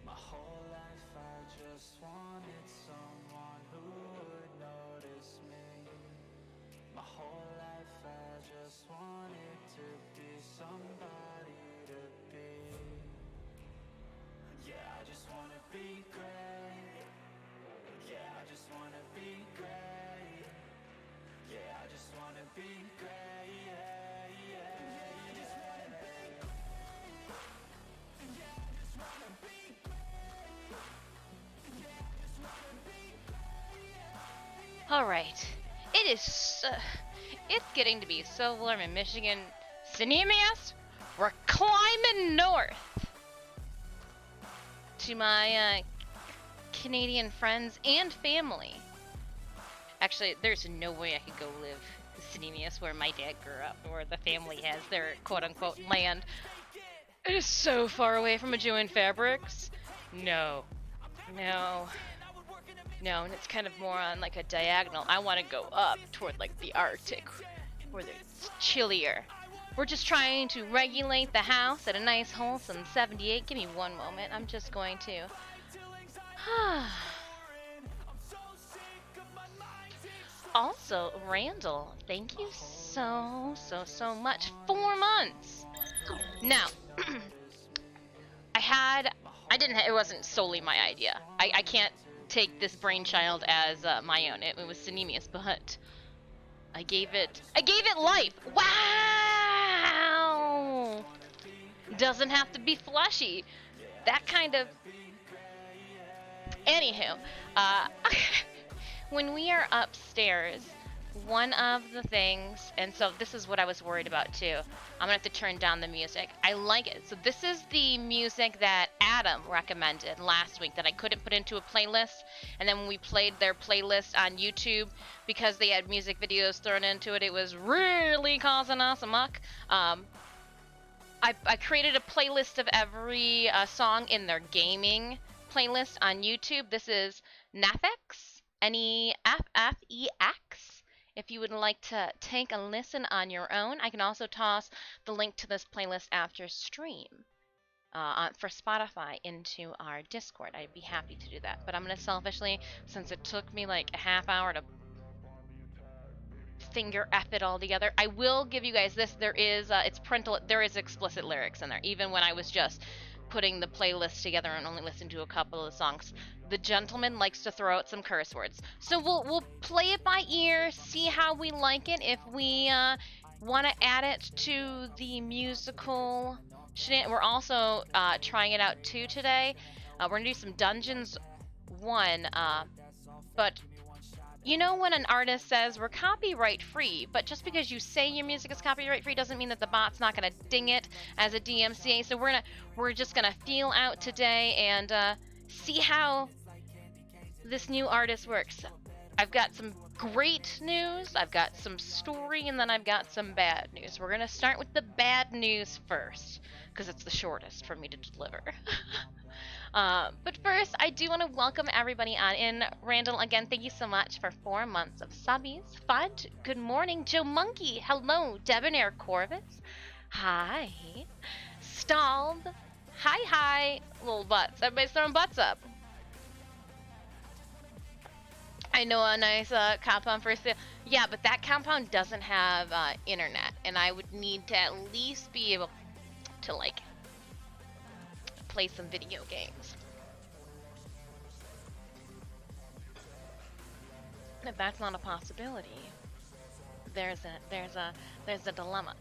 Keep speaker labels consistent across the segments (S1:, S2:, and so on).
S1: My whole life I just wanted someone who would notice me. My whole life I just wanted to be somebody to be. Yeah, I just wanna be great. Yeah, I just wanna be great. Yeah, I just wanna be great. Yeah, yeah, yeah. I just wanna be great. Yeah, I just wanna be great. Yeah, I just wanna be great. Yeah,
S2: All right. It is. It's getting to be so warm in Michigan. Synemius, we're climbing north to my Canadian friends and family. Actually, there's no way I could go live in Synemius where my dad grew up, where the family has their quote-unquote land. It is so far away from Ajuan Fabrics. No. No. No, and it's kind of more on like a diagonal. I want to go up toward like the Arctic, where it's chillier. We're just trying to regulate the house at a nice wholesome 78. Give me one moment. I'm just going to. Also, Randall, thank you so much. 4 months. Now, it wasn't solely my idea. I can't take this brainchild as my own. It was Synemius, but I gave it life. Wow! Doesn't have to be fleshy. That kind of. Anywho, when we are upstairs, one of the things, and so this is what I was worried about too. I'm gonna have to turn down the music. I like it. So this is the music that Adam recommended last week that I couldn't put into a playlist. And then when we played their playlist on YouTube, because they had music videos thrown into it, it was really causing us a muck. I created a playlist of every song in their gaming playlist on YouTube. This is Nefex, Neffex. If you would like to take a listen on your own, I can also toss the link to this playlist after stream for Spotify into our Discord. I'd be happy to do that. But I'm going to selfishly, since it took me like a half hour to finger F it all together, I will give you guys this. There is, it's parental, there is explicit lyrics in there, even when I was just putting the playlist together and only listened to a couple of the songs. The gentleman likes to throw out some curse words. So we'll play it by ear, see how we like it. If we want to add it to the musical, we're also trying it out too today. We're gonna do some Dungeons 1, but you know when an artist says we're copyright free, but just because you say your music is copyright free doesn't mean that the bot's not gonna ding it as a DMCA. So we're just gonna feel out today and see how this new artist works. I've got some great news, I've got some story, and then I've got some bad news. We're gonna start with the bad news first, because it's the shortest for me to deliver. But first, I do want to welcome everybody on in. Randall, again, thank you so much for 4 months of subbies. Fudge, good morning. Joe Monkey, hello. Debonair Corvus, hi. Stalled, hi. Little butts, everybody's throwing butts up. I know a nice compound for sale. Yeah, but that compound doesn't have internet, and I would need to at least be able to, like, play some video games. If that's not a possibility, there's a dilemma.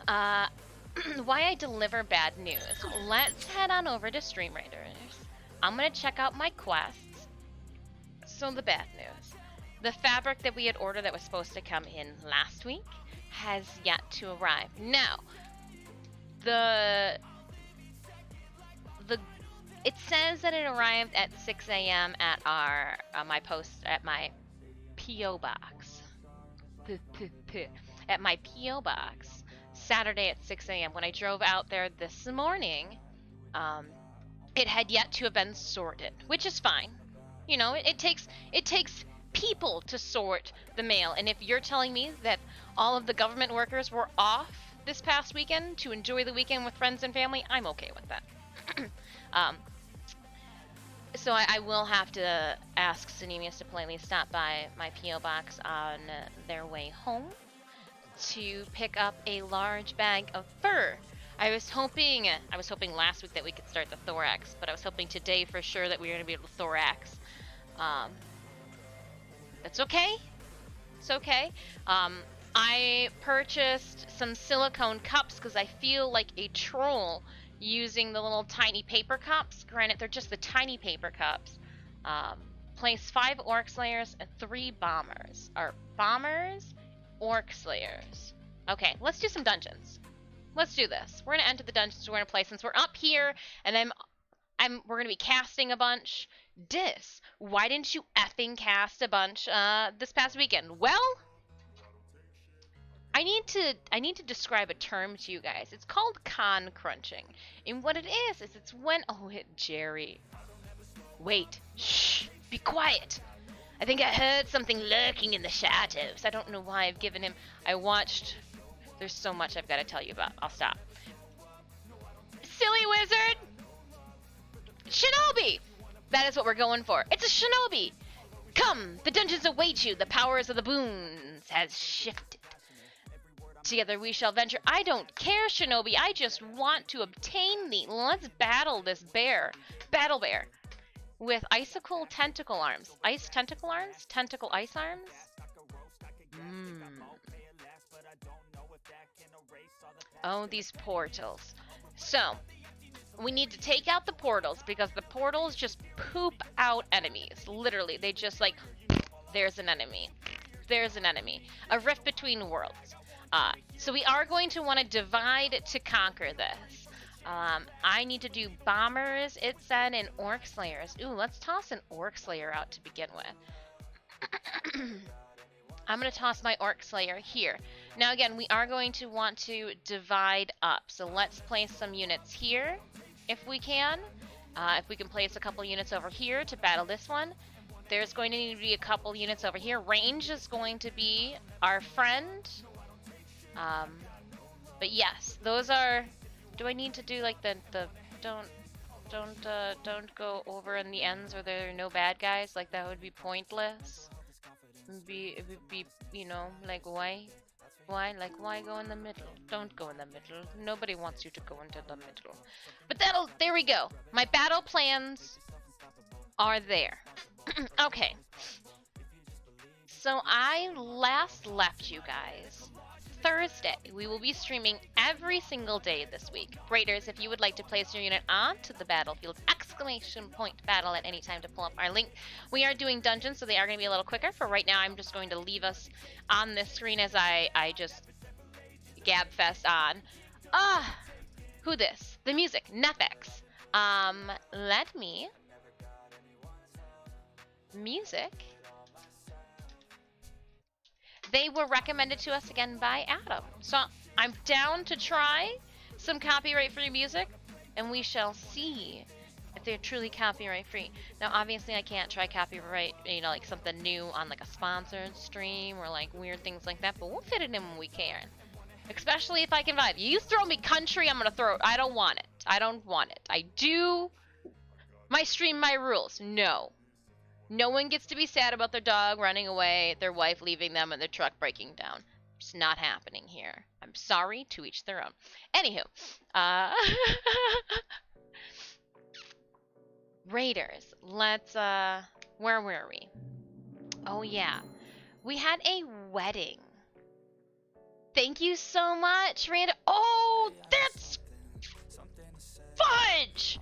S2: Why I deliver bad news? Let's head on over to Stream Raiders. I'm gonna check out my quests. So the bad news: the fabric that we had ordered that was supposed to come in last week has yet to arrive. Now, it says that it arrived at 6 a.m. at my P.O. box. At my P.O. box, Saturday at 6 a.m. When I drove out there this morning, it had yet to have been sorted, which is fine. You know, it takes people to sort the mail, and if you're telling me that all of the government workers were off this past weekend to enjoy the weekend with friends and family, I'm okay with that. um, so I will have to ask Sanemius to politely stop by my P.O. box on their way home to pick up a large bag of fur. I was hoping last week that we could start the thorax, but I was hoping today for sure that we were going to be able to thorax. That's okay. It's okay. I purchased some silicone cups because I feel like a troll using the little tiny paper cups. Granted, they're just the tiny paper cups. Place 5 orc slayers and 3 bombers. Or bombers, orc slayers. Okay, let's do some dungeons. Let's do this. We're gonna enter the dungeons we're gonna play since we're up here, and we're gonna be casting a bunch. Why didn't you effing cast a bunch this past weekend? Well, I need to describe a term to you guys. It's called con crunching. And what it is it's when Jerry. Wait. Shh. Be quiet. I think I heard something lurking in the shadows. I don't know why I've given him. There's so much I've got to tell you about. I'll stop. Silly wizard! Shinobi! That is what we're going for. It's a shinobi! Come, the dungeons await you. The powers of the boons has shifted. Together we shall venture. I don't care, shinobi. I just want to obtain thee. Let's battle this bear. Battle bear. With icicle tentacle arms. Ice tentacle arms? Tentacle ice arms? Oh, these portals. So, we need to take out the portals because the portals just poop out enemies. Literally, they just like, there's an enemy. There's an enemy. A rift between worlds. So we are going to want to divide to conquer this. I need to do bombers, it said, and orc slayers. Ooh, let's toss an orc slayer out to begin with. I'm going to toss my orc slayer here. Now again, we are going to want to divide up. So let's place some units here, if we can. If we can place a couple units over here to battle this one. There's going to need to be a couple units over here. Range is going to be our friend. But yes, those are... Do I need to do like the don't go over in the ends where there are no bad guys? Like that would be pointless. It would be, you know, like why? Like why go in the middle? Don't go in the middle. Nobody wants you to go into the middle. But there we go. My battle plans are there. Okay. So I last left you guys Thursday. We will be streaming every single day this week. Raiders, if you would like to place your unit onto the battlefield, !battle at any time to pull up our link. We are doing dungeons, so they are going to be a little quicker. For right now, I'm just going to leave us on this screen as I just gabfest on. Who this? The music, Nefex. Let me... Music... They were recommended to us again by Adam. So I'm down to try some copyright-free music, and we shall see if they're truly copyright-free. Now, obviously, I can't try copyright, you know, like something new on like a sponsored stream or like weird things like that, but we'll fit it in when we can. Especially if I can vibe. You throw me country, I'm gonna throw it. I don't want it. I don't want it. I do my stream, my rules. No. No one gets to be sad about their dog running away, their wife leaving them, and their truck breaking down. It's not happening here. I'm sorry, to each their own. Anywho, Raiders, let's, where were we? Oh yeah, we had a wedding. Thank you so much, Randa. Oh, that's fudge!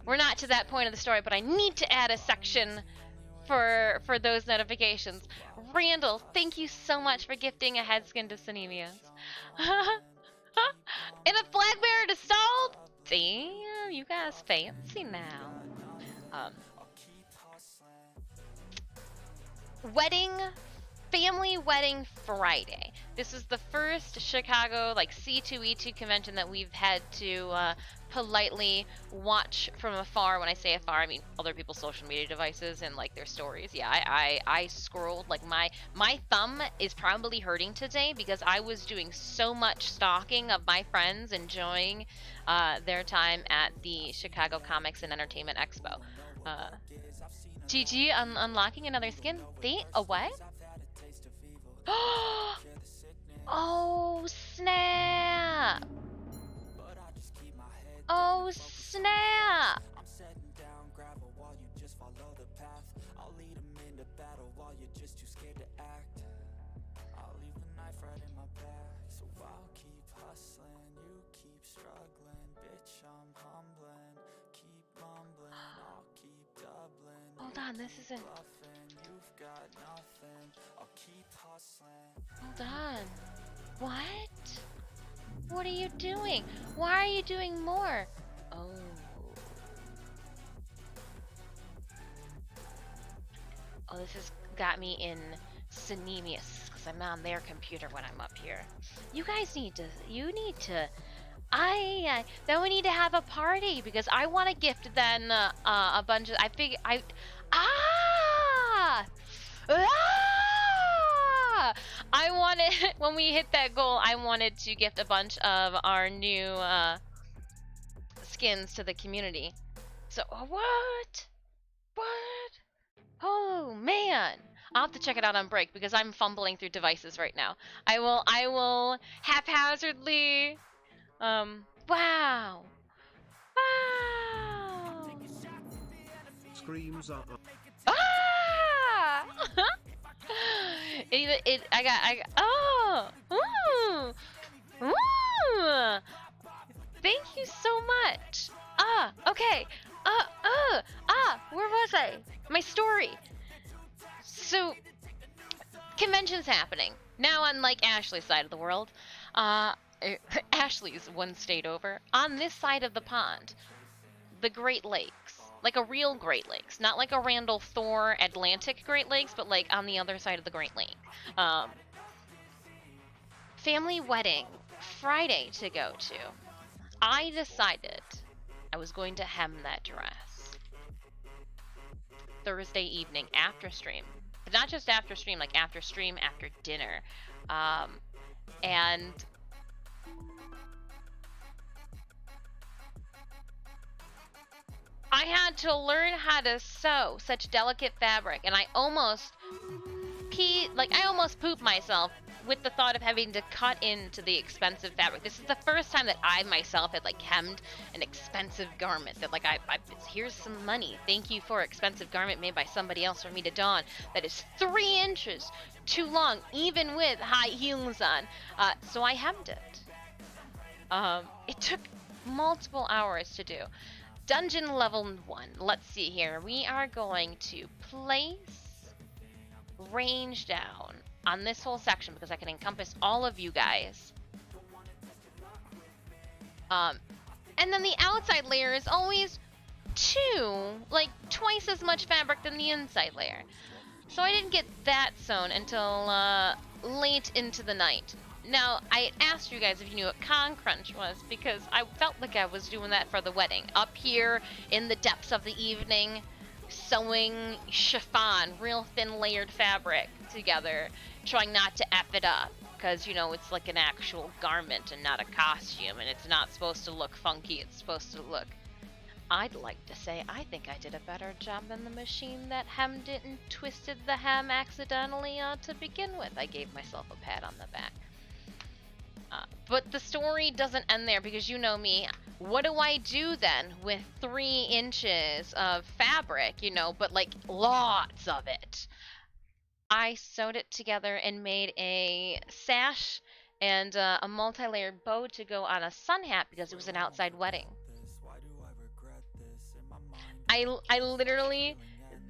S2: We're not to that point of the story, but I need to add a section for those notifications. Randall, thank you so much for gifting a head skin to Sanemius. And a flag bearer to Salt? Damn, you guys fancy now. Wedding Family Wedding Friday. This is the first Chicago like C2E2 convention that we've had to politely watch from afar. When I say afar, I mean other people's social media devices and like their stories. Yeah, I scrolled like my thumb is probably hurting today because I was doing so much stalking of my friends enjoying their time at the Chicago Comics and Entertainment Expo. GG unlocking another skin. A what? Oh snap! Oh snap! Hold on, this isn't. Hold on. What? What are you doing? Why are you doing more? Oh. Oh, this has got me in Cinemius because I'm on their computer when I'm up here. You guys need to. Then we need to have a party because I want to gift then a bunch of. Ah! I wanted, when we hit that goal, I wanted to gift a bunch of our new skins to the community. So, what? What? Oh, man. I'll have to check it out on break because I'm fumbling through devices right now. I will haphazardly, wow. Wow.
S3: Screams are up.
S2: Ah! Oh! Ooh! Ooh! Thank you so much. Okay. Where was I? My story. So, convention's happening. Now on, like, Ashley's side of the world. Ashley's one state over. On this side of the pond, the Great Lakes. Like a real Great Lakes. Not like a Randall Thor Atlantic Great Lakes, but like on the other side of the Great Lake. Family Wedding Friday to go to. I decided I was going to hem that dress Thursday evening after stream. But not just after stream, like after stream, after dinner. And I had to learn how to sew such delicate fabric, and I almost pooped myself with the thought of having to cut into the expensive fabric. This is the first time that I myself had like hemmed an expensive garment. That like here's some money. Thank you for expensive garment made by somebody else for me to don. That is 3 inches too long, even with high heels on. So I hemmed it. It took multiple hours to do. Dungeon level 1. Let's see here. We are going to place range down on this whole section because I can encompass all of you guys. And then the outside layer is always twice as much fabric than the inside layer. So I didn't get that sewn until late into the night. Now, I asked you guys if you knew what con crunch was because I felt like I was doing that for the wedding. Up here in the depths of the evening, sewing chiffon, real thin layered fabric together, trying not to F it up because, you know, it's like an actual garment and not a costume and it's not supposed to look funky, it's supposed to look... I'd like to say I think I did a better job than the machine that hemmed it and twisted the hem accidentally to begin with. I gave myself a pat on the back. But the story doesn't end there because you know me. What do I do then with 3 inches of fabric, you know, but like lots of it? I sewed it together and made a sash and a multi-layered bow to go on a sun hat because it was an outside wedding. I literally,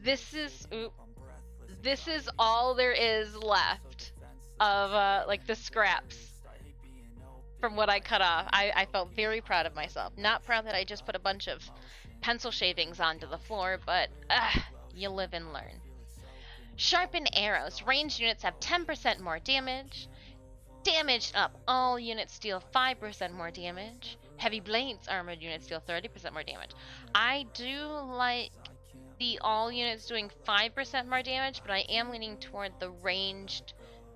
S2: this is all there is left of like the scraps from what I cut off. I felt very proud of myself. Not proud that I just put a bunch of pencil shavings onto the floor, but you live and learn. Sharpened arrows. Ranged units have 10% more damage. Damaged up. All units deal 5% more damage. Heavy blades. Armored units deal 30% more damage. I do like the all units doing 5% more damage, but I am leaning toward the ranged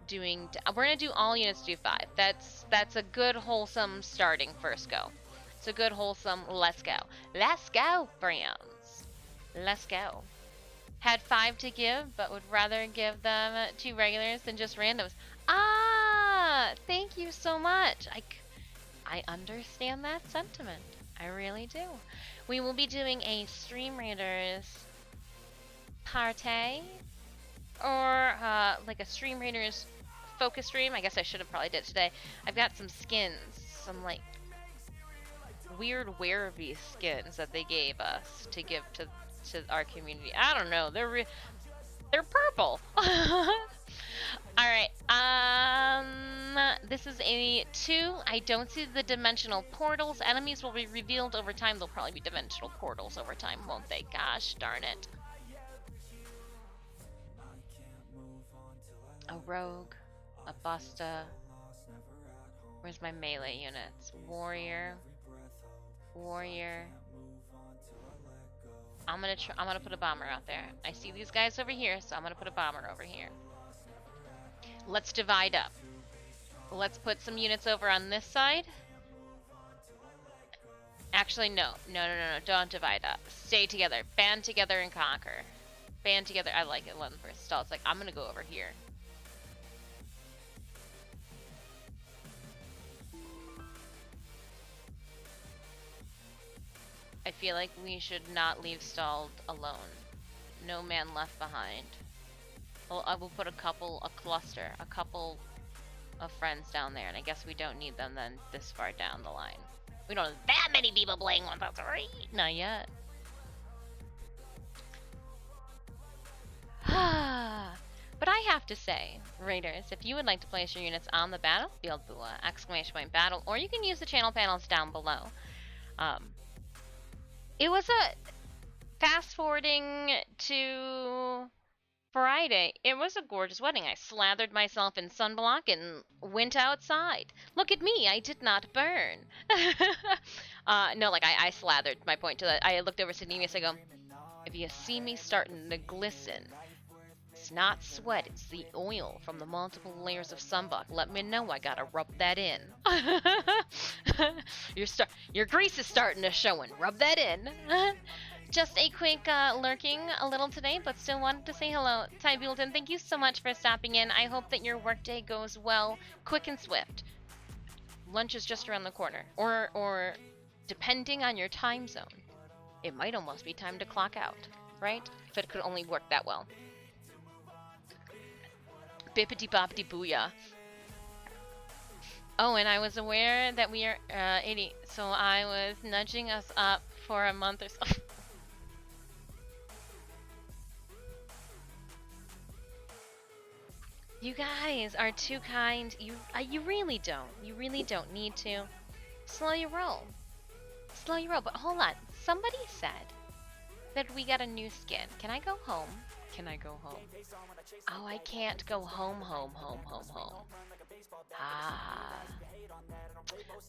S2: doing. We're gonna do all units do 5. That's a good wholesome starting first go. It's a good wholesome. Let's go. Let's go, friends. Let's go. Had 5 to give, but would rather give them 2 regulars than just randoms. Ah, thank you so much. I understand that sentiment. I really do. We will be doing a Stream Raiders party, or like a Stream Raiders focus stream. I guess I should have probably did it today. I've got some skins, some like weird werewolf skins that they gave us to give to our community. I don't know. They're purple. All right. This is a 2. I don't see the dimensional portals. Enemies will be revealed over time. They'll probably be dimensional portals over time, won't they? Gosh darn it. A rogue, a busta. Where's my melee units? Warrior. I'm gonna put a bomber out there. I see these guys over here, so I'm gonna put a bomber over here. Let's divide up. Let's put some units over on this side. Actually, no. Don't divide up. Stay together. Band together and conquer. Band together. I like it. One first stall. It's like, I'm gonna go over here. I feel like we should not leave stalled alone. No man left behind. Well, I will put a couple of friends down there, and I guess we don't need them then this far down the line. We don't have that many people playing 1.3. Not yet. But I have to say, Raiders, if you would like to place your units on the battlefield, !! battle, or you can use the channel panels down below. It was a fast forwarding to Friday. It was a gorgeous wedding. I slathered myself in sunblock and went outside. Look at me, I did not burn. No, like I slathered. My point to that. I looked over Sydney and I go, if you see me starting to glisten, it's not sweat, it's the oil from the multiple layers of sunblock. Let me know, I gotta rub that in. Your grease is starting to show and rub that in. Just a quick lurking a little today, but still wanted to say hello. Ty Buellton, thank you so much for stopping in. I hope that your workday goes well, quick and swift. Lunch is just around the corner. Or depending on your time zone, it might almost be time to clock out, right? If it could only work that well. Bippity boppity booyah. Oh, and I was aware that we are 80, so I was nudging us up for a month or so. You guys are too kind. You really don't. You really don't need to. Slow your roll. Slow your roll. But hold on. Somebody said that we got a new skin. Can I go home? Can I go home? Oh, I can't go home. Ah.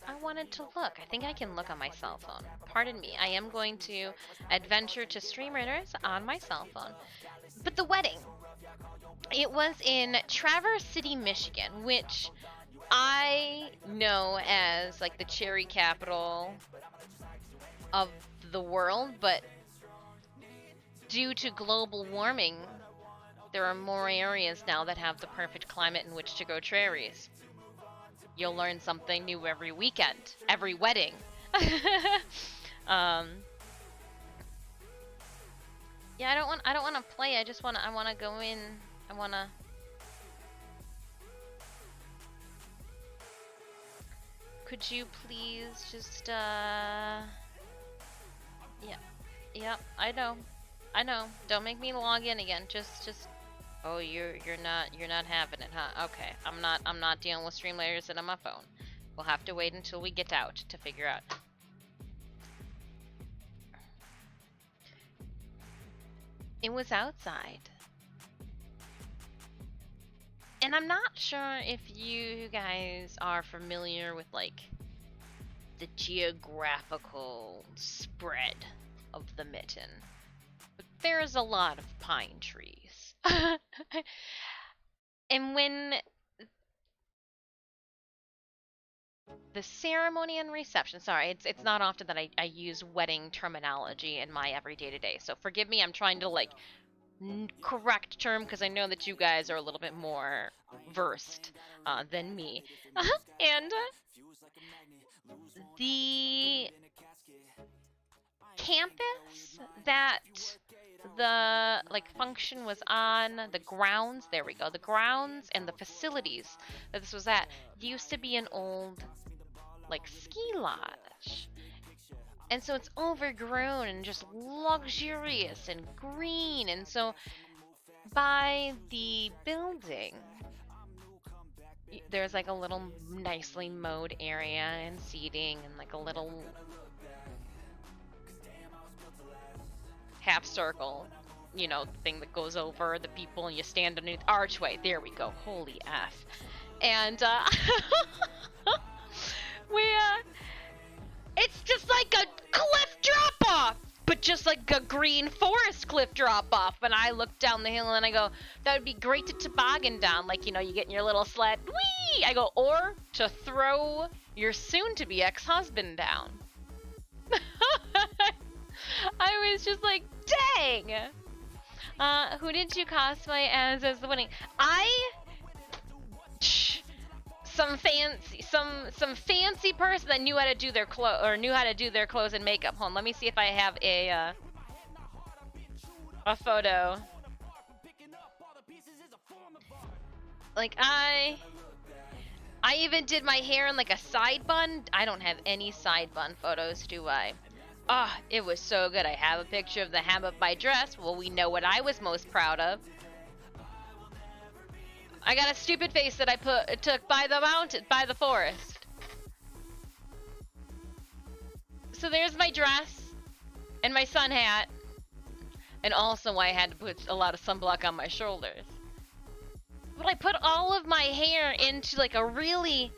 S2: I wanted to look. I think I can look on my cell phone. Pardon me. I am going to adventure to Stream Raiders on my cell phone. But the wedding. It was in Traverse City, Michigan, which I know as like the cherry capital of the world, but due to global warming, there are more areas now that have the perfect climate in which to grow cherries. You'll learn something new every weekend, every wedding. Yeah, I don't want to play. I want to go in. I want to. Could you please just Yeah. Yep, I know. Don't make me log in again. Just Oh, you're not having it, huh? Okay. I'm not dealing with stream layers and on my phone. We'll have to wait until we get out to figure out. It was outside. And I'm not sure if you guys are familiar with like the geographical spread of the mitten, but there's a lot of pine trees. And when the ceremony and reception, sorry, it's not often that I use wedding terminology in my everyday to day, so forgive me, I'm trying to like correct term because I know that you guys are a little bit more versed than me. And the campus that the like function was on, the grounds, there we go, the grounds and the facilities that this was at used to be an old like ski lodge. And so it's overgrown and just luxurious and green. And so by the building, there's like a little nicely mowed area and seating and like a little half circle, you know, thing that goes over the people and you stand underneath the archway. There we go. Holy F. And we it's just like a cliff drop off, but just like a green forest cliff drop off. And I look down the hill and I go, that would be great to toboggan down, like, you know, you get in your little sled, whee! I go, or to throw your soon-to-be ex-husband down. I was just like, dang! Who did you cosplay as the wedding? Some fancy person that knew how to do their clothes and makeup. Hold on, let me see if I have a photo. Like I even did my hair in like a side bun. I don't have any side bun photos, do I? Ah, it was so good. I have a picture of the hem of my dress. Well, we know what I was most proud of. I got a stupid face that I took by the mountain, by the forest. So there's my dress and my sun hat. And also I had to put a lot of sunblock on my shoulders. But I put all of my hair into like a really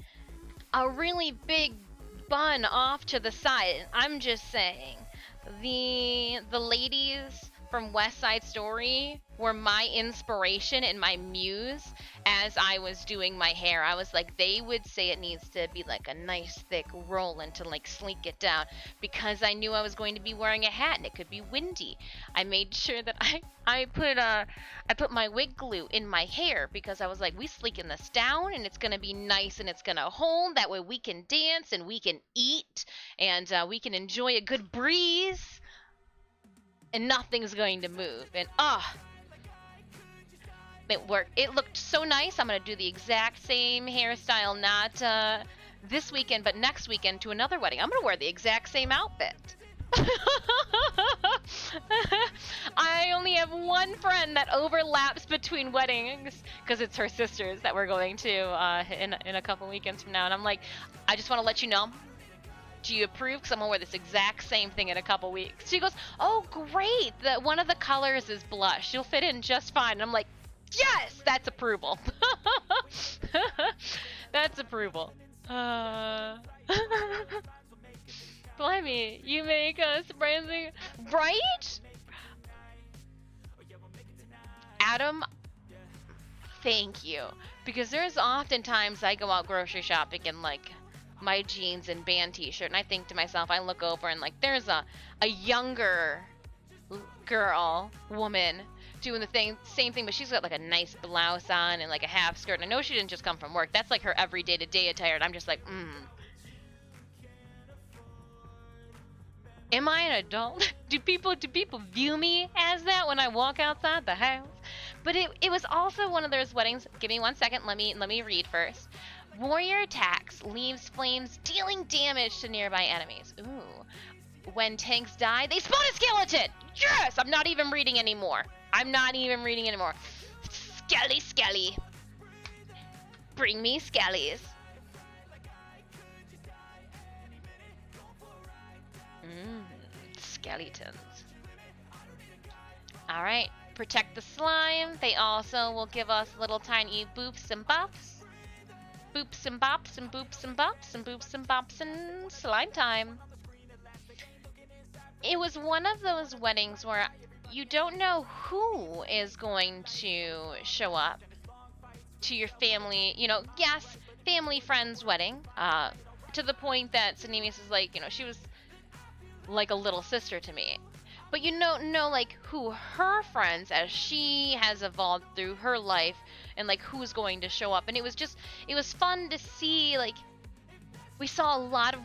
S2: big bun off to the side. I'm just saying, the ladies from West Side Story were my inspiration and my muse as I was doing my hair. I was like, they would say it needs to be like a nice thick roll and to like sleek it down, because I knew I was going to be wearing a hat and it could be windy. I made sure that I put my wig glue in my hair because I was like, we sleeking this down and it's gonna be nice and it's gonna hold. That way we can dance and we can eat and we can enjoy a good breeze and nothing's going to move. And it worked. It looked so nice. I'm gonna do the exact same hairstyle, not this weekend, but next weekend to another wedding. I'm gonna wear the exact same outfit. I only have one friend that overlaps between weddings because it's her sister's that we're going to in a couple weekends from now, and I'm like, I just want to let you know. Do you approve? Because I'm gonna wear this exact same thing in a couple weeks. She goes, oh great, one of the colors is blush. You'll fit in just fine. And I'm like, yes, that's approval. That's approval. Blimey, you make a surprising, right? Adam, thank you. Because there's oftentimes I go out grocery shopping and like my jeans and band t-shirt and I think to myself, I look over and like there's a younger woman doing the same thing, but she's got like a nice blouse on and like a half skirt, and I know she didn't just come from work. That's like her every day-to-day attire, and I'm just like, am I an adult? do people view me as that when I walk outside the house? But it was also one of those weddings. Give me 1 second, let me read first. Warrior attacks, leaves flames, dealing damage to nearby enemies. Ooh. When tanks die, they spawn a skeleton! Yes! I'm not even reading anymore. Skelly. Bring me skellies. Skeletons. Alright. protect the slime, they also will give us little tiny boops and bops. Boops and bops and boops and bops and boops and bops and slime time. It was one of those weddings where you don't know who is going to show up to your family, you know, yes, family friends wedding, to the point that Sanemius is like, you know, she was like a little sister to me. But you don't know like who her friends, as she has evolved through her life, and like who's going to show up. And it was fun to see, like, we saw a lot of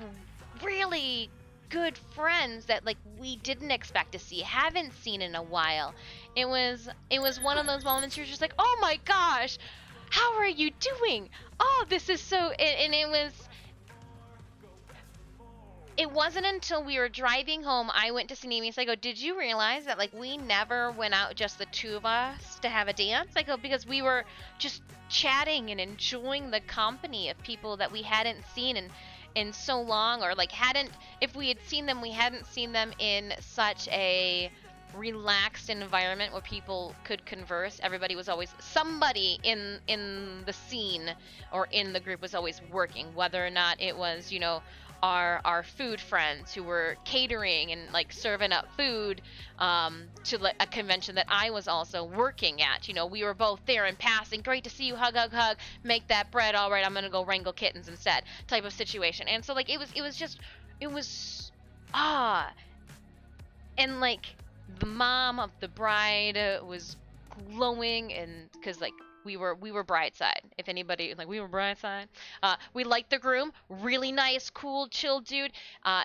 S2: really good friends that like we didn't expect to see, haven't seen in a while. It was one of those moments you're just like, oh my gosh, how are you doing? Oh, this is so, and it wasn't until we were driving home, I went to Sanemius. I go, did you realize that like we never went out, just the two of us, to have a dance? I go, because we were just chatting and enjoying the company of people that we hadn't seen in so long, or like if we had seen them, we hadn't seen them in such a relaxed environment where people could converse. Everybody was always, somebody in the scene or in the group was always working, whether or not it was, you know, our food friends who were catering and like serving up food to like a convention that I was also working at. You know, we were both there and passing. Great to see you. Hug, hug, hug. Make that bread. All right, I'm gonna go wrangle kittens instead. Type of situation. And so like it was and like the mom of the bride was glowing, and because like we were bride side. If anybody, like, we were bride side. We liked the groom, really nice, cool, chill dude.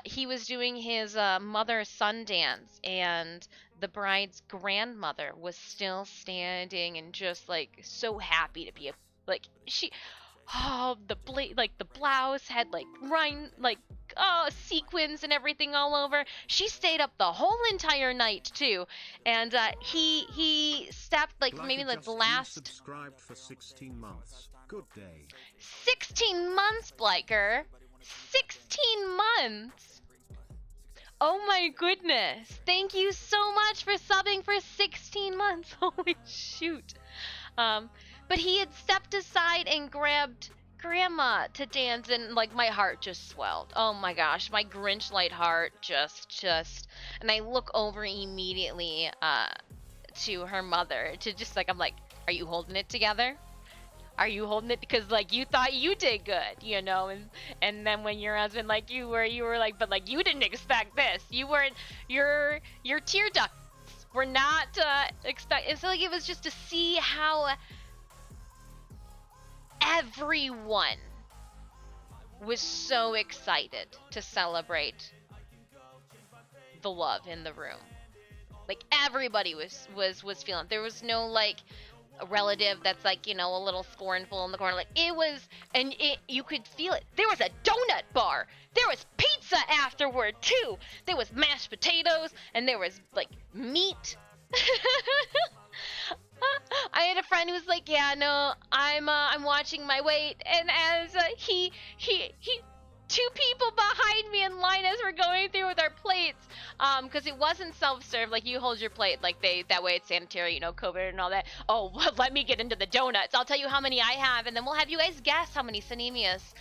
S2: He was doing his mother-son dance, and the bride's grandmother was still standing and just like so happy to be the blouse had like sequins and everything all over. She stayed up the whole entire night too, and he stepped like maybe like the last.
S3: Subscribed for 16 months. Good day.
S2: 16 months, Bliker. 16 months. Oh my goodness! Thank you so much for subbing for 16 months. Holy shoot. But he had stepped aside and grabbed Grandma to dance, and like my heart just swelled. Oh my gosh, my Grinch-light heart just, and I look over immediately to her mother to just like, I'm like, are you holding it together? Are you holding it? Because like you thought you did good, you know, and then when your husband, like you were like, but like you didn't expect this. You weren't, your tear ducts were not expect. So like it was just to see how everyone was so excited to celebrate the love in the room. Like everybody was feeling. There was no like a relative that's like, you know, a little scornful in the corner. Like it was, and you could feel it. There was a donut bar. There was pizza afterward too. There was mashed potatoes, and there was like meat. I had a friend who was like, yeah, no, I'm watching my weight, and as he two people behind me in line as we're going through with our plates, because it wasn't self-serve, like you hold your plate, like that way it's sanitary, you know, COVID and all that. Oh, well, let me get into the donuts. I'll tell you how many I have, and then we'll have you guys guess how many Sanemius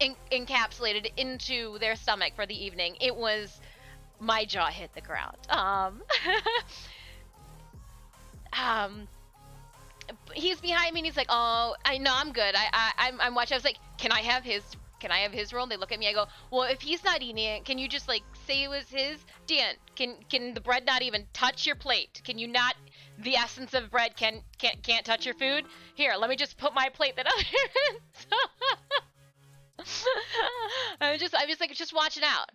S2: encapsulated into their stomach for the evening. It was, my jaw hit the ground. He's behind me and he's like, oh, I know, I'm good. I'm watching. I was like, can I have his roll? And they look at me. I go, well, if he's not eating it, can you just like say it was his? Dan, can the bread not even touch your plate? Can you not? The essence of bread can't touch your food. Here, let me just put my plate that I'm just like, just watch it out.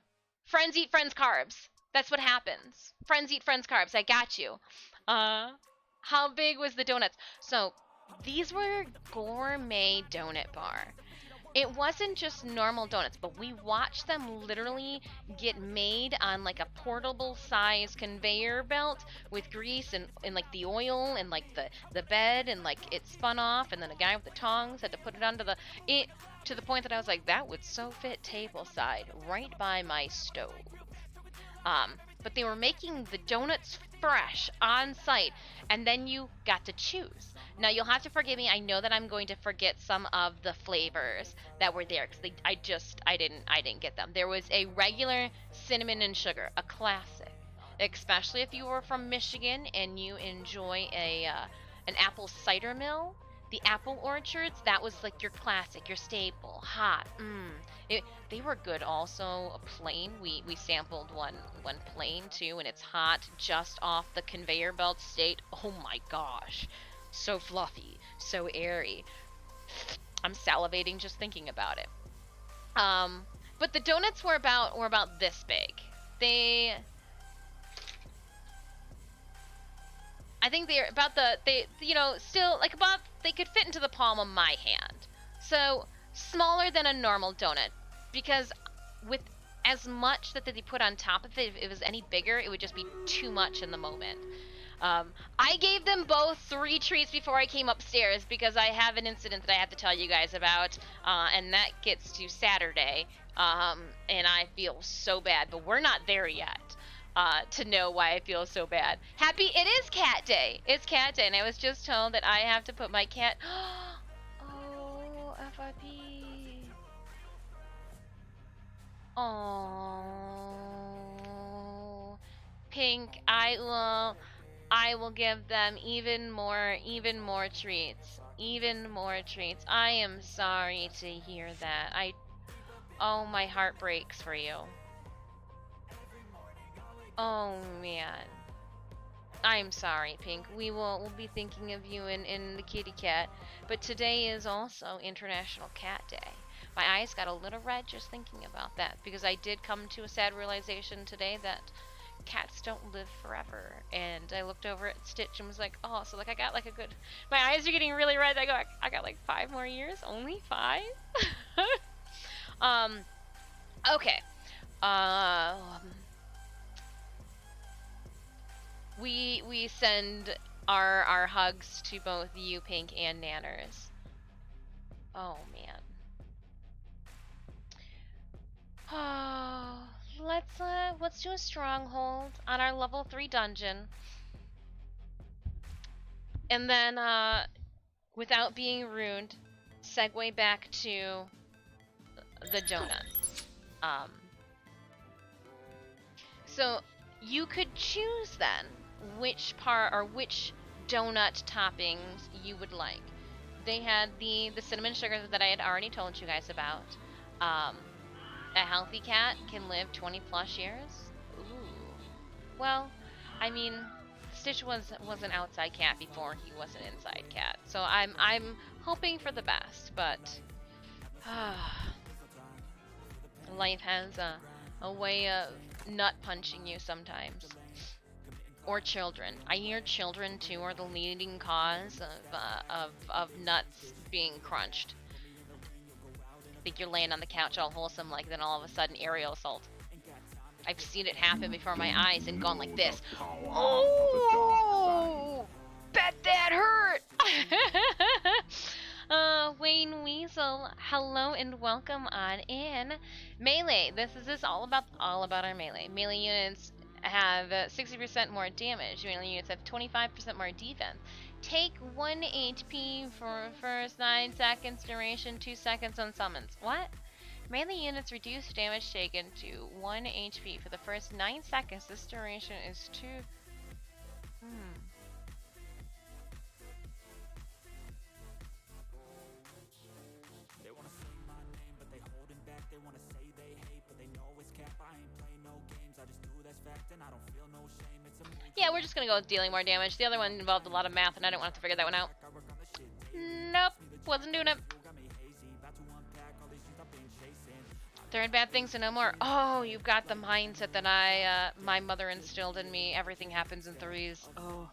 S2: Friends eat friends' carbs. That's what happens. Friends eat friends' carbs. I got you. How big was the donuts? So these were gourmet donut bar. It wasn't just normal donuts, but we watched them literally get made on like a portable size conveyor belt with grease and like the oil and like the bed, and like it spun off, and then a guy with the tongs had to put it onto to the point that I was like, that would so fit table side right by my stove. But they were making the donuts fresh on site, and then you got to choose. Now you'll have to forgive me. I know that I'm going to forget some of the flavors that were there because I didn't get them. There was a regular cinnamon and sugar, a classic, especially if you were from Michigan and you enjoy an apple cider mill. The apple orchards, that was like your classic, your staple, hot. They were good. Also, a plain. We sampled one plain too, and it's hot, just off the conveyor belt state. Oh my gosh, so fluffy, so airy. I'm salivating just thinking about it. But the donuts were about this big. They I think they're about still like about they could fit into the palm of my hand. So smaller than a normal donut because with as much that they put on top of it, if it was any bigger, it would just be too much in the moment. I gave them both 3 treats before I came upstairs because I have an incident that I have to tell you guys about, and that gets to Saturday, and I feel so bad, but we're not there yet. To know why I feel so bad. It is cat day. It's cat day, and I was just told that I have to put my cat. Oh, FIP. Oh, Pink. I will give them even more treats. Even more treats. I am sorry to hear that. Oh, my heart breaks for you. Oh man. I'm sorry, Pink. We'll be thinking of you in the kitty cat. But today is also International Cat Day. My eyes got a little red just thinking about that because I did come to a sad realization today that cats don't live forever. And I looked over at Stitch and was like, oh, so like I got like a good. My eyes are getting really red. I got like 5 more years. Only 5. Okay. We send our hugs to both you, Pink, and Nanners. Oh man. Oh, let's do a stronghold on our level 3 dungeon, and then without being rude, segue back to the donuts. So you could choose then which part or which donut toppings you would like. They had the cinnamon sugar that I had already told you guys about. A healthy cat can live 20 plus years. Ooh. Well, I mean, Stitch was an outside cat before he was an inside cat. So I'm hoping for the best, but life has a way of nut punching you sometimes. Or children. I hear children too are the leading cause of nuts being crunched. I think you're laying on the couch all wholesome, like then all of a sudden aerial assault. I've seen it happen before my eyes and gone like this. Oh, bet that hurt. Wayne Weasel, hello and welcome on in. Melee. This is all about our melee. Melee units have 60% more damage. Melee units have 25% more defense. Take 1 HP for first 9 seconds duration, 2 seconds on summons. What? Melee units reduce damage taken to 1 HP for the first 9 seconds. This duration is 2. Yeah, we're just gonna go with dealing more damage. The other one involved a lot of math, and I didn't want to figure that one out. Nope, wasn't doing it. Third bad things to no more. Oh, you've got the mindset that my mother instilled in me. Everything happens in 3s. Oh.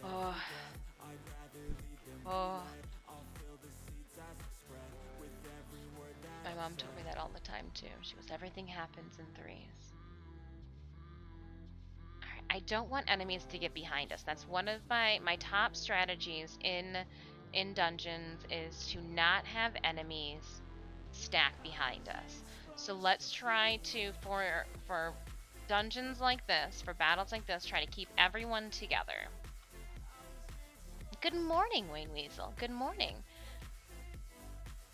S2: Oh. Oh. My mom told me that all the time too. She was, everything happens in 3s. Alright, I don't want enemies to get behind us. That's one of my top strategies in dungeons, is to not have enemies stack behind us. So let's try to, for dungeons like this, for battles like this, try to keep everyone together. Good morning, Wayne Weasel. Good morning.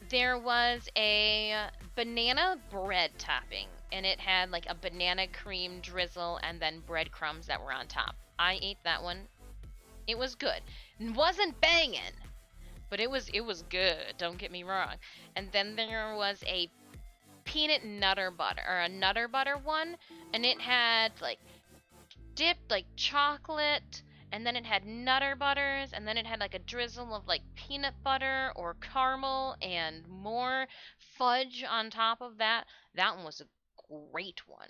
S2: There was a banana bread topping, and it had like a banana cream drizzle and then breadcrumbs that were on top. I ate that one. It was good. It wasn't banging, but it was good. Don't get me wrong. And then there was a peanut nutter butter, or a nutter butter one, and it had like dipped like chocolate, and then it had nutter butters, and then it had like a drizzle of like peanut butter or caramel and more fudge on top of that. That one was a great one.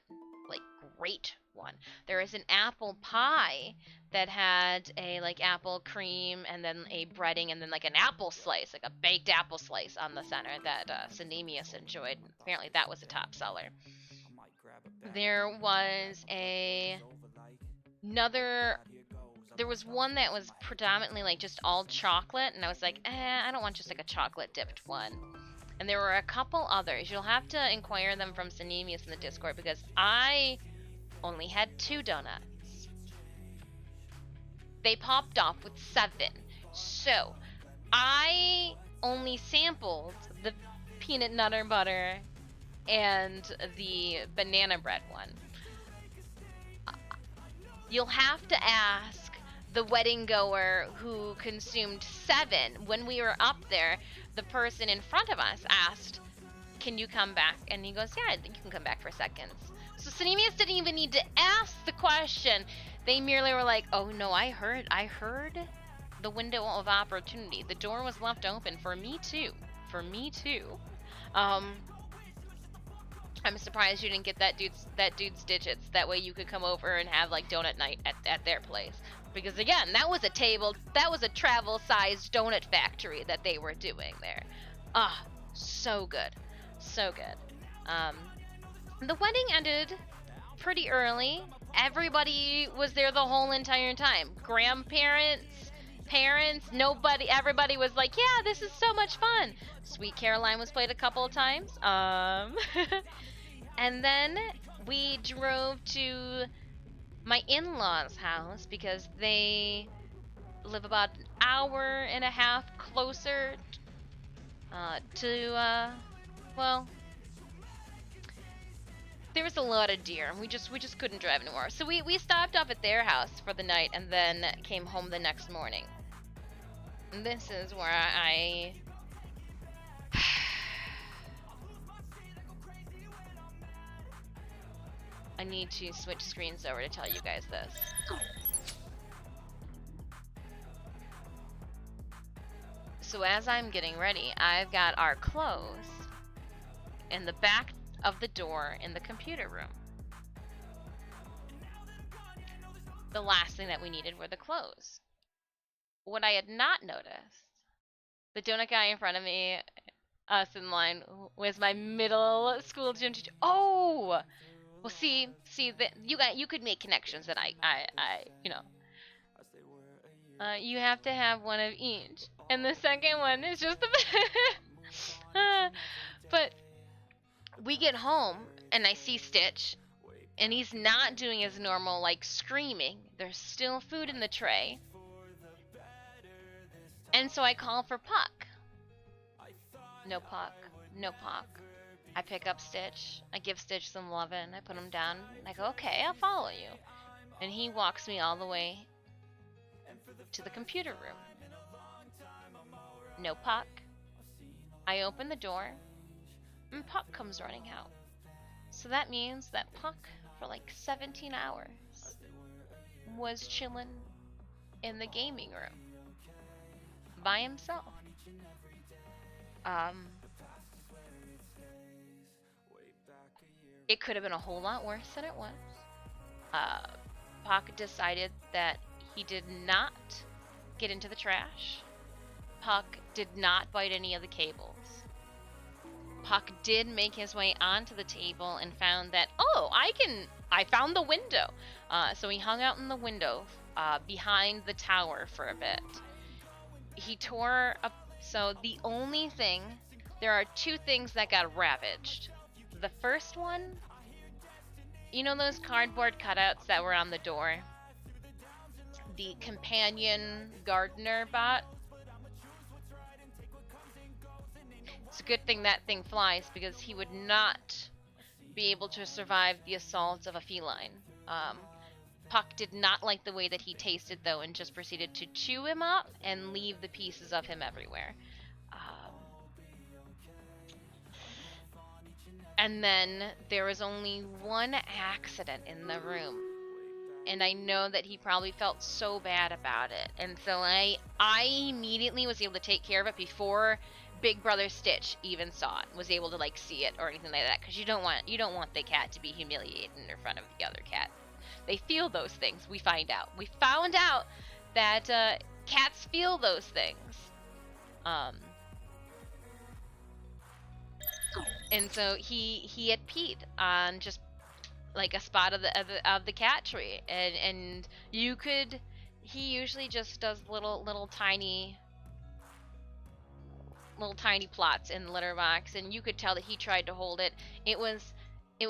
S2: Like, great one. There is an apple pie that had a like apple cream and then a breading and then like an apple slice, like a baked apple slice on the center that Synemius enjoyed. Apparently that was a top seller. There was there was one that was predominantly like just all chocolate, and I was like, I don't want just like a chocolate dipped one. And there were a couple others. You'll have to inquire them from Synemius in the Discord, because I only had 2 donuts. They popped off with 7. So I only sampled the peanut nutter butter and the banana bread one. You'll have to ask the wedding goer who consumed 7. When we were up there, the person in front of us asked, "Can you come back?" And he goes, "Yeah, I think you can come back for seconds." So Synemius didn't even need to ask the question. They merely were like, "Oh no, I heard the window of opportunity. The door was left open for me too. For me too." I'm surprised you didn't get that dude's digits. That way you could come over and have like donut night at their place. Because again, that was a travel-sized donut factory that they were doing there. Ah, so good. So good. The wedding ended pretty early. Everybody was there the whole entire time. Grandparents, parents, everybody was like, yeah, this is so much fun. Sweet Caroline was played a couple of times. And then we drove to my in-laws' house because they live about an hour and a half closer well, there was a lot of deer, and we just couldn't drive anymore. So we stopped off at their house for the night and then came home the next morning. And this is where I need to switch screens over to tell you guys this. So as I'm getting ready, I've got our clothes in the back of the door in the computer room. The last thing that we needed were the clothes. What I had not noticed, the donut guy in front of me, us in line, was my middle school gym teacher. Oh! Well, see that you could make connections that I you know. You have to have one of each, and the second one is just the. But we get home and I see Stitch, and he's not doing his normal like screaming. There's still food in the tray, and so I call for Puck. No Puck. No Puck. I pick up Stitch, I give Stitch some lovin', I put him down, and I go, okay, I'll follow you. And he walks me all the way to the computer room. No Puck. I open the door, and Puck comes running out. So that means that Puck, for like 17 hours, was chillin' in the gaming room. By himself. It could have been a whole lot worse than it was. Puck decided that he did not get into the trash. Puck did not bite any of the cables. Puck did make his way onto the table and found that, oh, I found the window. So he hung out in the window behind the tower for a bit. He tore up. So there are 2 things that got ravaged. The first one you know those cardboard cutouts that were on the door? The companion gardener bot? It's a good thing that thing flies, because he would not be able to survive the assault of a feline. Puck did not like the way that he tasted, though, and just proceeded to chew him up and leave the pieces of him everywhere. And then there was only one accident in the room. And I know that he probably felt so bad about it. And so I immediately was able to take care of it before Big Brother Stitch even saw it, was able to like see it or anything like that, because you don't want the cat to be humiliated in front of the other cat. They feel those things. We found out that cats feel those things. And so he had peed on just like a spot of the cat tree, and you could. He usually just does little tiny plots in the litter box, and you could tell that he tried to hold it. It was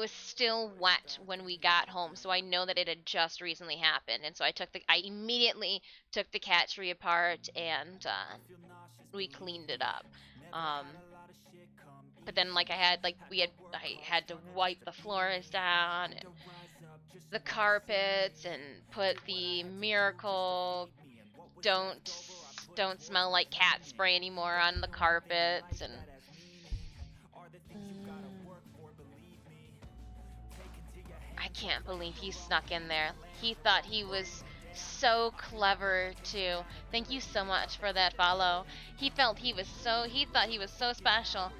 S2: still wet when we got home, so I know that it had just recently happened. And so I immediately took the cat tree apart, and we cleaned it up. But then I had to wipe the floors down and the carpets, and put the Miracle don't smell like cat spray anymore on the carpets, and I can't believe he snuck in there. He thought he was so clever too. Thank you so much for that follow. He thought he was so special,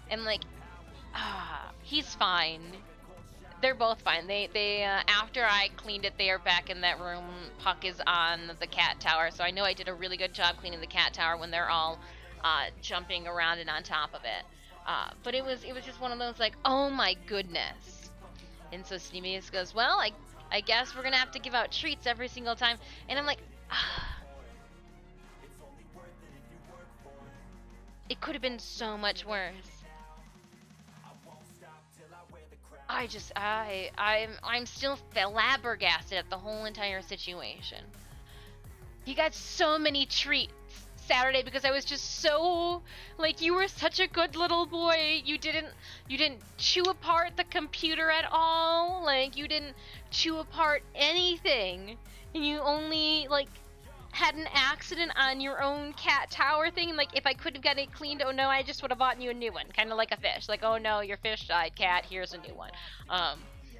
S2: and he's fine. They're both fine. They after I cleaned it, they are back in that room. Puck is on the cat tower, so I know I did a really good job cleaning the cat tower when they're all jumping around and on top of it. But it was just one of those oh my goodness. And so Sneemius goes, well, I guess we're gonna have to give out treats every single time. And I'm like, it could have been so much worse. I'm still flabbergasted at the whole entire situation. He got so many treats Saturday because I was just so you were such a good little boy. You didn't chew apart the computer at all. You didn't chew apart anything. And you only had an accident on your own cat tower thing, and if I could have gotten it cleaned, oh no, I just would have bought you a new one, kind of like a fish. Oh no, your fish died, cat, here's a new one.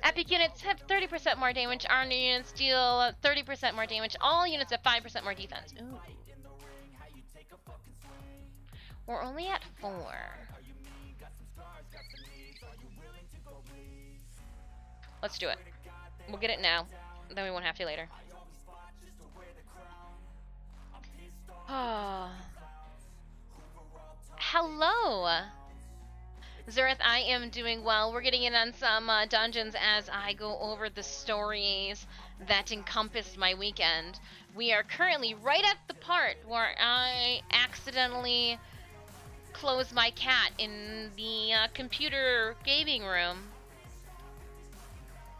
S2: Epic units have 30% more damage, armor units deal 30% more damage, all units have 5% more defense. Ooh. We're only at 4. Let's do it. We'll get it now, then we won't have to later. Hello, Zereth. I am doing well. We're getting in on some dungeons as I go over the stories that encompassed my weekend. We are currently right at the part where I accidentally closed my cat in the computer gaming room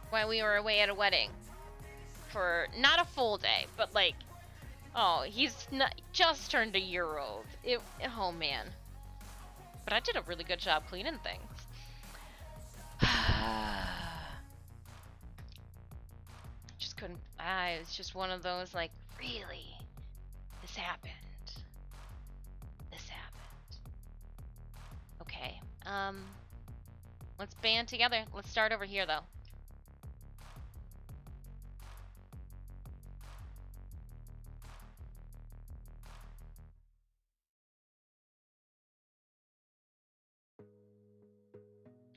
S2: while we were away at a wedding for not a full day, but oh, he's not, just turned a year old. Oh man. But I did a really good job cleaning things. Just couldn't. It's just one of those really? This happened. This happened. Okay. Let's band together. Let's start over here though.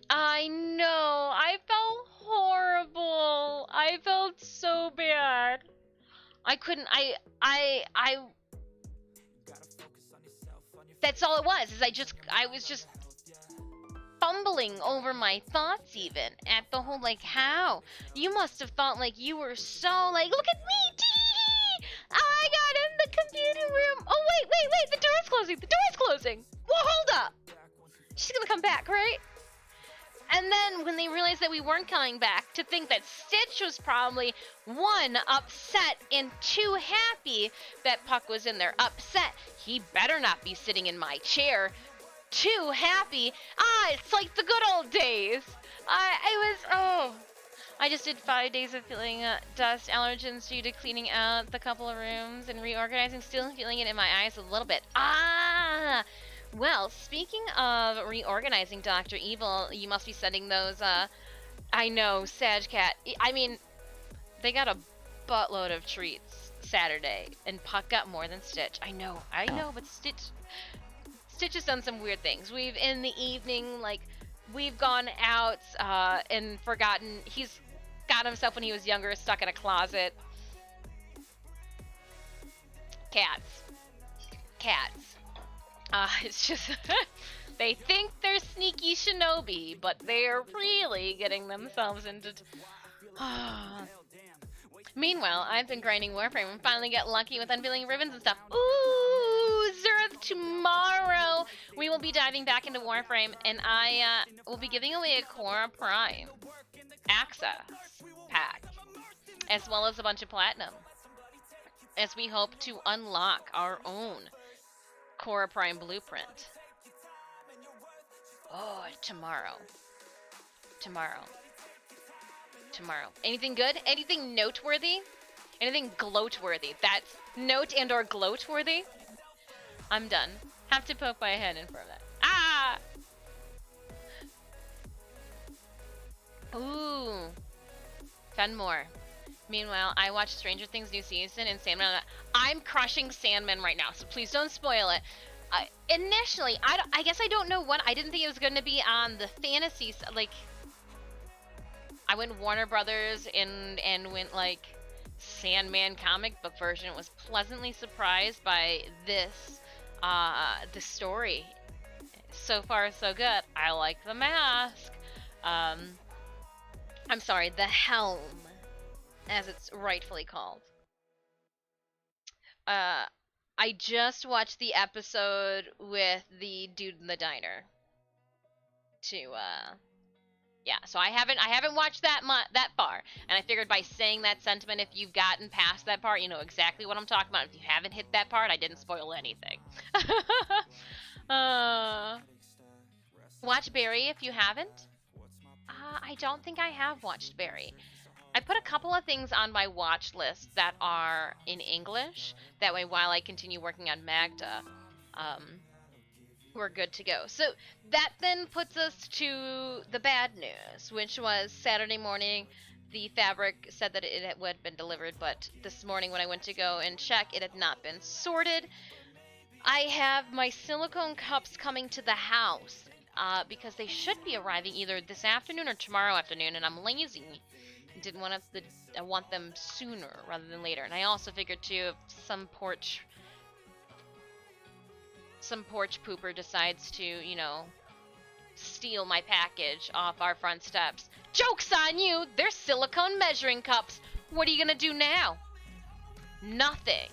S2: I know. I felt horrible. I felt so bad. I couldn't. That's all it was. I was just fumbling over my thoughts even at the whole how. You must have thought you were so look at me, tee. I got in the computer room. Oh wait. The door's closing. The door's closing. Well, hold up. She's gonna come back, right? And then when they realized that we weren't coming back, to think that Stitch was probably, one, upset, and two, happy that Puck was in there. Upset, he better not be sitting in my chair. Two, happy, it's like the good old days. I just did 5 days of feeling dust allergens due to cleaning out the couple of rooms and reorganizing, still feeling it in my eyes a little bit. Well, speaking of reorganizing, Dr. Evil, you must be sending those, I know, Sag Cat. I mean, they got a buttload of treats Saturday, and Puck got more than Stitch. I know, but Stitch has done some weird things. We've, in the evening, like, we've gone out, and forgotten, he's got himself when he was younger, stuck in a closet. Cats. It's just, they think they're sneaky shinobi, but they're really getting themselves into... Meanwhile, I've been grinding Warframe and finally get lucky with unveiling ribbons and stuff. Ooh, Zerth, tomorrow we will be diving back into Warframe, and I will be giving away a Core Prime access pack, as well as a bunch of platinum, as we hope to unlock our own Core Prime blueprint. Oh, tomorrow. Anything good? Anything noteworthy? Anything gloat-worthy? That's note and or gloat-worthy? I'm done. Have to poke my head in front of that. Ooh. Fenmore. Meanwhile, I watched Stranger Things new season and Sandman. I'm crushing Sandman right now, so please don't spoil it. Initially, I guess I don't know what. I didn't think it was going to be on the fantasy, like... I went Warner Brothers and went, like, Sandman comic book version. Was pleasantly surprised by this, the story. So far, so good. I like the mask. I'm sorry, the helm, as it's rightfully called. I just watched the episode with the dude in the diner. Yeah, so I haven't watched that far, and I figured by saying that sentiment, if you've gotten past that part, you know exactly what I'm talking about. If you haven't hit that part, I didn't spoil anything. Watch Barry if you haven't. I don't think I have watched Barry. I put a couple of things on my watch list that are in English. That way, while I continue working on Maghda, we're good to go. So that then puts us to the bad news, which was Saturday morning. The fabric said that it had been delivered, but this morning when I went to go and check, it had not been sorted. I have my silicone cups coming to the house because they should be arriving either this afternoon or tomorrow afternoon, and I'm lazy. I want them sooner rather than later. And I also figured too, if some porch pooper decides to, you know, steal my package off our front steps. Joke's on you! They're silicone measuring cups. What are you gonna do now? Nothing.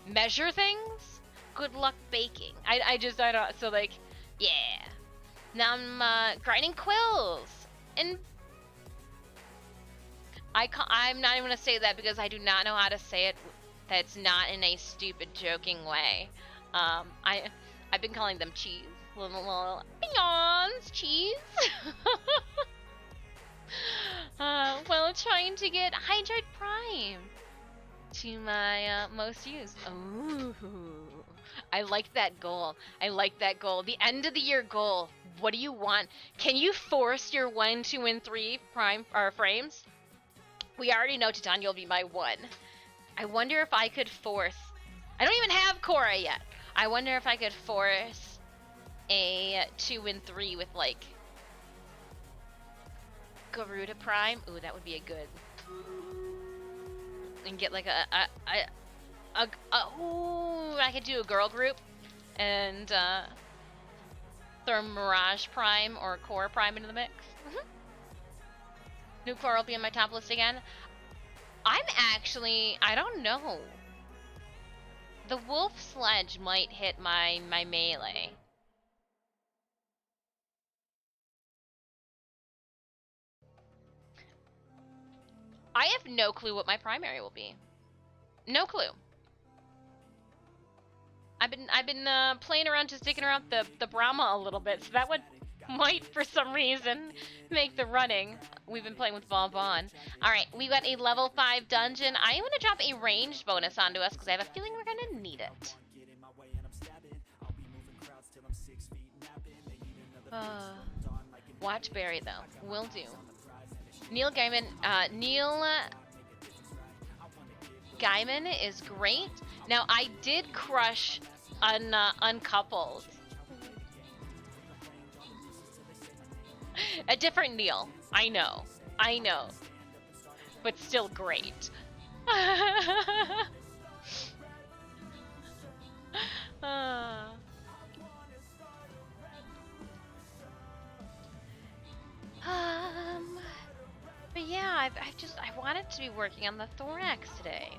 S2: Measure things? Good luck baking. I don't, so like, yeah. Now I'm grinding quills. And I'm not even gonna say that because I do not know how to say it. That's not in a stupid, joking way. I've been calling them cheese. Little pions, cheese. Well, trying to get Hydride Prime to my most used. Ooh, I like that goal. The end of the year goal. What do you want? Can you force your 1, 2, and 3 prime frames? We already know Titania will be my 1. I wonder if I could force. I don't even have Korra yet. I wonder if I could force a 2 and 3 with like Garuda Prime. Ooh, that would be a good. And get like ooh, I could do a girl group and throw Mirage Prime or Core Prime into the mix. New Core will be on my top list again. I don't know. The Wolf Sledge might hit my melee. I have no clue what my primary will be. No clue. I've been playing around, just digging around the Brahma a little bit, so that would might for some reason make the running. We've been playing with Vauban. All right, we got a level 5 dungeon. I am gonna drop a ranged bonus onto us because I have a feeling we're gonna need it. Watch Barry though. Will do. Neil Gaiman is great. Now I did crush Uncoupled. A different Neil. I know. But still great. But yeah, I wanted to be working on the thorax today.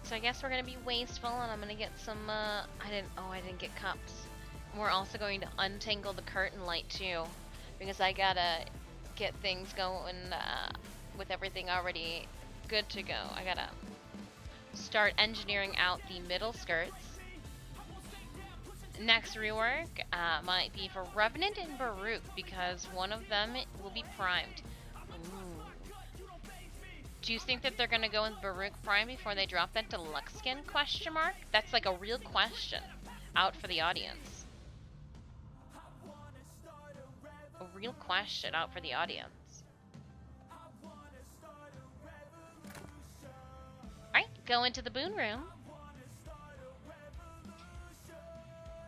S2: So I guess we're gonna be wasteful, and I'm gonna get some. I didn't get cups. We're also going to untangle the curtain light too, because I gotta get things going with everything already good to go. I gotta start engineering out the middle skirts. Next rework might be for Revenant and Baruch, because one of them will be primed. Ooh. Do you think that they're gonna go with Baruch Prime before they drop that deluxe skin? Question mark? That's like a real question out for the audience. A real question out for the audience. Alright, go into the boon room.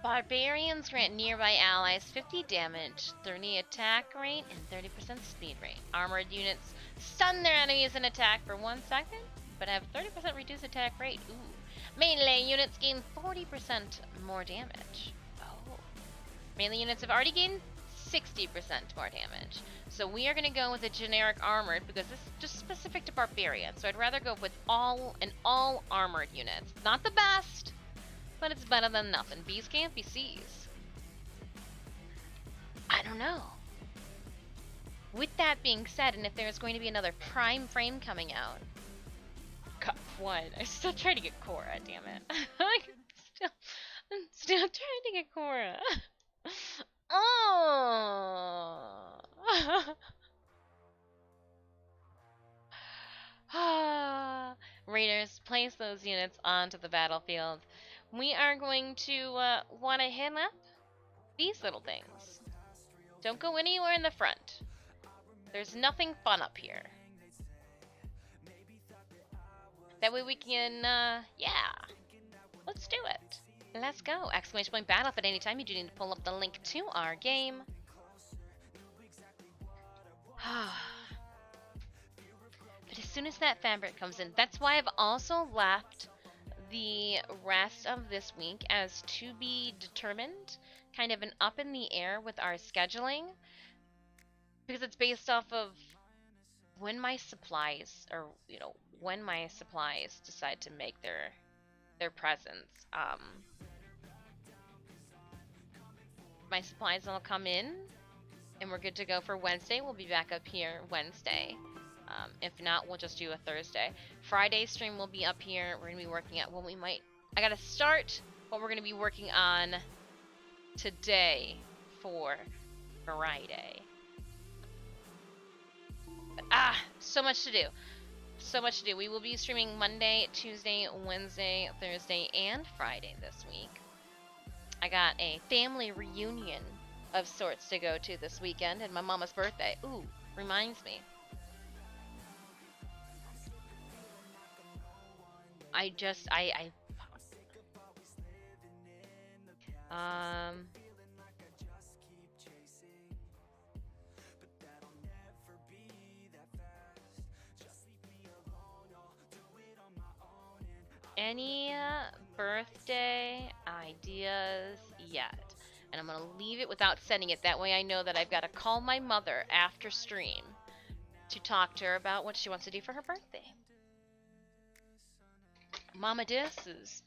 S2: Barbarians grant nearby allies 50 damage, 30 attack rate, and 30% speed rate. Armored units stun their enemies in attack for 1 second, but have 30% reduced attack rate. Ooh. Melee units gain 40% more damage. Oh. Melee units have already gained 60% more damage. So we are going to go with a generic armored, because this is just specific to barbarians. So I'd rather go with all armored units. Not the best, but it's better than nothing. B's can't be C's. I don't know. With that being said, and if there's going to be another prime frame coming out, Cup 1. I'm still trying to get Cora, damn it. I'm still trying to get Cora. Oh. Raiders, place those units onto the battlefield. We are going to want to hit up these little things. Don't go anywhere in the front. There's nothing fun up here. That way we can, yeah. Let's do it. Let's go. Exclamation point battle at any time. You do need to pull up the link to our game. But as soon as that fabric comes in, that's why I've also left the rest of this week as to be determined, kind of an up in the air with our scheduling, because it's based off of when my supplies, or when my supplies decide to make their presence. My supplies will come in, and we're good to go for Wednesday. We'll be back up here Wednesday. If not, we'll just do a Thursday. Friday stream will be up here. We're gonna be working at what we might. I gotta start what we're gonna be working on today for Friday. So much to do. So much to do. We will be streaming Monday, Tuesday, Wednesday, Thursday, and Friday this week. I got a family reunion of sorts to go to this weekend, and my mama's birthday. Ooh, reminds me. Any birthday ideas yet? And I'm gonna leave it without sending it. That way I know that I've got to call my mother after stream to talk to her about what she wants to do for her birthday. Mama Dis is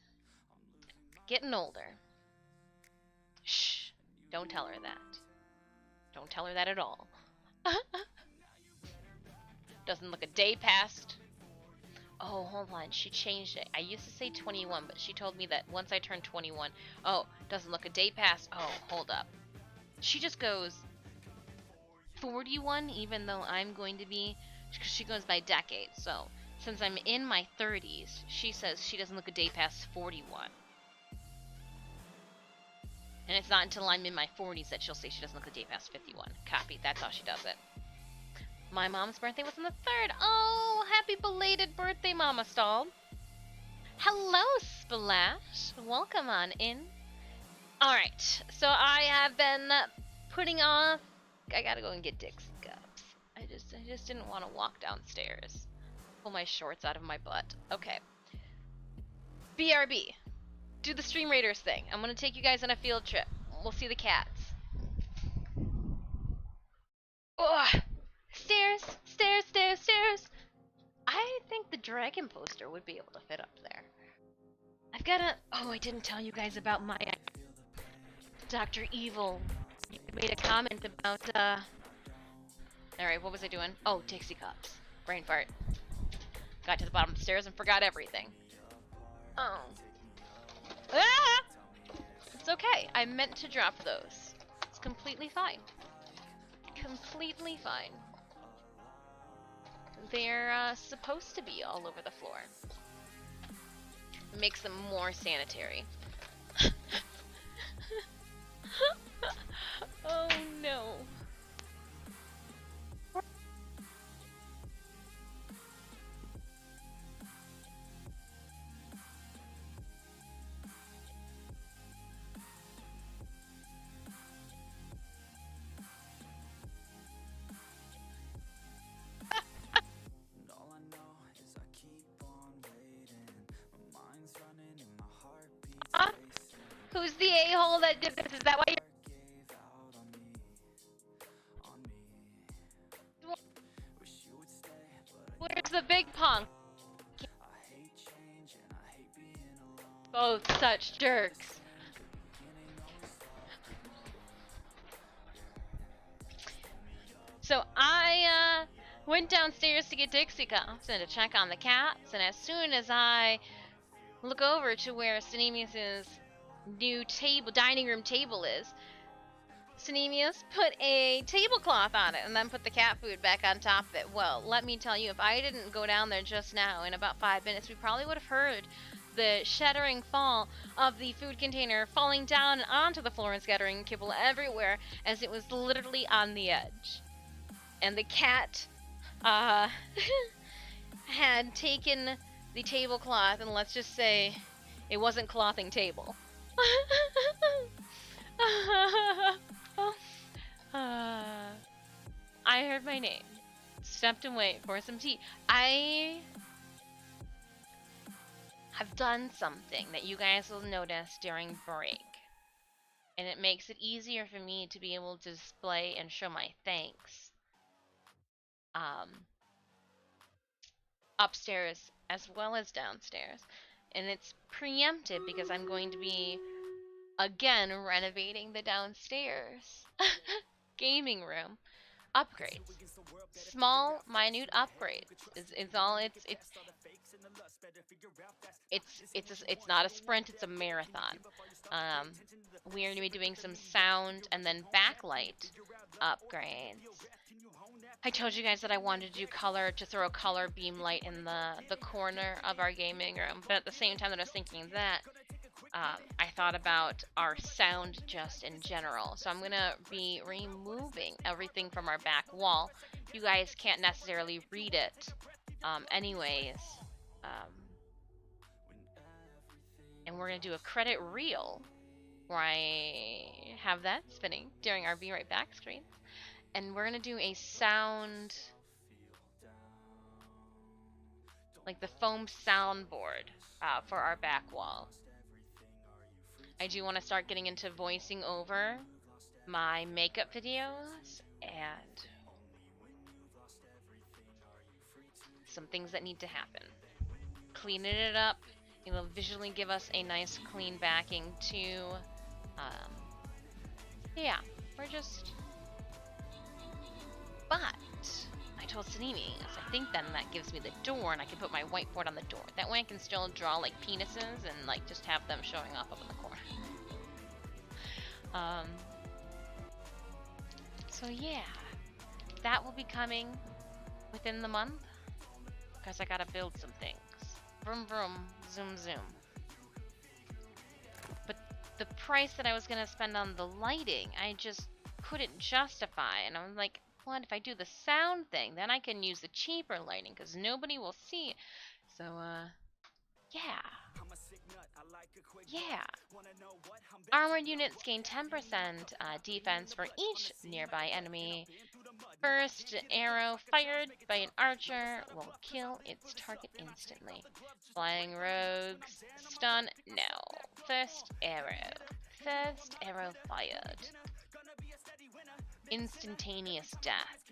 S2: getting older. Shh. Don't tell her that. Don't tell her that at all. Doesn't look a day past. Oh, hold on. She changed it. I used to say 21, but she told me that once I turn 21. Oh, doesn't look a day past. Oh, hold up. She just goes 41, even though I'm going to be. She goes by decades. So, since I'm in my 30s, she says she doesn't look a day past 41. And it's not until I'm in my 40s that she'll say she doesn't look a day past 51. Copy. That's how she does it. My mom's birthday was on the 3rd. Oh, happy belated birthday, Mama Stalled. Hello, Splash. Welcome on in. Alright, so I have been putting off... I gotta go and get Dixie cups. I just didn't want to walk downstairs. Pull my shorts out of my butt. Okay. BRB. Do the Stream Raiders thing. I'm gonna take you guys on a field trip. We'll see the cats. Ugh. Stairs, stairs, stairs, stairs. I think the dragon poster would be able to fit up there. I've got a... Oh, I didn't tell you guys about my... Dr. Evil. You made a comment about, Alright, what was I doing? Oh, Dixie cups. Brain fart. Got to the bottom of the stairs and forgot everything. Oh. Ah! It's okay. I meant to drop those. It's completely fine. Completely fine. They're supposed to be all over the floor. Makes them more sanitary. Oh no. Who's the a-hole that did this? Is that why you're... Where's the big punk? Both such jerks. So I went downstairs to get Dixie cups and to check on the cats, and as soon as I look over to where Synemius's new dining room table is, Synemius put a tablecloth on it and then put the cat food back on top of it. Well, let me tell you, if I didn't go down there just now, in about 5 minutes, we probably would have heard the shattering fall of the food container falling down onto the floor and scattering kibble everywhere as it was literally on the edge. And the cat had taken the tablecloth, and let's just say it wasn't clothing table. I heard my name. Stepped away for some tea. I have done something that you guys will notice during break. And it makes it easier for me to be able to display and show my thanks. Upstairs as well as downstairs. And it's preempted because I'm going to be again renovating the downstairs gaming room. Upgrades. Small, minute upgrades. It's not a sprint, it's a marathon. We're going to be doing some sound and then backlight upgrades. I told you guys that I wanted to do color, to throw a color beam light in the corner of our gaming room, but at the same time that I was thinking that, I thought about our sound just in general. So I'm going to be removing everything from our back wall. You guys can't necessarily read it anyways. And we're going to do a credit reel where I have that spinning during our Be Right Back screen. And we're going to do a sound, like the foam soundboard for our back wall. I do want to start getting into voicing over my makeup videos and some things that need to happen. Cleaning it up, it'll visually give us a nice clean backing to Yeah, we're just... But I told Sanimi, I think then that gives me the door, and I can put my whiteboard on the door. That way I can still draw like penises and like just have them showing off up in the corner. So yeah, that will be coming within the month, because I gotta build some things. Vroom vroom, zoom zoom. But the price that I was gonna spend on the lighting, I just couldn't justify, and I was like, what if I do the sound thing? Then I can use the cheaper lighting, because nobody will see it. So, yeah. Yeah. Armored units gain 10% defense for each nearby enemy. First arrow fired by an archer will kill its target instantly. Flying rogues. Stun? No. First arrow. First arrow fired. Instantaneous death.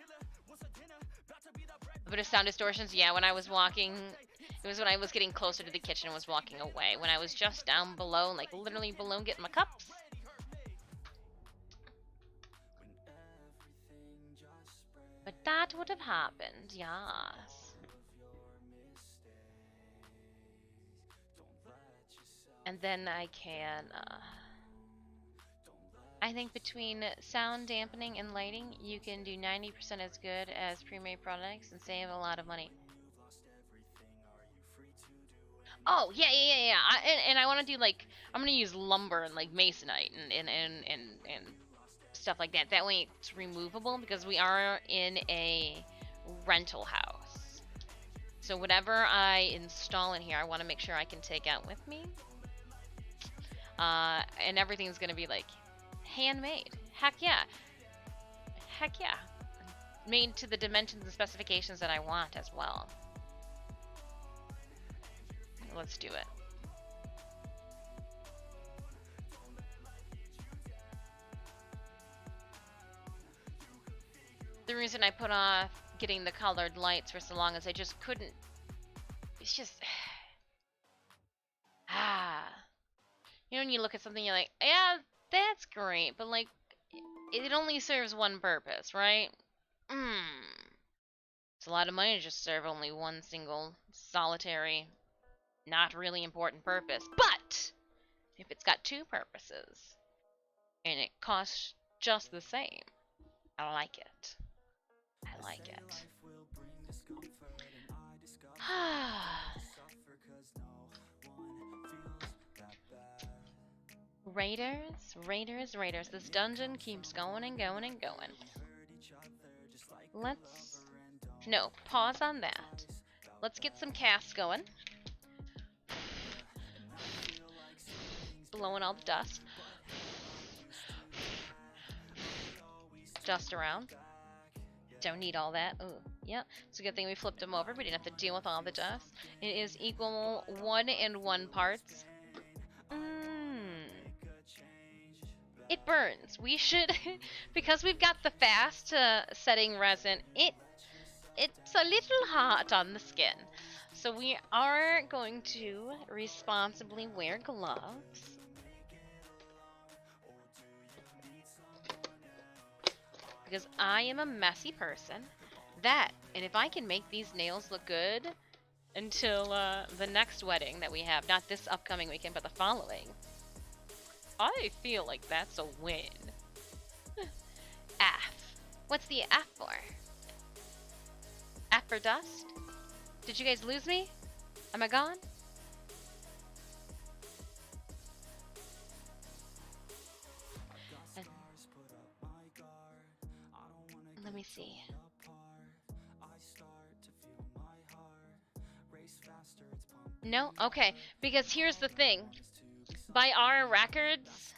S2: A bit of sound distortions? Yeah, when I was walking... It was when I was getting closer to the kitchen and was walking away. When I was just down below, like literally below getting my cups. But that would have happened, yes. And then I can, I think between sound dampening and lighting, you can do 90% as good as pre-made products and save a lot of money. Oh, yeah. And I want to do, like, I'm going to use lumber and, like, masonite and stuff like that. That way it's removable, because we are in a rental house. So whatever I install in here, I want to make sure I can take out with me. And everything's going to be, like, handmade. Heck yeah. Heck yeah. Made to the dimensions and specifications that I want as well. Let's do it. The reason I put off getting the colored lights for so long is I just couldn't... It's just... You know, when you look at something, you're like, yeah, that's great, but, like, it only serves one purpose, right? It's a lot of money to just serve only one single, solitary, not really important purpose. But if it's got two purposes and it costs just the same, I like it. I like it. Raiders. This dungeon keeps going and going and going. No, pause on that. Let's get some casts going. Blowing all the dust. Dust around. Don't need all that. Ooh, yep. It's a good thing we flipped them over. We didn't have to deal with all the dust. It is equal 1 and 1 parts. It burns. We should, because we've got the fast setting resin, it's a little hot on the skin. So we are going to responsibly wear gloves. Because I am a messy person. And if I can make these nails look good until the next wedding that we have, not this upcoming weekend, but the following, I feel like that's a win. F. What's the F for? F for dust? Did you guys lose me? Am I gone? Let me see. No? Okay. Because here's the thing. By our records,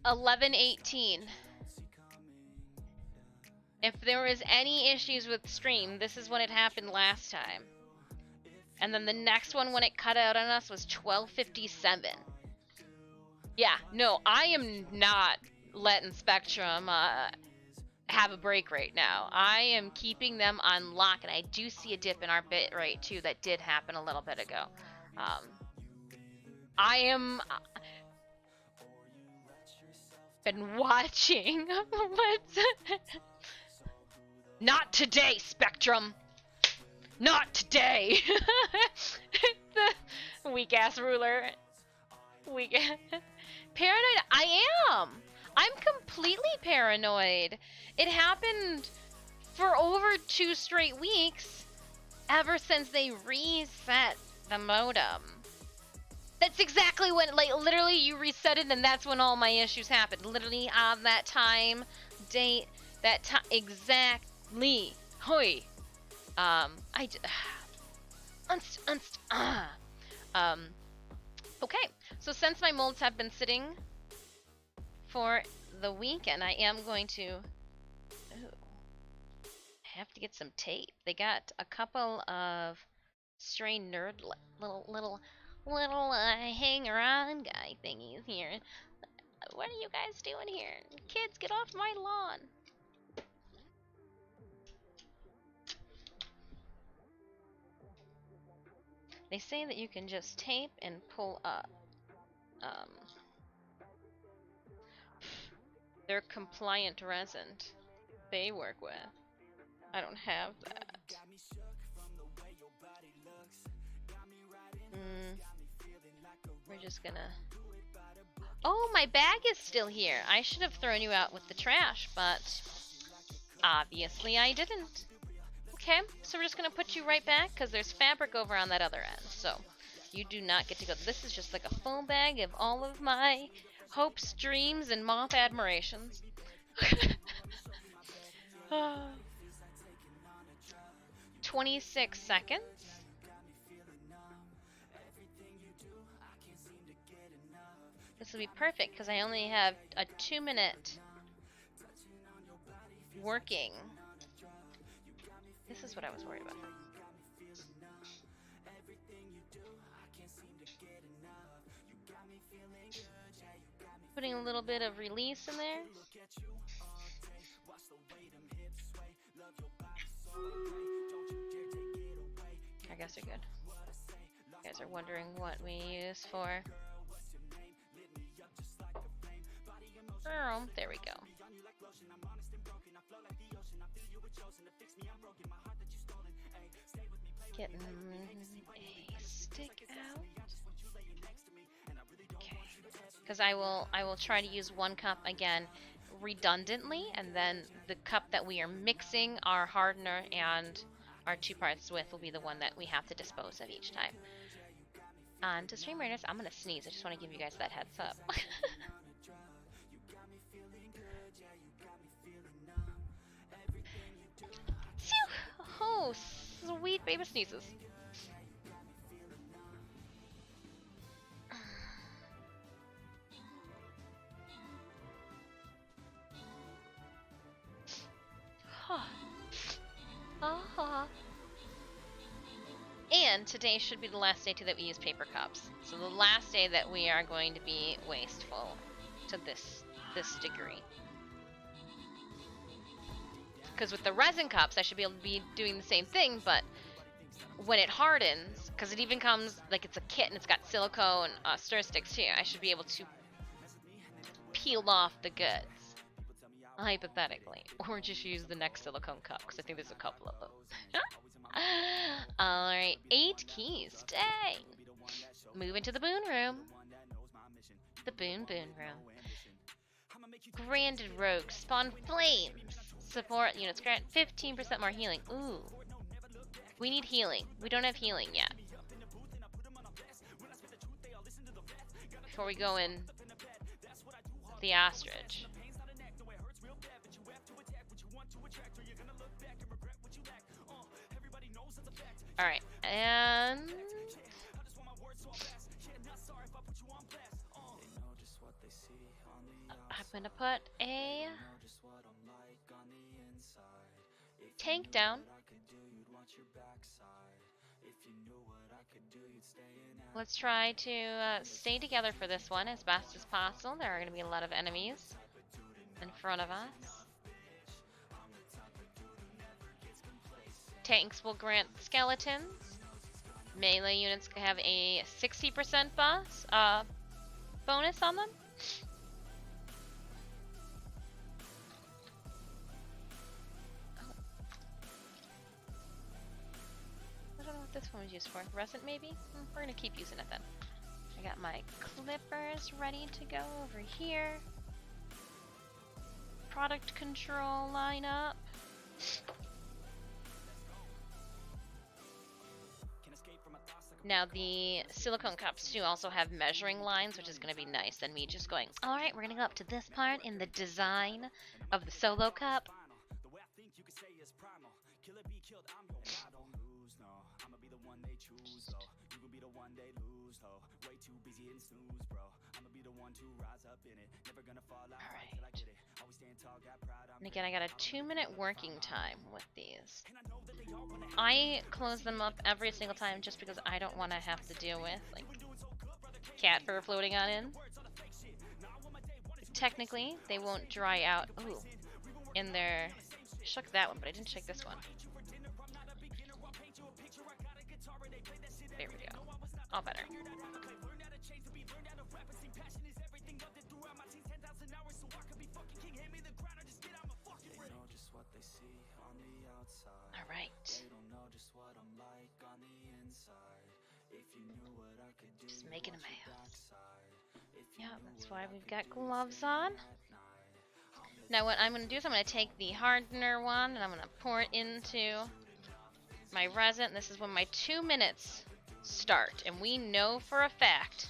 S2: 11:18. If there was any issues with stream, this is when it happened last time. And then the next one when it cut out on us was 12:57. Yeah, no, I am not letting Spectrum have a break right now. I am keeping them on lock, and I do see a dip in our bit rate too that did happen a little bit ago. I am... been watching. What's Not today, Spectrum! Not today! The weak ass ruler. Weak Paranoid? I am! I'm completely paranoid. It happened for over 2 straight weeks ever since they reset the modem. That's exactly when, like, literally you reset it and that's when all my issues happened. Literally on that time, date, that time, exactly. Hoi. Okay, so since my molds have been sitting for the weekend, I am going to, have to get some tape. They got a couple of stray nerd little hanger-on guy thingies here. What are you guys doing here? Kids, get off my lawn. They say that you can just tape and pull up. They're compliant resin they work with. I don't have that. We're just gonna... Oh, my bag is still here. I should have thrown you out with the trash, but obviously I didn't. Okay, so we're just gonna put you right back because there's fabric over on that other end. So you do not get to go. This is just like a full bag of all of my hopes, dreams, and moth admirations. 26 seconds. This will be perfect because I only have a 2-minute working. This is what I was worried about. Putting a little bit of release in there. I guess they're good. You guys are wondering what we use for. Oh, there we go. Getting a stick out. Okay. Because I will try to use one cup again redundantly, and then the cup that we are mixing our hardener and our 2 parts with will be the one that we have to dispose of each time. To stream readers, I'm gonna sneeze. I just want to give you guys that heads up. Oh, sweet baby sneezes. And today should be the last day that we use paper cups. So the last day that we are going to be wasteful to this degree. Because with the resin cups, I should be able to be doing the same thing, but when it hardens, because it even comes, like it's a kit and it's got silicone stir sticks too, I should be able to peel off the goods, hypothetically. Or just use the next silicone cup, because I think there's a couple of them. Alright, 8 keys, dang! Move into the boon room. The boon room. Branded rogue, spawn flames. Support units grant 15% more healing. Ooh. We need healing. We don't have healing yet. Before we go in the ostrich. Alright, and I'm gonna put a tank down. Let's try to stay together for this one as best as possible. There are going to be a lot of enemies in front of us. Tanks will grant skeletons. Melee units have a 60% bonus on them. what this one was used for. Resin, maybe? We're gonna keep using it then. I got my clippers ready to go over here. Product control lineup. Now the silicone cups too also have measuring lines, which is going to be nice than me just going, alright, we're going to go up to this part in the design of the solo cup. Alright. And again, I got a 2-minute working time with these. I close them up every single time just because I don't want to have to deal with, like, cat fur floating on in. Technically, they won't dry out. Ooh. In their... Shook that one, but I didn't shake this one. There we go. All better. Alright. Just making a mess. Yeah, that's why we've got gloves on. Now what I'm going to do is I'm going to take the hardener one and I'm going to pour it into my resin. This is when my 2 minutes start. And we know for a fact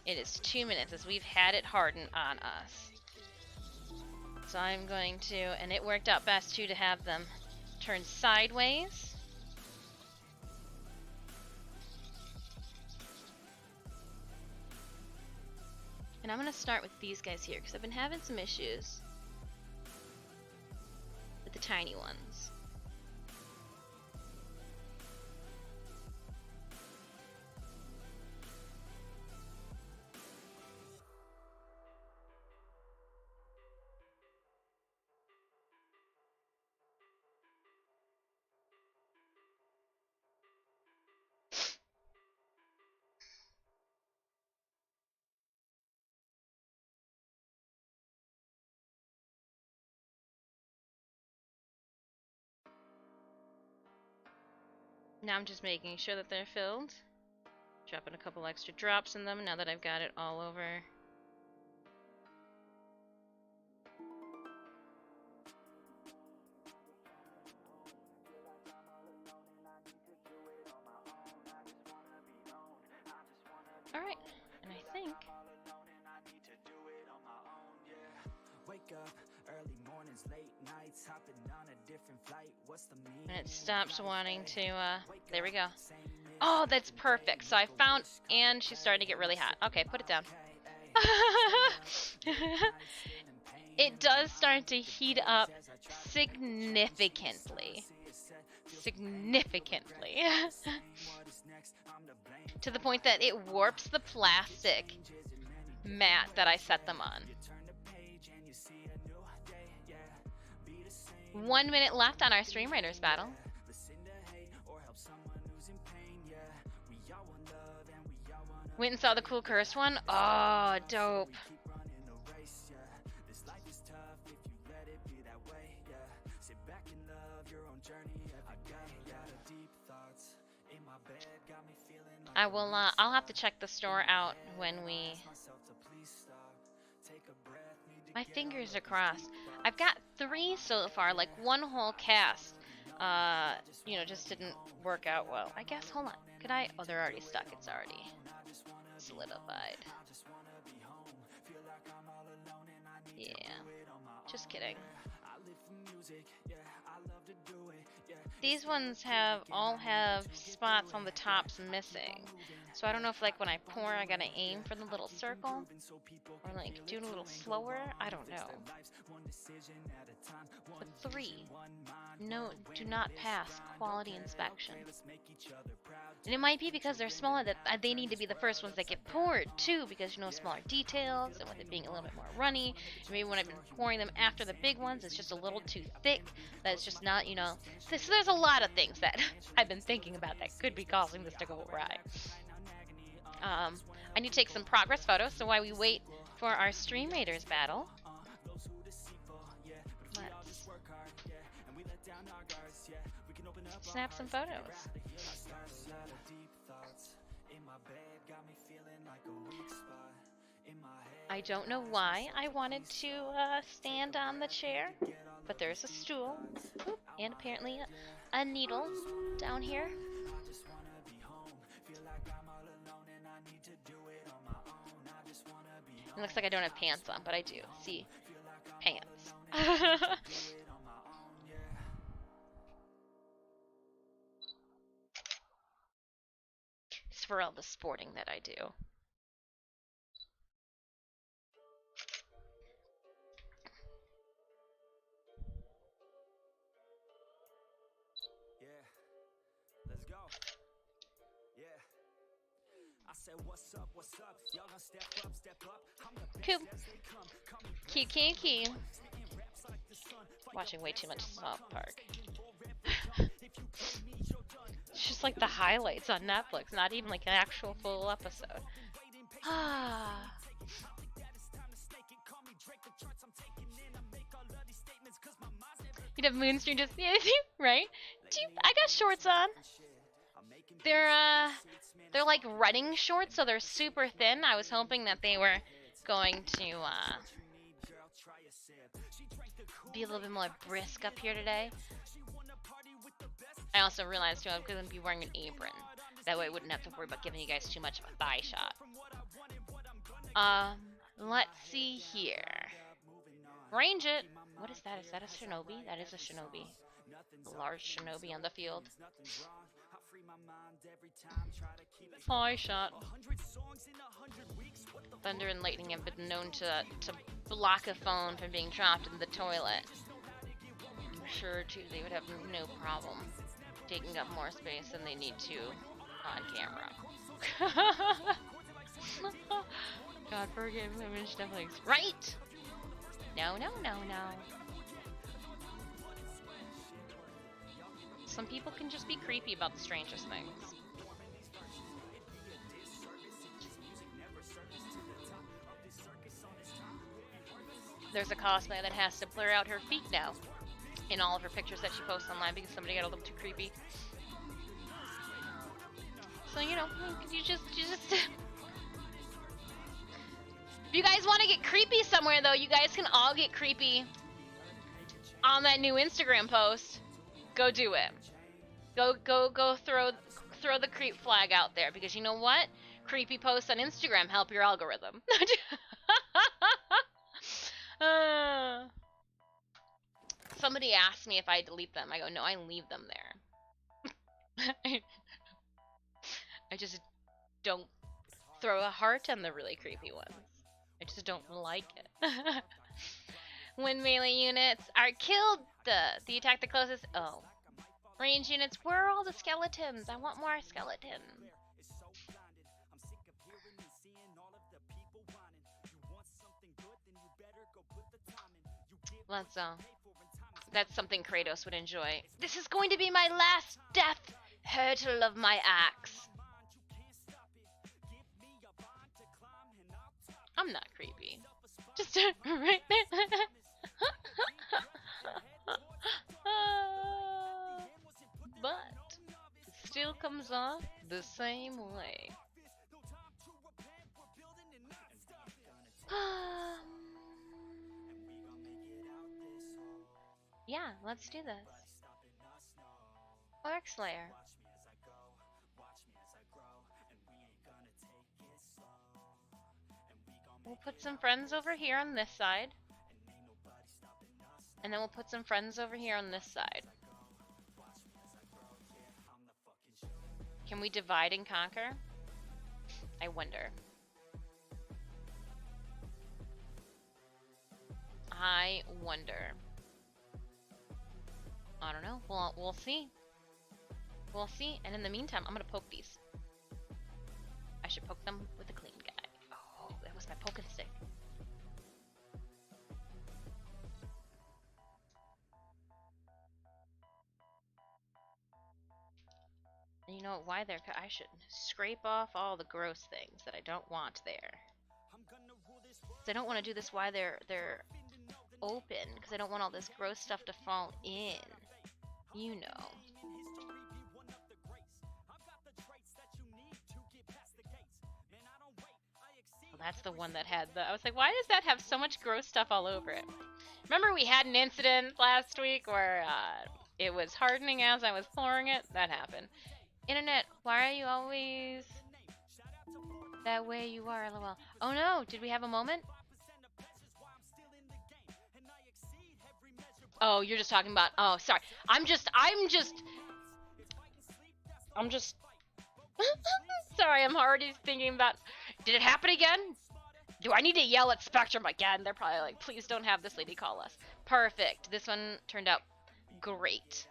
S2: it is 2 minutes as we've had it harden on us. So I'm going to, and it worked out best too to have them turn sideways. And I'm going to start with these guys here because I've been having some issues with the tiny ones. Now I'm just making sure that they're filled. Dropping a couple extra drops in them now that I've got it all over. Alright, and I think... And it stops wanting to, there we go. Oh, that's perfect. So I found, and she's starting to get really hot. Okay, put it down. It does start to heat up significantly. Significantly. To the point that it warps the plastic mat that I set them on. 1 minute left on our Stream Raiders battle. Went and saw the cool cursed one. Oh, dope. I will. I'll have to check the store out when we. My fingers are crossed. I've got 3 so far, like 1 whole cast. You know, just didn't work out well. I guess, hold on. Could I? Oh, they're already stuck. It's already solidified. Yeah. Just kidding. These ones all have spots on the tops missing. So I don't know if, like, when I pour, I gotta aim for the little circle, or like do it a little slower. I don't know. But 3, no, do not pass quality inspection. And it might be because they're smaller that they need to be the first ones that get poured too, because, you know, smaller details and with it being a little bit more runny. And maybe when I've been pouring them after the big ones, it's just a little too thick. That's just not, you know. So there's a lot of things that I've been thinking about that could be causing this to go awry. I need to take some progress photos, so while we wait for our Stream Raiders battle, let's snap some photos. I don't know why I wanted to stand on the chair, but there's a stool. Oop, and apparently a needle down here. It looks like I don't have pants on, but I do. See? Pants. It's for all the sporting that I do. Cool. Cute, cute, cute. Watching way too much South Park. It's just like the highlights on Netflix, not even like an actual full episode. Ah. You'd have Moonstream just, yeah, right? I got shorts on. They're like running shorts, so they're super thin. I was hoping that they were going to be a little bit more brisk up here today. I also realized too I'm going to be wearing an apron. That way I wouldn't have to worry about giving you guys too much of a thigh shot. Let's see here. Range it. What is that? Is that a shinobi? That is a shinobi. A large shinobi on the field. Thigh shot. Thunder and lightning have been known to block a phone from being dropped in the toilet. I'm sure too they would have no problem taking up more space than they need to on camera. God forgive image definitely right. No. Some people can just be creepy about the strangest things. There's a cosplayer that has to blur out her feet now in all of her pictures that she posts online because somebody got a little too creepy. So, you know, you just if you guys want to get creepy somewhere, though, you guys can all get creepy on that new Instagram post. Go do it. Go throw the creep flag out there, because you know what? Creepy posts on Instagram help your algorithm. Somebody asked me if I delete them. I go, no, I leave them there. I just don't throw a heart on the really creepy ones. I just don't like it. When melee units are killed, the attack the closest. Oh. Range units, where are all the skeletons? I want more skeletons. That's something Kratos would enjoy. This is going to be my last death hurtle of my axe. I'm not creepy. Just right there. But it still comes off the same way. Yeah, let's do this. Orc Slayer. We'll put some friends over here on this side. And then we'll put some friends over here on this side. Can we divide and conquer? I wonder. I wonder. I don't know. We'll see. We'll see. And in the meantime, I'm gonna poke these. I should poke them with a clean guy. Oh, that was my poking stick. And you know why I should scrape off all the gross things that I don't want there. I don't want to do this while they're open, because I don't want all this gross stuff to fall in. You know. That's the one that had the... I was like, why does that have so much gross stuff all over it? Remember we had an incident last week where it was hardening as I was pouring it? That happened. Internet, why are you always that way you are, lol. Oh no, did we have a moment? Oh, you're just talking about... Oh, sorry. I'm just... Sorry, I'm already thinking about... Did it happen again? Do I need to yell at Spectrum again? They're probably like, please don't have this lady call us. Perfect. This one turned out great.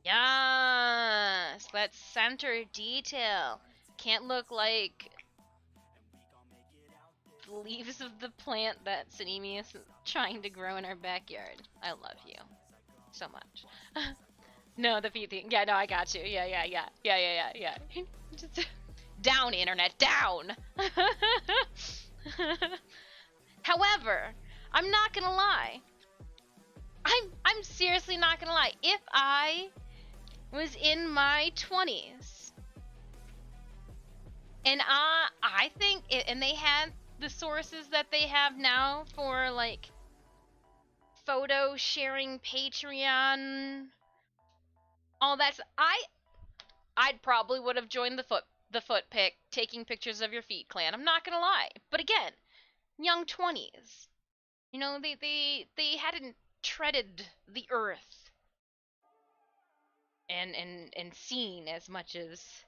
S2: Yes! That center detail. Can't look like the leaves of the plant that Sanemi is trying to grow in our backyard. I love you so much. No, the feet thing. Yeah, no, I got you. Yeah. Just down, internet, down. However, I'm not gonna lie. I'm seriously not gonna lie. If I was in my 20s and I think and they had the sources that they have now for like photo sharing, Patreon, all that. I'd probably would have joined the foot pick, taking pictures of your feet clan. I'm not gonna lie. But again, young 20s. You know, they hadn't treaded the earth and seen as much as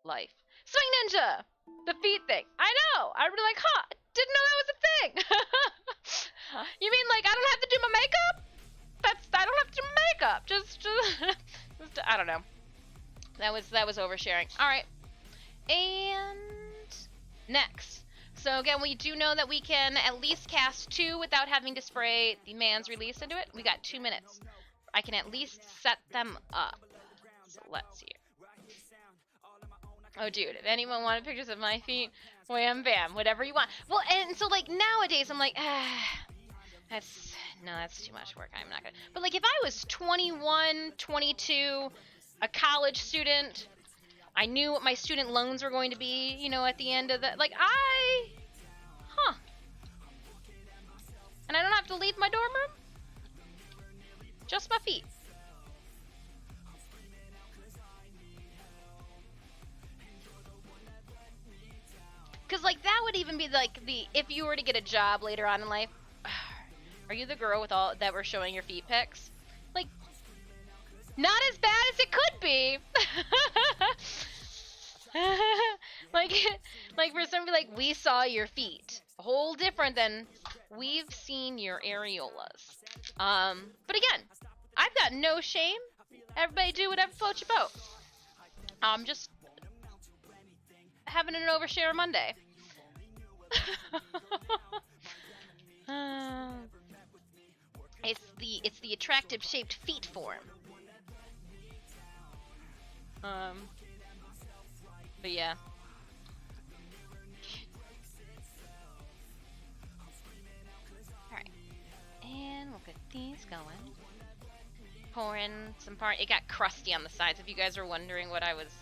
S2: life. Swing Ninja! The feet thing. I know! I'd be like, huh, didn't know that was a thing. You mean like I don't have to do my makeup? I don't have to do my makeup. Just I don't know. That was oversharing. Alright. And next. So again, we do know that we can at least cast 2 without having to spray the man's release into it. We got 2 minutes. I can at least set them up. So let's see. Oh dude, if anyone wanted pictures of my feet, wham bam, whatever you want. Well, and so like nowadays I'm like, that's too much work. I'm not gonna. But like if I was 21, 22, a college student, I knew what my student loans were going to be, you know, at the end of the, like and I don't have to leave my dorm room? Just my feet. Cause like that would even be like if you were to get a job later on in life, are you the girl with all that were showing your feet pics? Like, not as bad as it could be. like for somebody like we saw your feet. A whole different than we've seen your areolas. But again, I've got no shame. Everybody do whatever floats your boat. Just having an overshare Monday. It's the attractive shaped feet form. But yeah. Alright. And we'll get these going. Pouring some part. It got crusty on the sides if you guys were wondering what I was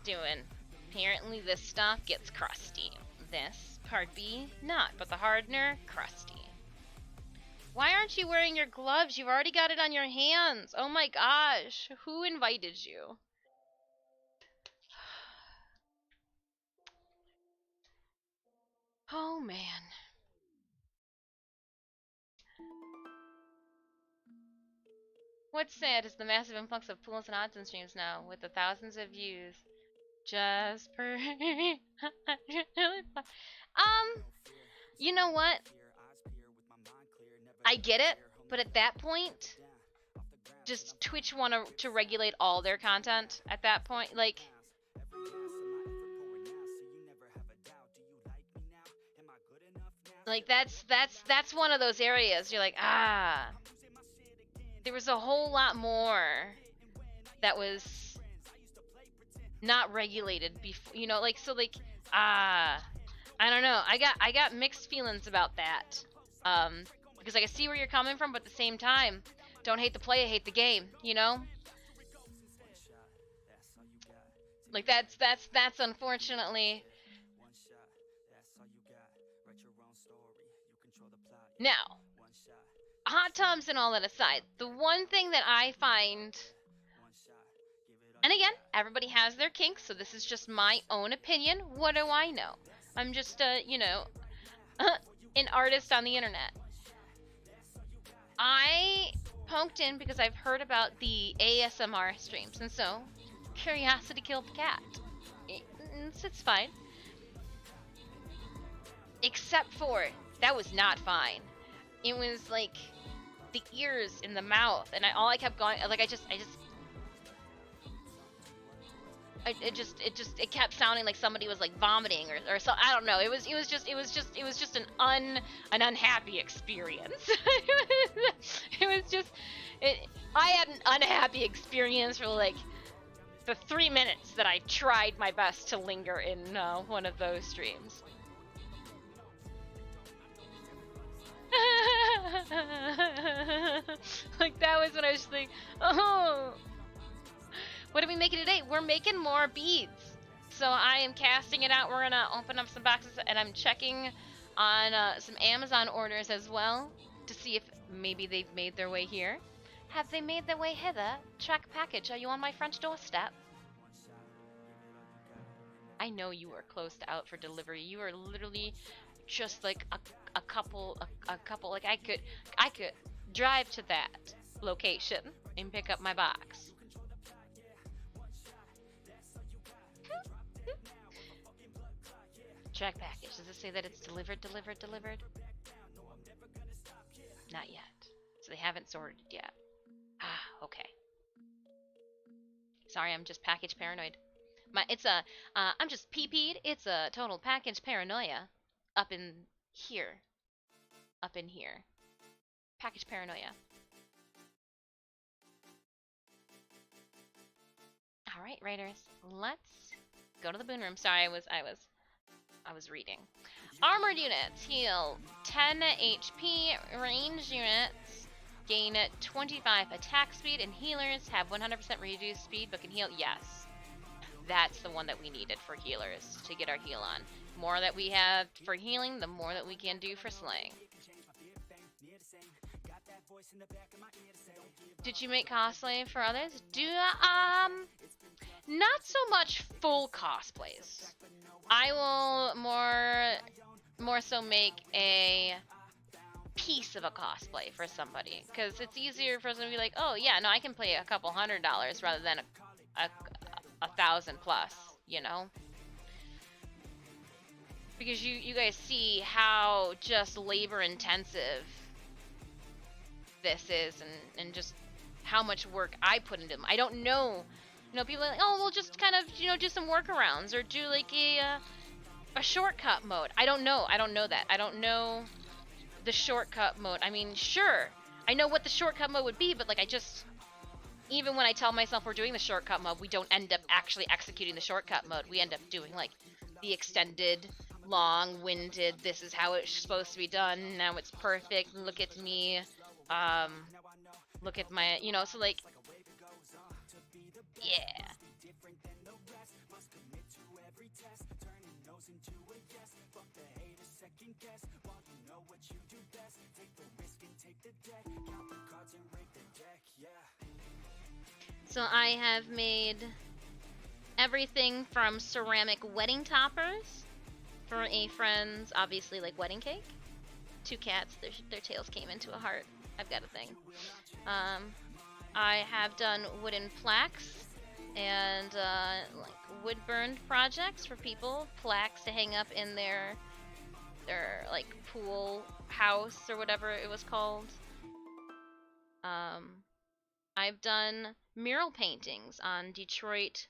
S2: doing. Apparently this stuff gets crusty. This, part B, not, but the hardener, crusty. Why aren't you wearing your gloves? You've already got it on your hands. Oh my gosh. Who invited you? Oh man. What's sad is the massive influx of pools and odds and streams now, with the thousands of views. Just per you know what? I get it, but at that point, just Twitch want to regulate all their content at that point, like that's one of those areas you're like, there was a whole lot more that was not regulated before, you know, like, so like, I don't know. I got mixed feelings about that. Because I can see where you're coming from, but at the same time, don't hate the play, hate the game, you know? Like that's unfortunately. Now, hot tubs and all that aside, the one thing that I find, and again, everybody has their kinks, so this is just my own opinion. What do I know? I'm just an artist on the internet. I poked in because I've heard about the ASMR streams, and so curiosity killed the cat. It's fine. Except for that was not fine. It was like the ears in the mouth, and all I kept going, like it kept sounding like somebody was like vomiting or so. I don't know. It was just an unhappy experience. I had an unhappy experience for like the 3 minutes that I tried my best to linger in one of those streams. Like that was when I was just like, oh. What are we making today? We're making more beads. So I am casting it out. We're gonna open up some boxes, and I'm checking on some Amazon orders as well to see if maybe they've made their way here. Have they made their way hither? Track package, are you on my front doorstep? I know you are close to out for delivery. You are literally just like a couple, like I could drive to that location and pick up my box. Track package. Does it say that it's delivered? Not yet. So they haven't sorted yet. Ah, okay. Sorry, I'm just package paranoid. I'm just PP'd. It's a total package paranoia. Up in here. Package paranoia. Alright, Raiders. Let's go to the boon room. Sorry, I was reading. Armored units heal 10 HP. Ranged units gain 25 attack speed, and healers have 100% reduced speed but can heal. Yes, that's the one that we needed for healers to get our heal on. The more that we have for healing, the more that we can do for slaying. Did you make cosplay for others? Not so much full cosplays. I will more so make a piece of a cosplay for somebody, because it's easier for someone to be like, oh yeah, no, I can pay a couple $100 rather than a $1,000 plus, you know? Because you guys see how just labor intensive this is, and just how much work I put into them. I don't know. You know, people are like, oh, we'll just kind of, do some workarounds or do like a shortcut mode. I don't know that. I don't know the shortcut mode. I mean, sure, I know what the shortcut mode would be, but like even when I tell myself we're doing the shortcut mode, we don't end up actually executing the shortcut mode. We end up doing like the extended, long-winded, this is how it's supposed to be done, now it's perfect, look at me, look at my, so like, yeah. So I have made everything from ceramic wedding toppers for a friend's, obviously, like, wedding cake. 2 cats, their tails came into a heart. I've got a thing. I have done wooden plaques and like wood-burned projects for people, plaques to hang up in their like pool house or whatever it was called. I've done mural paintings on Detroit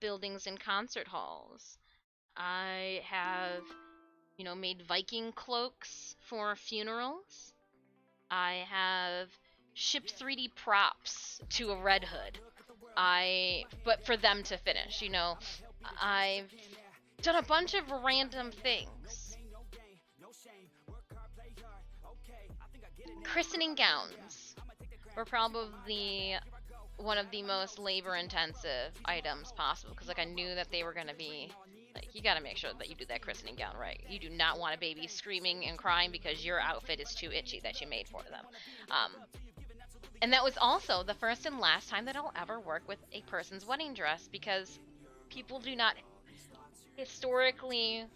S2: buildings and concert halls. I have, made Viking cloaks for funerals. I have shipped 3D props to a Red Hood. But for them to finish, I've done a bunch of random things. Christening gowns were probably one of the most labor-intensive items possible, because like I knew that they were gonna be like, you gotta make sure that you do that christening gown right. You do not want a baby screaming and crying because your outfit is too itchy that you made for them. And that was also the first and last time that I'll ever work with a person's wedding dress, because people do not historically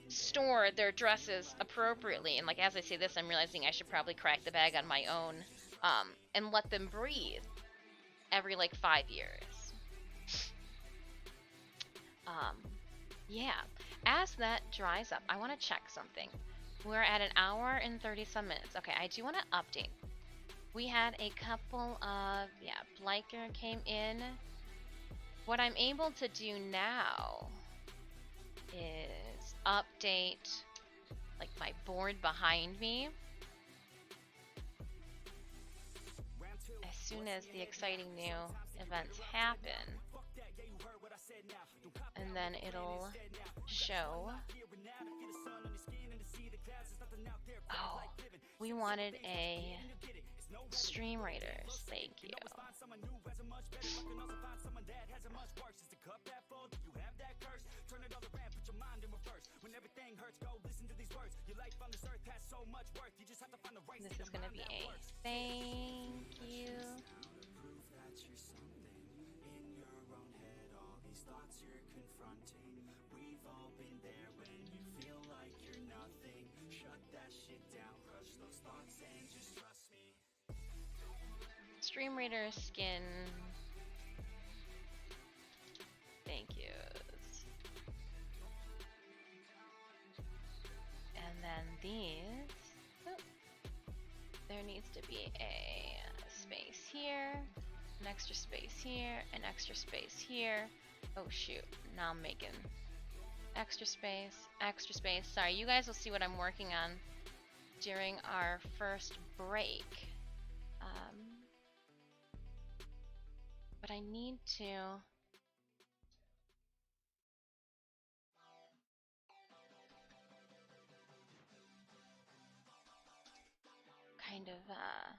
S2: store their dresses appropriately. And like as I say this, I'm realizing I should probably crack the bag on my own, and let them breathe every like 5 years. Yeah. As that dries up, I want to check something. We're at an hour and 30 some minutes. Okay, I do want to update. We had a couple of, yeah, Bliker came in. What I'm able to do now is update like my board behind me as soon as the exciting new events happen, and then it'll show. Oh, we wanted a Stream Raiders, thank you. This is gonna be a thank you. Stream Raider skin. Thank yous. And then these. Oh, there needs to be a space here, an extra space here, an extra space here. Oh shoot, now I'm making extra space, extra space. Sorry, you guys will see what I'm working on during our first break. But I need to kind of
S1: I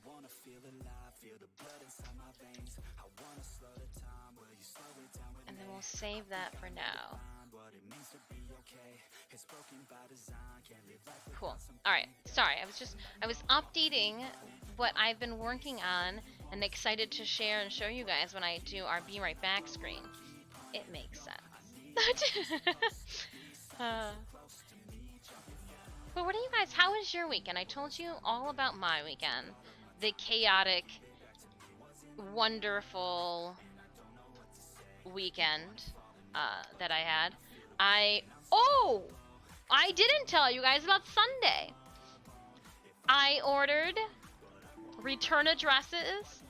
S1: wanna feel alive, feel the blood inside my veins. I wanna slow the time, will you slow it down with me?
S2: and then we'll save that for now.
S1: What it means to be okay. It's broken by design, can't live life without
S2: Cool.
S1: some
S2: Alright, sorry, I was updating what I've been working on and excited to share and show you guys when I do our Be Right Back screen. It makes sense. But what do you guys, how was your weekend? I told you all about my weekend. The chaotic, wonderful weekend that I had. I didn't tell you guys about Sunday. I ordered return addresses,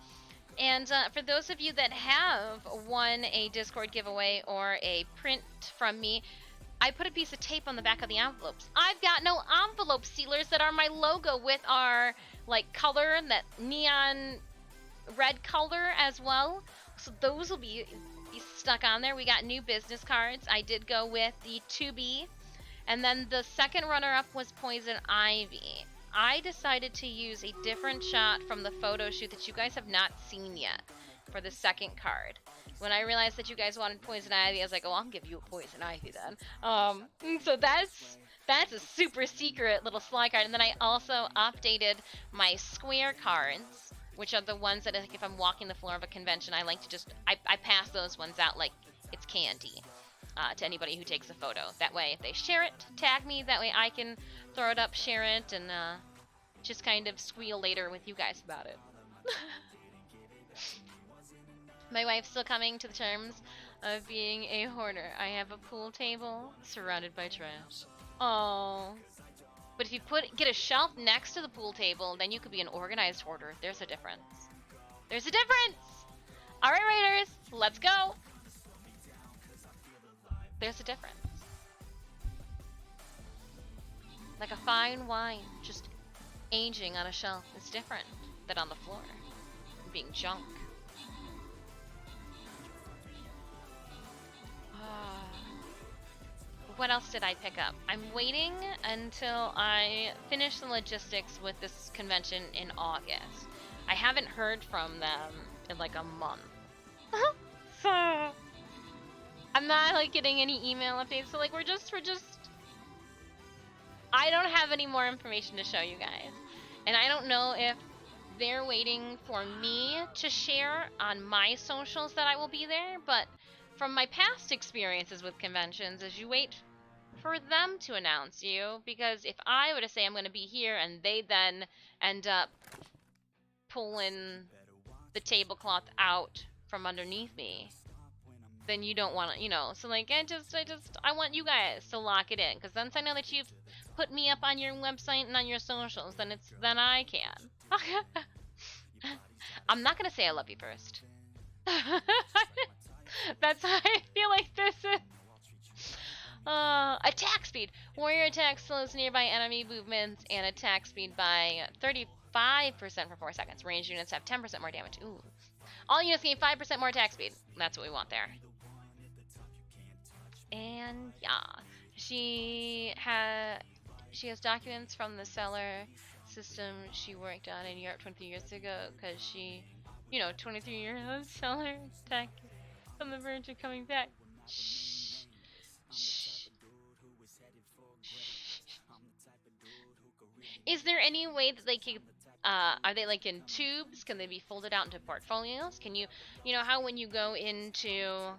S2: and for those of you that have won a Discord giveaway or a print from me, I put a piece of tape on the back of the envelopes. I've got no envelope sealers that are my logo with our like color, that neon red color as well. So those will be stuck on there. We got new business cards. I did go with the 2B. And then the second runner-up was Poison Ivy. I decided to use a different shot from the photo shoot that you guys have not seen yet for the second card. When I realized that you guys wanted Poison Ivy, I was like, oh, I'll give you a Poison Ivy then. So that's a super secret little slide card. And then I also updated my square cards, which are the ones that like, if I'm walking the floor of a convention, I like to just, I pass those ones out like it's candy to anybody who takes a photo. That way, if they share it, tag me. That way I can throw it up, share it, and just kind of squeal later with you guys about it. My wife's still coming to the terms of being a hoarder. I have a pool table surrounded by trash. Oh. But if you get a shelf next to the pool table, then you could be an organized hoarder. There's a difference. There's a difference! Alright, Raiders, let's go! There's a difference. Like a fine wine, just aging on a shelf is different than on the floor, being junk. what else did I pick up? I'm waiting until I finish the logistics with this convention in August. I haven't heard from them in like a month. So I'm not like getting any email updates. So like we're just I don't have any more information to show you guys. And I don't know if they're waiting for me to share on my socials that I will be there, but from my past experiences with conventions is you wait for them to announce you, because if I were to say I'm going to be here and they then end up pulling the tablecloth out from underneath me, then you don't want to, you know. So like I want you guys to lock it in, because once I know that you've put me up on your website and on your socials, then I can. I'm not gonna say I love you first. That's how I feel like this is. Attack speed. Warrior attack slows nearby enemy movements and attack speed by 35% for 4 seconds. Ranged units have 10% more damage. Ooh. All units gain 5% more attack speed. That's what we want there. And yeah, she has documents from the cellar system she worked on in Europe 23 years ago, because she, 23 years old cellar tech on the verge of coming back. Shh. Shh. Is there any way that they can, are they like in tubes? Can they be folded out into portfolios? Can you know how when you go into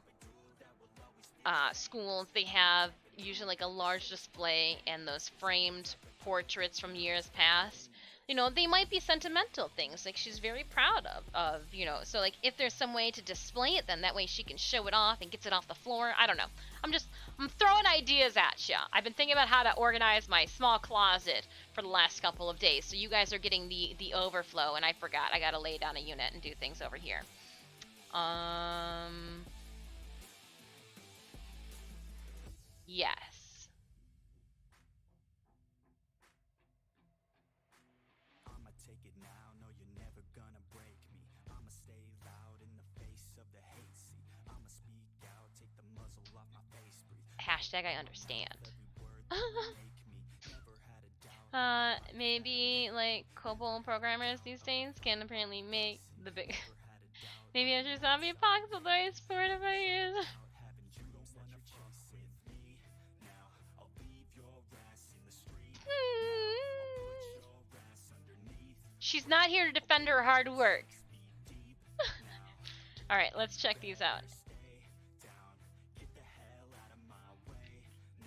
S2: schools, they have usually like a large display and those framed portraits from years past? They might be sentimental things, like she's very proud of, so like if there's some way to display it, then that way she can show it off and gets it off the floor. I don't know. I'm throwing ideas at ya. I've been thinking about how to organize my small closet for the last couple of days, so you guys are getting the overflow, and I forgot. I gotta lay down a unit and do things over here. Yes. Hashtag I understand. Maybe like COBOL programmers these days can apparently make the big. Maybe after zombie apocalypse, although it's 4 to 5 years. She's not here to defend her hard work. Alright, let's check these out.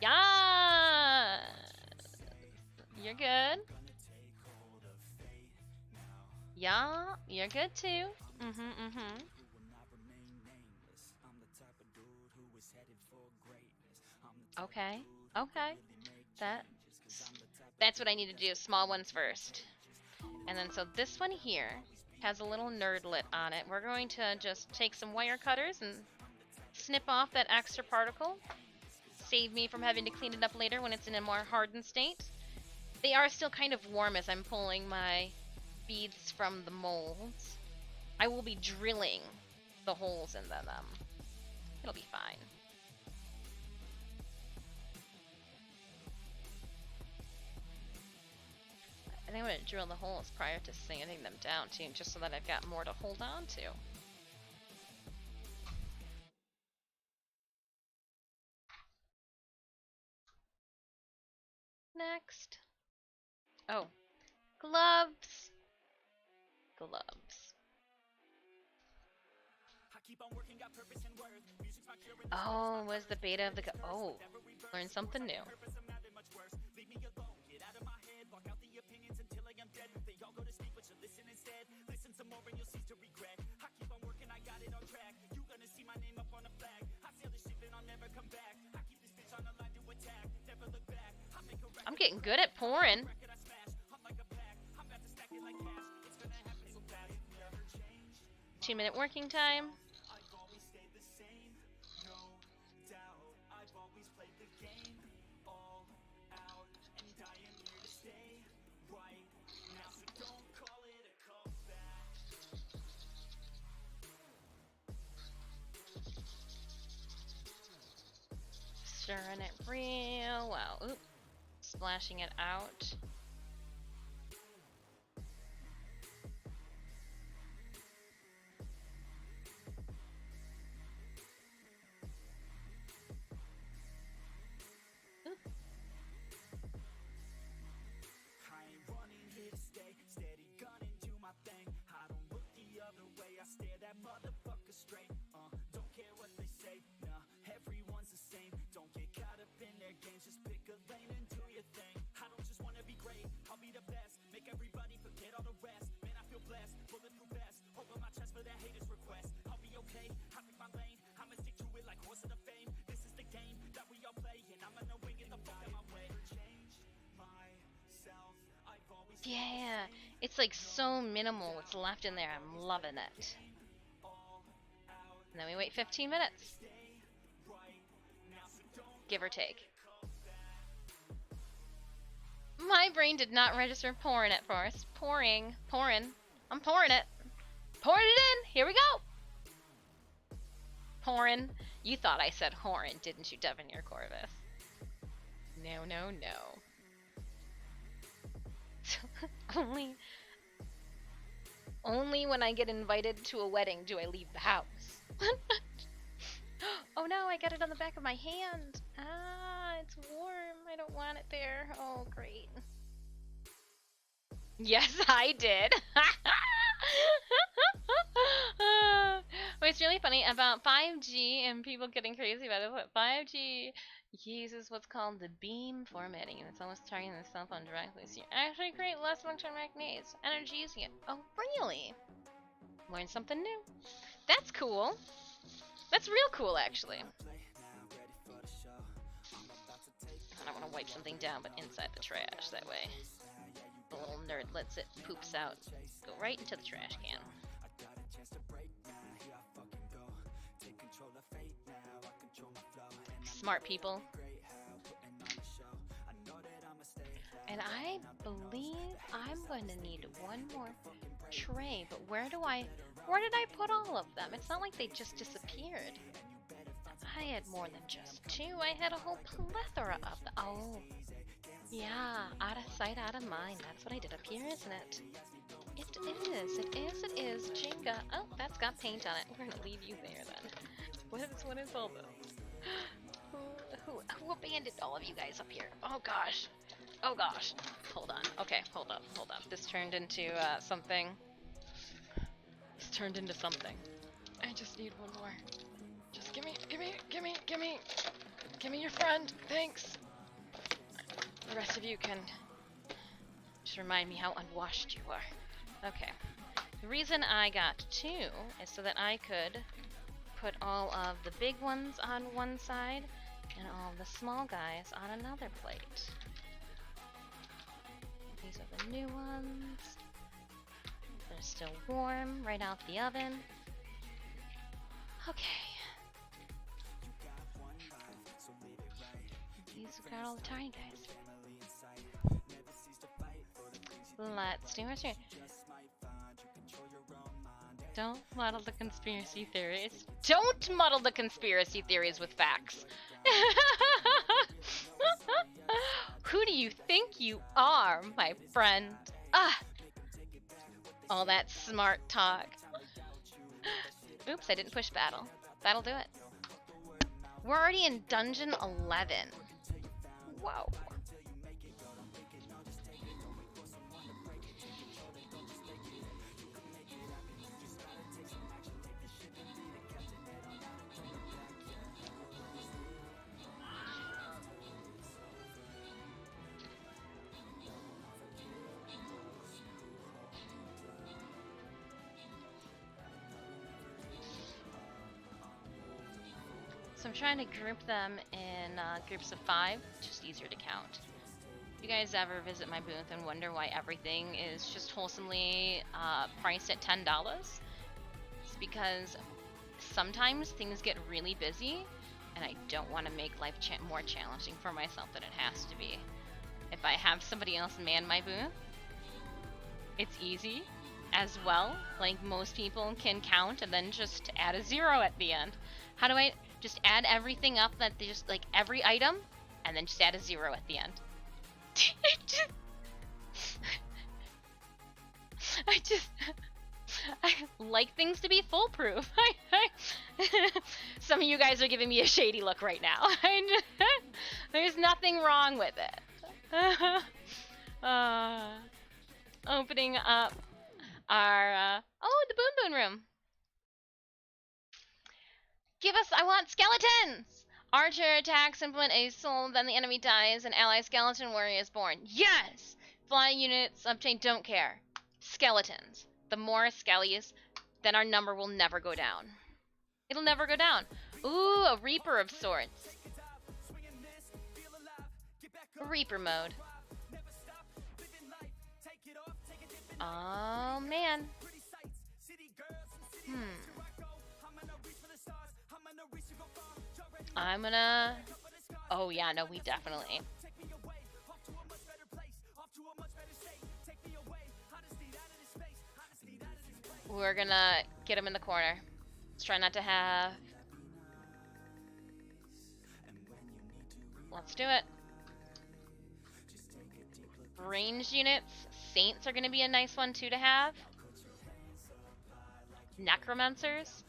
S2: Yeah, you're good. Yeah, you're good too. Okay. That's what I need to do. Small ones first. And then so this one here has a little nerdlet on it. We're going to just take some wire cutters and snip off that extra particle. Save me from having to clean it up later when it's in a more hardened state. They are still kind of warm as I'm pulling my beads from the molds. I will be drilling the holes in them. It'll be fine. I think I'm going to drill the holes prior to sanding them down too, just so that I've got more to hold on to. Next. Oh, gloves. Oh, was the beta of the oh, learned something new. I'm getting good at pouring. 2-minute working time. Stirring it real well. Oop. Splashing it out. Yeah, it's like so minimal what's left in there. I'm loving it. And then we wait 15 minutes. Give or take. My brain did not register pouring at first. Pouring. I'm pouring it. Pouring it in. Here we go. Pouring. You thought I said horn, didn't you, Devin, your Corvus? No, no, no. Only when I get invited to a wedding do I leave the house. Oh no, I got it on the back of my hand. Ah, it's warm. I don't want it there. Oh, great. Yes, I did. What's really funny about 5G and people getting crazy about it, 5G uses what's called the beam formatting, and it's almost targeting the cell phone directly, so you actually create less electromagnetic energy using it. Oh, really? Learn something new. That's cool. That's real cool, actually. I don't want to wipe something down, but inside the trash, that way the little nerd lets it poops out. Go right into the trash can. Smart people. And I believe I'm going to need one more tray, but where did I put all of them? It's not like they just disappeared. I had more than just two. I had a whole plethora of them. Oh, yeah, out of sight, out of mind. That's what I did up here, isn't it? It is. Jenga. Oh, that's got paint on it. We're gonna leave you there then. What is all this? Who abandoned all of you guys up here? Oh gosh. Hold on. Okay, hold up. This turned into something. I just need one more. Just gimme your friend. Thanks. The rest of you can just remind me how unwashed you are. Okay. The reason I got two is so that I could put all of the big ones on one side and all the small guys on another plate. These are the new ones. They're still warm, right out the oven. Okay. These got all the tiny guys. Let's do it. Don't muddle the conspiracy theories. Don't muddle the conspiracy theories with facts. Who do you think you are, my friend? All that smart talk. Oops, I didn't push battle. That'll do it. We're already in Dungeon 11. Whoa. So I'm trying to group them in groups of 5, just easier to count. If you guys ever visit my booth and wonder why everything is just wholesomely priced at $10, it's because sometimes things get really busy and I don't want to make life more challenging for myself than it has to be. If I have somebody else man my booth, it's easy as well. Like most people can count and then just add a 0 at the end. How do I... Just add everything up that they just like every item, and then just add a 0 at the end. I like things to be foolproof. Some of you guys are giving me a shady look right now. There's nothing wrong with it. Opening up our oh, the Boon Boon room. Give us, I want skeletons! Archer attacks, implement a soul, then the enemy dies, and ally skeleton warrior is born. Yes! Flying units obtained, don't care. Skeletons. The more skellies, then our number will never go down. It'll never go down. Ooh, a Reaper of sorts. Reaper mode. Oh, man. I'm gonna... Oh, yeah, no, we definitely... We're gonna get him in the corner. Let's try not to have... Let's do it. Ranged units. Saints are gonna be a nice one, too, to have. Necromancers.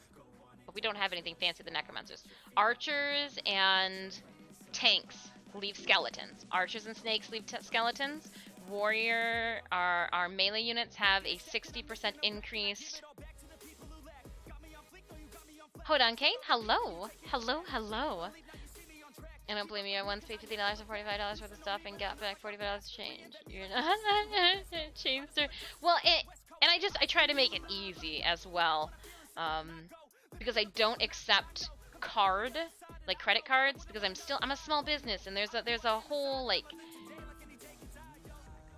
S2: But we don't have anything fancy with the Necromancers. Archers and tanks leave skeletons. Archers and snakes leave skeletons. Warrior, our melee units have a 60% increased. Hold on, Kate. Hello. Hello, hello. I don't blame you. I once paid $50 and $45 worth of stuff and got back $45 change. You're not Chamester. Well, and I try to make it easy as well. Because I don't accept credit cards, because I'm a small business, and there's a whole like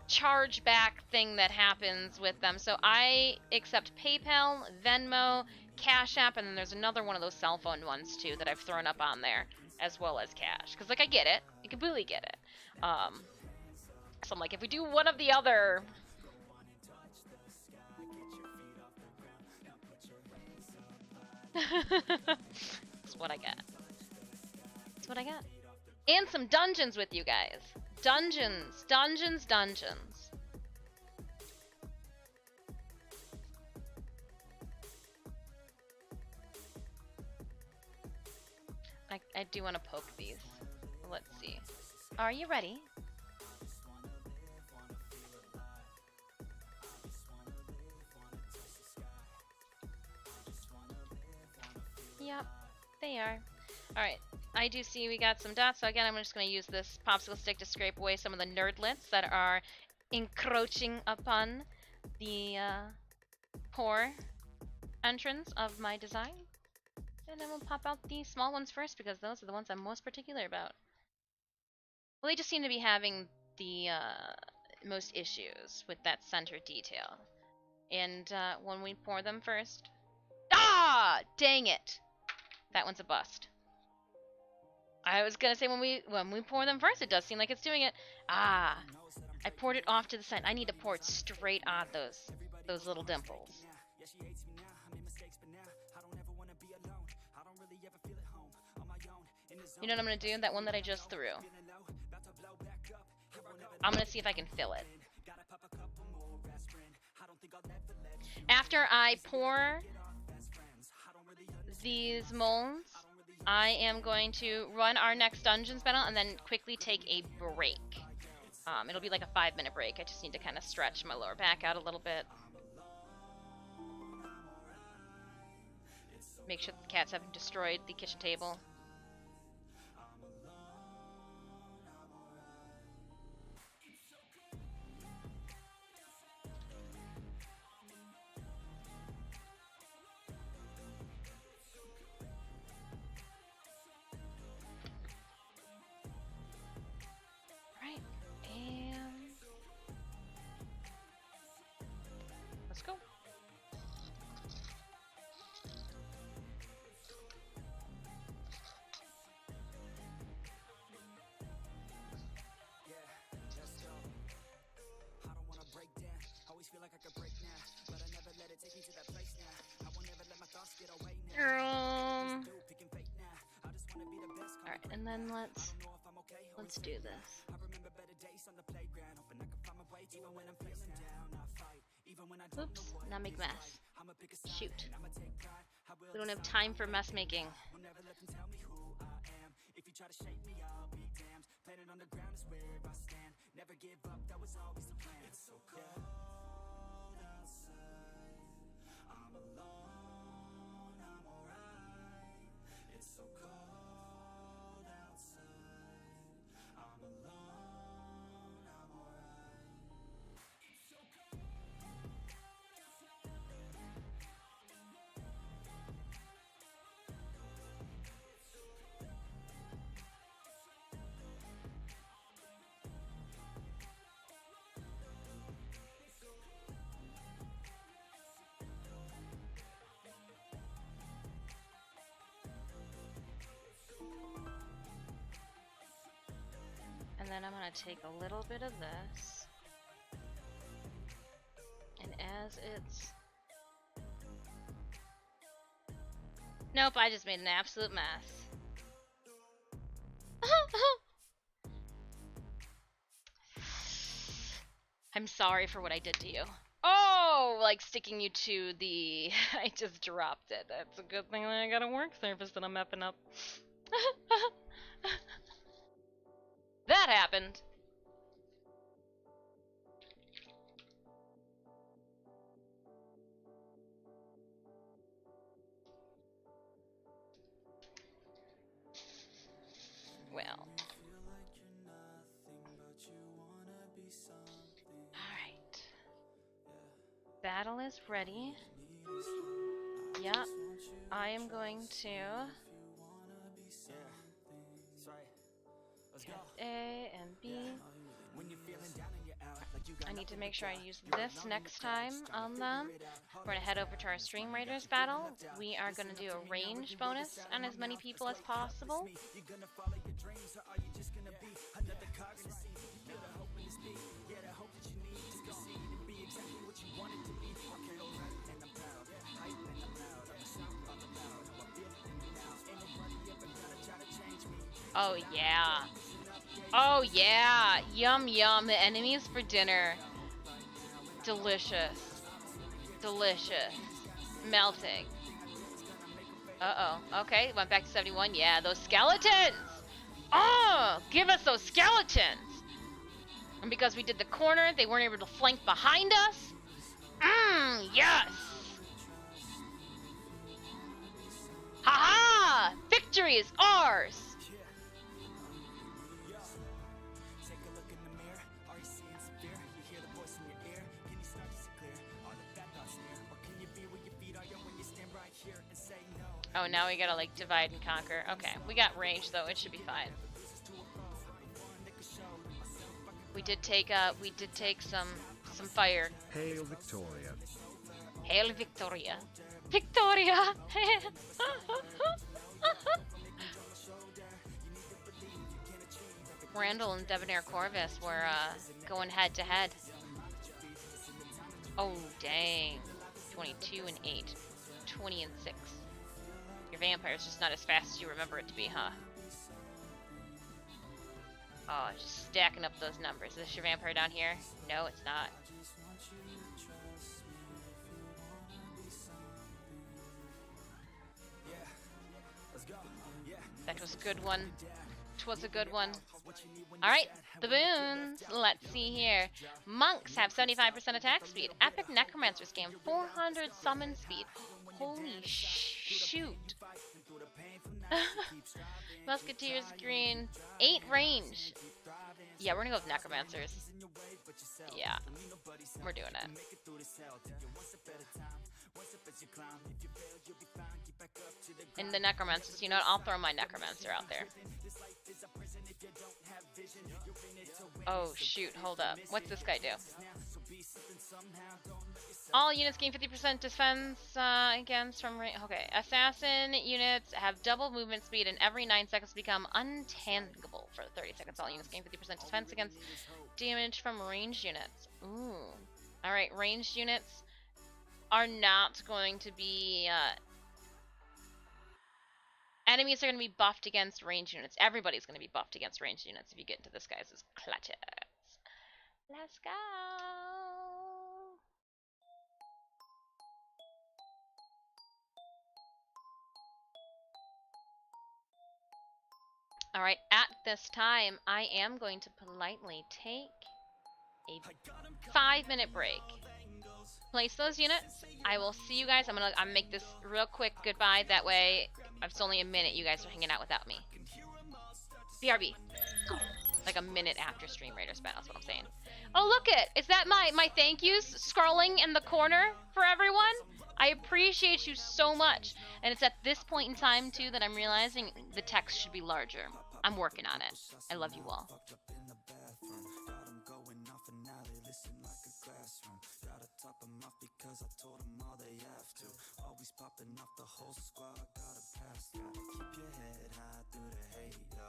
S2: charge back thing that happens with them. So I accept PayPal, Venmo, Cash App, and then there's another one of those cell phone ones too that I've thrown up on there, as well as cash. Because like I get it, I completely get it. So I'm like, if we do one of the other. That's what I got. That's what I got. And some dungeons with you guys. Dungeons. Dungeons, dungeons. I do want to poke these. Let's see. Are you ready? Yep, they are. Alright, I do see we got some dots, so again, I'm just going to use this popsicle stick to scrape away some of the nerdlets that are encroaching upon the poor entrance of my design. And then we'll pop out the small ones first, because those are the ones I'm most particular about. Well, they just seem to be having the most issues with that center detail. And when we pour them first... Ah! Dang it! That one's a bust. I was gonna say when we pour them first, it does seem like it's doing it. Ah, I poured it off to the side. I need to pour it straight on those little dimples. You know what I'm gonna do? That one that I just threw. I'm gonna see if I can fill it. After I pour these molds, I am going to run our next Dungeons battle and then quickly take a break. It'll be like a 5-minute break. I just need to kind of stretch my lower back out a little bit. Make sure the cats haven't destroyed the kitchen table. Let's go. then let's do this. Oops, not make mess. Shoot. We don't have time for mess making. And then I'm going to take a little bit of this, and as it's... Nope, I just made an absolute mess. I'm sorry for what I did to you. Oh, like sticking you to the... I just dropped it. That's a good thing that I got a work surface that I'm effing up. That happened. Well. Alright. Battle is ready. Yep. I am going to... A and B. I need to make sure I use this next time on them. We're going to head over to our Stream Raiders battle. We are going to do a range bonus on as many people as possible. Oh yeah. Oh yeah. Yum yum. The enemies for dinner. Delicious. Delicious. Melting. Uh-oh. Okay, went back to 71. Yeah, those skeletons! Oh! Give us those skeletons! And because we did the corner, they weren't able to flank behind us? Yes! Ha-ha! Victory is ours! Oh, now we gotta like divide and conquer. Okay, we got range though. It should be fine. We did take some fire.
S3: Hail Victoria.
S2: Hail Victoria. Victoria. Randall and Debonair Corvus were going head to head. Oh dang. 22 and 8. 20 and 6. Your vampire's just not as fast as you remember it to be, huh? Oh, just stacking up those numbers. Is this your vampire down here? No, it's not. That was a good one. Twas a good one. Alright, the boons. Let's see here. Monks have 75% attack speed. Epic Necromancers gain 400 summon speed. Holy shoot. Musketeers green. 8 range. Yeah, we're gonna go with Necromancers. Yeah, we're doing it. And the Necromancers, you know what? I'll throw my Necromancer out there. Oh shoot, hold up. What's this guy do? All units gain 50% defense against from... Okay, assassin units have double movement speed and every 9 seconds become untangible for 30 seconds. All units gain 50% defense against damage from ranged units. Ooh. Alright, ranged units are not going to be Enemies are going to be buffed against ranged units. Everybody's going to be buffed against ranged units if you get into this guy's clutches. Let's go. Alright, at this time, I am going to politely take a 5-minute break. Place those units. I will see you guys. I'm gonna make this real quick goodbye. That way, if it's only a minute, you guys are hanging out without me. BRB. Like a minute after Stream Raider spent, that's what I'm saying. Oh, look it! Is that my thank yous scrolling in the corner for everyone? I appreciate you so much. And it's at this point in time, too, that I'm realizing the text should be larger. I'm working on it. I love you all.
S1: Popping off the whole squad, gotta pass, gotta keep your head high through the hate, yo.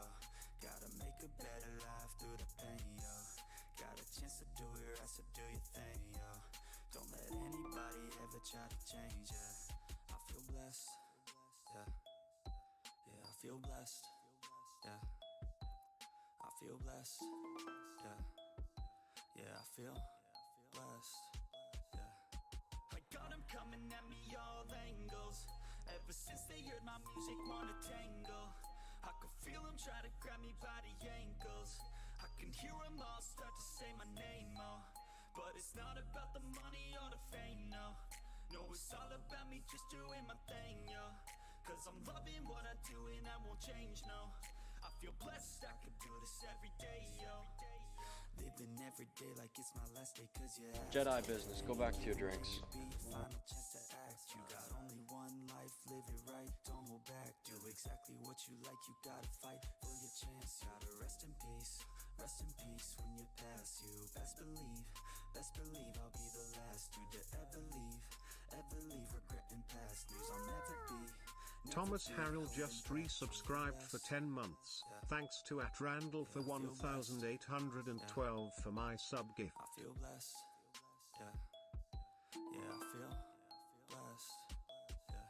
S1: Gotta make a better life through the pain, yo. Got a chance to do it right, so do your thing, yo. Don't let anybody ever try to change, yeah. I feel blessed, yeah. Yeah, I feel blessed, yeah. I feel blessed, yeah. Yeah, I feel blessed, yeah. I got them coming at me all angles. Ever since they heard my music, wanna tangle. I could feel them try to grab me by the ankles. I can hear them all start to say my name, oh. But it's not about the money or the fame, no. No, it's all about me just doing my thing, yo. Cause I'm loving what I do and I won't change, no. I feel blessed, I could do this every day, yo. Living every day like it's my last day, cause you
S4: Jedi business, go back to your drinks.
S1: Final chance to act. You got only one life, live it right, don't hold back. Do exactly what you like, you gotta fight for your chance. Gotta rest in peace when you pass. You best believe I'll be the last dude to ever leave regretting past news. I'll never be.
S3: Thomas Harrell just resubscribed for 10 months. Thanks to @Randall for 1,812 for my sub gift.
S1: I feel blessed, yeah. Yeah, I feel blessed, yeah.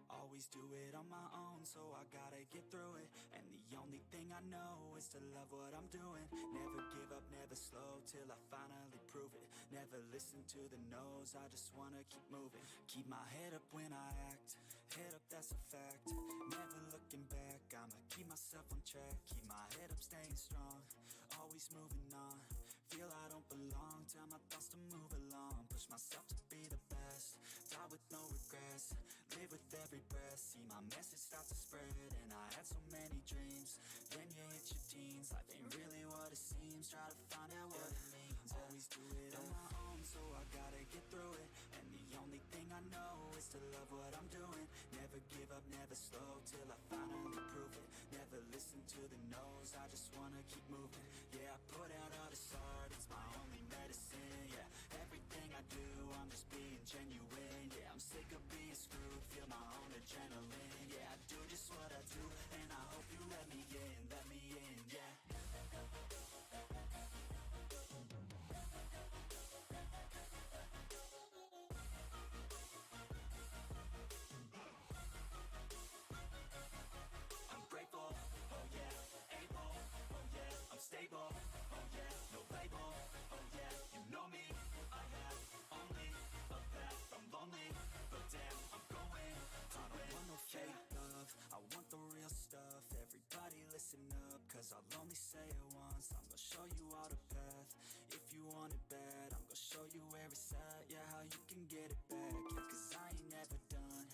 S1: Always do it on my own, so I gotta get through it. And the only thing I know is to love what I'm doing. Never give up, never slow, till I finally prove it. Never listen to the no's, I just wanna keep moving. Keep my head up when I act, head up, that's a fact. Never looking back, I'ma keep myself on track. Keep my head up, staying strong, always moving on. Feel I don't belong, tell my thoughts to move along. Push myself to be the best, die with no regrets. Live with every breath, see my message start to spread. And I had so many dreams, then you hit your teens. Life ain't really what it seems, try to find out what it means. Always do it on my own, so I gotta get through it. And the only thing I know is to love what I'm doing. Never give up, never slow, till I finally prove it. Never listen to the no's, I just wanna keep moving. Yeah, I put out all this art, it's my only medicine. Yeah, everything I do, I'm just being genuine. Yeah, I'm sick of being screwed, feel my own adrenaline. Yeah, I do just what I do, and I hope you let me in, yeah. I'm grateful, oh yeah, able, oh yeah, I'm stable, oh yeah, no label, oh yeah, you know me, I have only a path, I'm lonely, but damn, I'm going, I don't want no fake love, I want the real stuff. Everybody listen up, cause I'll only say it once. I'm gonna show you all the path, if you want it bad. I'm gonna show you where it's at, yeah, how you can get it back. Yeah, cause I ain't never done,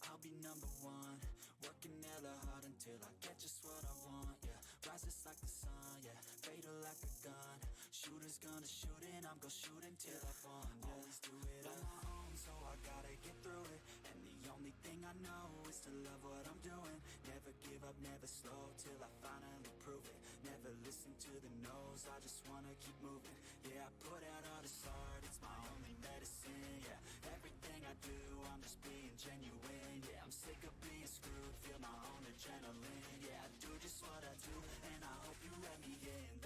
S1: I'll be number one. Working hella hard until I get just what I want, yeah. Rises like the sun, yeah, fatal like a gun. Shooters gonna shoot and I'm gonna shoot until I fall, yeah. Always do it on my own, so I gotta get through it. And the only thing I know is to love what I'm doing. Never give up, never slow, till I finally prove it. Never listen to the no's, goes, I just wanna keep moving. Yeah, I put out all this art, it's my only medicine. Yeah, everything I do, I'm just being genuine. Yeah, I'm sick of being screwed, feel my own adrenaline. Yeah, I do just what I do, and I hope you let me in,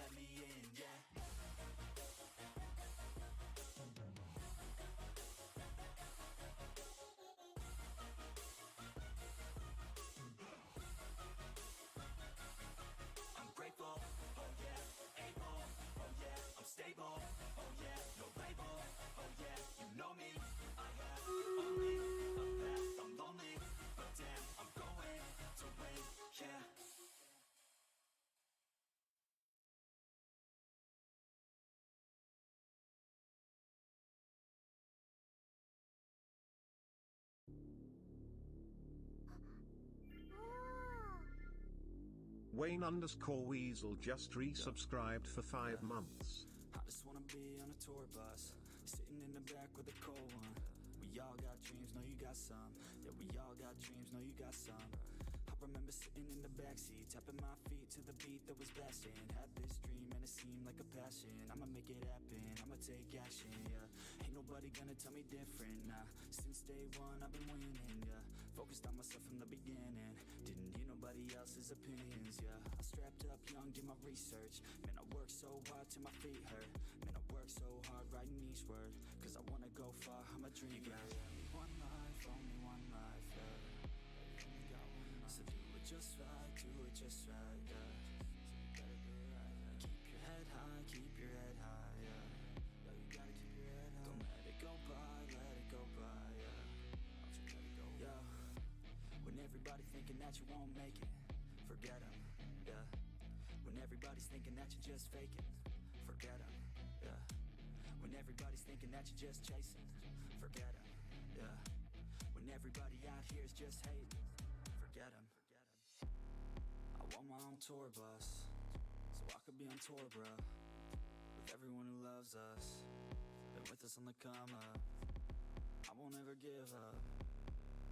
S1: yeah. I'm grateful, oh yeah, able, oh yeah, I'm stable, oh yeah, no label, oh yeah, you know me, I have only a path, I'm lonely, but damn, I'm going to win, yeah.
S3: Wayne_Weasel just resubscribed for 5 months.
S1: I just wanna be on a tour bus, sitting in the back with a cold one. We all got dreams, know you got some. Yeah, we all got dreams, know you got some. I remember sitting in the backseat, tapping my feet to the beat that was blasting. Had this dream and it seemed like a passion. I'ma make it happen, I'ma take action, yeah. Ain't nobody gonna tell me different, nah. Since day one I've been winning, yeah. Focused on myself from the beginning, didn't need nobody else's opinions, yeah. I strapped up young, did my research. Man, I worked so hard till my feet hurt. Man, I worked so hard writing each word, cause I wanna go far, I'm a dreamer. You got only one life, yeah. So do it just right, yeah. Keep your head high, yeah. You gotta keep your head high. Don't let it go by, yeah. Yeah. When everybody thinking that you won't make it, forget them, yeah. When everybody's thinking that you're just faking, forget them, yeah. When everybody's thinking that you're just chasing, forget them, yeah. When everybody out here is just hating, forget them. I want my own tour bus, so I could be on tour, bro. With everyone who loves us, been with us on the come up. I won't ever give up,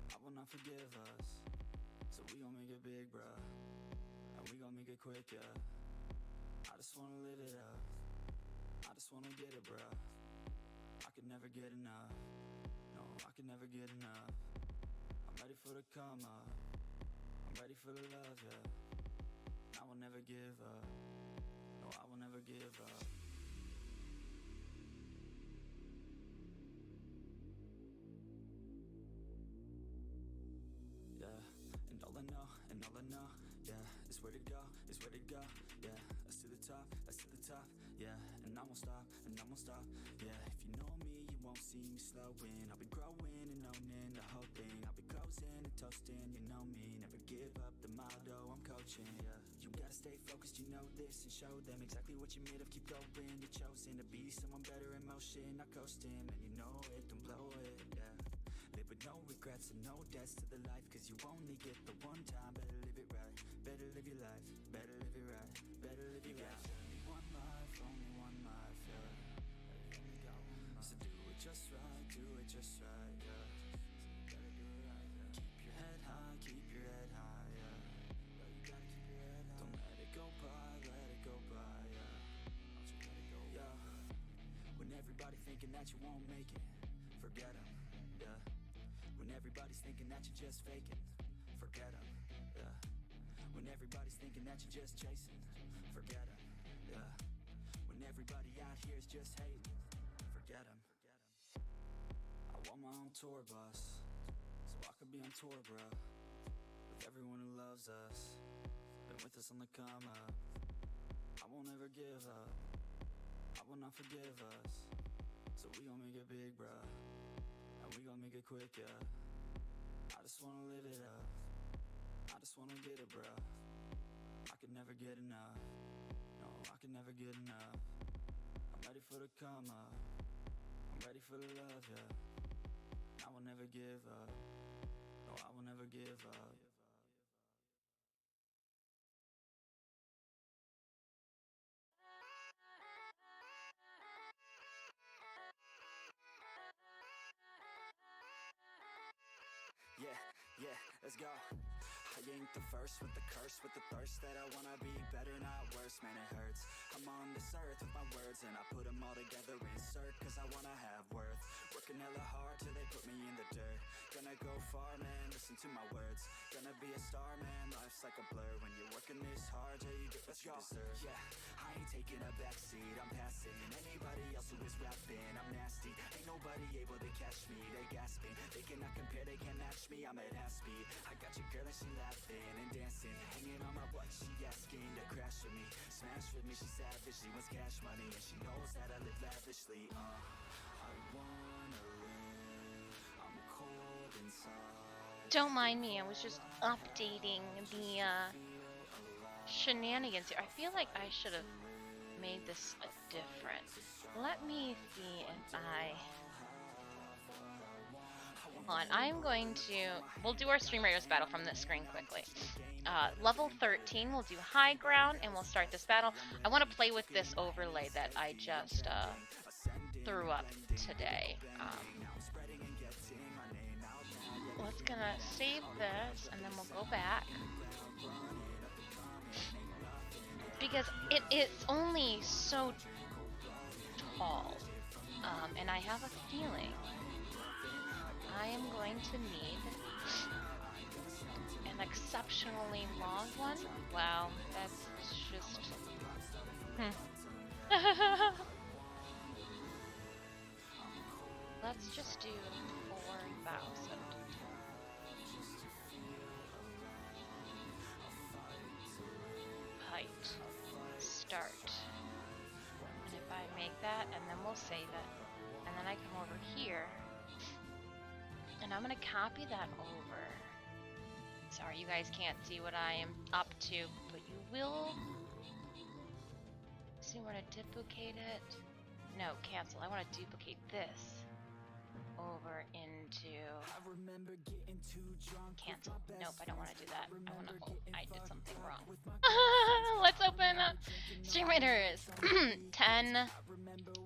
S1: I will not forgive us. So we gon' make it big, bro, and we gon' make it quick, yeah. I just wanna live it up, I just wanna get it, bro. I could never get enough, no, I could never get enough. I'm ready for the come up, I'm ready for the love, yeah. I will never give up, no, I will never give up. Yeah, and all I know, yeah, is where to go, yeah. That's to the top, yeah. And I won't stop, yeah. If you know me, you won't see me slowing. I'll be growing and owning the whole thing. I'll be closing and toasting, you know me. Never give up the motto, I'm coaching, yeah. You gotta stay focused, you know this, and show them exactly what you're made of. Keep going, you're chosen to be someone better in motion, not coasting. And you know it, don't blow it, yeah. Live with no regrets and no debts to the life, cause you only get the one time. Better live it right, better live your life, better live it right, better live your life. Only one life, yeah. So do it just right, yeah. Keep your head high, yeah. Don't let it go by, yeah. Yeah. When everybody thinking that you won't make it, forget them, yeah. When everybody's thinking that you're just faking, forget them, yeah. When everybody's thinking that you're just chasing, forget them, yeah. When everybody out here is just hating, forget them. I want my own tour bus, so I could be on tour, bro. With everyone who loves us, been with us on the come up. I won't ever give up, I will not forgive us. So we gon' make it big, bro, and we gon' make it quick, yeah. I just wanna live it up, I just wanna get it, bro. I could never get enough, no, I could never get enough. I'm ready for the come up, I'm ready for the love, yeah. I will never give up, no, I will never give up. Yeah, let's go. I ain't the first with the curse, with the thirst that I wanna be better, not worse. Man, it hurts. I'm on this earth with my words, and I put them all together, insert, cause I wanna have worth. Working hella hard till they put me in the dirt. Gonna go far, man, listen to my words. Gonna be a star, man, life's like a blur. When you're working this hard, yeah, you get what you deserve. Yeah, I ain't taking a backseat, I'm passing anybody else who is rapping. I'm nasty, ain't nobody able to catch me. They gasping, they cannot compare, they can't match me. I'm at half speed, I got your girl and she laughing and dancing, hanging on my butt, she asking to crash with me. Smash with me, she savage, she wants cash money, and she knows that I live lavishly. I wanna live, I'm cold inside.
S2: Don't mind me, I was just updating the shenanigans here. I feel like I should have made this different. Let me see if I... Hold on, I'm going to... We'll do our Stream Raiders battle from this screen quickly. Level 13, we'll do high ground, and we'll start this battle. I want to play with this overlay that I just threw up today. Let's gonna save this, and then we'll go back. Because it's only so tall, and I have a feeling I am going to need an exceptionally long one. Wow, that's just... Let's just do 4,000. Height. Start. And if I make that, and then we'll save it. And then I come over here. And I'm gonna copy that over. Sorry, you guys can't see what I am up to, but you will see where to duplicate it. No, cancel. I want to duplicate this over into cancel. Nope, I don't want to do that. I want to. Oh, I did something wrong. Let's open Stream Raiders. 10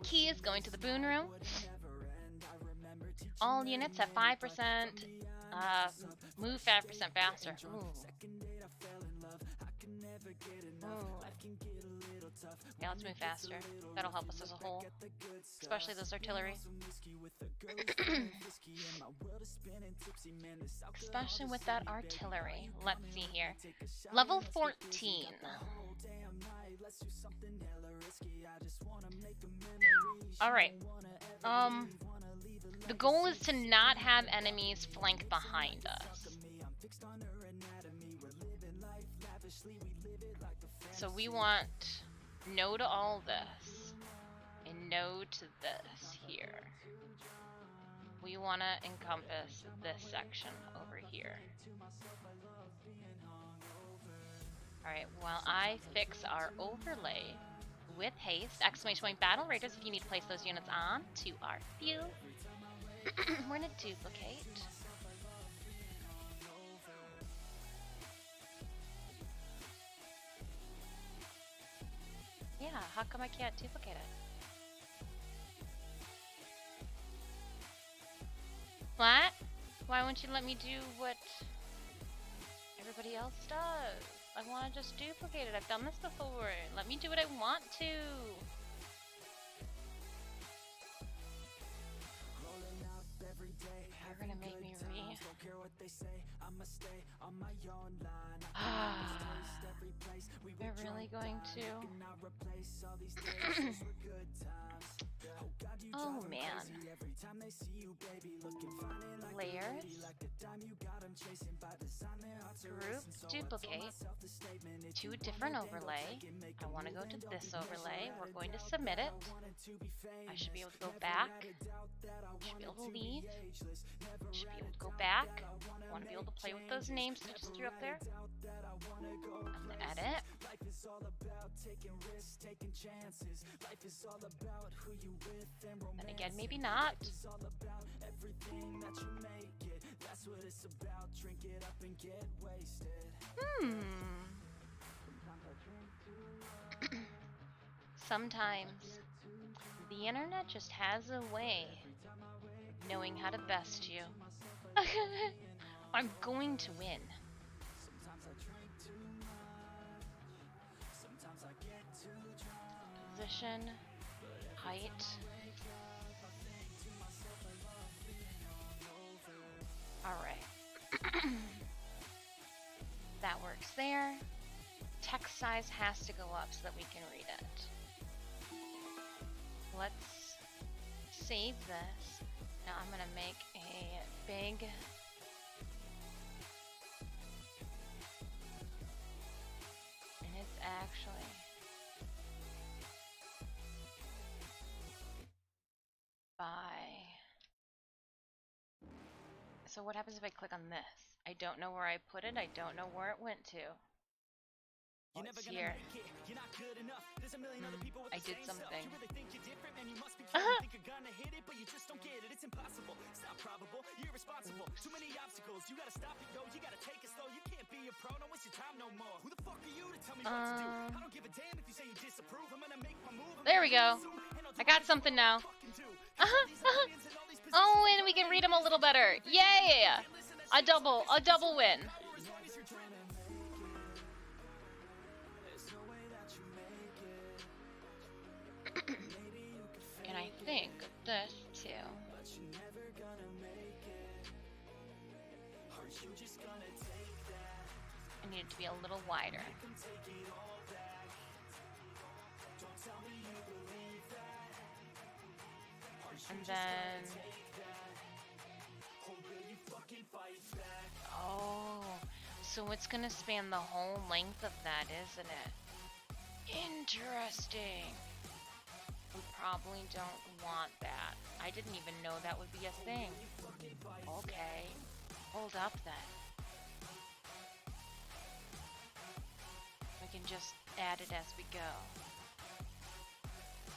S2: keys going to the boon room. All units have 5%. Move 5% faster. Ooh. Yeah, let's move faster. That'll help us as a whole, especially this artillery. Especially with that artillery. Let's see here. Level 14. Alright. The goal is to not have enemies flank behind us. So we want no to all this, and no to this here. We want to encompass this section over here. Alright, while I fix our overlay with haste, exclamation point battle raiders if you need to place those units on to our field. We're gonna duplicate. Yeah, how come I can't duplicate it? What? Why won't you let me do what everybody else does? I want to just duplicate it. I've done this before. Let me do what I want to. You're gonna make me They're really going to. Oh man. Layers. Group, duplicate. To a different overlay. I want to go to this overlay. We're going to submit it. I should be able to go back. Should be able to leave. Should be able to go back. I want to be able to play with those names that I just threw up there. I'm gonna edit. And again, maybe not. Sometimes the internet just has a way of knowing how to best you. I'm going to win. position, height. Alright. That works there. Text size has to go up so that we can read it. Let's save this. Now I'm gonna make a big and it's actually by. So what happens if I click on this? I don't know where I put it. I don't know where it went to. Oh, it's here. I did something. There we go. I got something now. Oh, and we can read them a little better. Yay! A double win. And I think this too. I need it to be a little wider. And then... Oh, so it's gonna span the whole length of that, isn't it? Interesting. We probably don't want that. I didn't even know that would be a thing. Okay, hold up then. We can just add it as we go.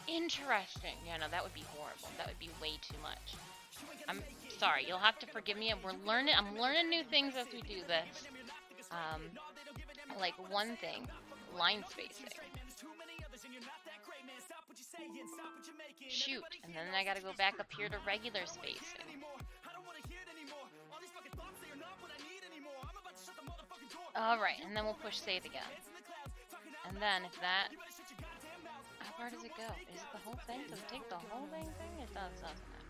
S2: Interesting. Yeah, no, that would be horrible. That would be way too much. I'm sorry. You'll have to forgive me. I'm learning new things as we do this. Like one thing, line spacing. Shoot, and then I gotta go back up here to regular spacing. Alright, and then we'll push save again. And then if that... How far does it go? Is it the whole thing? Does it take the whole thing? It does, doesn't it?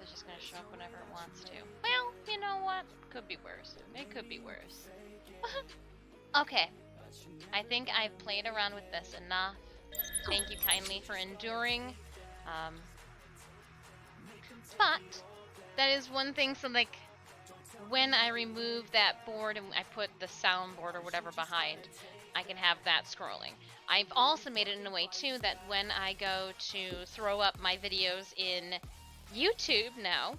S2: It's just gonna show up whenever it wants to. Well, you know what? Could be worse. It could be worse. Okay. I think I've played around with this enough. Thank you kindly for enduring. But that is one thing, so like when I remove that board and I put the soundboard or whatever behind, I can have that scrolling. I've also made it in a way too that when I go to throw up my videos in YouTube now,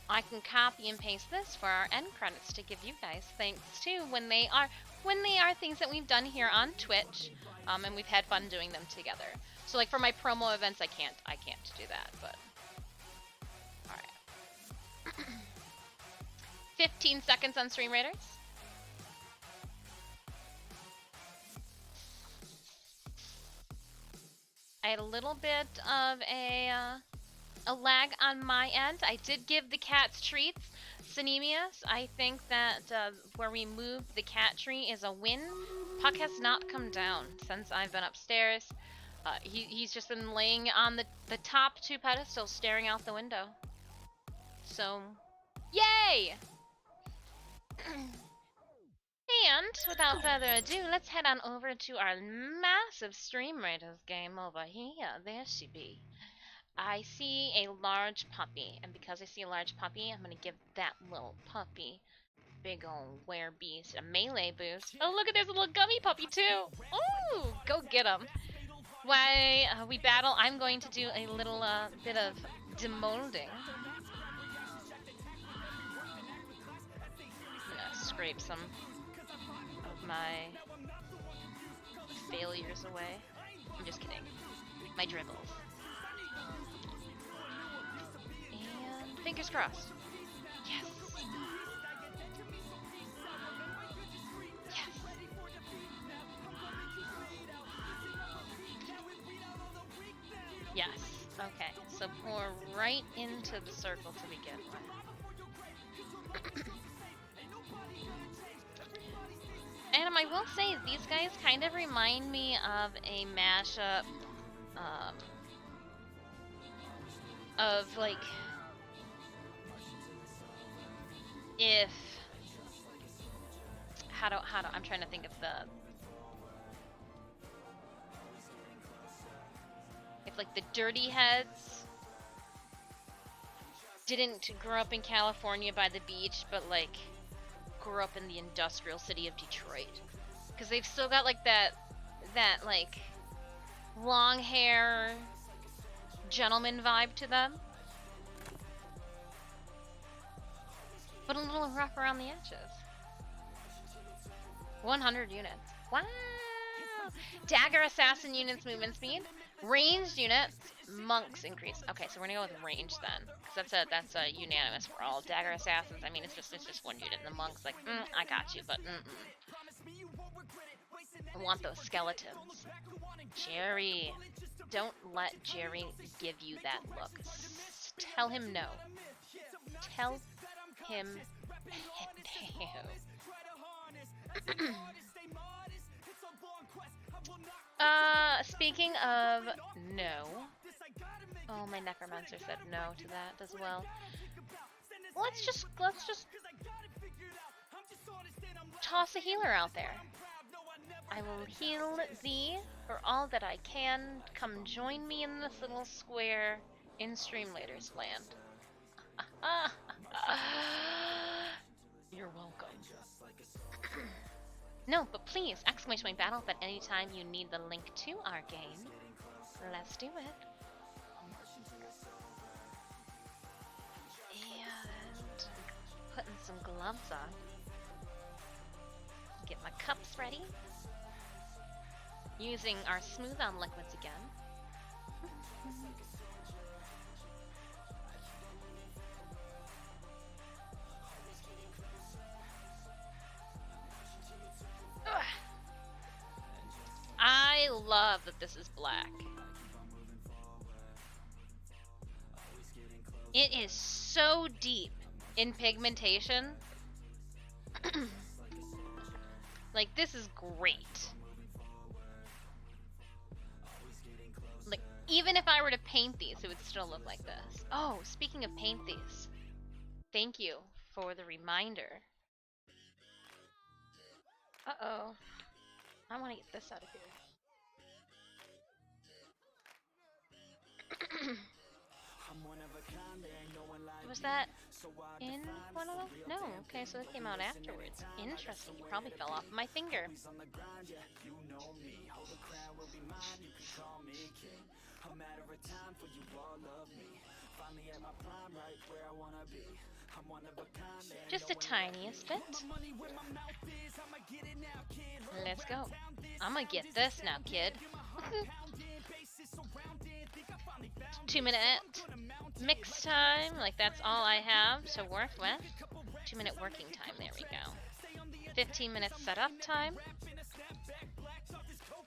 S2: I can copy and paste this for our end credits to give you guys thanks to when they are things that we've done here on Twitch, and we've had fun doing them together. So like for my promo events, I can't do that, but all right. 15 seconds on Stream Raiders. I had a little bit of a lag on my end. I did give the cats treats. Synemius, I think that where we moved the cat tree is a win. Puck has not come down since I've been upstairs. He's just been laying on the top two pedestals staring out the window. So, yay! And without further ado, let's head on over to our massive Stream Raiders game over here. There she be. I see a large puppy, and because I see a large puppy, I'm gonna give that little puppy, big ol' werebeast, a melee boost. Oh, look at there's a little gummy puppy too! Ooh, go get him! While we battle, I'm going to do a little bit of demolding. I'm gonna scrape some of my failures away. I'm just kidding. My dribbles. And fingers crossed. Yes. Yes. Yes. Okay. So pour right into the circle to begin with. And I will say, these guys kind of remind me of a mashup of like if how do I'm trying to think of if like the dirty heads didn't grow up in California by the beach, but like grew up in the industrial city of Detroit, because they've still got like that like long hair gentleman vibe to them, but a little rough around the edges. 100 units. Wow! Dagger assassin units movement speed. Ranged units, monks increase. Okay, so we're gonna go with range then, because that's a unanimous for all. Dagger assassins, I mean, it's just one unit. And the monks like, I got you, but I want those skeletons. Jerry, don't let Jerry give you that look. Tell him no. Tell him no. Speaking of no. Oh, my necromancer said no to that as well. Let's just toss a healer out there. I will heal thee for all that I can. Come join me in this little square in Streamlater's land. You're welcome. No, but please, exclamation point battle if at any time you need the link to our game. Let's do it. And putting some gloves on. Get my cups ready. Using our smooth on liquids again. I love that this is black. It is so deep in pigmentation. Like, this is great. Like, even if I were to paint these, it would still look like this. Oh, speaking of paint these, thank you for the reminder. Uh-oh. I want to get this out of here. Was that in one of them? No. Okay, so it came out afterwards. Interesting. It probably fell off my finger. Just the tiniest bit. Let's go. I'm gonna get this now, kid. 2-minute mix time, like that's all I have to work with. 2-minute working time, there we go. 15 minutes setup time.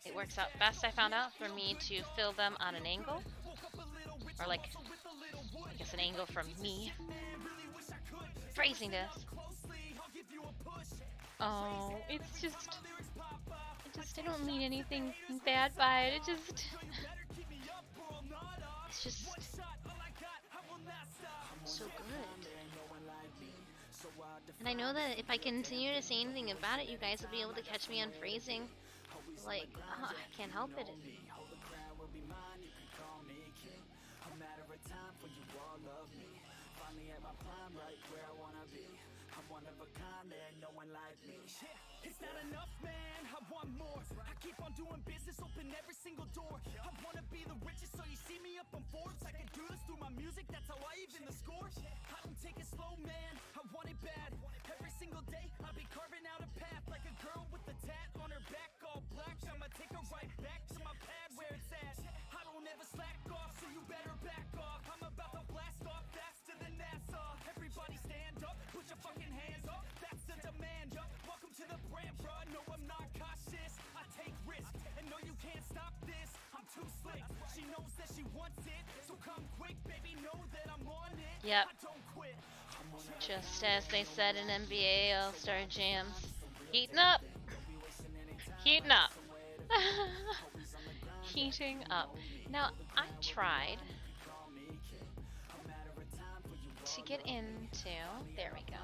S2: It works out best, I found out, for me to fill them on an angle. Or like, I guess an angle from me. Phrasing this. Oh, it's just, I don't mean anything bad by it, it's just so good. And I know that if I continue to say anything about it, you guys will be able to catch me on phrasing. Like, I can't help it.
S1: It's not enough, man, I want more. I keep on doing business, open every single door. I wanna be the richest, so you see me up on Forbes. I can do this through my music, that's how I even the score. I don't take it slow, man, I want it bad. Every single day, I'll be carving out a path. Like a girl with a tat on her back, all black. I'ma take her right back to my pad where it's at. I don't ever slack off, so you better back off. I'm about to blast off faster than NASA. Everybody stand up, put your fucking hands up. That's the demand, up. Welcome to the brand, bro. No, I'm not cautious. I take risks, and no, you can't stop this. I'm too slick. She knows that she wants it, so come quick, baby. Know that I'm on it.
S2: Yep.
S1: I don't quit.
S2: Just as they said in NBA All-Star Jams. Heating up. Heating up. Heating up. Now, I tried to get into, there we go,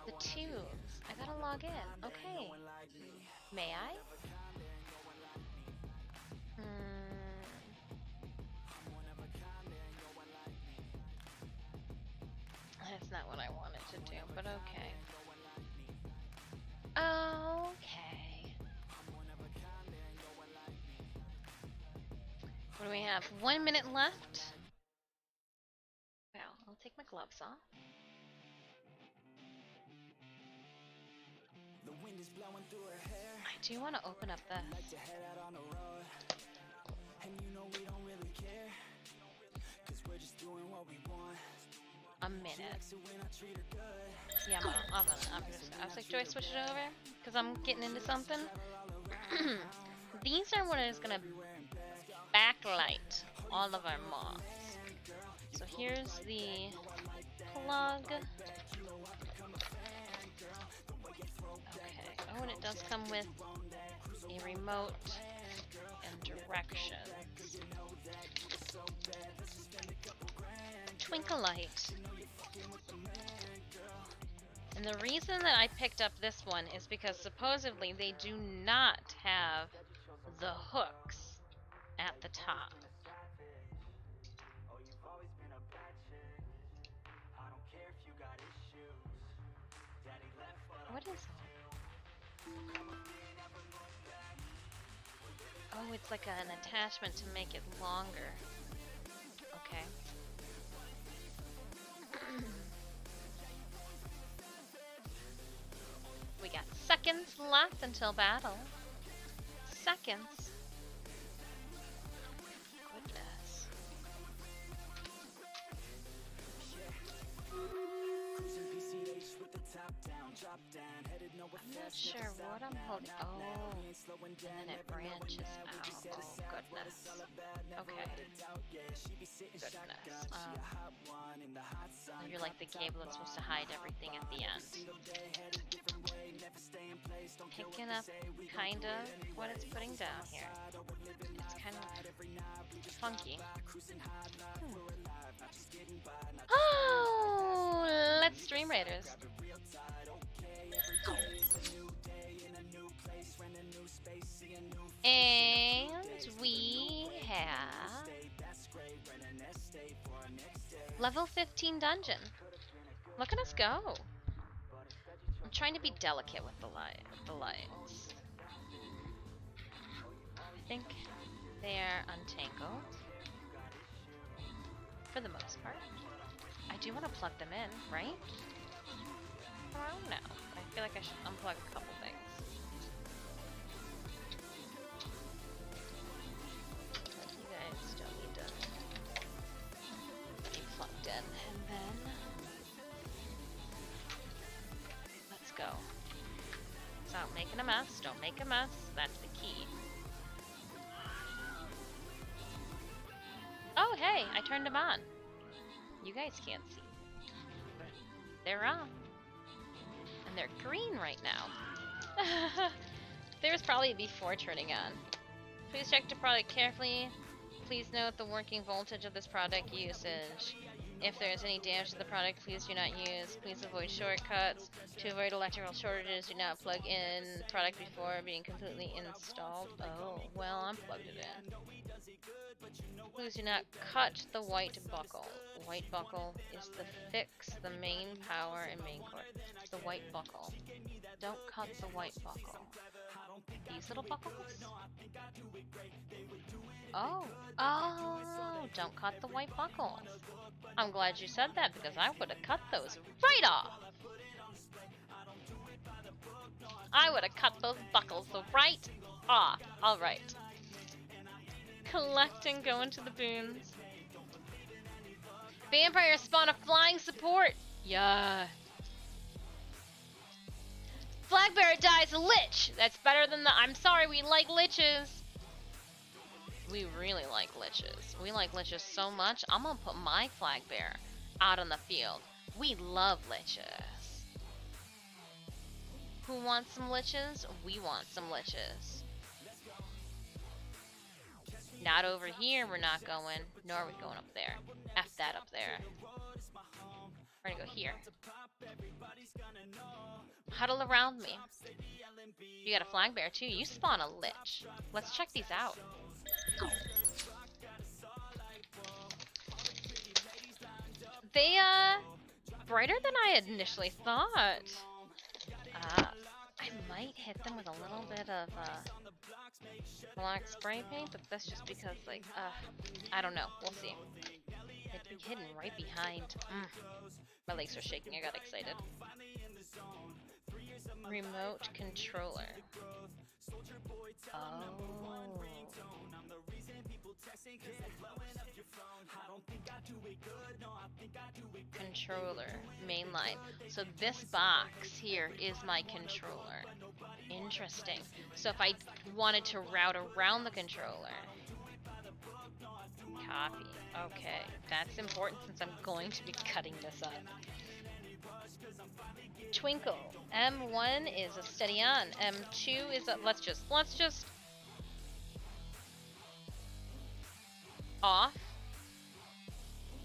S2: the tubes. I gotta log in. Okay. May I? That's not what I wanted to do, but okay. Okay. What do we have? 1 minute left? Well, I'll take my gloves off. I do want to open up this. A minute. Yeah, I was like, do I switch it over? Because I'm getting into something. These are what is going to backlight all of our moths. So here's the plug. Okay. Oh, and it does come with a remote and directions. Twinkle light. And the reason that I picked up this one is because supposedly they do not have the hooks at the top. What is that? Oh, it's like an attachment to make it longer. Okay. We got seconds left until battle. Seconds. Goodness. I'm not sure what I'm holding. Oh, and then it branches out. Oh, goodness. Okay. Goodness. You're like the cable that's supposed to hide everything at the end. Picking up kind of what it's putting down here. It's kind of funky. Oh, let's stream Raiders. And we have level 15 dungeon. Look at us go. I'm trying to be delicate with the lights. I think they're untangled for the most part. I do want to plug them in, right? I don't know. I feel like I should unplug a couple things. But you guys don't need to be plugged in. And then let's go. Stop making a mess. Don't make a mess. That's the key. Oh, hey, I turned them on. You guys can't see. But they're on. And they're green right now. There's probably a before turning on. Please check the product carefully. Please note the working voltage of this product usage. If there is any damage to the product, please do not use. Please avoid shortcuts. To avoid electrical shortages, do not plug in the product before being completely installed. Oh, well, I'm plugged it in. Please do not cut the white buckle. White buckle is the fix, the main power, and main core. The white buckle. Don't cut the white buckle. These little buckles? Oh. Oh, don't cut the white buckles. I'm glad you said that because I would have cut those right off. I would have cut those buckles right off. Alright. Collect and go into the boons. Vampire spawn a flying support. Yeah. Flagbearer dies a lich. That's better than the. I'm sorry, we like liches. We really like liches. We like liches so much. I'm gonna put my flagbearer out on the field. We love liches. Who wants some liches? We want some liches. Not over here, we're not going. Nor are we going up there. F that up there. We're gonna go here. Huddle around me. You got a flag bear too. You spawn a lich. Let's check these out. They, brighter than I had initially thought. I might hit them with a little bit of, black spray paint, but that's just because, like, I don't know. We'll see. It'd be hidden right behind. My legs are shaking. I got excited. Remote controller. Oh. Controller. Mainline. So this box here is my controller. Interesting. So if I wanted to route around the controller. Copy. Okay. That's important since I'm going to be cutting this up. Twinkle. M1 is a steady on. M2 is a let's just off.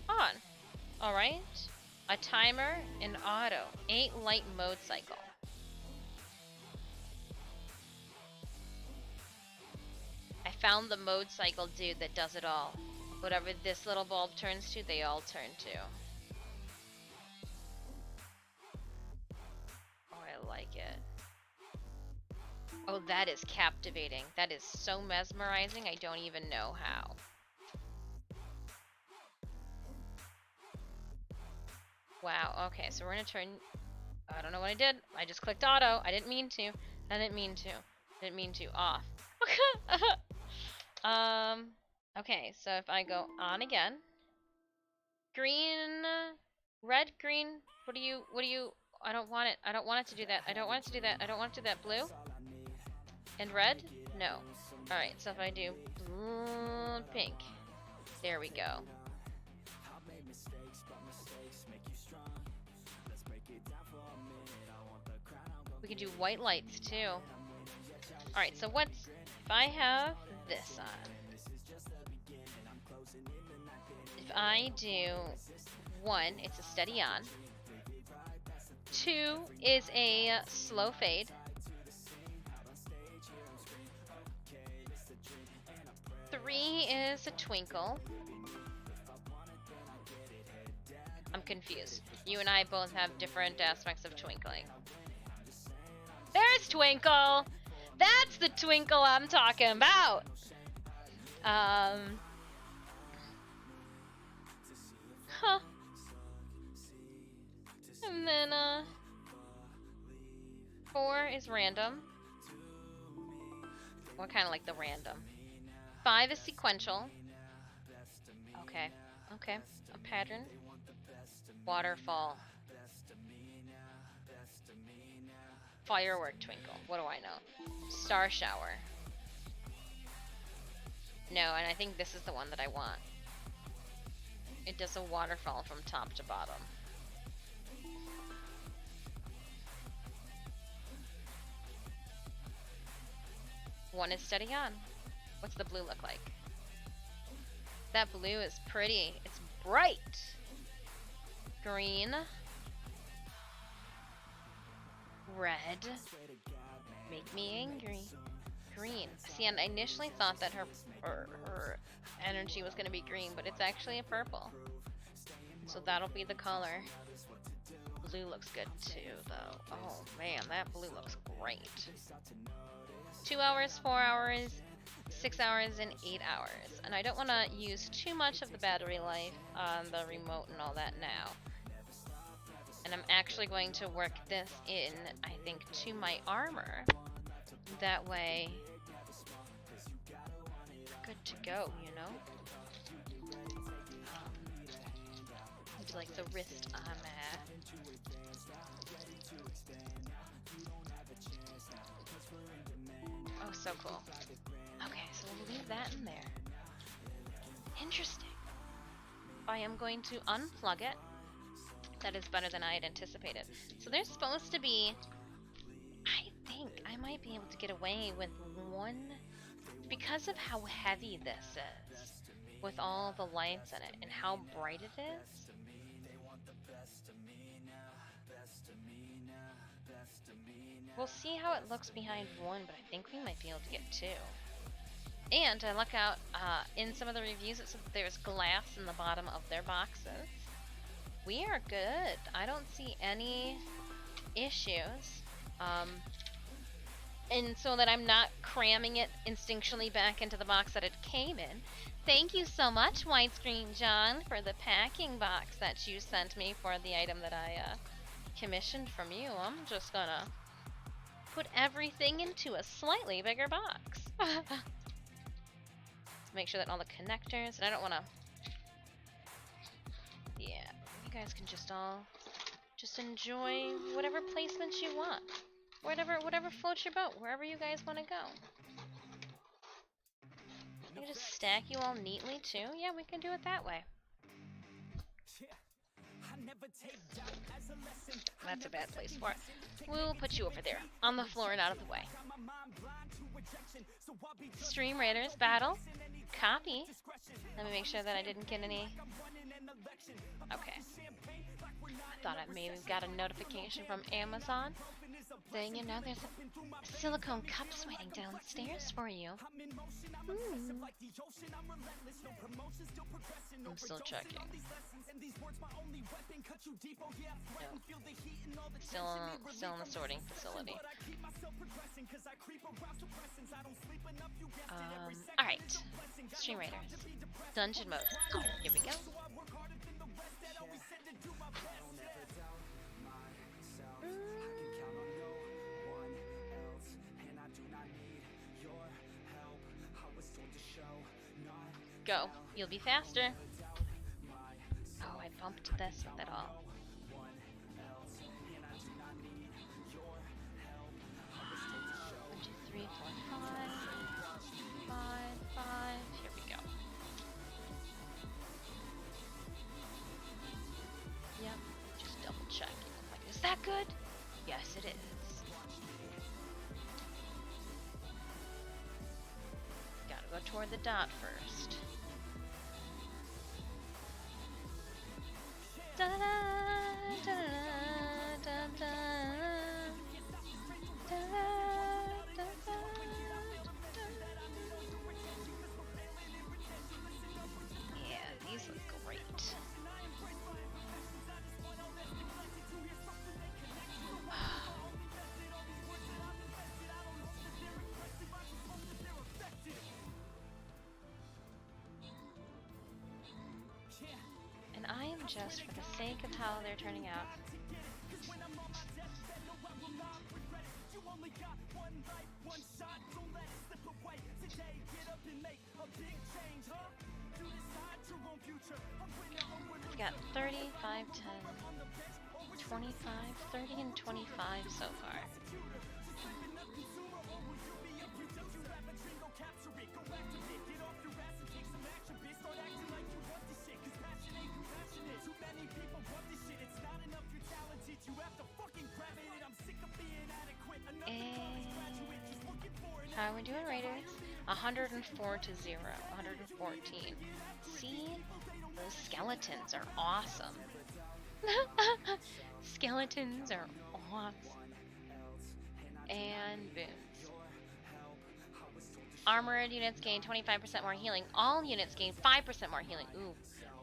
S2: On. Alright. A timer, an auto. 8 light mode cycle. I found the mode cycle dude that does it all. Whatever this little bulb turns to, they all turn to. I like it. Oh, that is captivating. That is so mesmerizing, I don't even know how. Wow, okay, so we're gonna turn... I don't know what I did. I just clicked auto. I didn't mean to. Off. Okay, so if I go on again. Green... Red, green... What do you... I don't want it to do that. I don't want it to do that. Blue? And red? No. Alright, so if I do blue, pink. There we go. We can do white lights too. Alright, so if I have this on. If I do 1, it's a steady on. 2 is a slow fade. 3 is a twinkle. I'm confused. You and I both have different aspects of twinkling. There's twinkle! That's the twinkle I'm talking about! Huh. And then, 4 is random. Well, kind of like the random. 5 is sequential. Okay. A pattern. Waterfall. Firework twinkle. What do I know? Star shower. No, and I think this is the one that I want. It does a waterfall from top to bottom. One is steady on. What's the blue look like? That blue is pretty. It's bright. Green. Red. Make me angry. Green. See, and I initially thought that her energy was going to be green, but it's actually a purple. So that'll be the color. Blue looks good too, though. Oh man, that blue looks great. 2 hours, 4 hours, 6 hours, and 8 hours. And I don't want to use too much of the battery life on the remote and all that now. And I'm actually going to work this in, I think, to my armor. That way, good to go, you know? Maybe like the wrist on that. Oh, so cool. Okay, so we'll leave that in there. Interesting. I am going to unplug it. That is better than I had anticipated. So there's supposed to be... I think I might be able to get away with one because of how heavy this is, with all the lights in it and how bright it is, we'll see how it looks behind one, but I think we might be able to get two. And I look out in some of the reviews, it says there's glass in the bottom of their boxes. We are good. I don't see any issues. And so that I'm not cramming it instinctually back into the box that it came in. Thank you so much, Widescreen John, for the packing box that you sent me for the item that I commissioned from you. I'm just gonna put everything into a slightly bigger box. Make sure that all the connectors, and I don't want to, yeah, you guys can just all enjoy whatever placements you want, whatever floats your boat, wherever you guys want to go. You can just stack you all neatly too. Yeah, we can do it that way. That's a bad place for it. We'll put you over there, on the floor and out of the way. Stream Raiders battle. Copy. Let me make sure that I didn't get any. Okay. I thought I maybe got a notification from Amazon saying, you know, there's a silicone cups waiting downstairs for you. I'm still checking. No. Still in the sorting facility. Alright. Stream Raiders. Dungeon mode. Here we go. 'Go. You'll be faster. Oh, I bumped this with it all. 1, 2, 3, 4, 5. Here we go. Yep. Just double checking. Like, is that good? Yes, it is. Gotta go toward the dot first. Da da da da da da. Yeah, these look great. And I am just, for the sake of how they're turning out, we've got 35, 10, 25, 30, and 25 so far. And how are we doing, Raiders? 104 to 0. 114. See? Those skeletons are awesome. Skeletons are awesome. And booms. Armored units gain 25% more healing. All units gain 5% more healing. Ooh.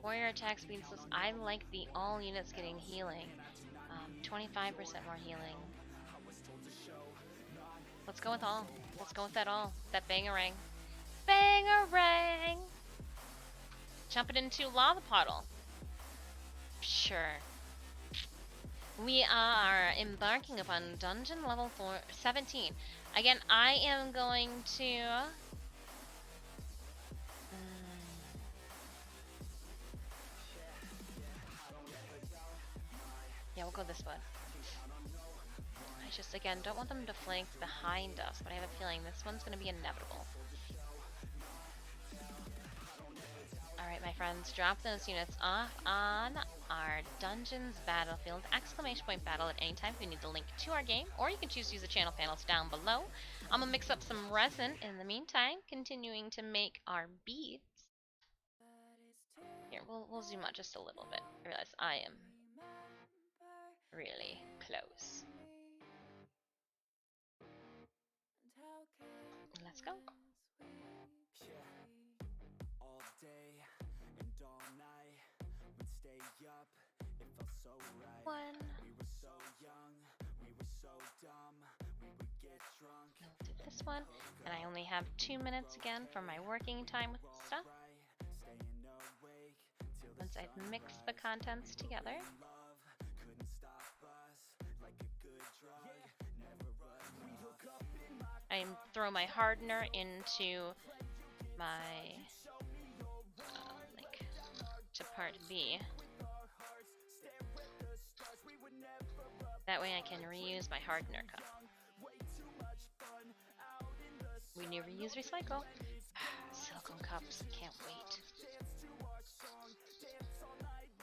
S2: Warrior attack speed. I like the all units getting healing. 25% more healing. Let's go with all. Let's go with that all. That bangarang. Bangarang! Jumping into lava puddle. Sure. We are embarking upon dungeon level 17. Again, I am going to... Yeah, we'll go this way. I just, again, don't want them to flank behind us, but I have a feeling this one's going to be inevitable. Alright, my friends, drop those units off on our Dungeons Battlefield ! Battle at any time if you need the link to our game, or you can choose to use the channel panels down below. I'm gonna mix up some resin in the meantime, continuing to make our beads. Here, we'll zoom out just a little bit. I realize I am really close. Let's go.
S1: All day and all night, we'd stay up, it felt so right.
S2: One.
S1: We were so young, we were so dumb, we would get drunk.
S2: I'll do this one, and I only have 2 minutes again for my working time with stuff. Once I've mixed the contents together, I throw my hardener into my to part B. That way I can reuse my hardener cup. Renew, reuse, recycle. Silicone cups, can't wait.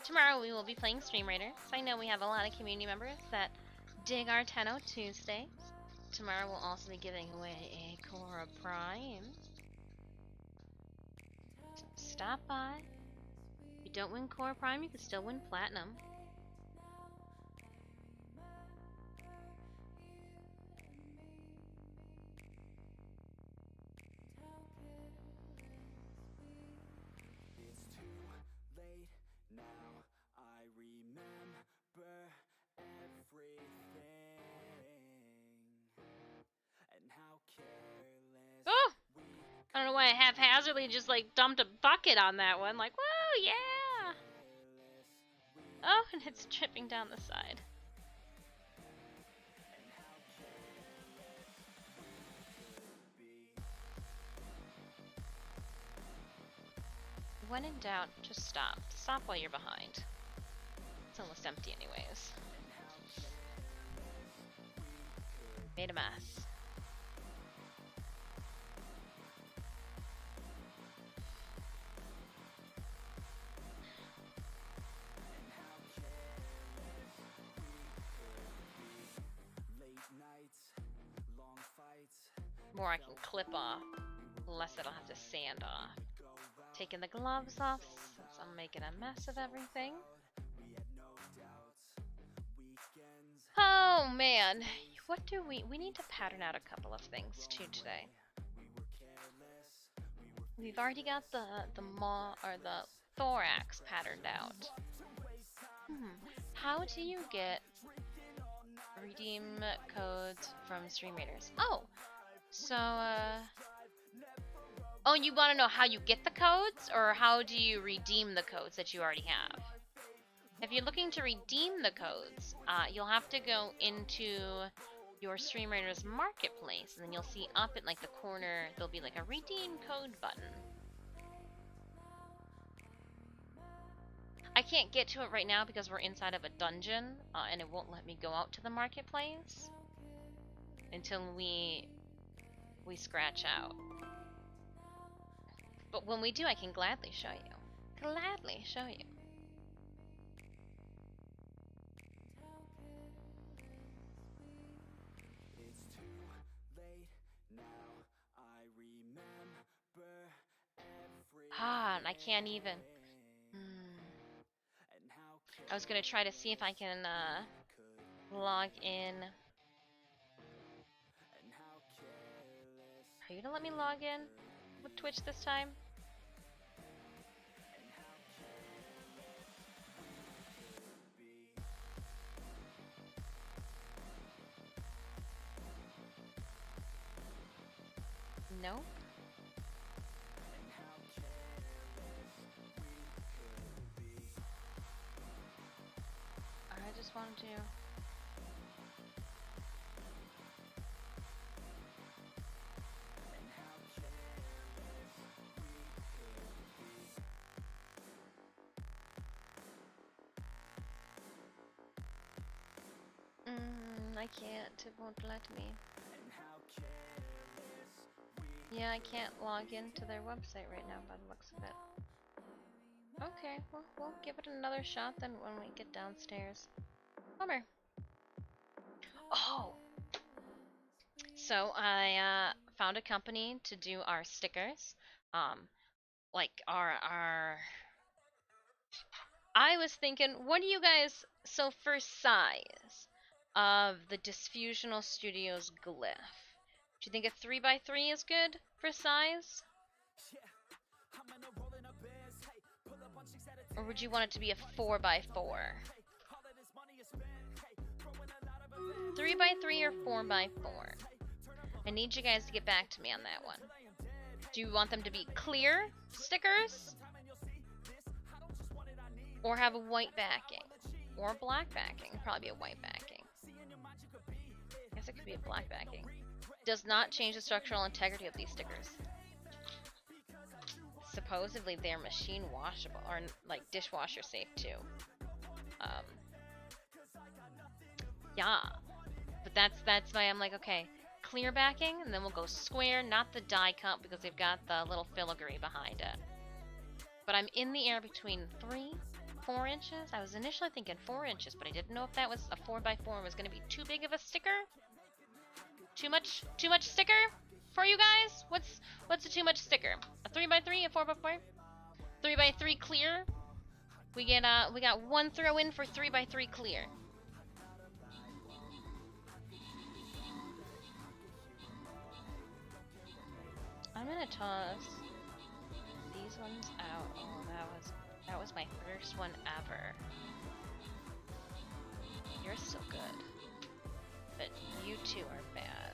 S2: Tomorrow we will be playing Stream Raiders. I know we have a lot of community members that dig our Tenno Tuesdays. Tomorrow we'll also be giving away a Cora Prime. So stop by. If you don't win Cora Prime, you can still win Platinum. Oh! I don't know why I haphazardly just like dumped a bucket on that one. Like, whoa, yeah! Oh, and it's dripping down the side. When in doubt, just stop. Stop while you're behind. It's almost empty anyways. Made a mess. More I can clip off, less that I'll have to sand off. Taking the gloves off since I'm making a mess of everything. Oh man, what do we need to pattern out a couple of things too today. We've already got the thorax patterned out. How do you get redeem codes from Stream Raiders? Oh, so oh, you want to know how you get the codes, or how do you redeem the codes that you already have? If you're looking to redeem the codes, you'll have to go into your Stream Raiders marketplace, and then you'll see up in like the corner, there'll be like a redeem code button. I can't get to it right now because we're inside of a dungeon, and it won't let me go out to the marketplace until we scratch out. But when we do, I can gladly show you. Gladly show you. And I can't even. I was gonna try to see if I can log in. Are you gonna let me log in with Twitch this time? Nope. I just wanted to. I can't. It won't let me. Yeah, I can't log into their website right now by the looks of it. Okay, well, we'll give it another shot then when we get downstairs. Bummer. Oh! So I found a company to do our stickers. Like our I was thinking, what do you guys, so for size of the Disfusional Studios glyph, do you think a 3x3 is good for size? Or would you want it to be a 4x4? 3x3 or 4x4? I need you guys to get back to me on that one. Do you want them to be clear stickers? Or have a white backing? Or black backing? Probably be a white backing. I guess it could be a black backing. Does not change the structural integrity of these stickers. Supposedly they're machine washable, or like dishwasher safe too. Yeah. But that's why I'm like, okay, clear backing, and then we'll go square, not the die cut because they've got the little filigree behind it. But I'm in the air between 4 inches. I was initially thinking 4 inches, but I didn't know if that was a 4x4 was going to be too big of a sticker. Too much sticker for you guys? What's a too much sticker? A 3x3, a 4x4? 3x3 clear. We got one throw in for 3x3 clear. I'm gonna toss these ones out. Oh, that was my first one ever. You're still good, but you two are bad.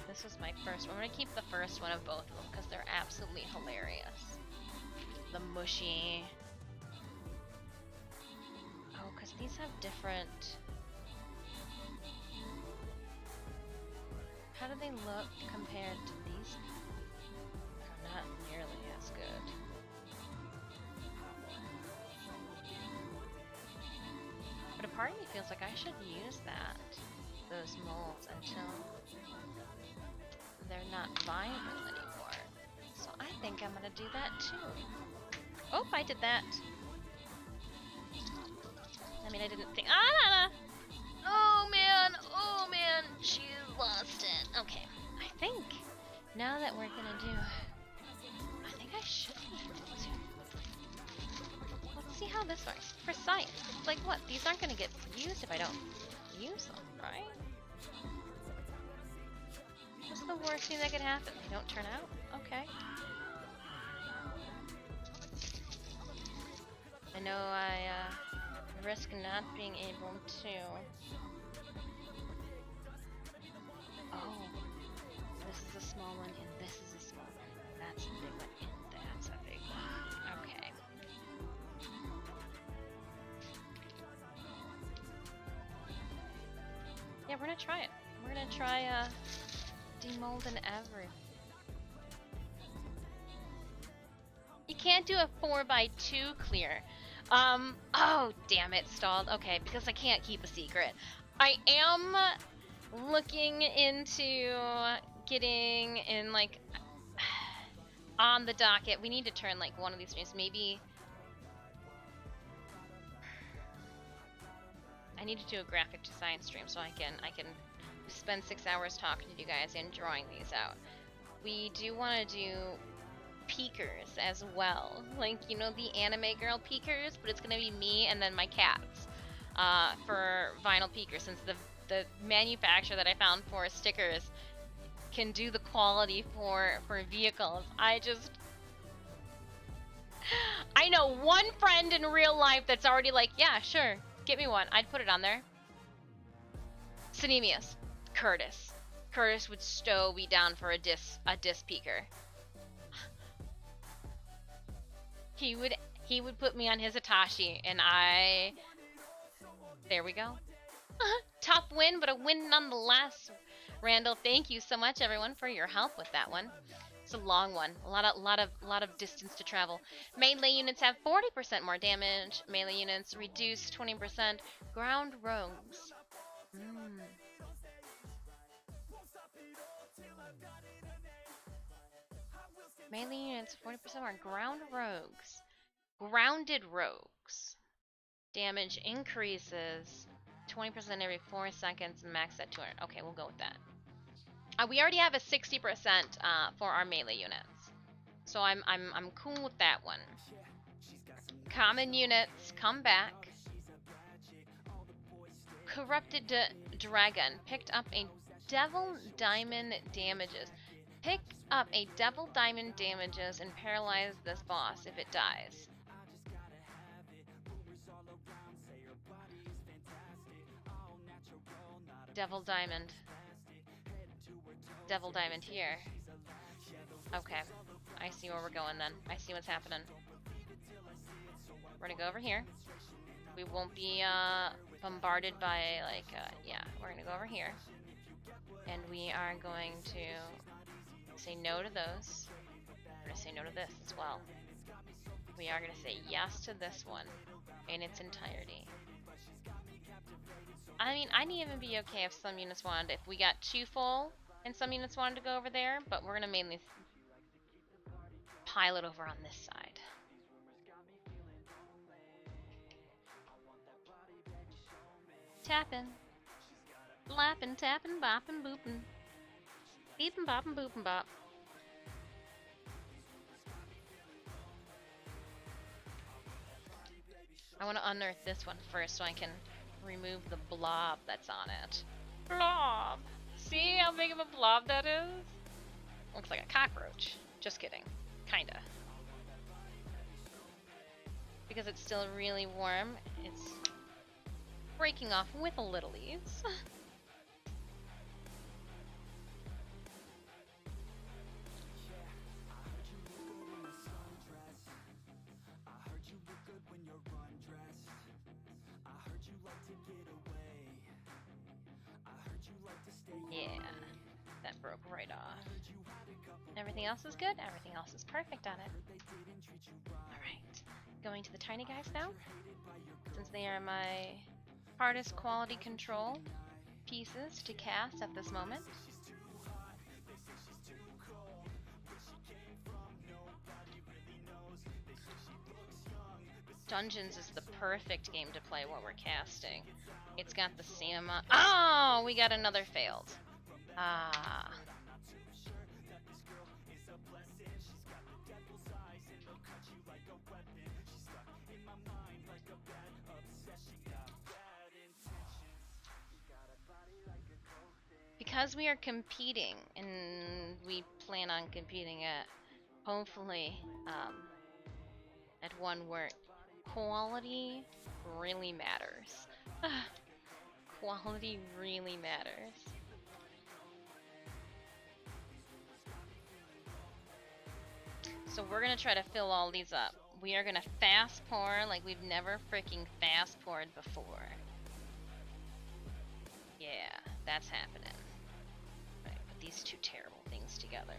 S2: This was my first one. I'm gonna keep the first one of both of them because they're absolutely hilarious. The mushy. Oh, because these have different. How do they look compared to these? Oh, not nearly as good. But a part of me feels like I should use those molds until they're not viable anymore. So I think I'm gonna do that too. Oh, I did that. I mean, I didn't think. Oh man, she lost it. Okay, I think now that we're gonna do, I think I should be able to. Let's see how this works for science. It's like what? These aren't gonna get used if I don't use them, right? What's the worst thing that could happen? They don't turn out? Okay. I know I risk not being able to. Oh, this is a small one, and this is a small one. That's a big one, and that's a big one. Okay. Yeah, we're gonna try it. We're gonna try demolding every. You can't do a 4x2 clear. Oh, damn it, stalled. Okay, because I can't keep a secret. I am looking into getting in, like, on the docket. We need to turn, like, one of these streams. Maybe I need to do a graphic design stream so I can spend 6 hours talking to you guys and drawing these out. We do want to do peekers as well, like, you know, the anime girl peekers, but it's gonna be me and then my cats for vinyl peekers, since the manufacturer that I found for stickers can do the quality for vehicles. I know one friend in real life that's already like, yeah, sure, get me one. I'd put it on there. Synemius. Curtis would stow me down for a disc peeker. He would put me on his Atashi, and there we go. Tough win, but a win nonetheless. Randall, thank you so much, everyone, for your help with that one. It's a long one. A lot of distance to travel. Melee units have 40% more damage. Melee units reduce 20%. Ground rogues. Melee units, 40% are ground rogues. Grounded rogues. Damage increases 20% every 4 seconds, max at 200. Okay, we'll go with that. We already have a 60% for our melee units, so I'm cool with that one. Common units, come back. Corrupted Dragon picked up a Devil Diamond damages. Pick up a Devil Diamond damages and paralyze this boss if it dies. Devil Diamond. Devil Diamond here. Okay. I see where we're going then. I see what's happening. We're gonna go over here. We won't be bombarded by like, yeah, we're gonna go over here. And we are going to say no to those. We're gonna say no to this as well. We are gonna say yes to this one in its entirety. I mean, I'd even be okay if some units wanted, if we got too full and some units wanted to go over there, but we're gonna mainly pile it over on this side. Tappin', blappin', tappin', boppin', boopin', beepin', boppin', boopin', bop. I want to unearth this one first so I can remove the blob that's on it. Blob! See how big of a blob that is? Looks like a cockroach. Just kidding. Kinda. Because it's still really warm, it's breaking off with a little ease. Yeah, that broke right off. Everything else is good, everything else is perfect on it. Alright, going to the tiny guys now, since they are my hardest quality control pieces to cast at this moment. Dungeons is the perfect game to play while we're casting. It's got the same amount. Oh, we got another failed. Ah. Because we are competing, and we plan on competing at, hopefully, at one where quality really matters. Quality really matters. So we're gonna try to fill all these up. We are gonna fast pour like we've never freaking fast poured before. Yeah, that's happening. Right, put these two terrible things together.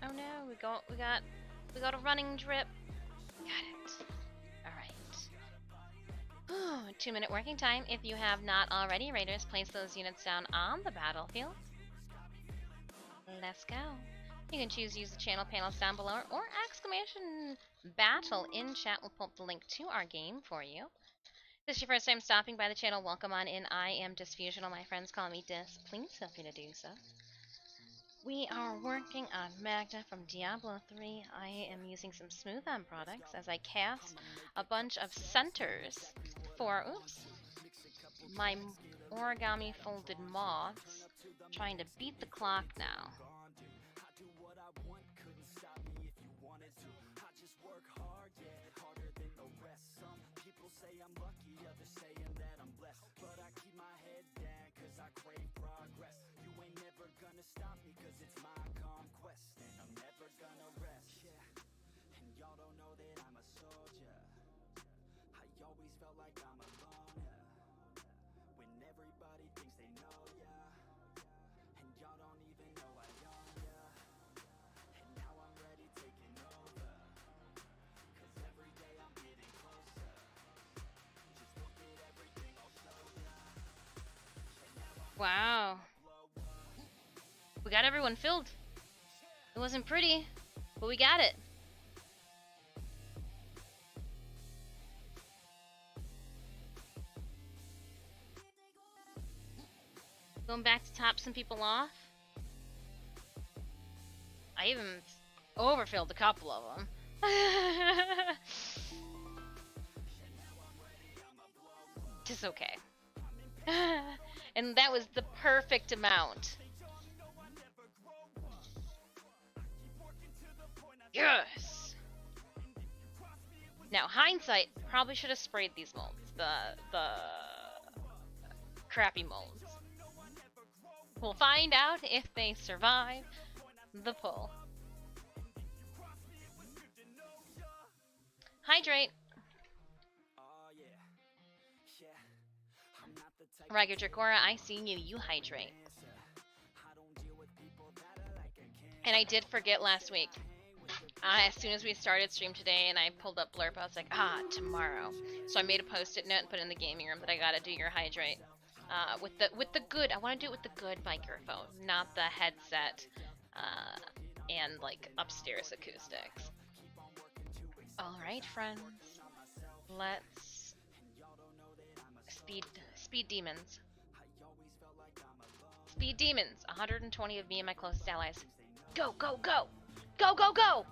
S2: Oh no, we got a running drip. Got it. Alright. 2-minute working time. If you have not already, Raiders, place those units down on the battlefield. Let's go. You can choose to use the channel panels down below or exclamation battle in chat. We'll pull up the link to our game for you. If this is your first time stopping by the channel, welcome on in. I am Disfusional. My friends call me Dis. Please feel free to do so. We are working on Maghda from Diablo 3. I am using some Smooth On products as I cast a bunch of centers for, my origami folded moths. Trying to beat the clock now. Wow. We got everyone filled. It wasn't pretty, but we got it. Going back to top some people off. I even overfilled a couple of them. Just okay. And that was the perfect amount. Yes! Now, hindsight, probably should have sprayed these molds. The crappy molds. We'll find out if they survive the pull. Hydrate. Ragged Dracora, I seen you. You hydrate. And I did forget last week. As soon as we started stream today and I pulled up Blurp, I was like, tomorrow. So I made a post-it note and put it in the gaming room that I gotta do your hydrate. With the good, I want to do it with the good microphone, not the headset, and like upstairs acoustics. All right, friends, let's speed demons. Speed demons. 120 of me and my closest allies. Go, go, go, go, go, go.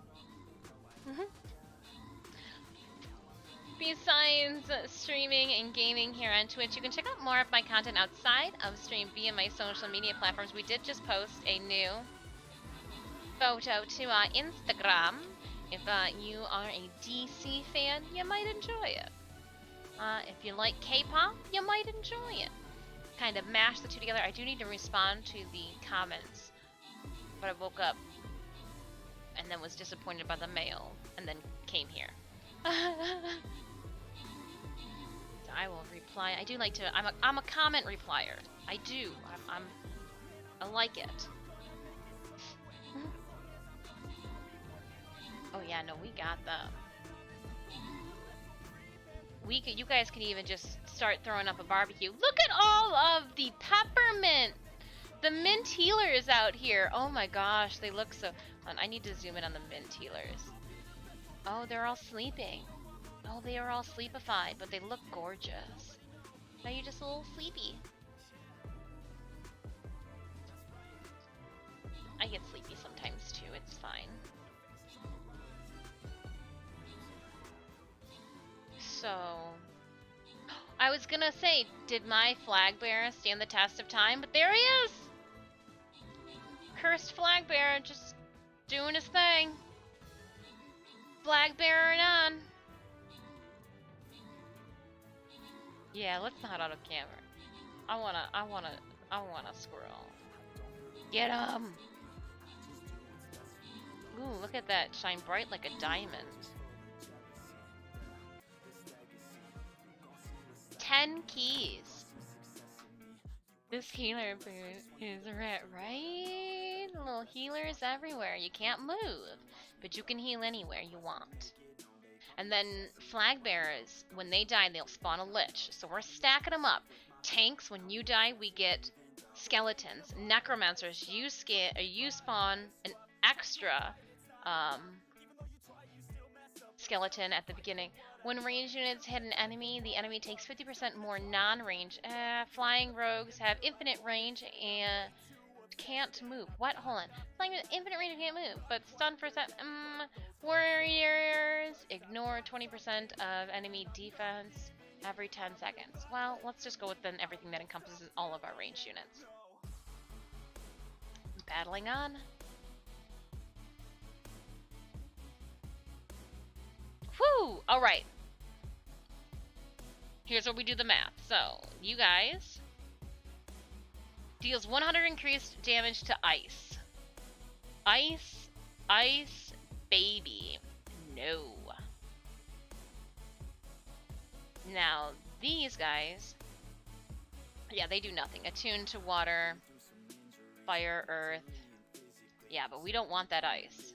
S2: Besides streaming and gaming here on Twitch, you can check out more of my content outside of stream via my social media platforms. We did just post a new photo to Instagram. If you are a DC fan, you might enjoy it. If you like K-pop, you might enjoy it. Kind of mash the two together. I do need to respond to the comments, but I woke up and then was disappointed by the mail and then came here. I will reply. I do like to. I'm a comment replier. I do. I like it. Oh yeah, no, we got them. You guys can even just start throwing up a barbecue. Look at all of the peppermint, the mint healers out here. Oh my gosh, they look so. I need to zoom in on the mint healers. Oh, they're all sleeping. Oh, they are all sleepified, but they look gorgeous. Now you're just a little sleepy. I get sleepy sometimes too, it's fine. So, I was gonna say, did my flag bearer stand the test of time? But there he is! Cursed flag bearer, just doing his thing. Flag bearer on. Yeah, let's not auto camera. I wanna squirrel. Get him! Ooh, look at that. Shine bright like a diamond. 10 keys. This healer boot is right. Little healers everywhere. You can't move, but you can heal anywhere you want. And then flag bearers, when they die, they'll spawn a lich. So we're stacking them up. Tanks, when you die, we get skeletons. Necromancers, you spawn an extra skeleton at the beginning. When range units hit an enemy, the enemy takes 50% more non-range. Flying rogues have infinite range and can't move. What? Hold on. Flying with infinite range and can't move, but stun for set. Warriors ignore 20% of enemy defense every 10 seconds. Well, let's just go with then everything that encompasses all of our range units. Battling on. Whew! Alright. Here's where we do the math. So, you guys deals 100 increased damage to ice. Ice, baby. No. Now, these guys, yeah, they do nothing. Attuned to water, fire, earth. Yeah, but we don't want that ice.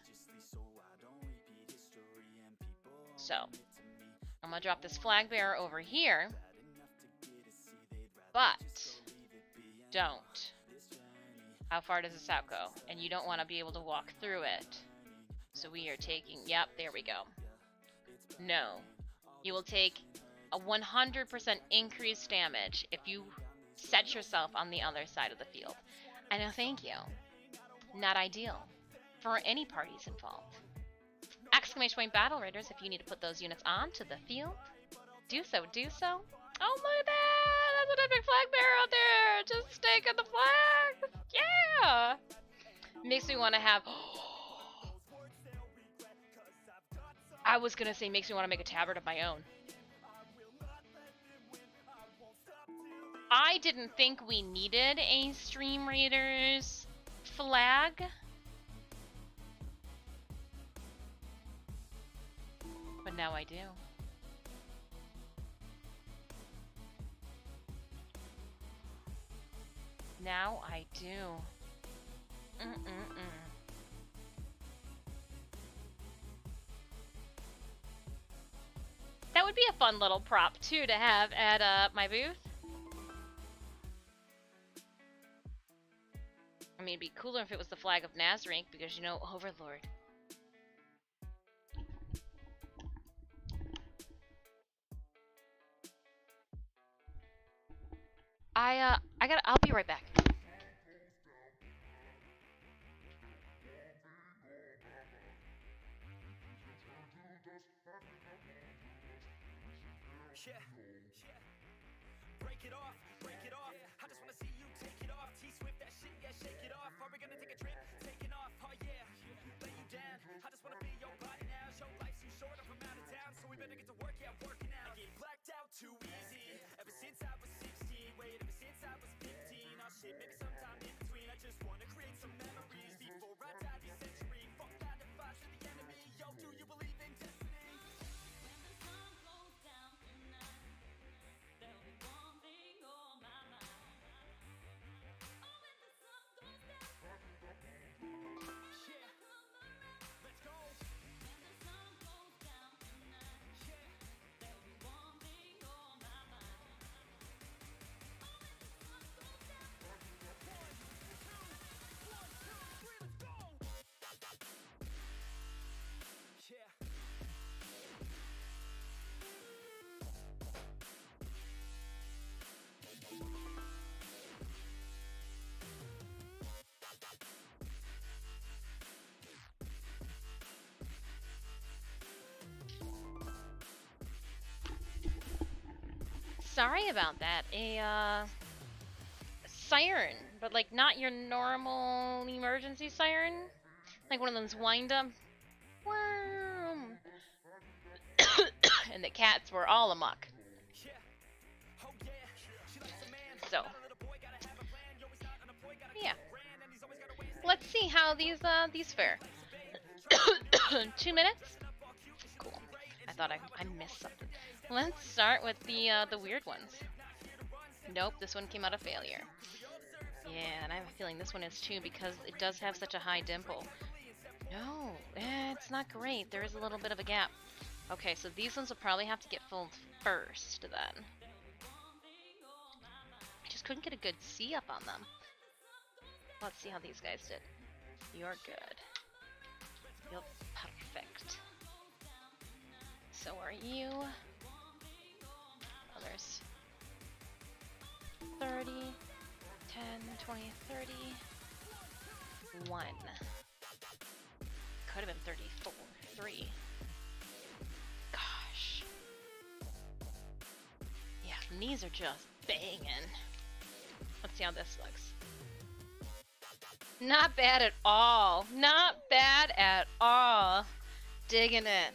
S2: So, I'm gonna drop this flag bearer over here, but don't. How far does this out go? And you don't want to be able to walk through it. So we are taking, yep, there we go. No. You will take a 100% increased damage if you set yourself on the other side of the field. I know, thank you. Not ideal for any parties involved. Exclamation point battle raiders, if you need to put those units onto the field, do so, do so. Oh, look at that! That's an epic flag bearer out there! Just staking the flag! Yeah! Makes me want to have... I was gonna say makes me want to make a tabard of my own. I didn't think we needed a Stream Raiders flag. But now I do. Now I do. That would be a fun little prop, too, to have at my booth. I mean, it'd be cooler if it was the flag of Nazarene, because, you know, Overlord. I'll be right back.
S1: Yeah, break it off, break it off. I just wanna see you take it off. T-Swift, that shit, yeah, shake it off. Are we gonna take a trip? Taking off, oh yeah, lay you down. I just wanna be your body now. Your life's too short, I'm from out of town, so we better get to work, yeah, working out. I get blacked out too easy. Ever since I was 16, wait, ever since I was 15. Oh shit, maybe sometime in between. I just wanna create some memories before I die this century. Fuck 9 to 5 to the enemy. Yo, do you believe in destiny?
S2: Sorry about that. A siren, but like not your normal emergency siren. Like one of those wind up. And the cats were all amok. So, yeah. Let's see how these fare. 2 minutes? Cool. I thought I missed something. Let's start with the weird ones. Nope, this one came out of failure. Yeah, and I have a feeling this one is too because it does have such a high dimple. No, it's not great. There is a little bit of a gap. Okay, so these ones will probably have to get filled first then. I just couldn't get a good C up on them. Let's see how these guys did. You're good. You're perfect. So are you. Oh, there's 30, 10, 20, 30, 1. Could have been 34, 3. Gosh. Yeah, knees are just banging. Let's see how this looks. Not bad at all. Not bad at all. Digging it.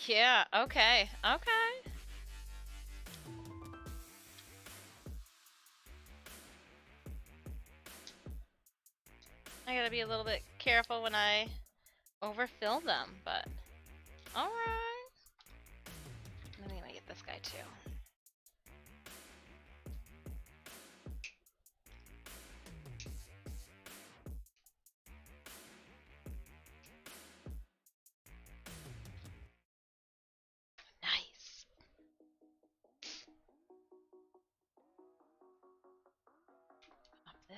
S2: Yeah, okay, okay. I gotta be a little bit careful when I overfill them, but alright. I'm gonna get this guy too. Nice.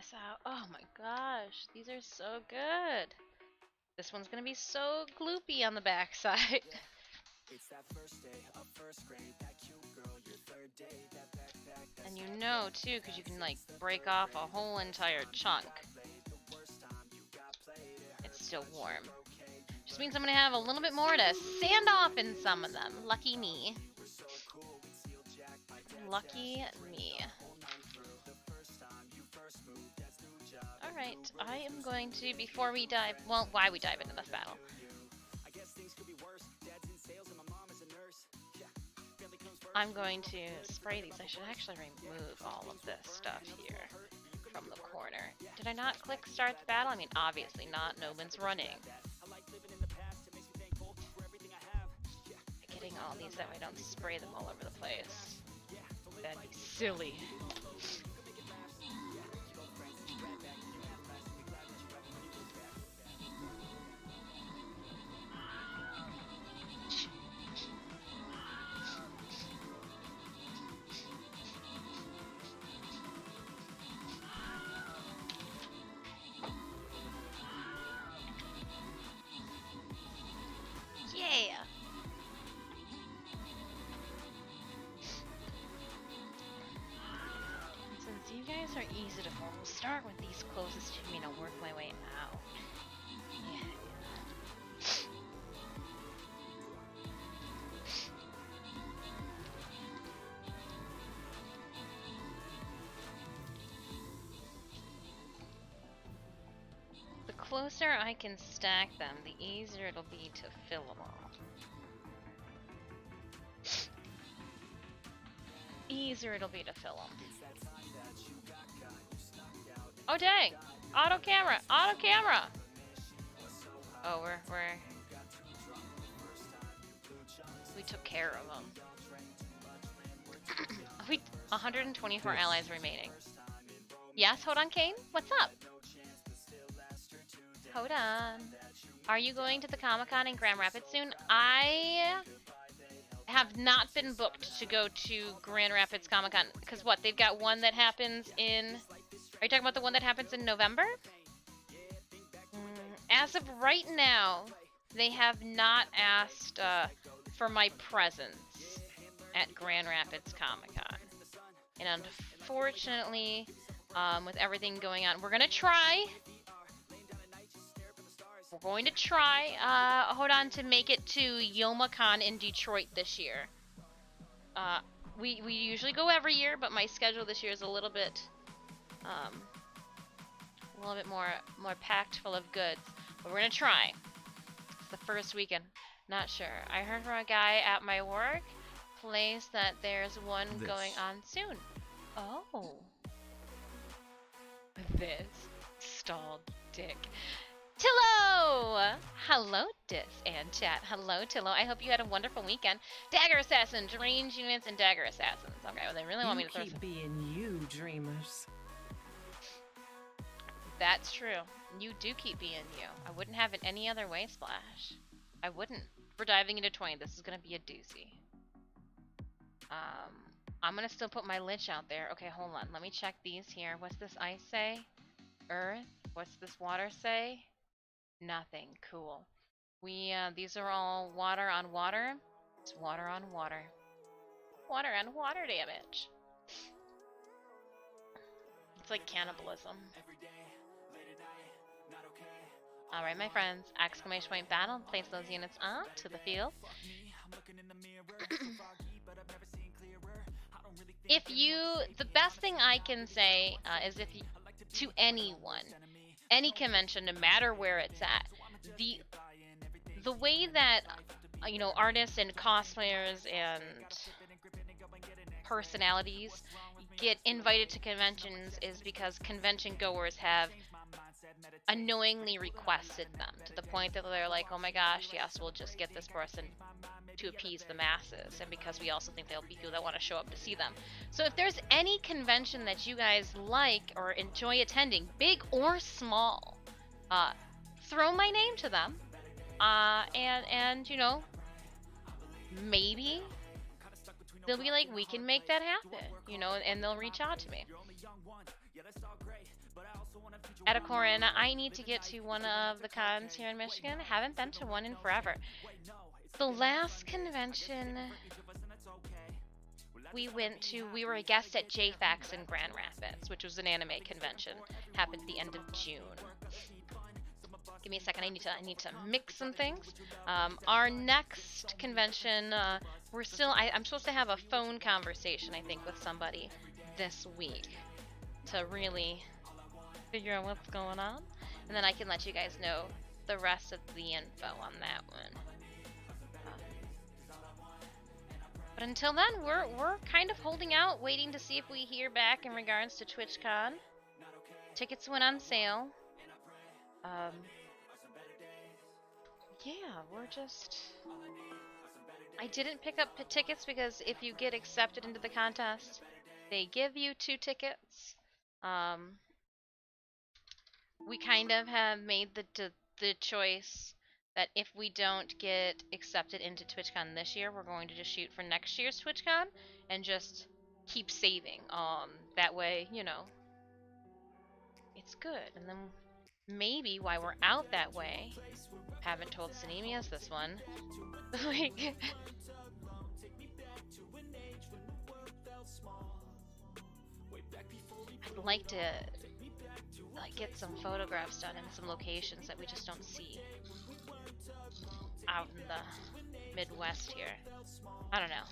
S2: this out. Oh my gosh, these are so good. This one's gonna be so gloopy on the backside. And you know too, because you can like break off a whole entire chunk. It's still warm. Just means I'm gonna have a little bit more to sand off in some of them. Lucky me. Lucky me. Alright, I am going to, before we dive, well, why we dive into this battle. I'm going to spray these. I should actually remove all of this stuff here from the corner. Did I not click start the battle? I mean, obviously not. No one's running. Getting all these that way I don't spray them all over the place. That'd be silly. Yeah! Since you guys are easy to hold, we'll start with these closest to me and I'll work my way out. Yeah. The closer I can stack them, the easier it'll be to fill them all. Easier it'll be to fill them. Oh dang! Auto camera! Auto camera! Oh, we took care of them. 124 allies remaining. Yes, hold on, Kane? What's up? Hold on. Are you going to the Comic-Con in Grand Rapids soon? I have not been booked to go to Grand Rapids Comic-Con. Because what, they've got one that happens in... Are you talking about the one that happens in November? As of right now, they have not asked for my presence at Grand Rapids Comic-Con. And unfortunately, with everything going on, we're going to try... We're going to try, hold on, to make it to YomaCon in Detroit this year. We usually go every year, but my schedule this year is a little bit more packed full of goods. But we're gonna try. It's the first weekend. Not sure. I heard from a guy at my work place that there's one going on soon. Oh. This stalled dick. Tillo! Hello, Dis and chat. Hello, Tillo. I hope you had a wonderful weekend. Dagger Assassins, range units, and Dagger Assassins. Okay, well, they really want me to throw some...
S5: keep being you, dreamers.
S2: That's true. You do keep being you. I wouldn't have it any other way, Splash. I wouldn't. We're diving into 20. This is going to be a doozy. I'm going to still put my Lich out there. Okay, hold on. Let me check these here. What's this ice say? Earth? What's this water say? Nothing. Cool. These are all water on water. It's water on water. Water on water damage. It's like cannibalism. Alright, my friends. Exclamation point battle. Place those units onto the field. The best thing I can say is if you, to anyone, any convention, no matter where it's at, the way that artists and cosplayers and personalities get invited to conventions is because convention goers have unknowingly requested them to the point that they're like, oh my gosh, yes, we'll just get this person to appease the masses, and because we also think there'll be people that want to show up to see them. So if there's any convention that you guys like or enjoy attending, big or small, throw my name to them, and maybe they'll be like, we can make that happen, and they'll reach out to me. Edicorin, I need to get to one of the cons here in Michigan. Haven't been to one in forever. The last convention we went to, we were a guest at JFAX in Grand Rapids, which was an anime convention. Happened at the end of June. Give me a second. I need to mix some things. Our next convention, I'm supposed to have a phone conversation, I think, with somebody this week to really figure out what's going on, and then I can let you guys know the rest of the info on that one. But until then, we're kind of holding out, waiting to see if we hear back in regards to TwitchCon. Tickets went on sale. Yeah, we're just... I didn't pick up tickets because if you get accepted into the contest, they give you 2 tickets. We kind of have made the choice that if we don't get accepted into TwitchCon this year, we're going to just shoot for next year's TwitchCon and just keep saving. That way, you know, it's good. And then maybe while we're out that way, haven't told Cinemius this one, like, I'd like to get some photographs done in some locations that we just don't see out in the Midwest here. I don't know.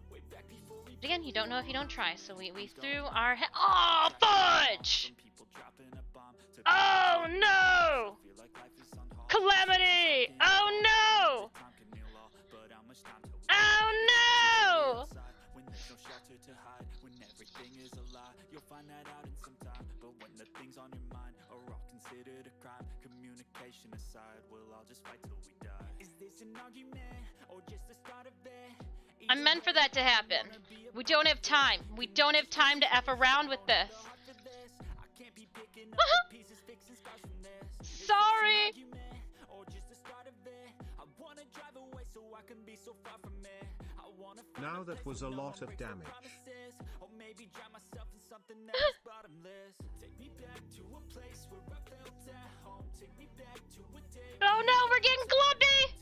S2: But again, you don't know if you don't try, so we threw our oh, fudge! Oh no! Calamity! Oh no! Oh no! I'm meant for that to happen. We don't have time. We don't have time to F around with this. Sorry!
S3: Now that was a lot of damage.
S2: Oh no, we're getting clumpy!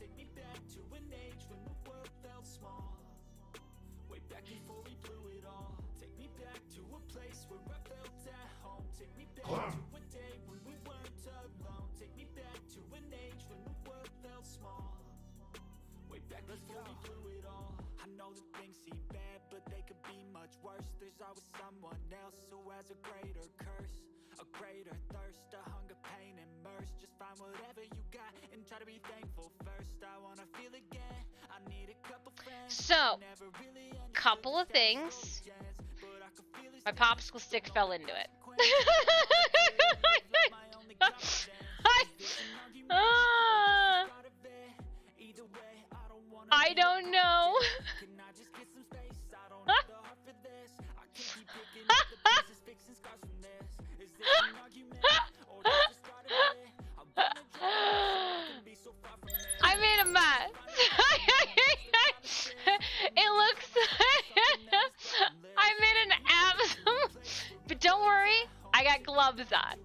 S1: There's always someone else who has a greater curse, a greater thirst, a hunger, pain, and mercy. Just find whatever you got and try to be thankful first. I wanna feel again. I need a couple friends.
S2: So, couple of things. My popsicle stick fell into it. I don't know. I made a mess. It looks I made an absolute, but don't worry, I got gloves on.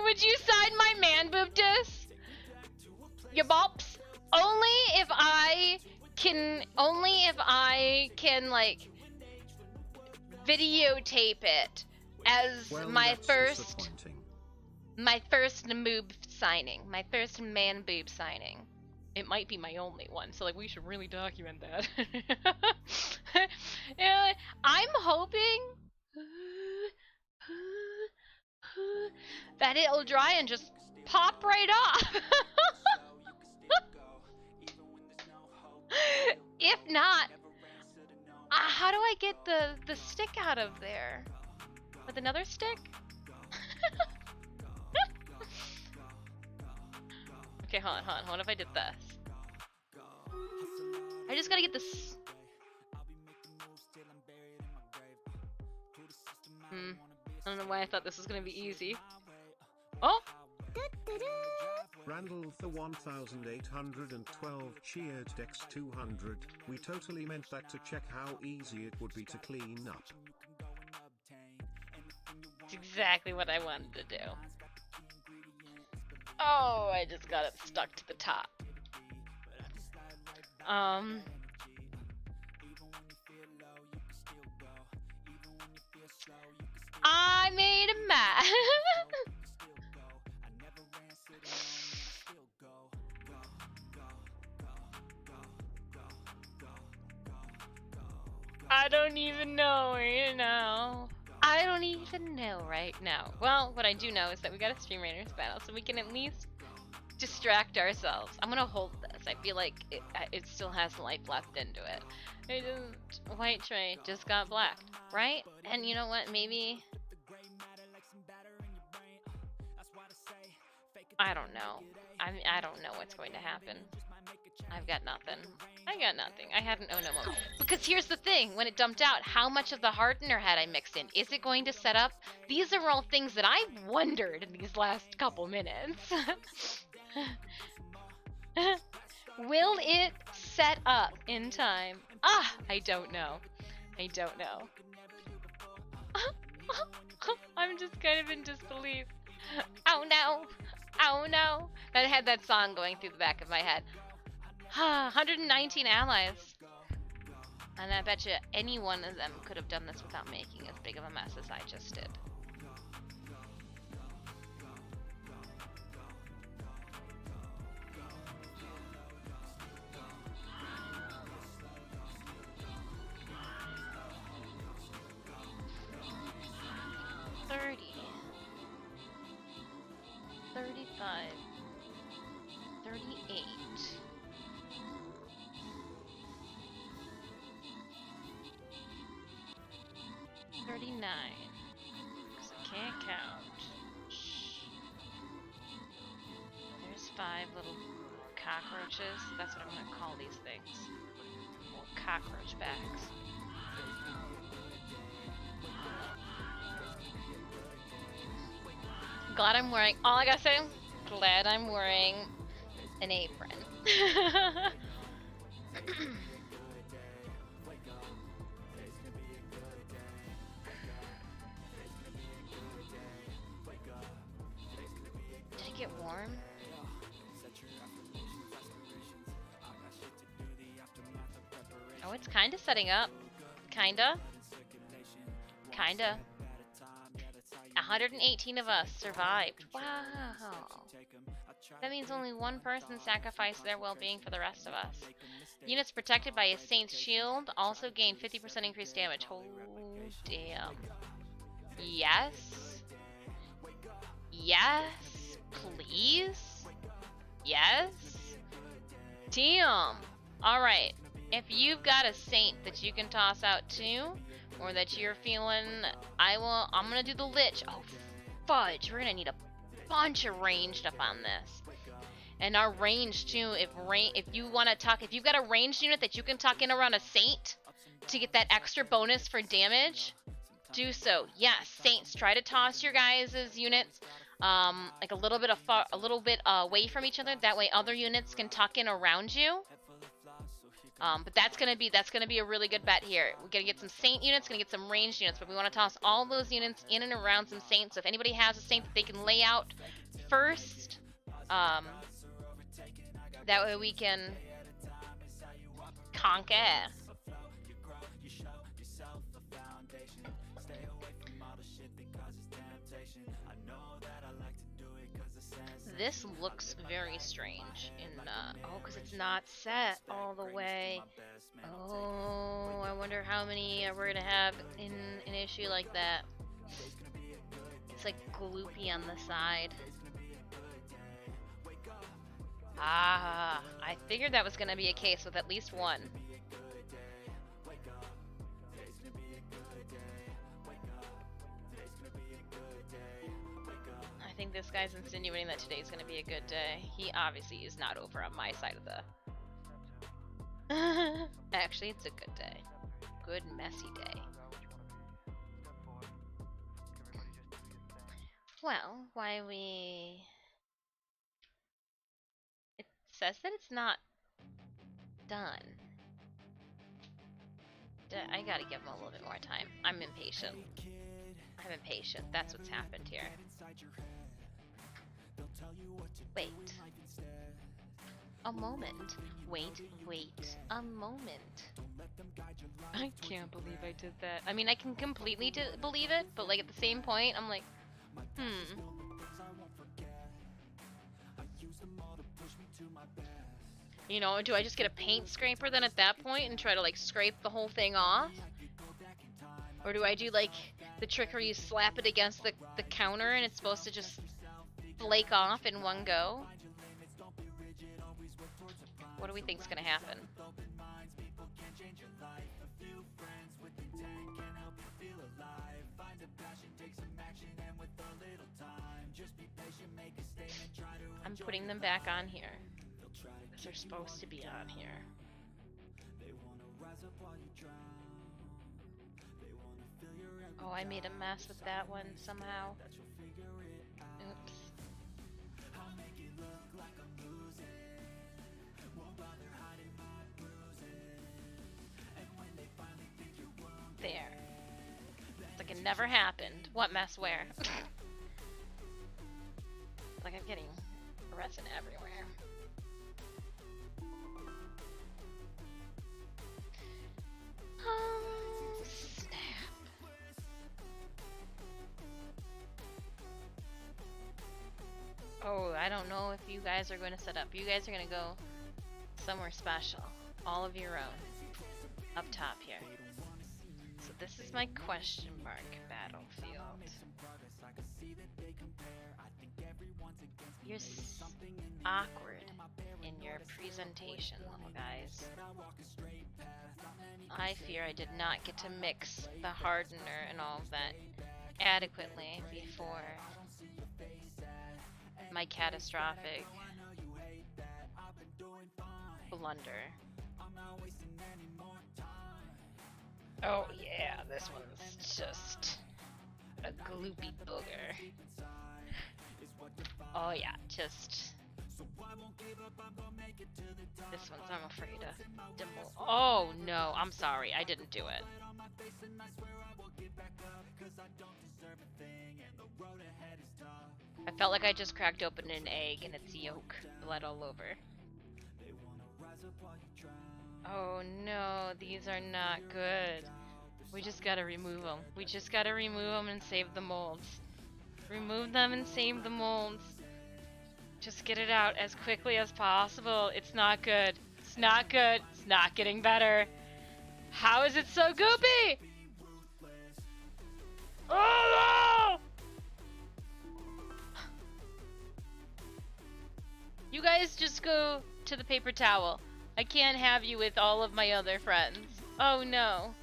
S2: Would you sign my man boob disc? Your bops? Only if I can like videotape it as
S3: Well,
S2: my
S3: that's
S2: first moob signing, my first man boob signing. It might be my only one, so like we should really document that. Yeah, I'm hoping that it'll dry and just pop right off. If not, how do I get the stick out of there? With another stick? Okay, hold on. What if I did this? I just gotta get this. I don't know why I thought this was gonna be easy. Oh!
S3: Randall the 1812 cheered Dex 200. We totally meant that to check how easy it would be to clean up.
S2: It's exactly what I wanted to do. Oh, I just got it stuck to the top. I made a mess. I don't even know right now. I don't even know right now. Well, what I do know is that we got a Stream Raiders battle, so we can at least distract ourselves. I'm gonna hold this. I feel like it still has life left into it. It just, white tray just got blacked, right? And you know what? Maybe I don't know. I don't know what's going to happen. I've got nothing. I got nothing. I had an oh no moment. Because here's the thing, when it dumped out, how much of the hardener had I mixed in? Is it going to set up? These are all things that I've wondered in these last couple minutes. Will it set up in time? I don't know. I don't know. I'm just kind of in disbelief. Oh no. Oh no. I had that song going through the back of my head. 119 allies. And I bet you any one of them could have done this without making as big of a mess as I just did. $30, 35, 38. 39. Because I can't count. Shh. There's 5 little cockroaches. That's what I'm going to call these things. Little cockroach bags. Glad I'm wearing, all I gotta say, glad I'm wearing an apron. Did it get warm? Oh, it's kinda setting up. Kinda. 118 of us survived. Wow. That means only one person sacrificed their well-being for the rest of us. Units protected by a Saint's Shield also gain 50% increased damage. Oh, damn. Yes? Yes? Please? Yes? Damn. Alright. If you've got a Saint that you can toss out too, or that you're feeling, I'm gonna do the Lich. Oh, fudge. We're gonna need a bunch of ranged up on this. And our range too, if you want to tuck, if you've got a ranged unit that you can tuck in around a Saint to get that extra bonus for damage, do so. Yes, Saints, try to toss your guys' units like a little bit away from each other. That way other units can tuck in around you. But that's gonna be a really good bet here. We're gonna get some Saint units, gonna get some ranged units, but we want to toss all those units in and around some Saints. So if anybody has a Saint that they can lay out first, that way we can conquer. This looks very strange in, because it's not set all the way. Oh, I wonder how many we're gonna have in an issue like that. It's like gloopy on the side. I figured that was gonna be a case with at least one. I think this guy's insinuating that today's gonna be a good day. He obviously is not over on my side of the... Actually, it's a good day. Good, messy day. Well, while we says that it's not done. I gotta give him a little bit more time. I'm impatient. I'm impatient. That's what's happened here. Wait. A moment. Wait a moment. I can't believe I did that. I mean, I can completely believe it, but like at the same point, I'm like, You know, do I just get a paint scraper then at that point and try to like scrape the whole thing off? Or do I do like the trick where you slap it against the counter and it's supposed to just flake off in one go? What do we think's gonna happen? I'm putting them back on here. They're supposed to be on here. Oh, I made a mess with that one somehow. Oops. There. It's like it never happened. What mess where? Like I'm getting resin everywhere. Oh, snap. Oh, I don't know if you guys are going to set up. You guys are going to go somewhere special. All of your own. Up top here. So this is my question mark battlefield. You're awkward in your presentation, little guys. I fear I did not get to mix the hardener and all of that adequately before my catastrophic blunder. Oh yeah, this one's just a gloopy booger. Oh yeah, just this one's, I'm afraid of. Oh no, I'm sorry, I didn't do it. I felt like I just cracked open an egg and its yolk bled all over. Oh no, these are not good. We just gotta remove them. We just gotta remove them and save the molds. Remove them and save the molds. Just get it out as quickly as possible. It's not good. It's not good. It's not getting better. How is it so goopy? Oh no! You guys just go to the paper towel. I can't have you with all of my other friends. Oh no.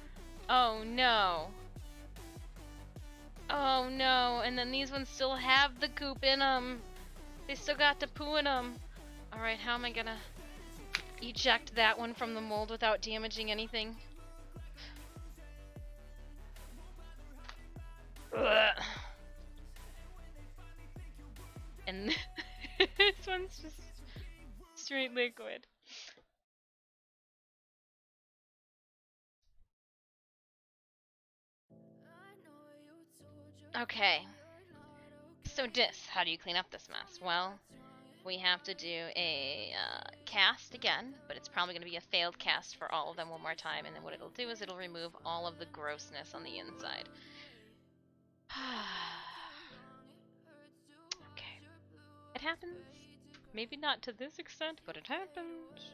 S2: Oh no. Oh no. And then these ones still have the goop in them. They still got the poo in them. Alright, how am I gonna eject that one from the mold without damaging anything? Ugh. And this one's just straight liquid. Okay. So how do you clean up this mess? Well, we have to do a cast again, but it's probably going to be a failed cast for all of them one more time, and then what it'll do is it'll remove all of the grossness on the inside. Okay. It happens. Maybe not to this extent, but it happens.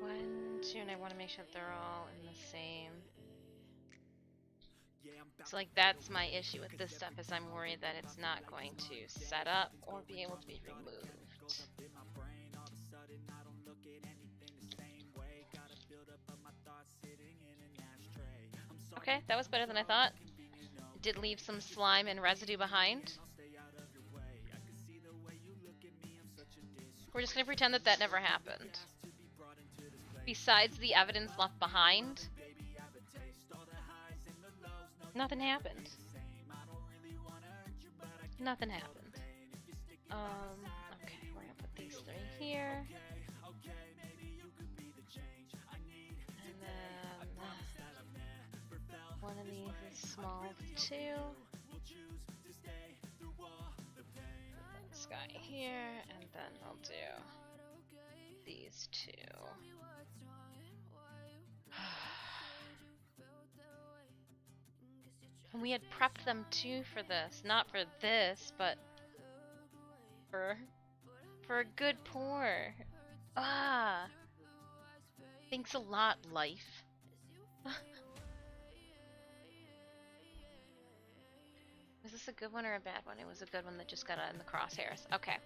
S2: One, two, and I want to make sure that they're all in the same. So like that's my issue with this stuff, is I'm worried that it's not going to set up or be able to be removed. Okay, that was better than I thought. It did leave some slime and residue behind. We're just gonna pretend that that never happened. Besides the evidence left behind, nothing happened. Nothing happened. Okay, we're gonna put these three here. And then one of these is small too. This guy here, and then I'll do these two. And we had prepped them too for this. Not for this, but for a good pour. Ah! Thanks a lot, life. Was this a good one or a bad one? It was a good one that just got in the crosshairs. Okay.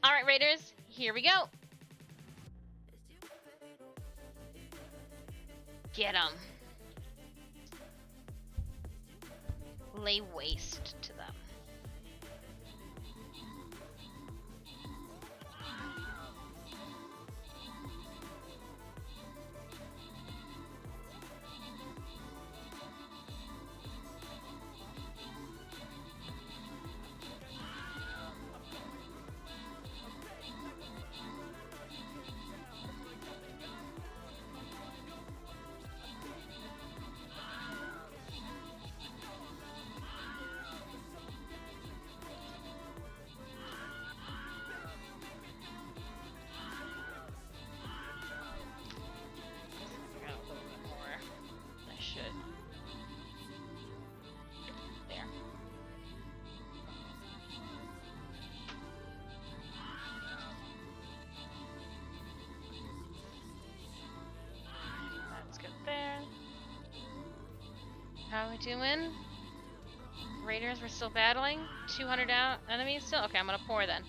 S2: Alright, Raiders, here we go! Get 'em! Lay waste to them. How are we doing? Raiders, we're still battling? 200 out enemies still? Okay, I'm gonna pour then.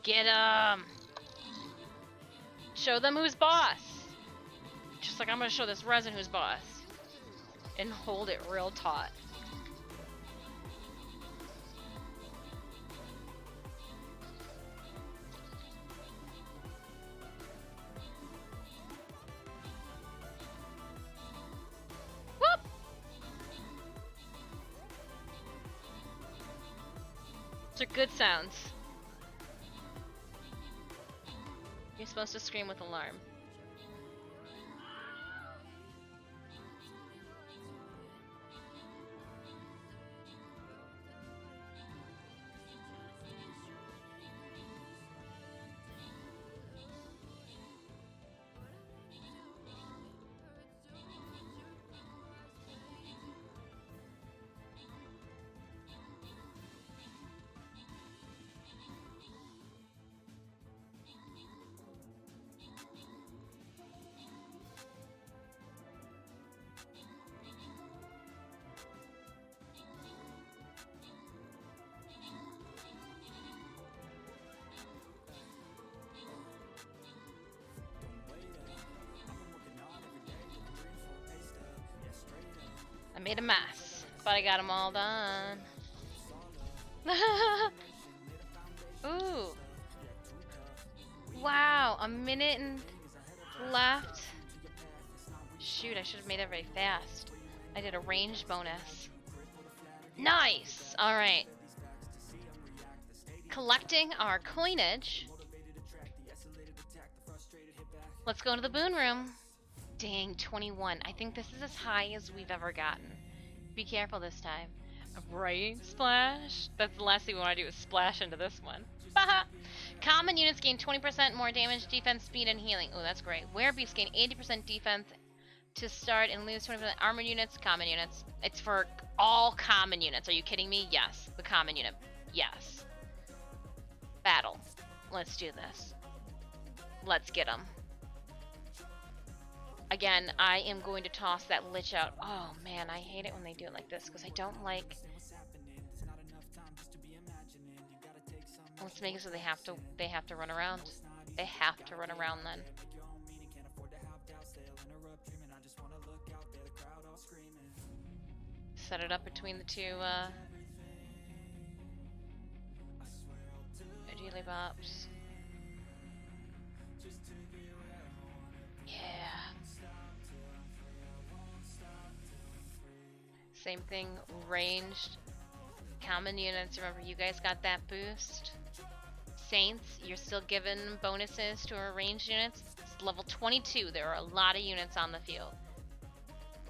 S2: Get 'em! Show them who's boss! Just like I'm gonna show this resin who's boss. And hold it real taut. Those are good sounds. You're supposed to scream with alarm. I made a mess, but I got them all done. Ooh. Wow, a minute and left. Shoot, I should have made it very fast. I did a range bonus. Nice! Alright. Collecting our coinage. Let's go to the boon room. Dang, 21. I think this is as high as we've ever gotten. Be careful this time. Right? Splash? That's the last thing we want to do is splash into this one. Common units gain 20% more damage, defense, speed, and healing. Oh, that's great. Werebeasts gain 80% defense to start and lose 20% armored units, common units. It's for all common units. Are you kidding me? Yes. The common unit. Yes. Battle. Let's do this. Let's get them. Again, I am going to toss that lich out. Oh man, I hate it when they do it like this because I don't like. Let's make it so they have to run around. They have to run around then. Set it up between the two ideally bops. Yeah. Same thing, ranged. Common units, remember you guys got that boost. Saints, you're still given bonuses to our ranged units. It's level 22, there are a lot of units on the field.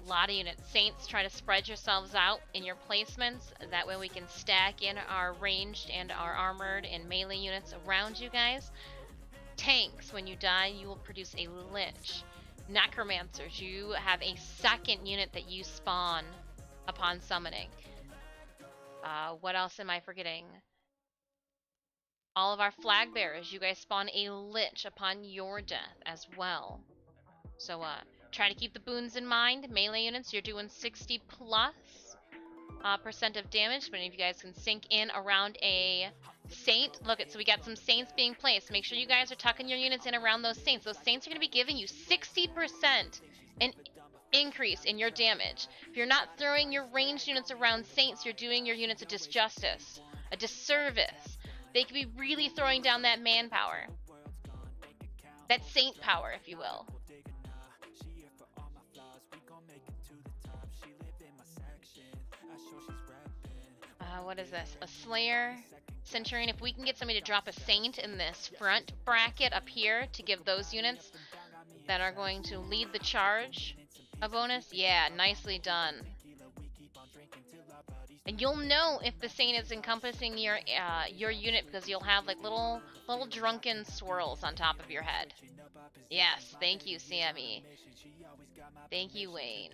S2: A lot of units. Saints, try to spread yourselves out in your placements. That way we can stack in our ranged and our armored and melee units around you guys. Tanks, when you die, you will produce a lich. Necromancers, you have a second unit that you spawn upon summoning. What else am I forgetting? All of our flag bearers, you guys spawn a lich upon your death as well. So try to keep the boons in mind. Melee units, you're doing 60 plus percent of damage, but if you guys can sink in around a saint, look at, so we got some saints being placed. Make sure you guys are tucking your units in around those saints. Those saints are going to be giving you 60% an increase in your damage. If you're not throwing your ranged units around saints, you're doing your units a disjustice, a disservice. They could be really throwing down that manpower, that saint power, if you will. What is this? A Slayer, Centurion. If we can get somebody to drop a Saint in this front bracket up here to give those units that are going to lead the charge a bonus, yeah, nicely done. And you'll know if the Saint is encompassing your unit because you'll have like little drunken swirls on top of your head. Yes, thank you, CME. Thank you, Wayne.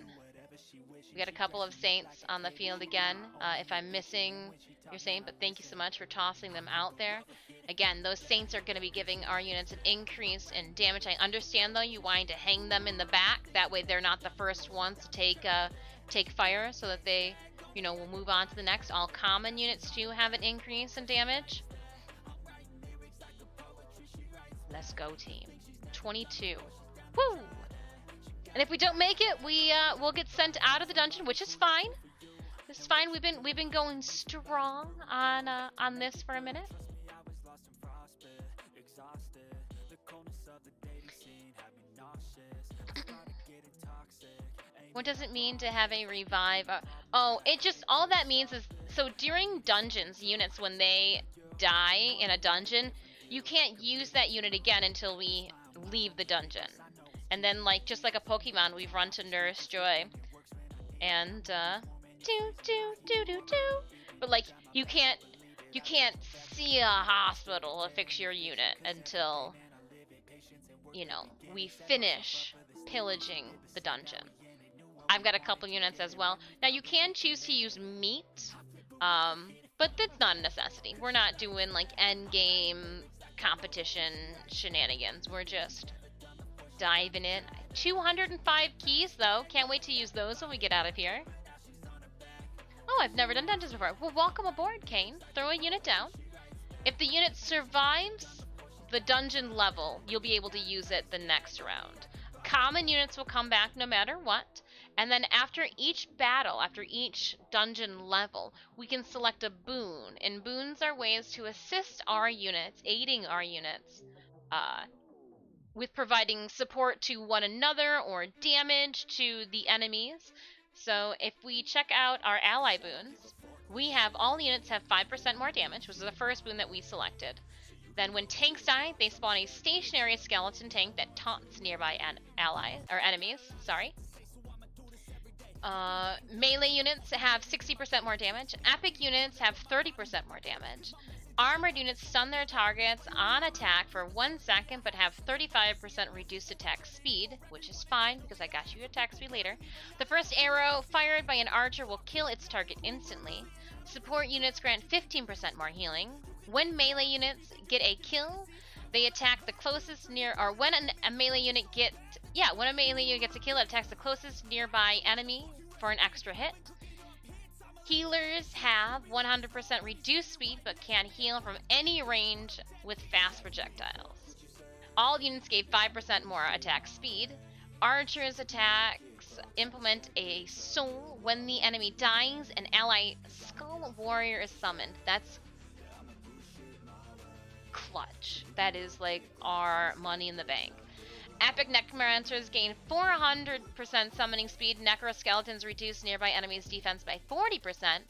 S2: We got a couple of Saints on the field again. If I'm missing your Saint, but thank you so much for tossing them out there. Again, those Saints are going to be giving our units an increase in damage. I understand, though, you wanting to hang them in the back. That way they're not the first ones to take fire, so that they, you know, will move on to the next. All common units, too, have an increase in damage. Let's go, team. 22. Woo! And if we don't make it, we'll get sent out of the dungeon, which is fine. This is fine. We've been going strong on this for a minute. What does it mean to have a revive? Oh, it just, all that means is, so during dungeons, units, when they die in a dungeon, you can't use that unit again until we leave the dungeon. And then, like, just like a Pokemon, we've run to Nurse Joy. And, but, like, you can't see a hospital to fix your unit until, you know, we finish pillaging the dungeon. I've got a couple units as well. Now, you can choose to use meat, but that's not a necessity. We're not doing, like, endgame competition shenanigans. We're just diving in. 205 keys, though. Can't wait to use those when we get out of here. Oh, I've never done dungeons before. Well, welcome aboard, Kane. Throw a unit down. If the unit survives the dungeon level, you'll be able to use it the next round. Common units will come back no matter what. And then after each battle, after each dungeon level, we can select a boon. And boons are ways to assist our units, aiding our units, with providing support to one another or damage to the enemies. So if we check out our ally boons, we have all units have 5% more damage, which is the first boon that we selected. Then when tanks die, they spawn a stationary skeleton tank that taunts nearby enemies. Sorry. Melee units have 60% more damage. Epic units have 30% more damage. Armored units stun their targets on attack for 1 second, but have 35% reduced attack speed, which is fine because I got you attack speed later. The first arrow fired by an archer will kill its target instantly. Support units grant 15% more healing. When melee units get a kill, they attack the closest near, or when a melee unit gets a kill, it attacks the closest nearby enemy for an extra hit. Healers have 100% reduced speed, but can heal from any range with fast projectiles. All units gave 5% more attack speed. Archers' attacks implement a soul. When the enemy dies, an ally skull warrior is summoned. That's clutch. That is like our money in the bank. Epic Necromancers gain 400% summoning speed. Necroskeletons reduce nearby enemies' defense by 40%.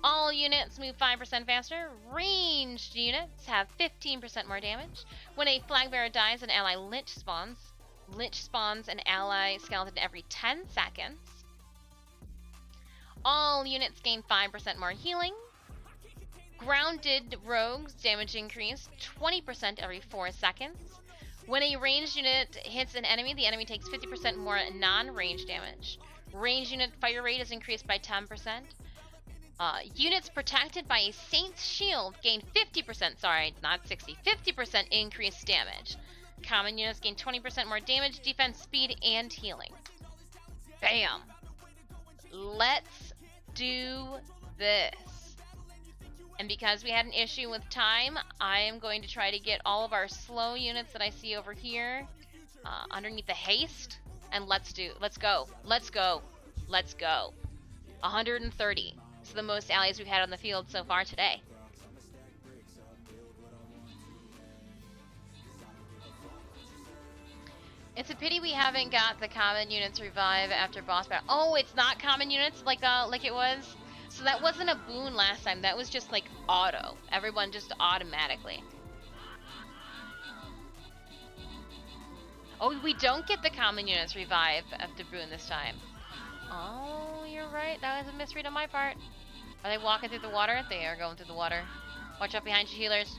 S2: All units move 5% faster. Ranged units have 15% more damage. When a flag bearer dies, an ally lich spawns. Lich spawns an ally skeleton every 10 seconds. All units gain 5% more healing. Grounded rogues damage increase 20% every 4 seconds. When a ranged unit hits an enemy, the enemy takes 50% more non-range damage. Ranged unit fire rate is increased by 10%. Units protected by a Saint's Shield gain 50%, sorry, not 60, 50% increased damage. Common units gain 20% more damage, defense, speed, and healing. Bam! Let's do this. And because we had an issue with time, I am going to try to get all of our slow units that I see over here underneath the haste. And let's go. Let's go. Let's go. 130. It's the most allies we've had on the field so far today. It's a pity we haven't got the common units revive after boss battle. Oh, it's not common units like it was? So that wasn't a boon last time. That was just like auto. Everyone just automatically. Oh, we don't get the common units revive after boon this time. Oh, you're right. That was a misread on my part. Are they walking through the water? They are going through the water. Watch out behind you, healers.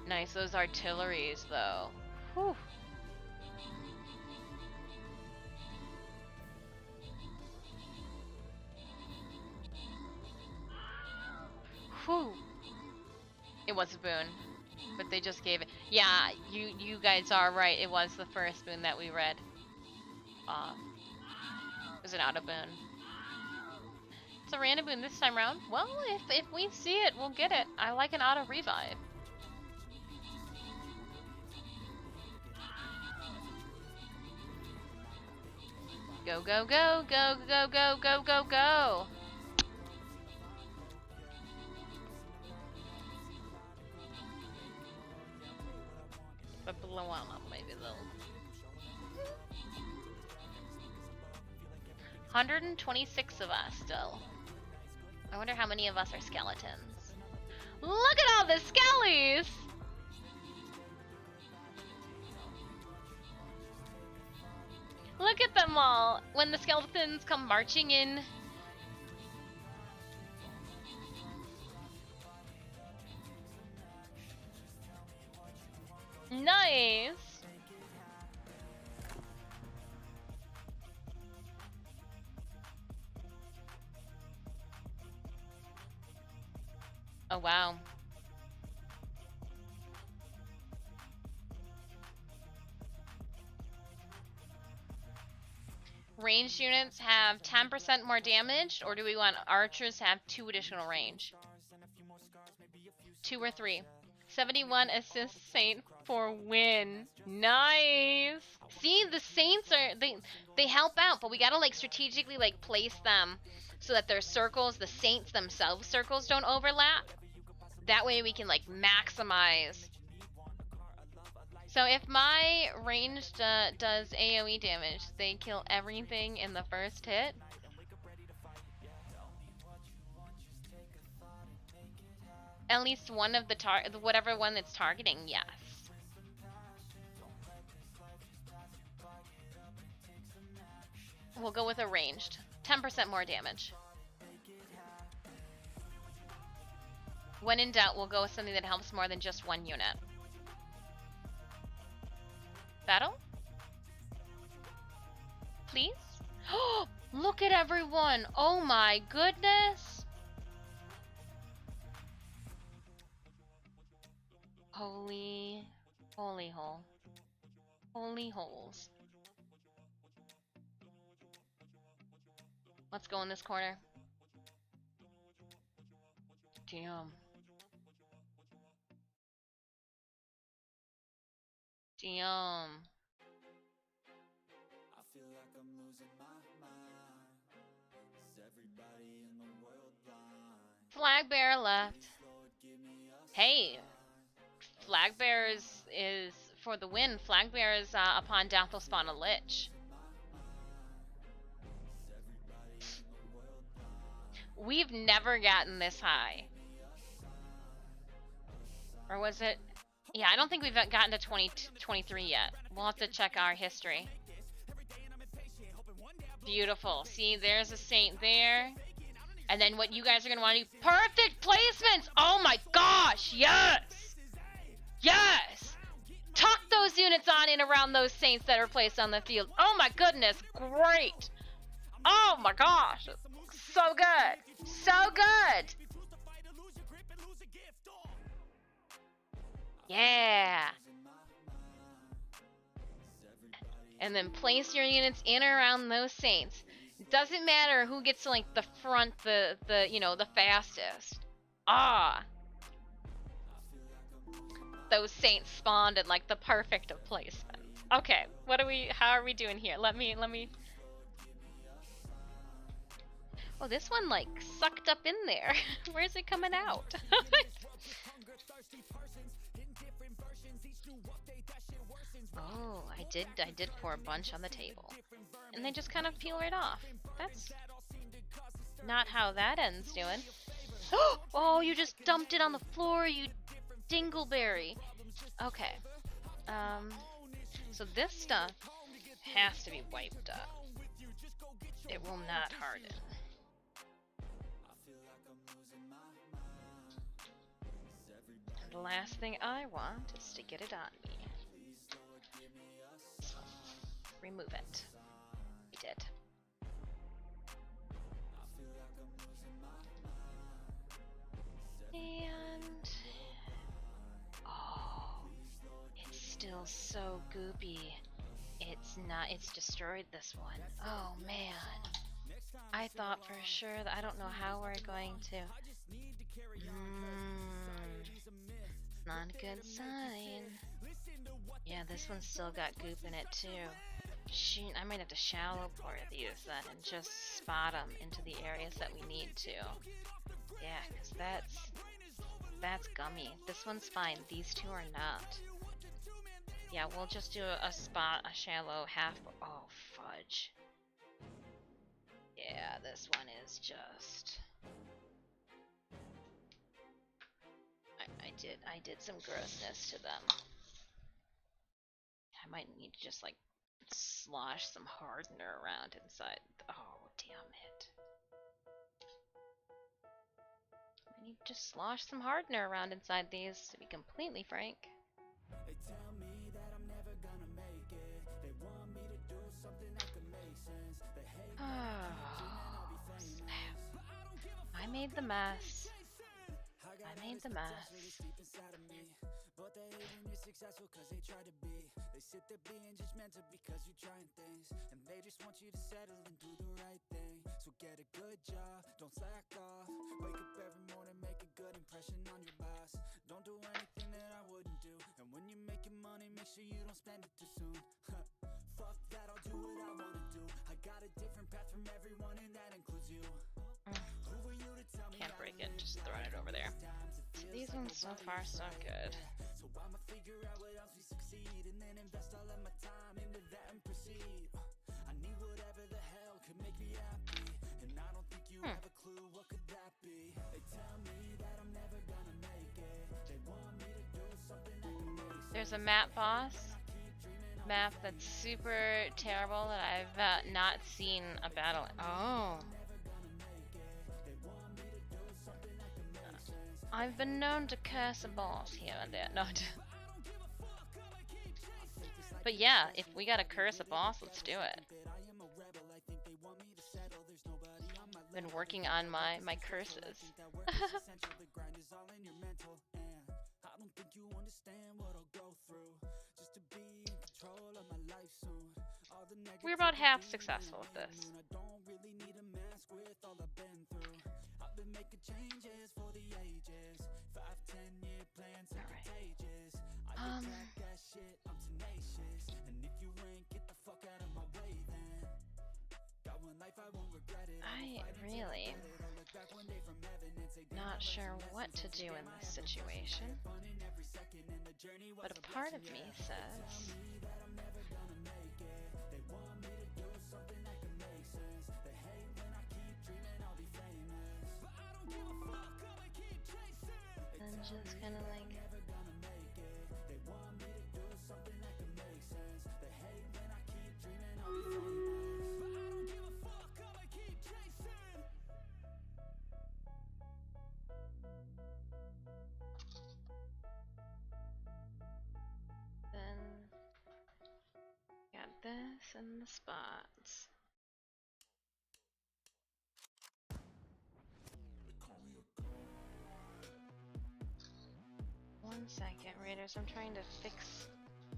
S2: Nice, those artilleries, though. Whew. Whew. It was a boon, but they just gave it. Yeah, you guys are right. It was the first boon that we read. It was an auto boon. It's a random boon this time around. Well, if we see it, we'll get it. I like an auto revive. Go, go, go, go, go, go, go, go, go. But blow on up maybe though. 126 of us still. I wonder how many of us are skeletons. Look at all the skellies! Look at them all! When the skeletons come marching in. Nice! Oh wow. Ranged units have 10% more damage, or do we want archers to have 2 additional range? 2 or 3. 71 assist Saint for win. Nice! See, the Saints are, they help out, but we gotta like strategically like place them so that their circles, the Saints themselves circles don't overlap. That way we can like maximize. So if my ranged does AoE damage, they kill everything in the first hit. At least one of the whatever one it's targeting, yes. We'll go with a ranged. 10% more damage. When in doubt, we'll go with something that helps more than just one unit. Battle? Please? Oh, look at everyone! Oh my goodness! Holy hole. Holy holes. Let's go in this corner. Damn. Damn.
S1: I feel like I'm losing my mind. Is everybody
S2: Flag bearer left. Hey, flag bearer is for the win. Flag bearer is upon death will spawn a lich. We've never gotten this high. Or was it? Yeah, I don't think we've gotten to 23 yet. We'll have to check our history. Beautiful. See, there's a saint there. And then what you guys are going to want to do, perfect placements! Oh my gosh, yes! Yes! Tuck those units on in around those saints that are placed on the field. Oh my goodness, great! Oh my gosh, so good! So good! Yeah! And then place your units in and around those saints. Doesn't matter who gets to like the front, the fastest. Ah, those saints spawned in like the perfect of placements. Okay, how are we doing here? Let me. Oh, this one like sucked up in there. Where's it coming out? Oh, I did pour a bunch on the table. And they just kind of peel right off. That's not how that ends doing. Oh, you just dumped it on the floor, you dingleberry. Okay. So this stuff has to be wiped up. It will not harden. And the last thing I want is to get it on me. Remove it. We did. And oh, it's still so goopy. It's destroyed this one. Oh man. I thought for sure that I don't know how we're going to. It's not a good sign. Yeah, this one's still got goop in it too. Shoot, I might have to shallow pour these then and just spot them into the areas that we need to. Yeah, because that's gummy. This one's fine. These two are not. Yeah, we'll just do a shallow half. Oh, fudge. Yeah, this one is just. I did some grossness to them. I might need to just like slosh some hardener around inside. Oh, damn it. I need to just slosh some hardener around inside these, to be completely frank.
S1: They tell me that I'm never gonna make it. They want me to do something that could make sense. They hate
S2: I made the mess. I made the mess.
S1: But they hate when you're successful cause they try to be. They sit there being judgmental because you're trying things. And they just want you to settle and do the right thing. So get a good job, don't slack off. Wake up every morning, make a good impression on your boss. Don't do anything that I wouldn't do. And when you're making money, make sure you don't spend it too soon. Fuck that, I'll do what I wanna do. I got a different path from everyone and that includes you. Who were you to tell me?
S2: Can't break it, just throwing it over there. So these ones so far so good.
S1: So I'ma figure out what else we succeed and then invest all of my time into that and proceed. I need whatever the hell could make me happy, and I don't think you have a clue what could that be. They tell me that I'm never gonna make it. They want me to do something that can make sense.
S2: There's a map boss. Map that's super terrible that I've not seen a battle. Oh. I've been known to curse a boss here and there. No. But yeah, if we gotta curse a boss, let's do it. Been working on my curses. We're about half successful with this. Not sure what to do in this situation, but a part of me says I'm just kind of like then got this in the spots. One second, Raiders. I'm trying to fix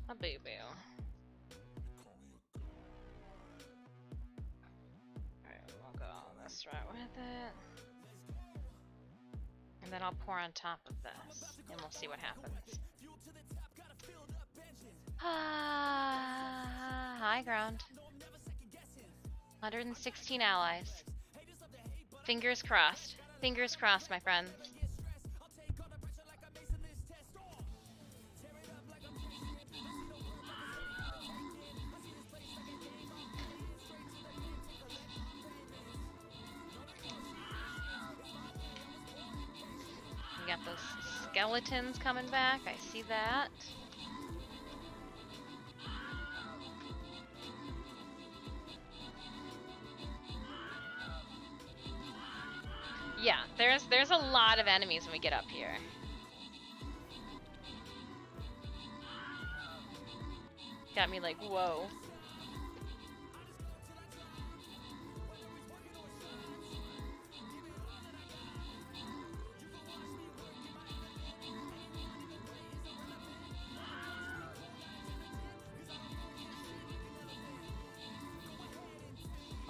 S2: a boo-boo. Alright, we'll go this route with it. And then I'll pour on top of this, and we'll see what happens. High ground. 116 allies. Fingers crossed. Fingers crossed, my friends. We got those skeletons coming back. I see that. Yeah, there's a lot of enemies when we get up here. Got me like, whoa.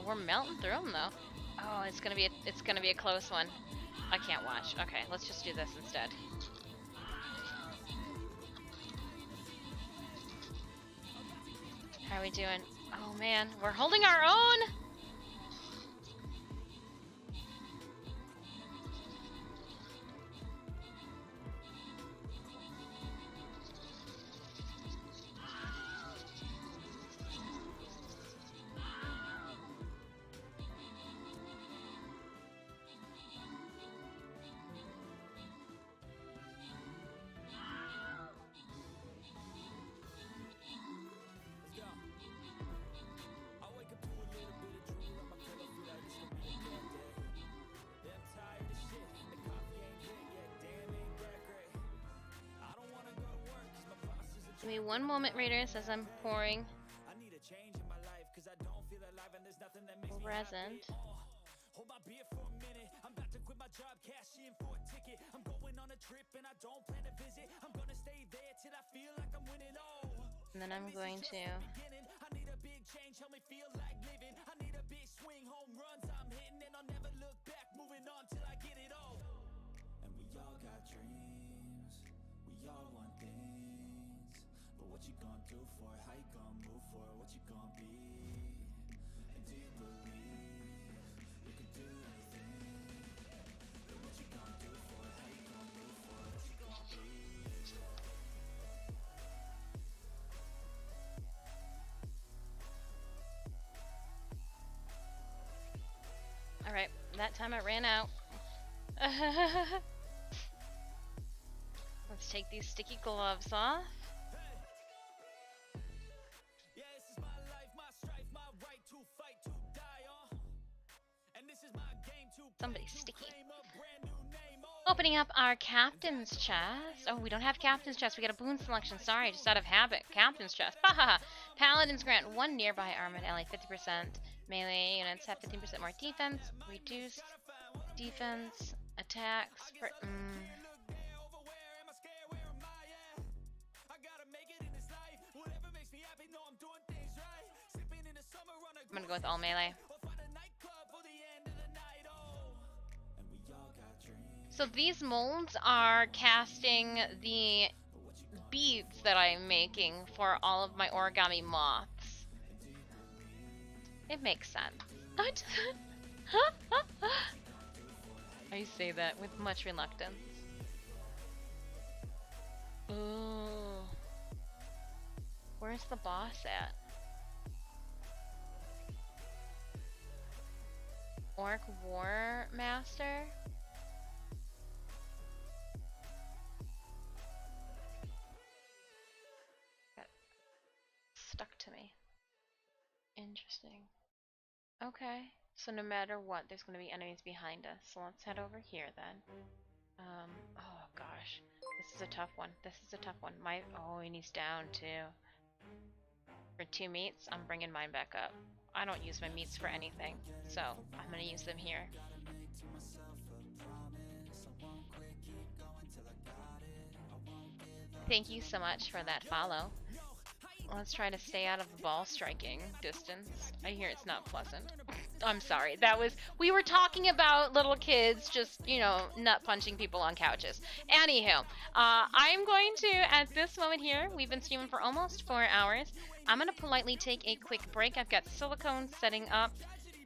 S2: We're melting through them though. Oh, it's gonna be a close one. I can't watch. Okay, let's just do this instead. How are we doing? Oh man, we're holding our own. Give me one moment, Raiders, as I'm pouring resin. And then I'm going to
S1: what you gonna do for it? How you gonna move for it? What you gonna be? And do you believe you can do anything? And what you gonna do for it? How you gonna move for it? What you gonna be?
S2: Alright, that time I ran out. Let's take these sticky gloves off. Somebody's sticky. Opening up our captain's chest. Oh, we don't have captain's chest. We got a boon selection. Sorry, just out of habit. Captain's chest. Haha. Paladins grant one nearby armored ally 50%. Melee units have 15% more defense. Reduced defense. Attacks. I'm gonna go with all melee. So these molds are casting the beads that I'm making for all of my origami moths. It makes sense. I say that with much reluctance. Ooh. Where's the boss at? Orc War Master? Got stuck to me. Interesting. Okay. So no matter what, there's going to be enemies behind us. So let's head over here then. Oh gosh. This is a tough one. This is a tough one. Oh, and he's down too. For 2 meats, I'm bringing mine back up. I don't use my meats for anything, so I'm gonna use them here. Thank you so much for that follow. Let's try to stay out of the ball striking distance. I hear it's not pleasant. I'm sorry. We were talking about little kids just, nut punching people on couches. Anywho, I'm going to, at this moment here, we've been streaming for almost 4 hours. I'm going to politely take a quick break. I've got silicone setting up.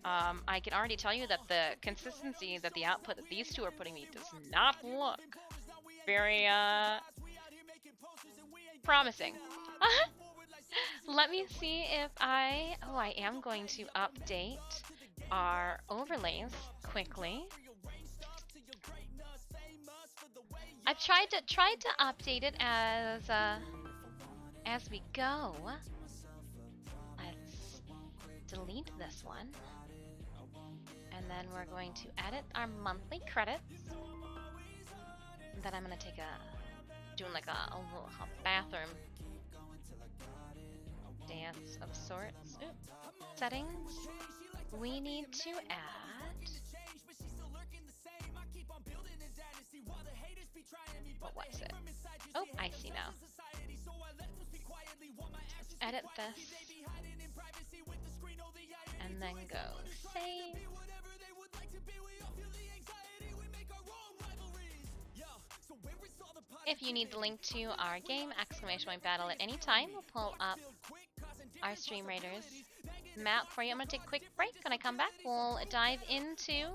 S2: I can already tell you that the consistency, that the output that these two are putting me does not look very, promising. Let me see if I am going to update our overlays quickly. I've tried to update it as we go. Let's delete this one. And then we're going to edit our monthly credits. And then I'm gonna take doing like a little bathroom dance of sorts. Ooh. Settings. We need to add. What was it? Oh, I see now. Let's edit this. And then go save. If you need the link to our game, !battle at any time, we'll pull up our Stream Raiders map for you. I'm going to take a quick break. When I come back, we'll dive into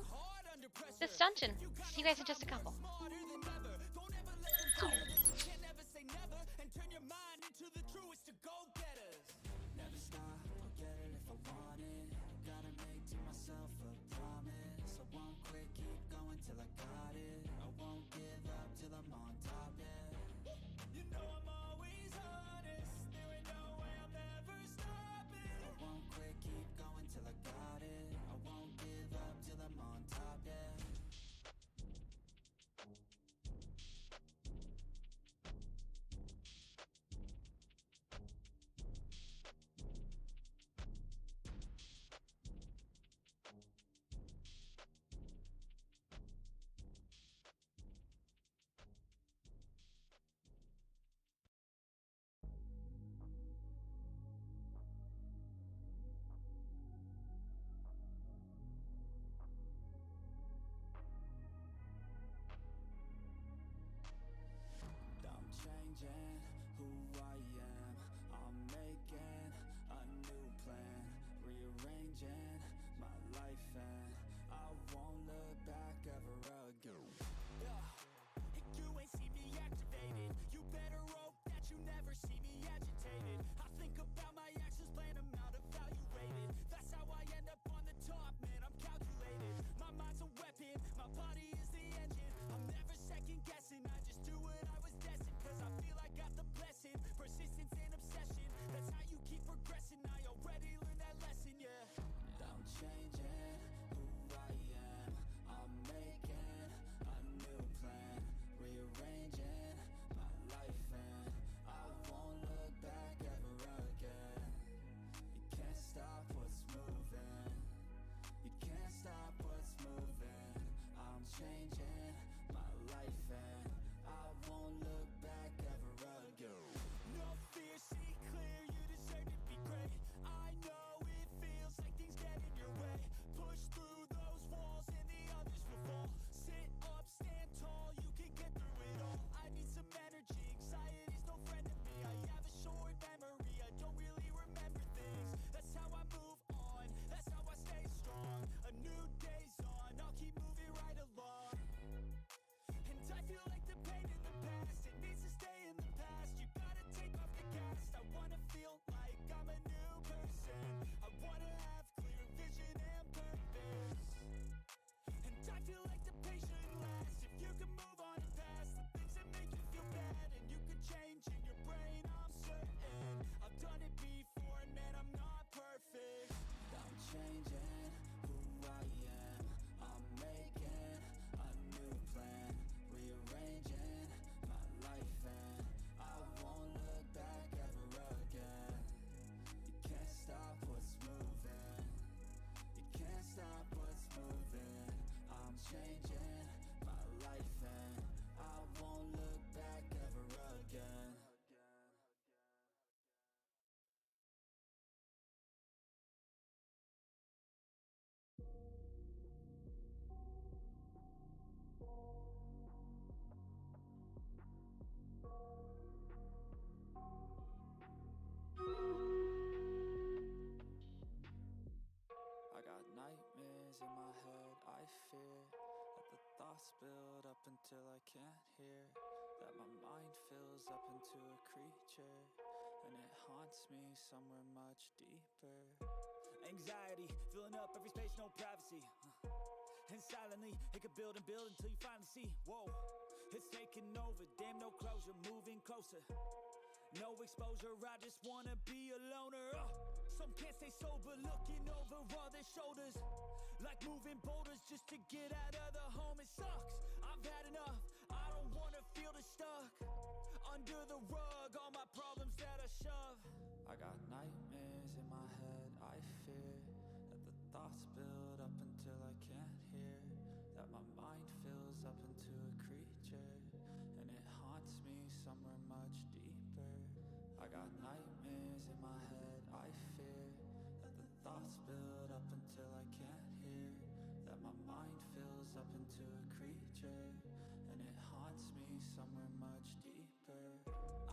S2: this dungeon. See you guys in just a couple.
S1: Changing who I am, I'm making a new plan, rearranging my life and I won't look back ever again. You ain't see me activated, you better hope that you never see me agitated. I think about my actions, plan them out, evaluated. That's how I end up on the top, man, I'm calculated. My mind's a weapon, my body is the engine. I'm never second guessing, I just do what I was destined. Cause I feel I got the blessing, persistence and obsession. That's how you keep progressing, I already learned that lesson, yeah. I'm changing who I am, I'm making a new plan, rearranging my life and I won't look back ever again. You can't stop what's moving, you can't stop what's moving. I'm changing my life and I won't look back ever again. No fear, see clear, you deserve to be great. fear that the thoughts build up until I can't hear, that my mind fills up into a creature, and it haunts me somewhere much deeper. Anxiety, filling up every space, no privacy. And silently, it could build and build until you finally see, whoa, it's taking over, damn no closure, moving closer. No exposure, I just wanna be a loner. Some can't stay sober, looking over all their shoulders, like moving boulders just to get out of the home. It sucks, I've had enough, I don't wanna feel the stuck under the rug, all my problems that I shove. I got nightmares in my head, I fear that the thoughts build up until I can't hear, that my mind fills up into a creature, and it haunts me somewhere much deeper. I got nightmares in my head, I fear that the thoughts build up until I can't hear, that my mind fills up into a creature, and it haunts me somewhere much deeper.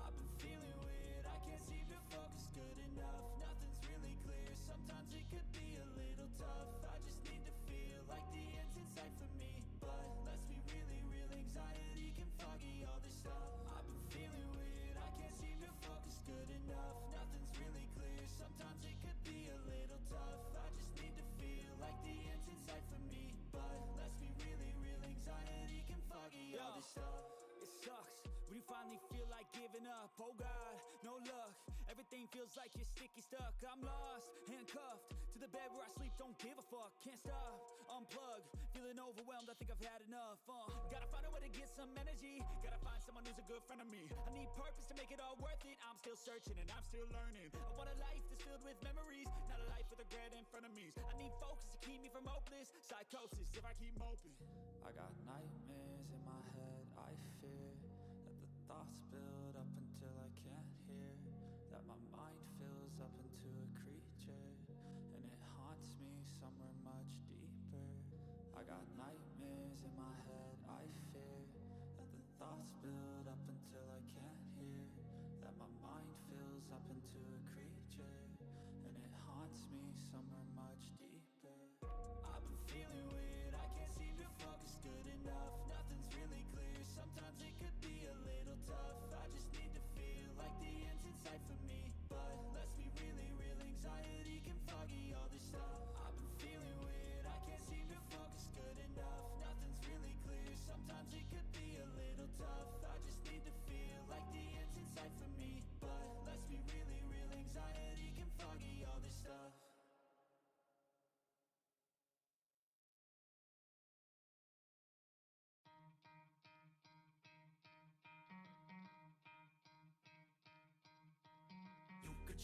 S1: I've been feeling weird, I can't seem to focus good enough, nothing's really clear, sometimes it could be a little tough. I just need to feel like the end's in sight for me, but let's be really real, anxiety can foggy all this stuff. I've been feeling weird, I can't seem to focus good enough, nothing's really clear, sometimes it could be a little tough. I just need to feel like the end's in sight for me, but let's be really real, anxiety can foggy all this stuff. It sucks when you finally feel like giving up. Oh God, no luck, everything feels like you're sticky stuck. I'm lost, handcuffed to the bed where I sleep, don't give a fuck. Can't stop, unplug, feeling overwhelmed, I think I've had enough. Gotta find a way to get some energy, gotta find someone who's a good friend of me. I need purpose to make it all worth it, I'm still searching and I'm still learning. I want a life that's filled with memories, not a life with regret and frenemies. I need focus to keep me from hopeless psychosis if I keep moping. I got nightmares in my head, I fear that the thoughts build up until I can't hear, that my mind fills up into a creature, and it haunts me somewhere much deeper. I got nightmares in my head, I fear that the thoughts build up until I can't hear, that my mind fills up into a creature, and it haunts me somewhere much deeper. I've been feeling weird, I can't seem to focus good enough, nothing's really clear, sometimes it could be a little tough. I just need to feel like the end's in sight for me, but let's be really real, anxiety can foggy all this stuff. I've been feeling weird, I can't seem to focus good enough, nothing's really clear, sometimes it could be a little tough. I just need to feel like the end's in sight for me, but let's be really real, anxiety can foggy all this stuff.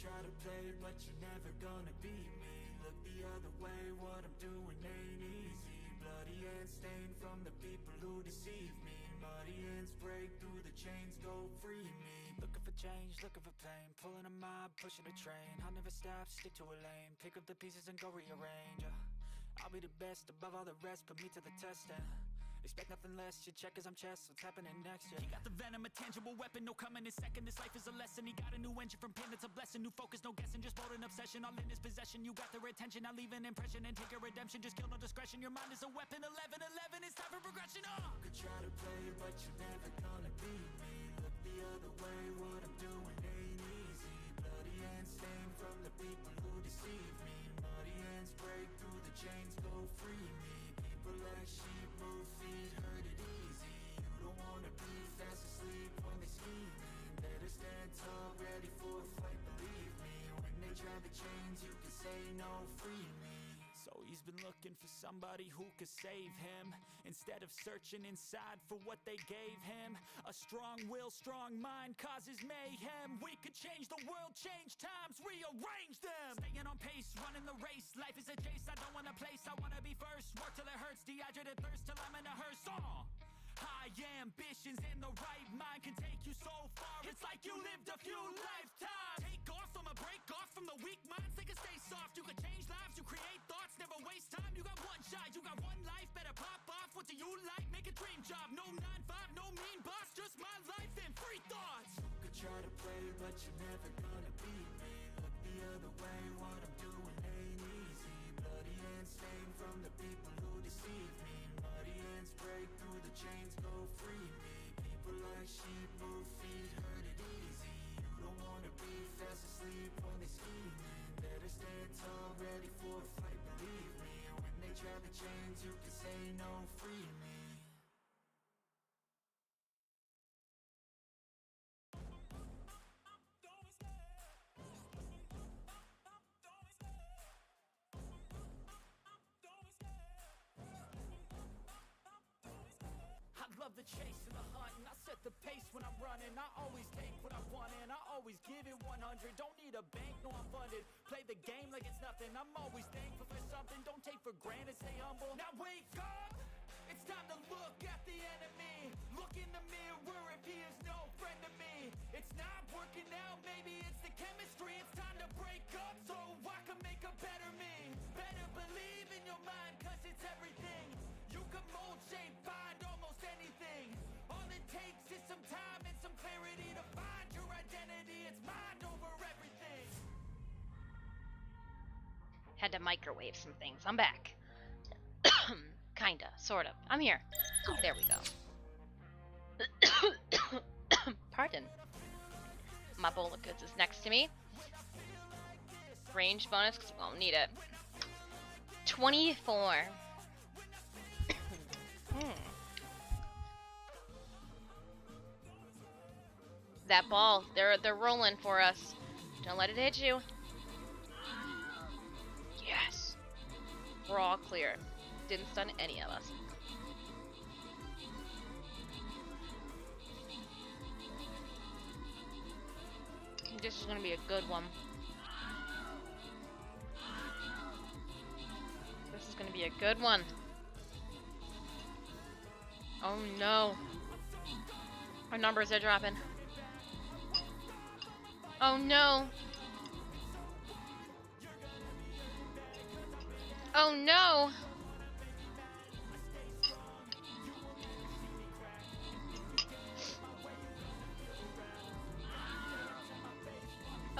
S1: Try to play, but you're never gonna beat me. Look the other way, what I'm doing ain't easy. Bloody hands stained from the people who deceive me. Muddy hands break through the chains, go free me. Looking for change, looking for pain, pulling a mob, pushing a train. I'll never stop, stick to a lane, pick up the pieces and go rearrange. I'll be the best above all the rest, put me to the test and expect nothing less, you check as I'm chess, what's happening next, yeah. He got the venom, a tangible weapon, no coming in second. This life is a lesson, he got a new engine from pain, it's a blessing. New focus, no guessing, just bold and obsession. All in his possession, you got their attention. I'll leave an impression and take a redemption. Just kill, no discretion, your mind is a weapon. 11-11, it's time for progression, Could try to play, but you're never gonna beat me. Look the other way, what I'm doing ain't easy. Bloody hands stained from the people who deceive me. Muddy hands break through the chains, go free me. People like sheep move feet, hurt it easy. You don't wanna be fast asleep when they scheming. Better stand tall, ready for a fight, believe me. When they drive the chains, you can say no, free me. So he's been looking for somebody who could save him, instead of searching inside for what they gave him. A strong will, strong mind causes mayhem. We could change the world, change times, rearrange them. Staying on pace, running the race. Life is a chase, I don't want a place, I wanna be first. Work till it hurts, dehydrated thirst till I'm in a hearse. High ambitions in the right mind can take you so far. It's like you lived a few lifetimes. Take off from a break off from the weak minds. They can stay soft. You can change lives. You create thoughts. Never waste time. You got one shot. You got one life. Better pop off. What do you like? Make a dream job. No 9-5. No mean boss. Just my life and free thoughts. You could try to play, but you're never gonna beat me. Look the other way. What I'm doing ain't easy. Bloody hands stained from the people who deceive me. chasing the hunt and I set the pace when I'm running. I always take what I want and I always give it 100. Don't need a bank, no I'm funded. Play the game like it's nothing. I'm always thankful for something. Don't take for granted, stay humble. Now wake up! It's time to look at the enemy. Look in the mirror if he is no friend to me. It's not working out, maybe it's the chemistry. It's time to break up so I can make a better me. Better believe in your mind, cause it's everything. You can mold, shape, find almost anything. All it takes is some time and some clarity to find your identity. It's mind over everything.
S2: Had to microwave some things. I'm back. Kinda, sort of. I'm here. There we go. Pardon. My bowl of goods is next to me. Range bonus, because we won't need it. 24. That ball, they're rolling for us. Don't let it hit you. Yes. We're all clear. Didn't stun any of us. This is gonna be a good one. This is gonna be a good one. Oh no. Our numbers are dropping. Oh no. Oh no.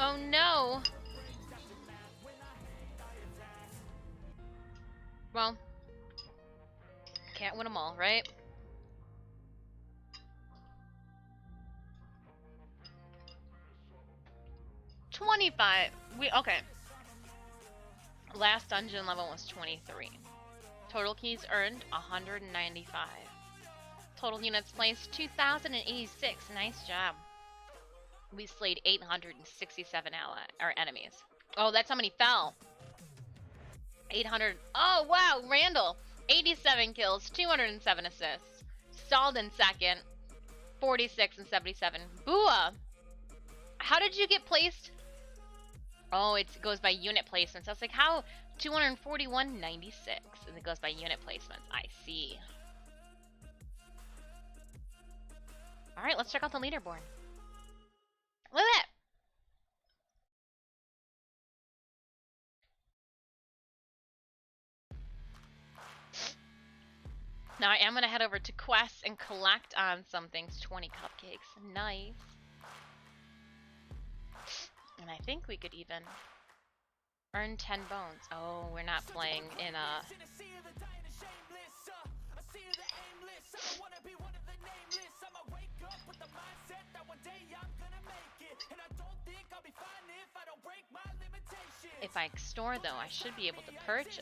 S2: Oh no! Well, can't win them all, right? Okay. Last dungeon level was 23. Total keys earned 195. Total units placed 2,086. Nice job. We slayed 867 enemies. Oh, that's how many fell. 800. Oh, wow. Randall. 87 kills, 207 assists. Stalled in second. 46 and 77. Bua. How did you get placed? Oh, it goes by unit placements. I was like, how? 241, 96. And it goes by unit placements. I see. All right, let's check out the leaderboard. Look at that! Now I am going to head over to quests and collect on some things. 20 cupcakes. Nice. And I think we could even earn 10 bones. Oh, we're not playing in a... If I store, though, I should be able to purchase.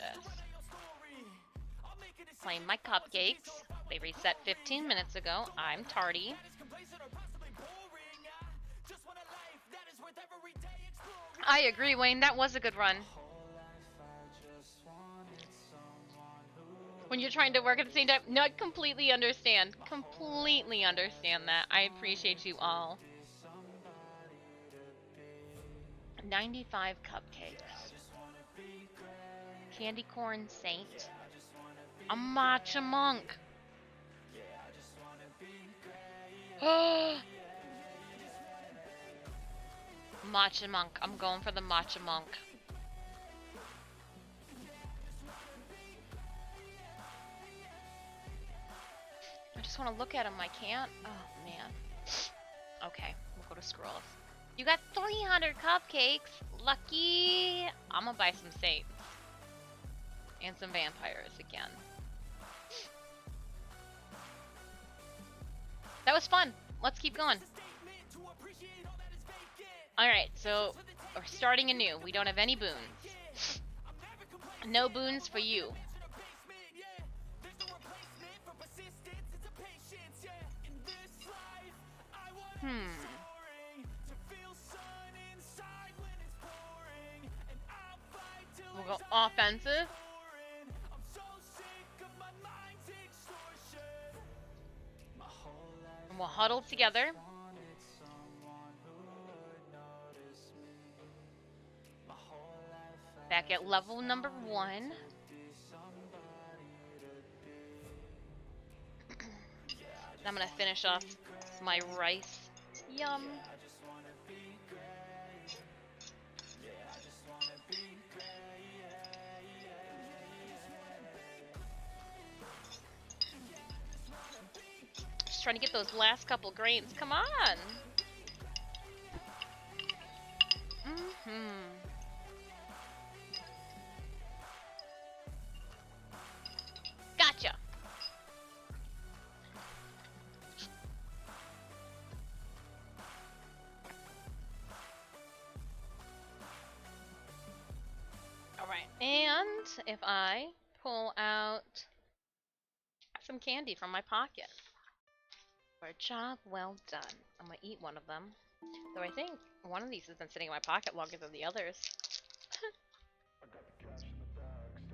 S2: Claim my cupcakes. They reset 15 minutes ago. I'm tardy. I agree, Wayne. That was a good run. When you're trying to work at the same time. No, I completely understand. Completely understand that. I appreciate you all. 95 cupcakes. Candy corn saint. A matcha monk. Matcha monk. I'm going for the matcha monk. I just want to look at him. I can't. Oh, man. Okay, we'll go to scrolls. You got 300 cupcakes. Lucky. I'm gonna buy some saints. And some vampires again. That was fun. Let's keep going. Alright, so we're starting anew. We don't have any boons. No boons for you. We'll go offensive. we'll huddle together. Back at level number 1. I'm gonna finish off my rice. Yum. Just trying to get those last couple grains. Come on. Gotcha. Alright, and if I pull out some candy from my pocket for a job well done, I'm gonna eat one of them. Though I think one of these has been sitting in my pocket longer than the others.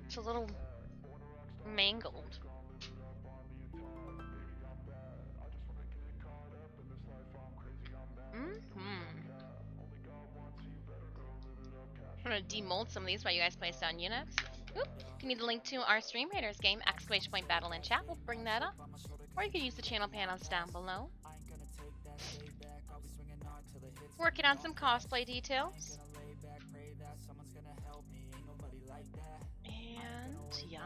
S2: It's a little mangled. I'm gonna demold some of these while you guys place down units. Oop. If you need the link to our Stream Raiders game, !point battle in chat, we'll bring that up. Or you can use the channel panels down below. Working on some cosplay details. And yes.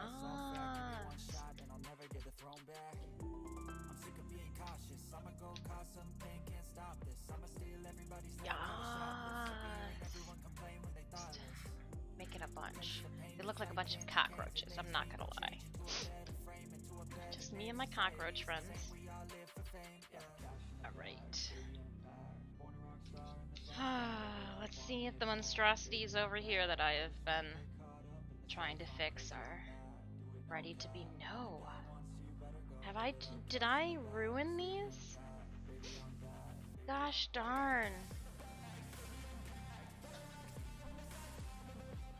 S2: Making a bunch. They look like a bunch of cockroaches, I'm not gonna lie. Just me and my cockroach friends. Alright. Let's see if the monstrosities over here that I have been trying to fix are ready to be. No. Did I ruin these? Gosh darn.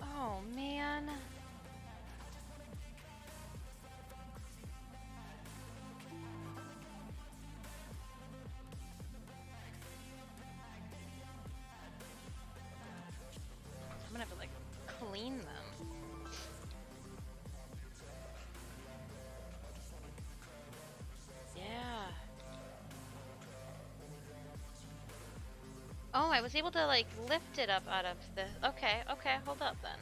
S2: Oh man. I'm gonna have to like clean them. Yeah. Oh, I was able to like lift it up out of the. Okay, hold up then.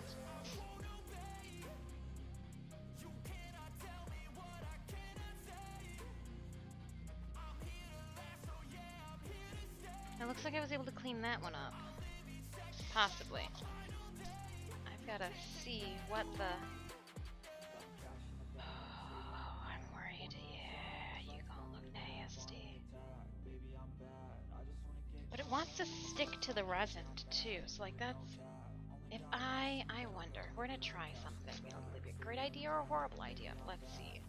S2: It looks like I was able to clean that one up. Possibly. I've gotta see what the. Oh, I'm worried. Yeah, you gonna look nasty. But it wants to stick to the resin too, so like that's. If I wonder. We're gonna try something. It'll either be a great idea or a horrible idea. Let's see.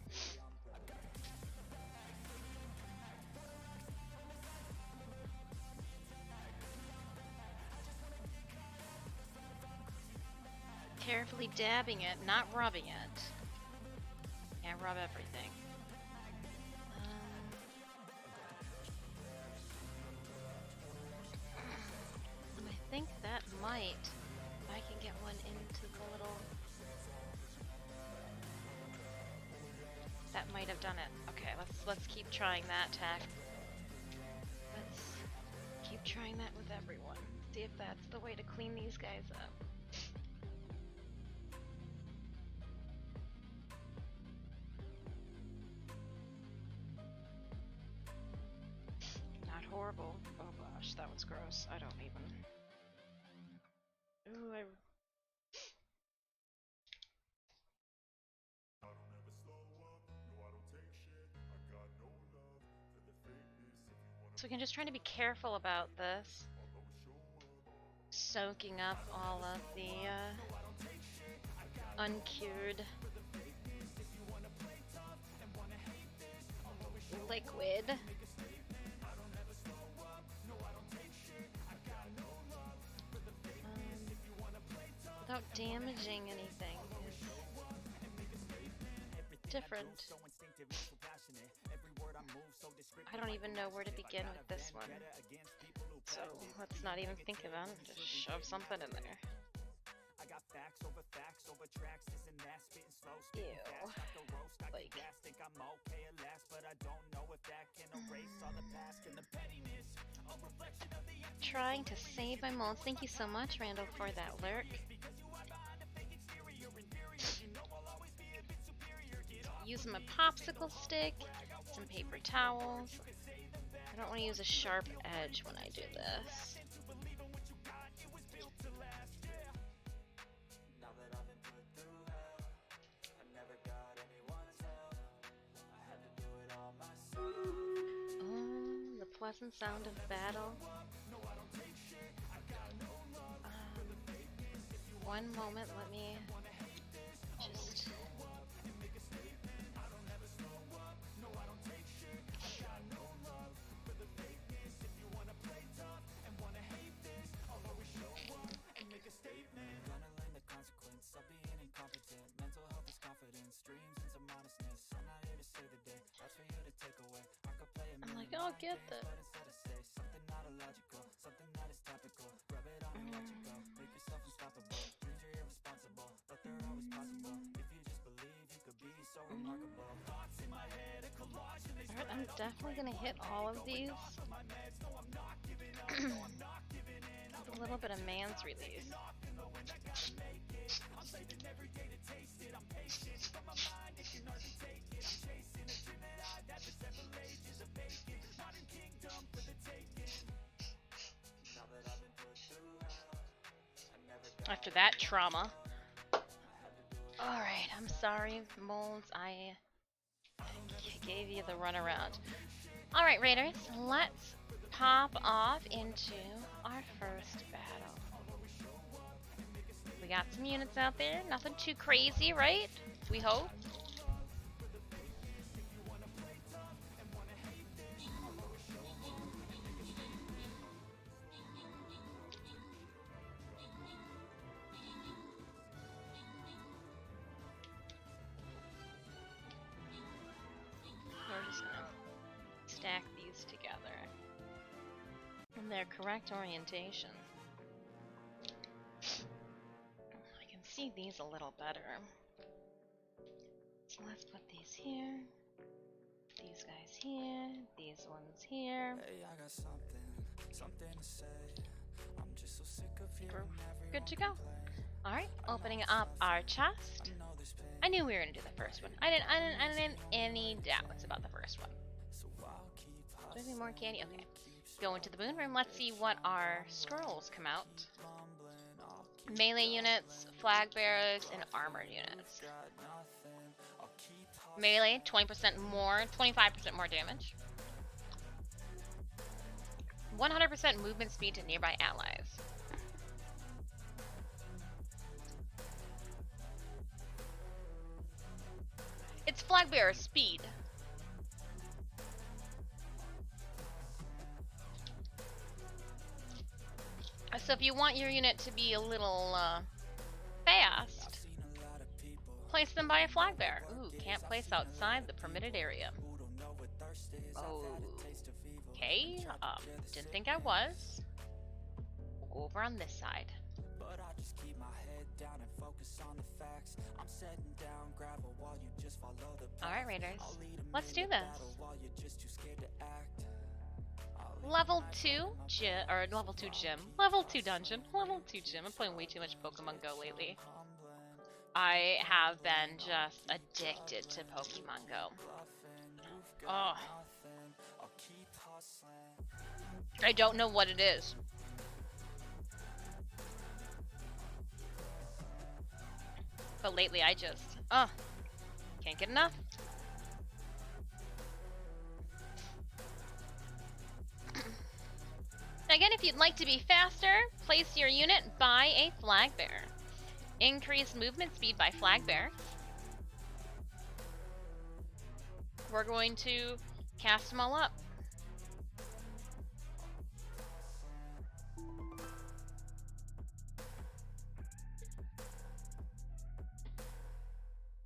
S2: Carefully dabbing it, not rubbing it. Can't rub everything. I think that might, if I can get one into the little, that might have done it. Okay, let's keep trying that tack. Let's keep trying that with everyone. See if that's the way to clean these guys up. Horrible. Oh gosh, that was gross. I don't even. Ooh, So we can just try to be careful about this. Soaking up all of the uncured liquid. Without damaging anything. different. I don't even know where to begin with this one. So let's not even think about it. Just shove something in there. Ew. Like. Trying to save my molds. Thank you so much, Randall, for that lyric. Using my popsicle stick, some paper towels. I don't want to use a sharp edge when I do this. Oh, the pleasant sound of battle. One moment, let me just... I'm like, I'll get that. Alright, I'm definitely gonna hit all of these. With a little bit of man's release. After that trauma. Alright, I'm sorry, molds. I gave you the runaround. Alright, Raiders, let's pop off into our first battle. We got some units out there. Nothing too crazy, right? We hope. We're just gonna stack these together in their correct orientation. I can see these a little better. So let's put these here, these guys here, these ones here.
S1: Hey, I got something to say. I'm just so sick of hearing
S2: We're good to go. Alright, opening up our chest. I knew we were gonna do the first one. I didn't any doubts about the first one. Do I need more candy? Okay. Go into the boon room. Let's see what our scrolls come out. Melee units, flag bearers, and armored units. Melee, 20% more, 25% more damage. 100% movement speed to nearby allies. It's flag bearer speed. So if you want your unit to be a little fast, place them by a flag bearer. Ooh, can't place outside the permitted area. Oh, okay. Didn't think I was. Over on this side. Alright, Raiders. Let's do this. Level 2 gym, or level 2 gym. Level 2 dungeon. Level 2 gym. I'm playing way too much Pokemon Go lately. I have been just addicted to Pokemon Go. Oh. I don't know what it is. But lately I just, can't get enough. Again, if you'd like to be faster, place your unit by a flag bearer. Increase movement speed by flag bearer. We're going to cast them all up.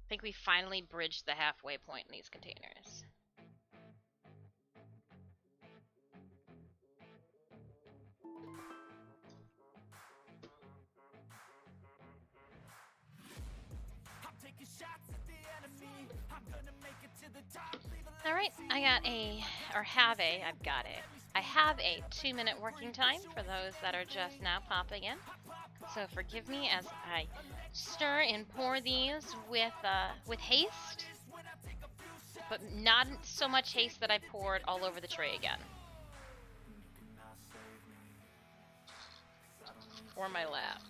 S2: I think we finally bridged the halfway point in these containers. Alright, I have a 2-minute working time for those that are just now popping in. So forgive me as I stir and pour these with haste, but not so much haste that I pour it all over the tray again. Or my lap.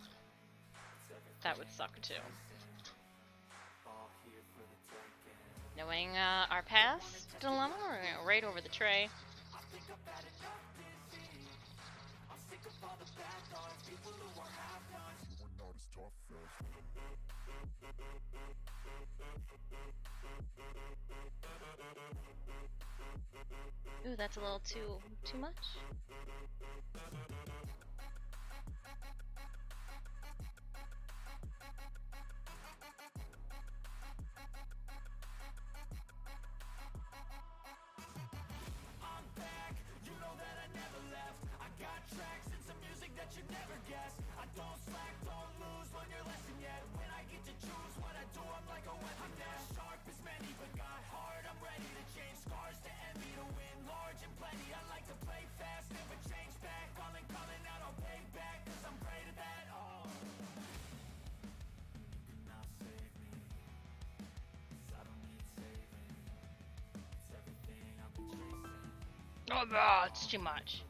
S2: That would suck too. Knowing our past dilemma, we're gonna go right over the tray. Ooh, that's a little too much. Oh, no, it's too much.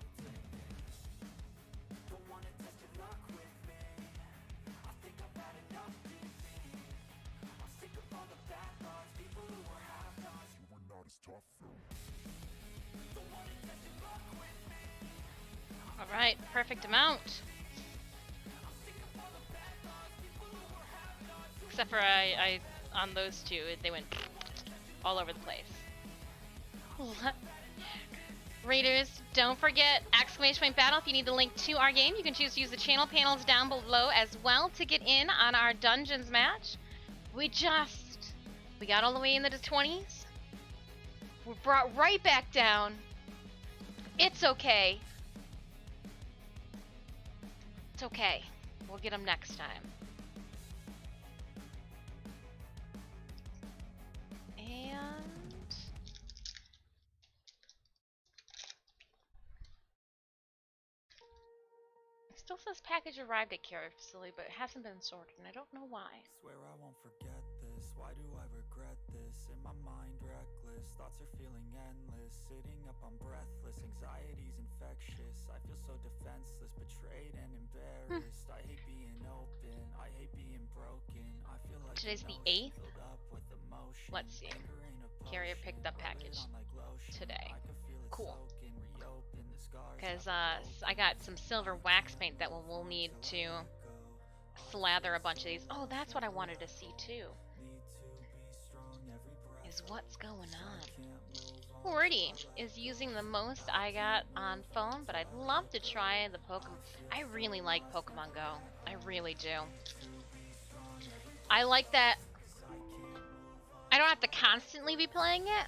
S2: Alright, perfect amount. Except for I on those two, they went all over the place. Raiders, don't forget !battle if you need the link to our game. You can choose to use the channel panels down below as well to get in on our dungeons match. We got all the way into the 20s. We're brought right back down. It's okay. It's okay. We'll get them next time. And it still says package arrived at carrier facility, but it hasn't been sorted, and I don't know why.
S1: Swear I won't forget this. Why do I regret this? In my mind reckless, thoughts are feeling endless. Sitting up, I'm breathless, anxiety's infectious. I feel so defenseless, betrayed and embarrassed. I hate being open, I hate being broken. I feel like
S2: today's the 8th. Let's see. Carrier picked up package today. Cool. Because I got some silver wax paint that we'll need to slather a bunch of these. Oh, that's what I wanted to see too. Is what's going on. Alrighty, is using the most I got on phone, but I'd love to try the Pokemon. I really like Pokemon Go. I really do. I like that I don't have to constantly be playing it.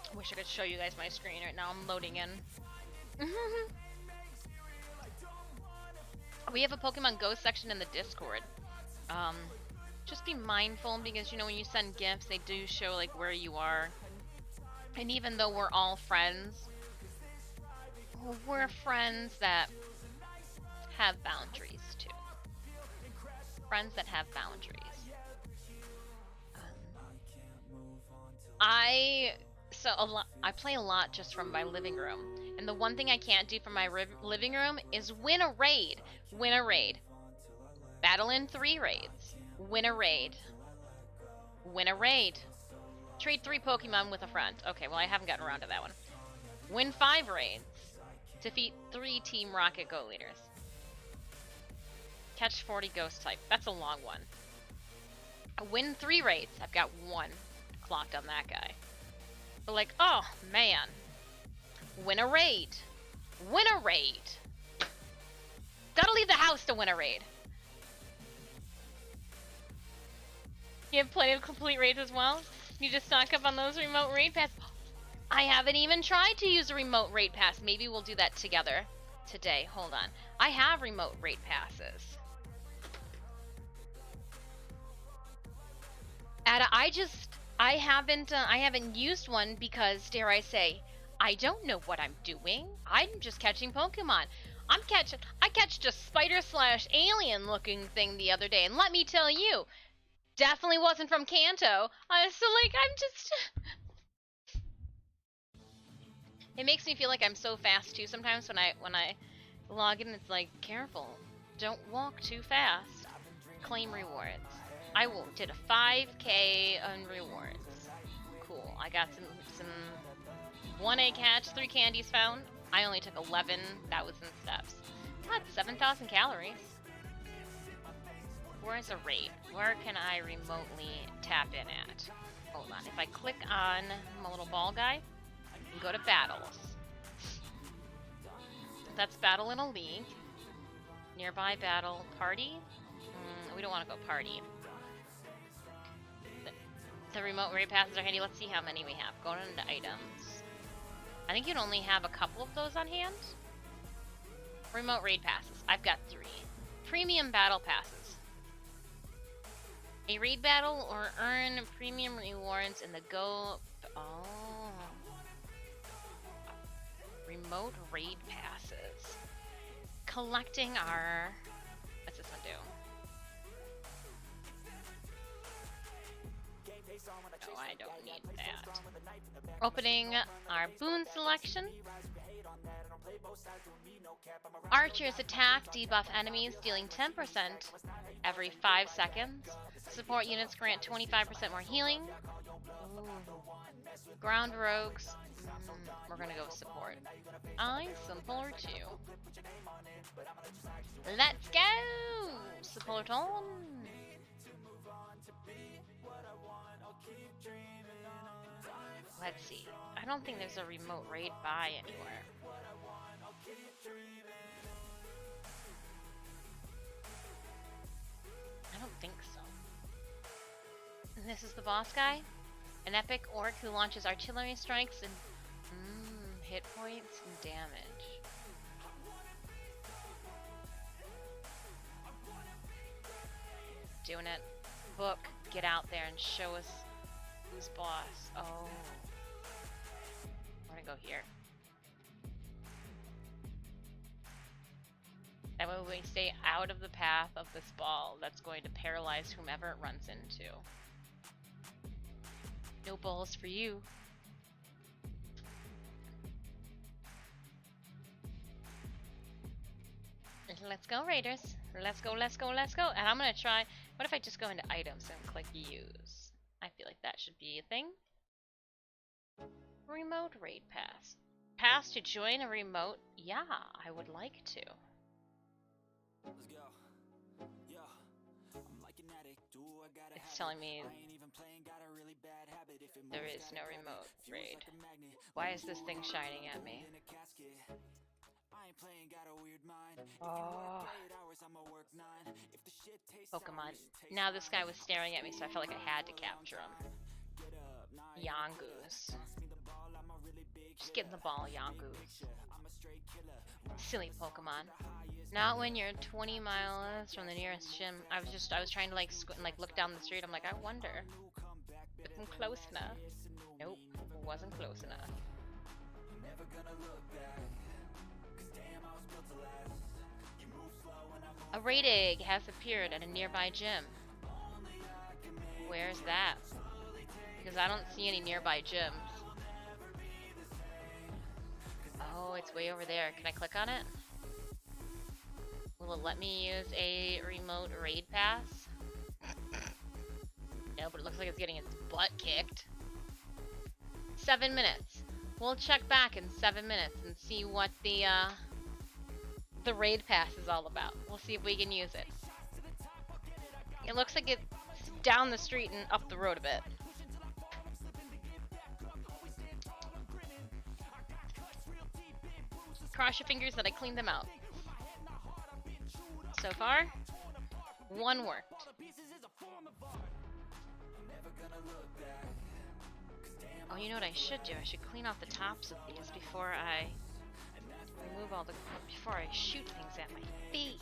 S2: I wish I could show you guys my screen right now. I'm loading in. We have a Pokemon Go section in the Discord. Just be mindful because, you know, when you send gifts, they do show, like, where you are. And even though we're all friends, we're friends that have boundaries, too. Friends that have boundaries. I play a lot just from my living room. And the one thing I can't do from my living room is win a raid. Win a raid. Battle in 3 raids. Win a raid. Win a raid. Trade 3 Pokemon with a friend. Okay, well, I haven't gotten around to that one. Win 5 raids. Defeat 3 Team Rocket Go leaders. Catch 40 ghost type. That's a long one. Win 3 raids. I've got 1 clocked on that guy. But like, oh man. Win a raid. Win a raid. Gotta leave the house to win a raid. You have plenty of complete raids as well? You just stock up on those remote raid pass. I haven't even tried to use a remote raid pass. Maybe we'll do that together today. Hold on. I have remote raid passes. Ada, I haven't used one because, dare I say, I don't know what I'm doing. I'm just catching Pokemon. I catched a spider/alien looking thing the other day, and let me tell you, definitely wasn't from Kanto. So like, I'm just... It makes me feel like I'm so fast too sometimes when I log in. It's like, careful, don't walk too fast. Claim rewards. I did a 5K on rewards. Cool. I got some 1A catch, 3 candies found. I only took 11. That was in steps. Got 7,000 calories. Where's a raid? Where can I remotely tap in at? Hold on. If I click on my little ball guy, and go to battles. That's battle in a league. Nearby battle party. We don't want to go party. The remote raid passes are handy. Let's see how many we have. Going into items. I think you'd only have a couple of those on hand. Remote raid passes. I've got 3. Premium battle passes. A raid battle or earn premium rewards in the go... Oh. Remote raid passes. Collecting our... What's this one do? No, I don't need that. Opening our boon selection. Archers attack, debuff enemies, dealing 10% every 5 seconds. Support units grant 25% more healing. Ooh. Ground rogues. We're gonna go with support. I support you. Let's go! Support on! Let's see. I don't think there's a remote raid buy anywhere. I don't think so. And this is the boss guy? An epic orc who launches artillery strikes and hit points and damage. Doing it. Book, get out there and show us who's boss. Oh. I'm gonna go here. That way we stay out of the path of this ball that's going to paralyze whomever it runs into. No balls for you. Let's go, Raiders. Let's go, let's go, let's go. And I'm gonna try... What if I just go into items and click use? I feel like that should be a thing. Remote raid pass. Pass to join a remote? Yeah, I would like to. It's telling me there is no remote raid. Why is this thing shining at me? Oh. Pokemon. Now this guy was staring at me, so I felt like I had to capture him. Yongoose. Just get in the ball, Yongoose. Silly Pokemon. Not when you're 20 miles from the nearest gym. I was trying to like look down the street. I'm like, I wonder if I'm close enough. Nope, wasn't close enough. A raid egg has appeared at a nearby gym. Where's that? Because I don't see any nearby gyms. Oh, it's way over there. Can I click on it? Will it let me use a remote raid pass? No, but it looks like it's getting its butt kicked. 7 minutes. We'll check back in 7 minutes and see what the raid pass is all about. We'll see if we can use it. It looks like it's down the street and up the road a bit. Cross your fingers that I cleaned them out. So far, one worked. Oh, you know what I should do? I should clean off the tops of these before I before I shoot things at my face.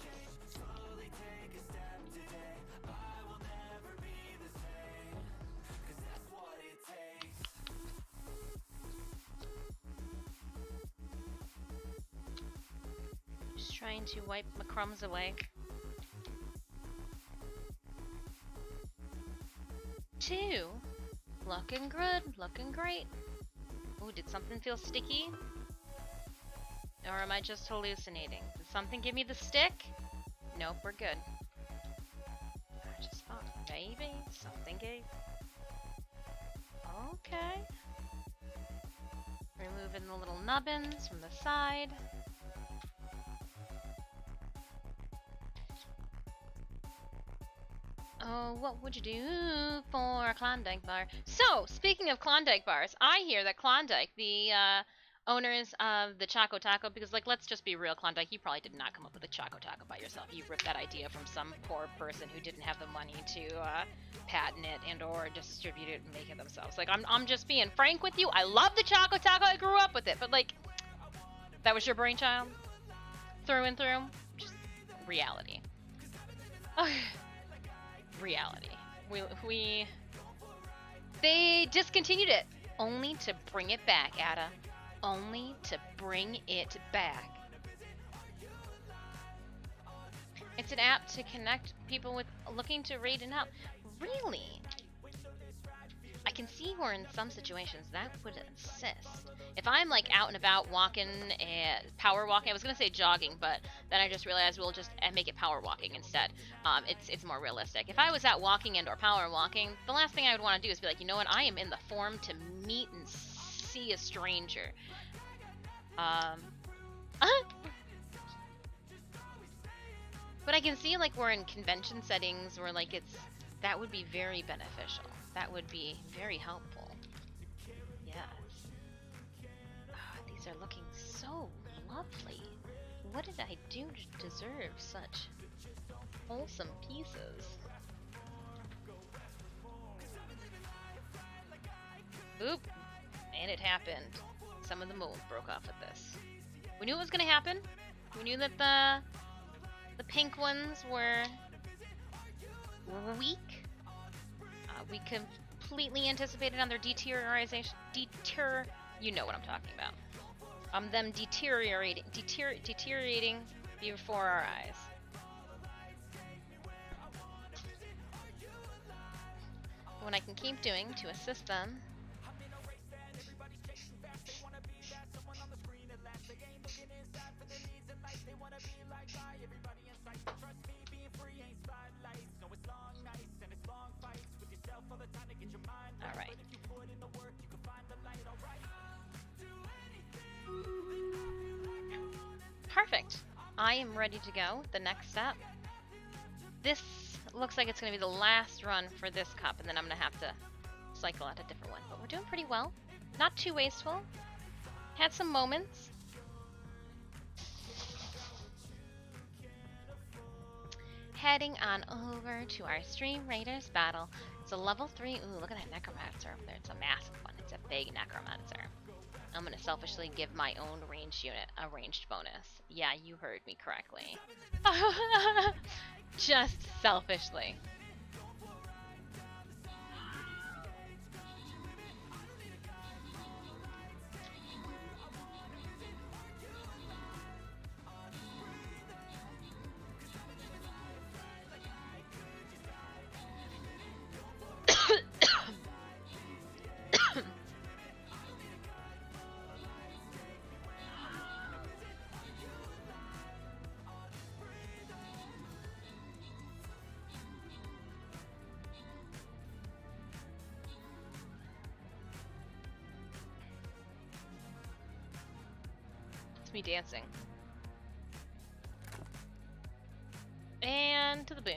S2: Just trying to wipe my crumbs away. 2. Looking good, looking great. Ooh, did something feel sticky? Or am I just hallucinating? Did something give me the stick? Nope, we're good. I just thought maybe something gave. Okay. Removing the little nubbins from the side. Oh, what would you do for a Klondike bar? So, speaking of Klondike bars, I hear that Klondike, the owners of the Choco Taco, because, like, let's just be real, Klondike, you probably did not come up with a Choco Taco by yourself. You ripped that idea from some poor person who didn't have the money to patent it and or distribute it and make it themselves. Like, I'm just being frank with you. I love the Choco Taco. I grew up with it, but, like, that was your brainchild? Through and through? Just reality. Okay. Reality. They discontinued it only to bring it back, Ada. Only to bring it back. It's an app to connect people with looking to rate and help. Really? I can see where in some situations that would assist. If I'm like out and about walking, power walking, I was gonna say jogging, but then I just realized we'll just make it power walking instead. It's more realistic. If I was out walking and or power walking, the last thing I would want to do is be like, you know what, I am in the form to meet and see a stranger. But I can see like we're in convention settings where like that would be very beneficial. That would be very helpful. Yes. Oh, these are looking so lovely. What did I do to deserve such wholesome pieces? Oop. And it happened. Some of the mold broke off with this. We knew it was going to happen. We knew that the pink ones were weak. We completely anticipated on their deterioration. You know what I'm talking about. Them deteriorating before our eyes. What I can keep doing to assist them. Alright. Perfect. I am ready to go. The next step. This looks like it's going to be the last run for this cup, and then I'm going to have to cycle out a different one. But we're doing pretty well. Not too wasteful. Had some moments. Heading on over to our Stream Raiders battle. It's a level 3. Ooh, look at that necromancer over there. It's a massive one. It's a big necromancer. I'm gonna selfishly give my own ranged unit a ranged bonus. Yeah, you heard me correctly. Just selfishly. Me dancing. And to the boons.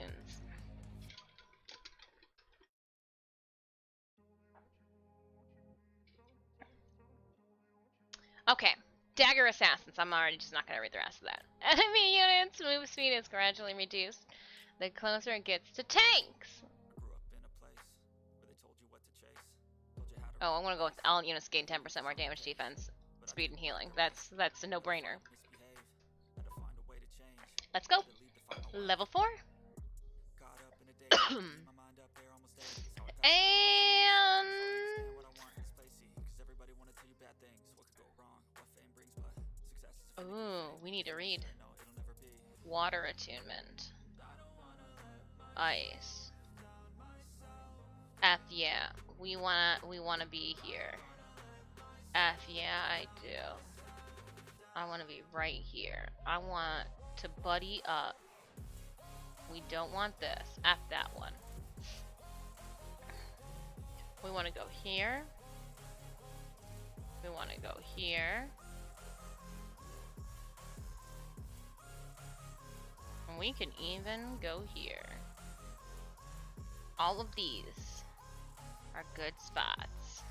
S2: Okay. Dagger Assassins. I'm already just not going to read the rest of that. Enemy units' move speed is gradually reduced the closer it gets to tanks. Oh, I want to go with all units gain 10% more damage, defense, speed, and healing. That's a no-brainer. Let's go. Level 4. And... Ooh, we need to read. Water attunement. Ice. F, yeah. We wanna be here. F, yeah, I do. I wanna be right here. I want to buddy up. We don't want this. F that one. We wanna go here. We wanna go here. And we can even go here. All of these are good spots.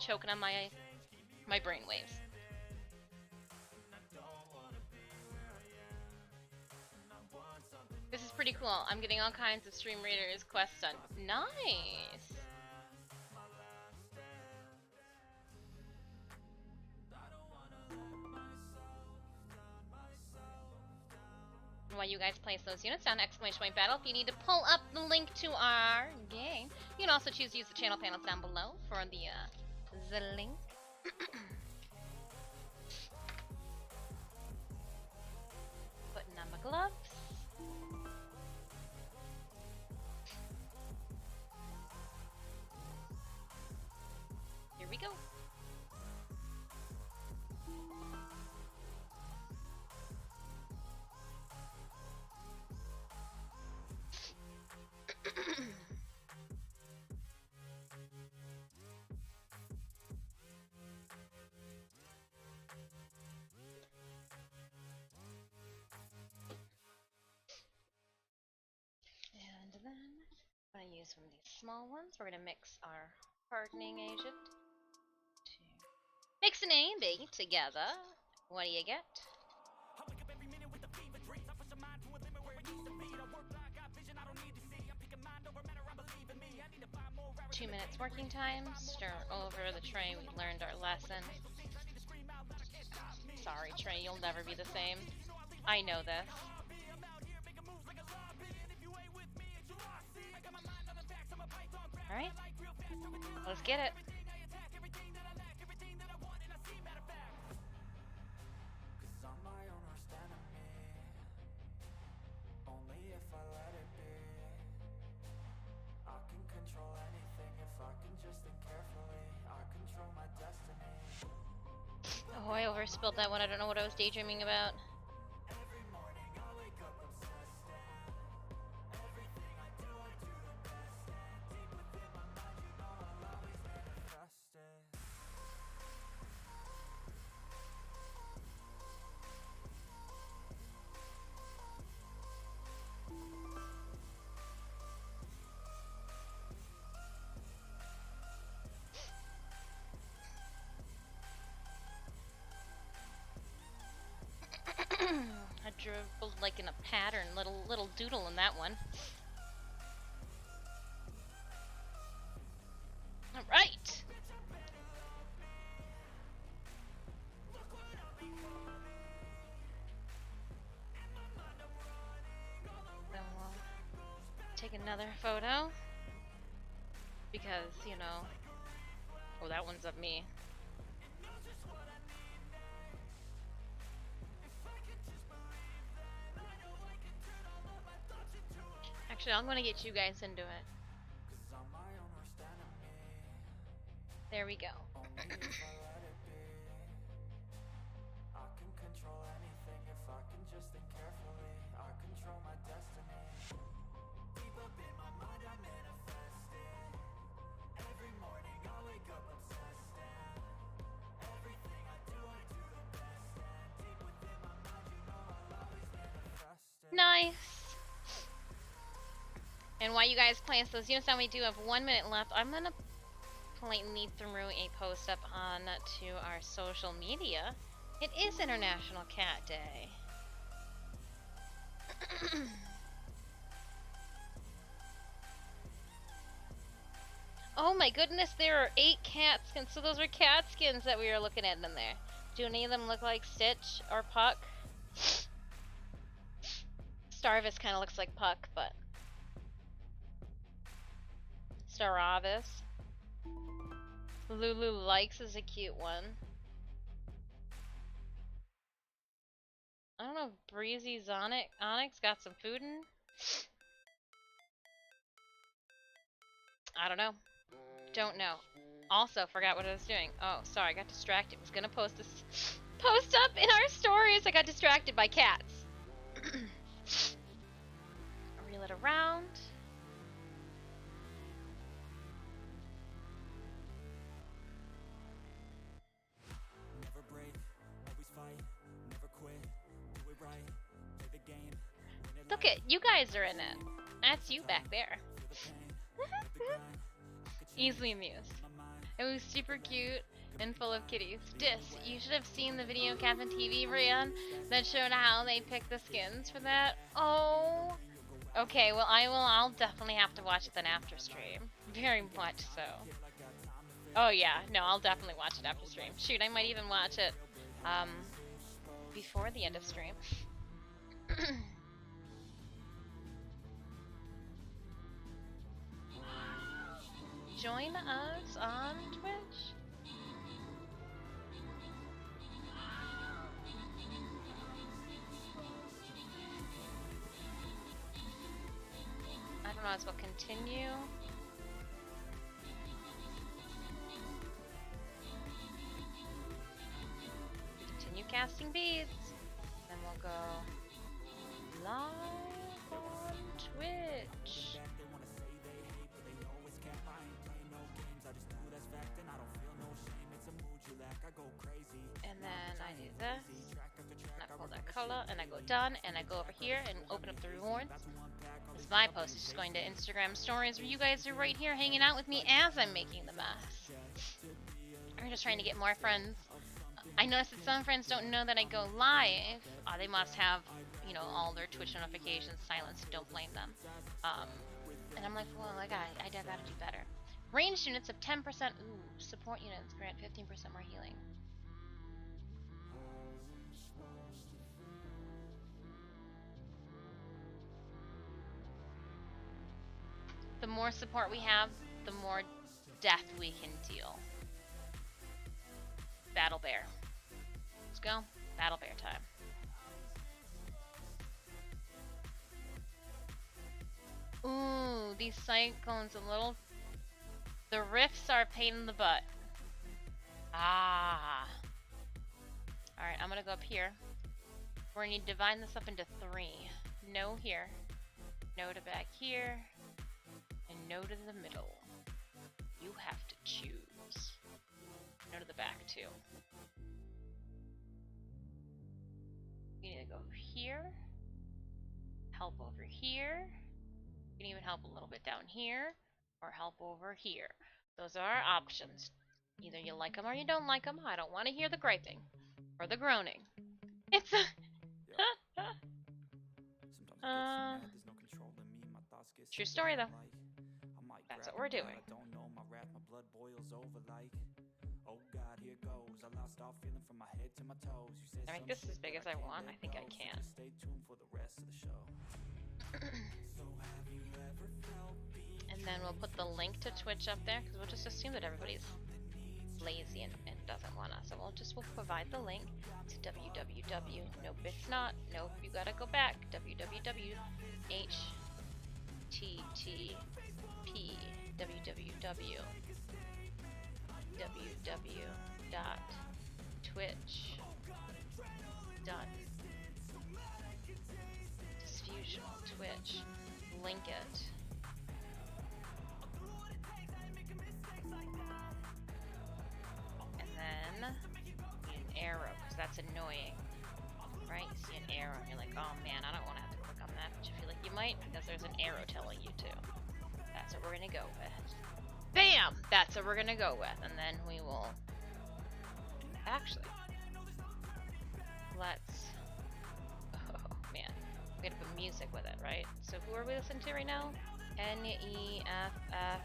S2: Choking on my brain waves. This is pretty cool. I'm getting all kinds of stream readers quests done. Nice. While you guys place those units down, !battle. If you need to pull up the link to our game, you can also choose to use the channel panels down below for the link. Putting on my gloves. Here we go. And then I'm going to use one of these small ones. We're going to mix our hardening agent. Mix an A and B together. What do you get? Two minutes working time. Stir over the tray. We learned our lesson. Sorry, Trey, you'll never be the same. I know this. Alright. Let's get it. Oh, I overspilled that one. I don't know what I was daydreaming about. I dribbled like in a pattern, little doodle in that one. All right. Then we'll take another photo because, you know, oh, that one's of me. Actually, I'm gonna get you guys into it. There we go. Nice. And while you guys place those units down, we do have 1 minute left. I'm gonna politely throw a post up on to our social media. It is International Cat Day. Oh my goodness, there are 8 cat skins. So those are cat skins that we were looking at in there. Do any of them look like Stitch or Puck? Starvis kind of looks like Puck, but Staravis. Lulu Likes is a cute one. I don't know if Breezy Onyx got some food in. I don't know. Don't know. Also, forgot what I was doing. Oh, sorry, I got distracted. Was gonna post this post up in our stories. I got distracted by cats. Reel it around.
S1: Never break, always fight, never quit, do it right, play the game.
S2: Look at you guys are in it. That's you back there. Easily amused. It was super cute and full of kitties. You should have seen the video Captain TV ran that showed how they picked the skins for that. Oh. Okay, well I'll definitely have to watch it then after stream. Very much so. Oh yeah, no, I'll definitely watch it after stream. Shoot, I might even watch it before the end of stream. Join us on Twitch. I don't know, as we'll continue. Continue casting beads. Then we'll go live on Twitch. And then I do this, and I pull that color, and I go done, and I go over here and open up the rewards. This my post is just going to Instagram stories where you guys are right here hanging out with me as I'm making the mess. I'm just trying to get more friends. I noticed that some friends don't know that I go live. They must have, you know, all their Twitch notifications silenced. Don't blame them. And I'm like, well, I gotta do better. Ranged units of 10%. Ooh, support units grant 15% more healing. The more support we have, the more death we can deal. Battle Bear. Let's go. Battle Bear time. Ooh, these cyclones a little... The rifts are a pain in the butt. Ah. Alright, I'm gonna go up here. We're gonna need to divide this up into 3. No here. No to back here. And no to the middle. You have to choose. No to the back too. You need to go here. Help over here. You can even help a little bit down here. Or help over here. Those are our options. Either you like them or you don't like them. I don't want to hear the griping. Or the groaning. It's a... True story though. That's what we're doing. I make this as big as I want. I think I can. And then we'll put the link to Twitch up there because we'll just assume that everybody's lazy and doesn't want us. So we'll provide the link to www. Nope, it's not. Nope, you gotta go back. www. http www. www.twitch. Disfusional Twitch. Link it. And then an arrow, because that's annoying. Right? You see an arrow and you're like, oh man, I don't want to have to click on on that, but you feel like you might because there's an arrow telling you to. That's what we're gonna go with. Bam! That's what we're gonna go with, and then we will... Actually, let's... Oh, man. We gotta put music with it, right? So who are we listening to right now? N-E-F-F...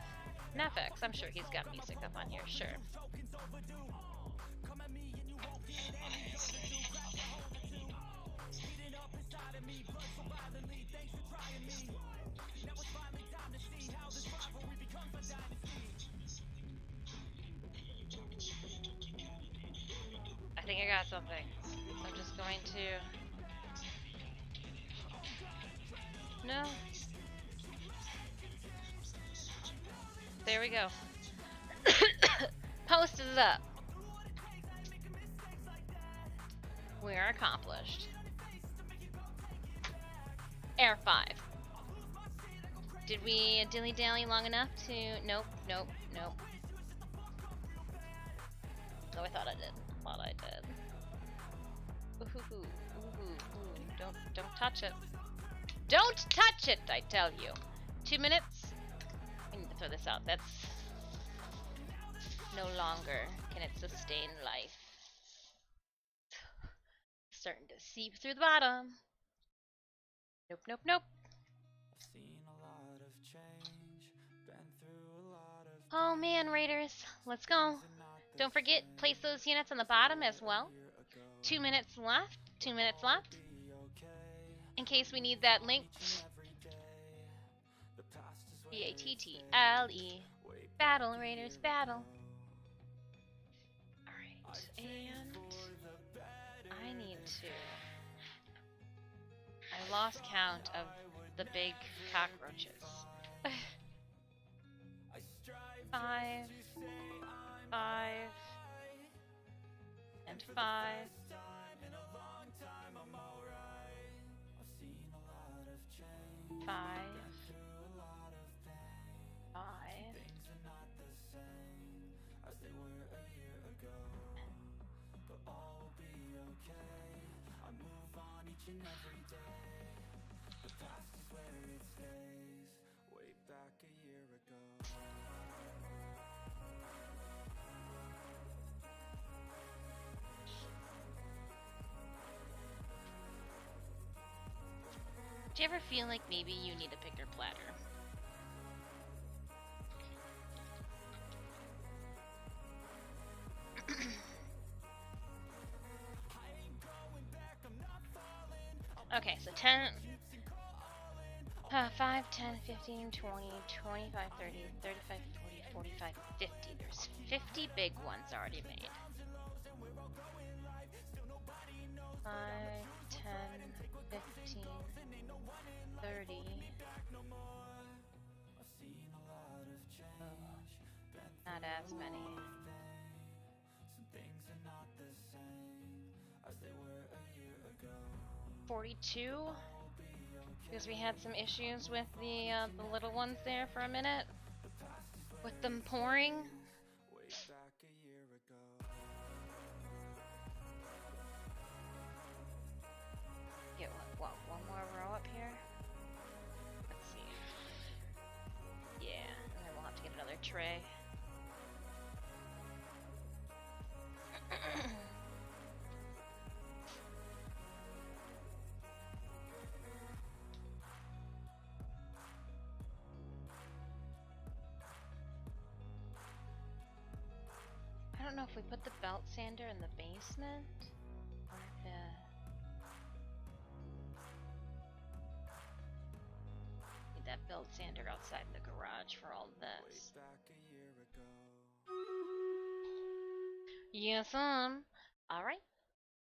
S2: Nefex. I'm sure he's got music up on here, sure. I think I got something. So I'm just going to... No. There we go. Post is up. We are accomplished. Air 5. Did we dilly-dally long enough to... Nope, nope, nope. Oh, I thought I did. Thought I did. Ooh, ooh, ooh. Don't touch it. Don't touch it, I tell you. 2 minutes. I need to throw this out. That's no longer can it sustain life. Starting to seep through the bottom. Nope, nope, nope. Oh man, Raiders, let's go. Don't forget, place those units on the bottom as well. 2 minutes left. 2 minutes left. In case we need that link. B-A-T-T-L-E. Battle, Raiders, battle. Alright, and I need to... I lost count of the big cockroaches. 5, 5, and 5. 5, 5. Do you ever feel like maybe you need a bigger platter? Okay, so 10, 5, 10, 15, 20, 25, 30, 35, 40, 45, 50. There's 50 big ones already made. 5, 10, 15, 30. Not as many. 42, because we had some issues with the little ones there for a minute, with them pouring. Get what, one more row up here? Let's see. Yeah, and then we'll have to get another tray. I don't know if we put the belt sander in the basement or if need that belt sander outside the garage for all this. Yes, alright.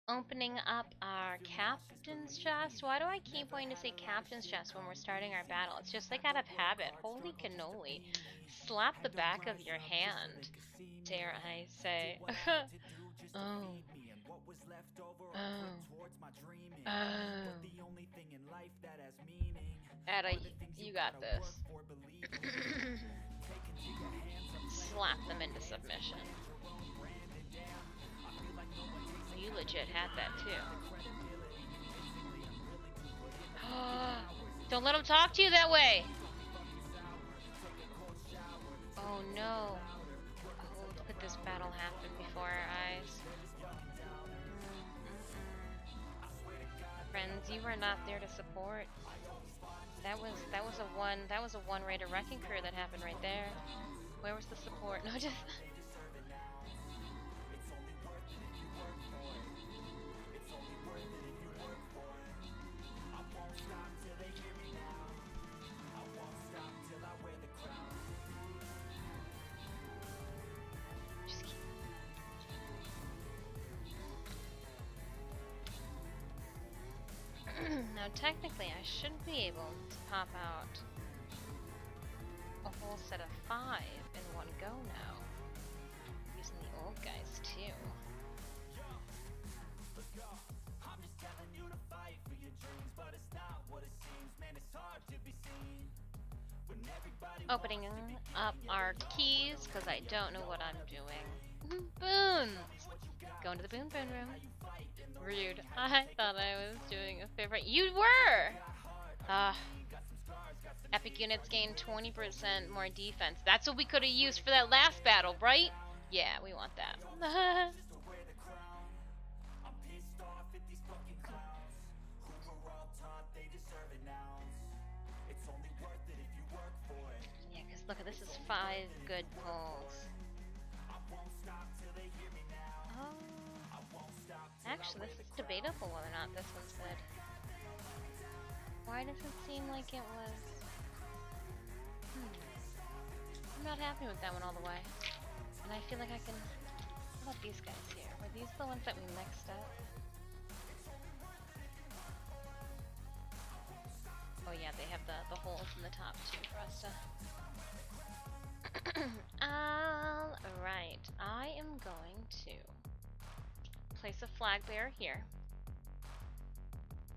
S2: Opening up our captain's chest. Why do I keep wanting to say captain's chest when we're starting our battle? It's just like out of habit. Holy cannoli. Slap the back of your hand, dare I say. Oh. Oh. Ada, you got this. Slap them into submission. You legit had that too. Don't let him talk to you that way. Oh no. Oh, look at this battle happen before our eyes. Friends, you were not there to support. That was a one-rated wrecking crew that happened right there. Where was the support? No, just now technically I should be able to pop out a whole set of 5 in one go now. Using the old guys too. Opening up our keys because I don't know what I'm doing. Boons! Going to the boon room. Rude. I thought I was doing a favor. You were! Epic units gain 20% more defense. That's what we could have used for that last battle, right? Yeah, we want that. Yeah, because look, this is 5 good pulls. Oh. Actually, this is debatable whether or not this one's good. Why does it seem like it was... I'm not happy with that one all the way. And I feel like I can... How about these guys here? Were these the ones that we mixed up? Oh yeah, they have the holes in the top too for us to... Alright, I am going to place a flag bearer here.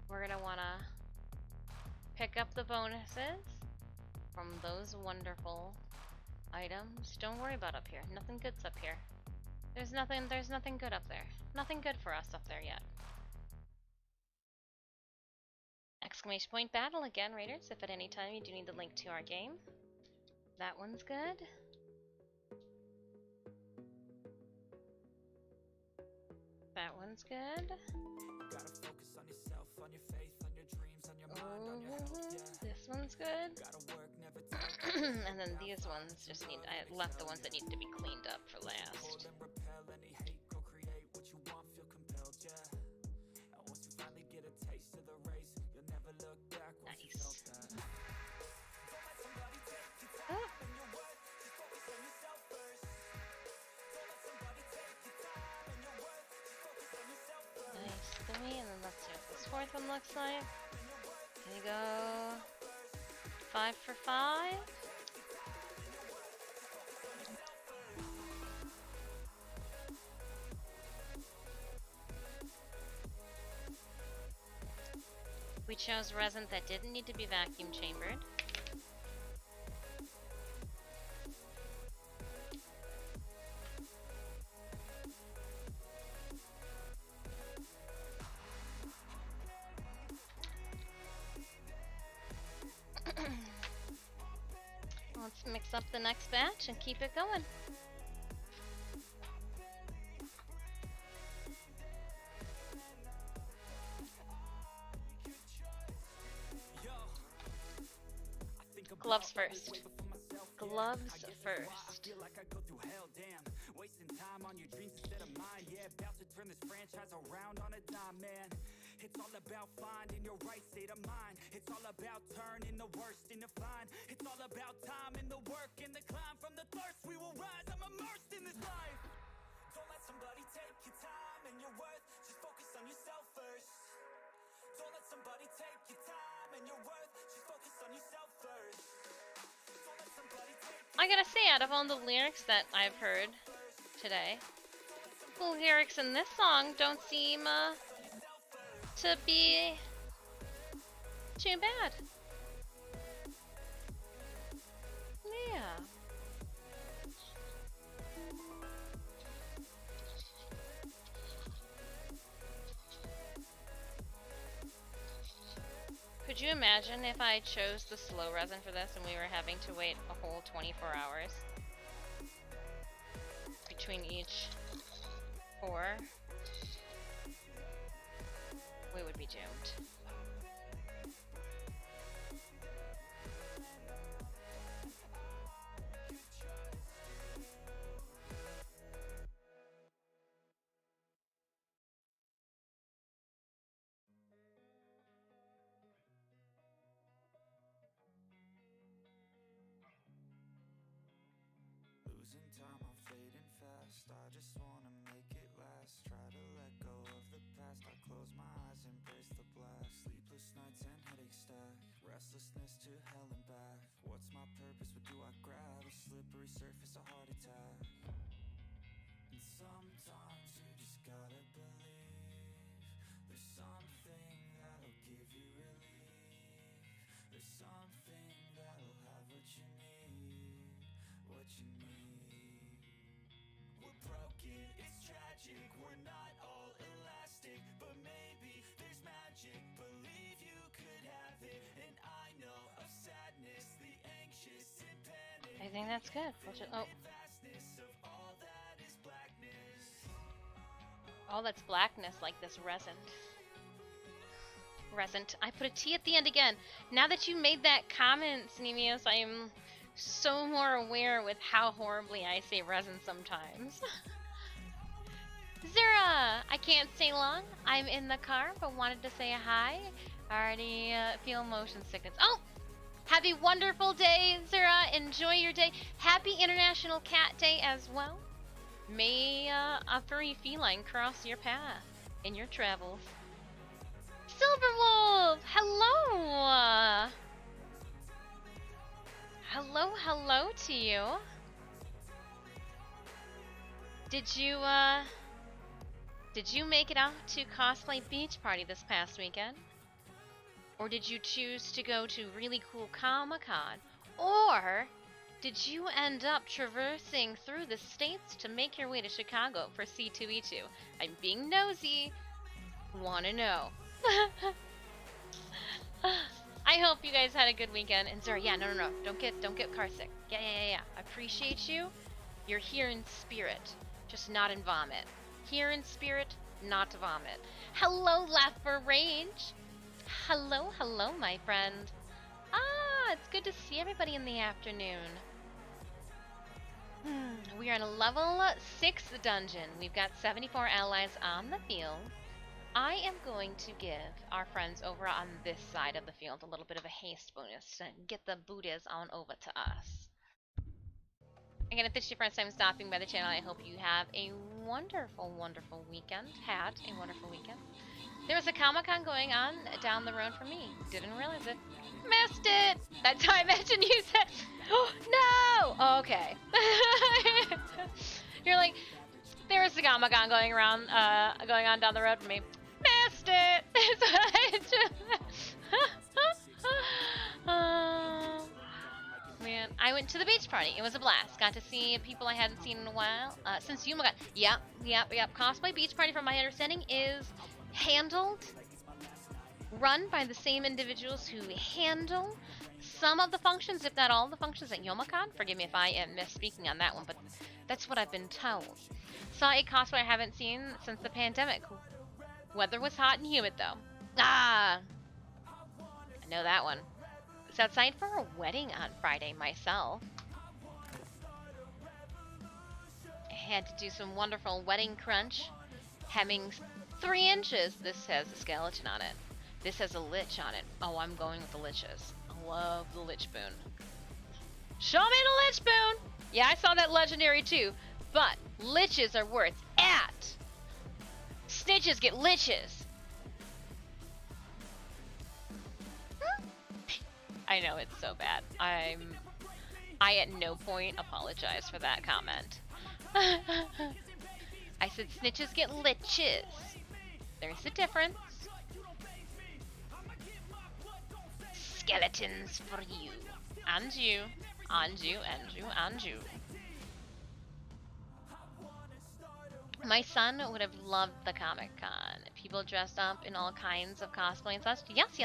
S2: We're gonna wanna pick up the bonuses from those wonderful items. Don't worry about up here. Nothing good's up here. There's nothing good up there. Nothing good for us up there yet. Exclamation point battle again, Raiders, if at any time you do need the link to our game. That one's good. That one's good. This one's good. And then these ones just need... I left the ones that need to be cleaned up for last. Nice. Oh. Nice, 3, and then let's see what this 4th one looks like. There you go. 5 for 5. We chose resin that didn't need to be vacuum chambered. Let's mix up the next batch and keep it going. Gloves first. Gloves first.
S1: Wasting time on your dreams instead of mine. Yeah, about to turn this franchise around on a dime, man. It's all about finding your right state of mind. It's all about turning the worst into fine. It's all about time and the work and the climb. From the thirst we will rise. I'm immersed in this life. Don't let somebody take your time and your worth. Just focus on yourself first. Don't let somebody take your time and your worth. Just focus on yourself first. Don't let somebody take...
S2: I gotta say, out of all the lyrics that I've heard today, the lyrics in this song don't seem to be too bad. Yeah. Could you imagine if I chose the slow resin for this and we were having to wait a whole 24 hours between each pour? We would be doomed.
S1: Losing time, I'm fading fast. I just wanna make it last. Try to let go of the past. I close my eyes, embrace the blast. Sleepless nights and headaches stack. Restlessness to hell and back. What's my purpose? What do I grab? A slippery surface, a heart attack. And sometimes you just gotta believe there's something that'll give you relief. There's something that'll have what you need. What you need. We're broken, it's tragic. We're not all elastic, but maybe there's magic. Believe you could have it, and I know of sadness, the anxious and panic.
S2: I think that's good. Oh. All that's blackness, like this resin. I put a T at the end again. Now that you made that comment, Nemios, I am so more aware with how horribly I say resin sometimes. Zara, I can't stay long. I'm in the car, but wanted to say hi. I already feel motion sickness. Oh! Have a wonderful day, Zara. Enjoy your day. Happy International Cat Day as well. May a furry feline cross your path in your travels. Silverwolf, hello! Hello to you. Did you make it out to Cosplay Beach Party this past weekend? Or did you choose to go to really cool Comic-Con? Or did you end up traversing through the states to make your way to Chicago for C2E2? I'm being nosy. Wanna know. I hope you guys had a good weekend. And Zara, yeah, no. Don't get car sick. Yeah. I appreciate you. You're here in spirit, just not in vomit. Here in spirit, not to vomit. Hello, Laugh for Rage. Hello, my friend. It's good to see everybody in the afternoon. We are in a level 6 dungeon. We've got 74 allies on the field. I am going to give our friends over on this side of the field a little bit of a haste bonus to get the booties on over to us. Again, if this is your first time stopping by the channel, I hope you have a wonderful weekend. Had a wonderful weekend. There was a Comic-Con going on down the road from me. Didn't realize it. Missed it! That time I mentioned you said, oh, no! Okay. You're like, there was a Comic-Con going on down the road from me. Missed it! Oh, man. I went to the beach party. It was a blast. Got to see people I hadn't seen in a while. Since Yumagon. Yep. Cosplay Beach Party, from my understanding, is run by the same individuals who handle some of the functions, if not all the functions at Youmacon. Forgive me if I am misspeaking on that one, but that's what I've been told. Saw a cosplay I haven't seen since the pandemic. Weather was hot and humid, though. I know that one. Was outside for a wedding on Friday myself. I had to do some wonderful wedding crunch. Hemming 3 inches. This has a skeleton on it. This has a lich on it. Oh, I'm going with the liches. I love the lich boon. Show me the lich boon! Yeah, I saw that legendary too. But liches are where it's at. Snitches get liches. I know, it's so bad. I at no point apologize for that comment. I said snitches get liches. There's a difference. Skeletons for you. And you. And you, and you, and you. My son would have loved the Comic-Con. People dressed up in all kinds of cosplay and such. Yes.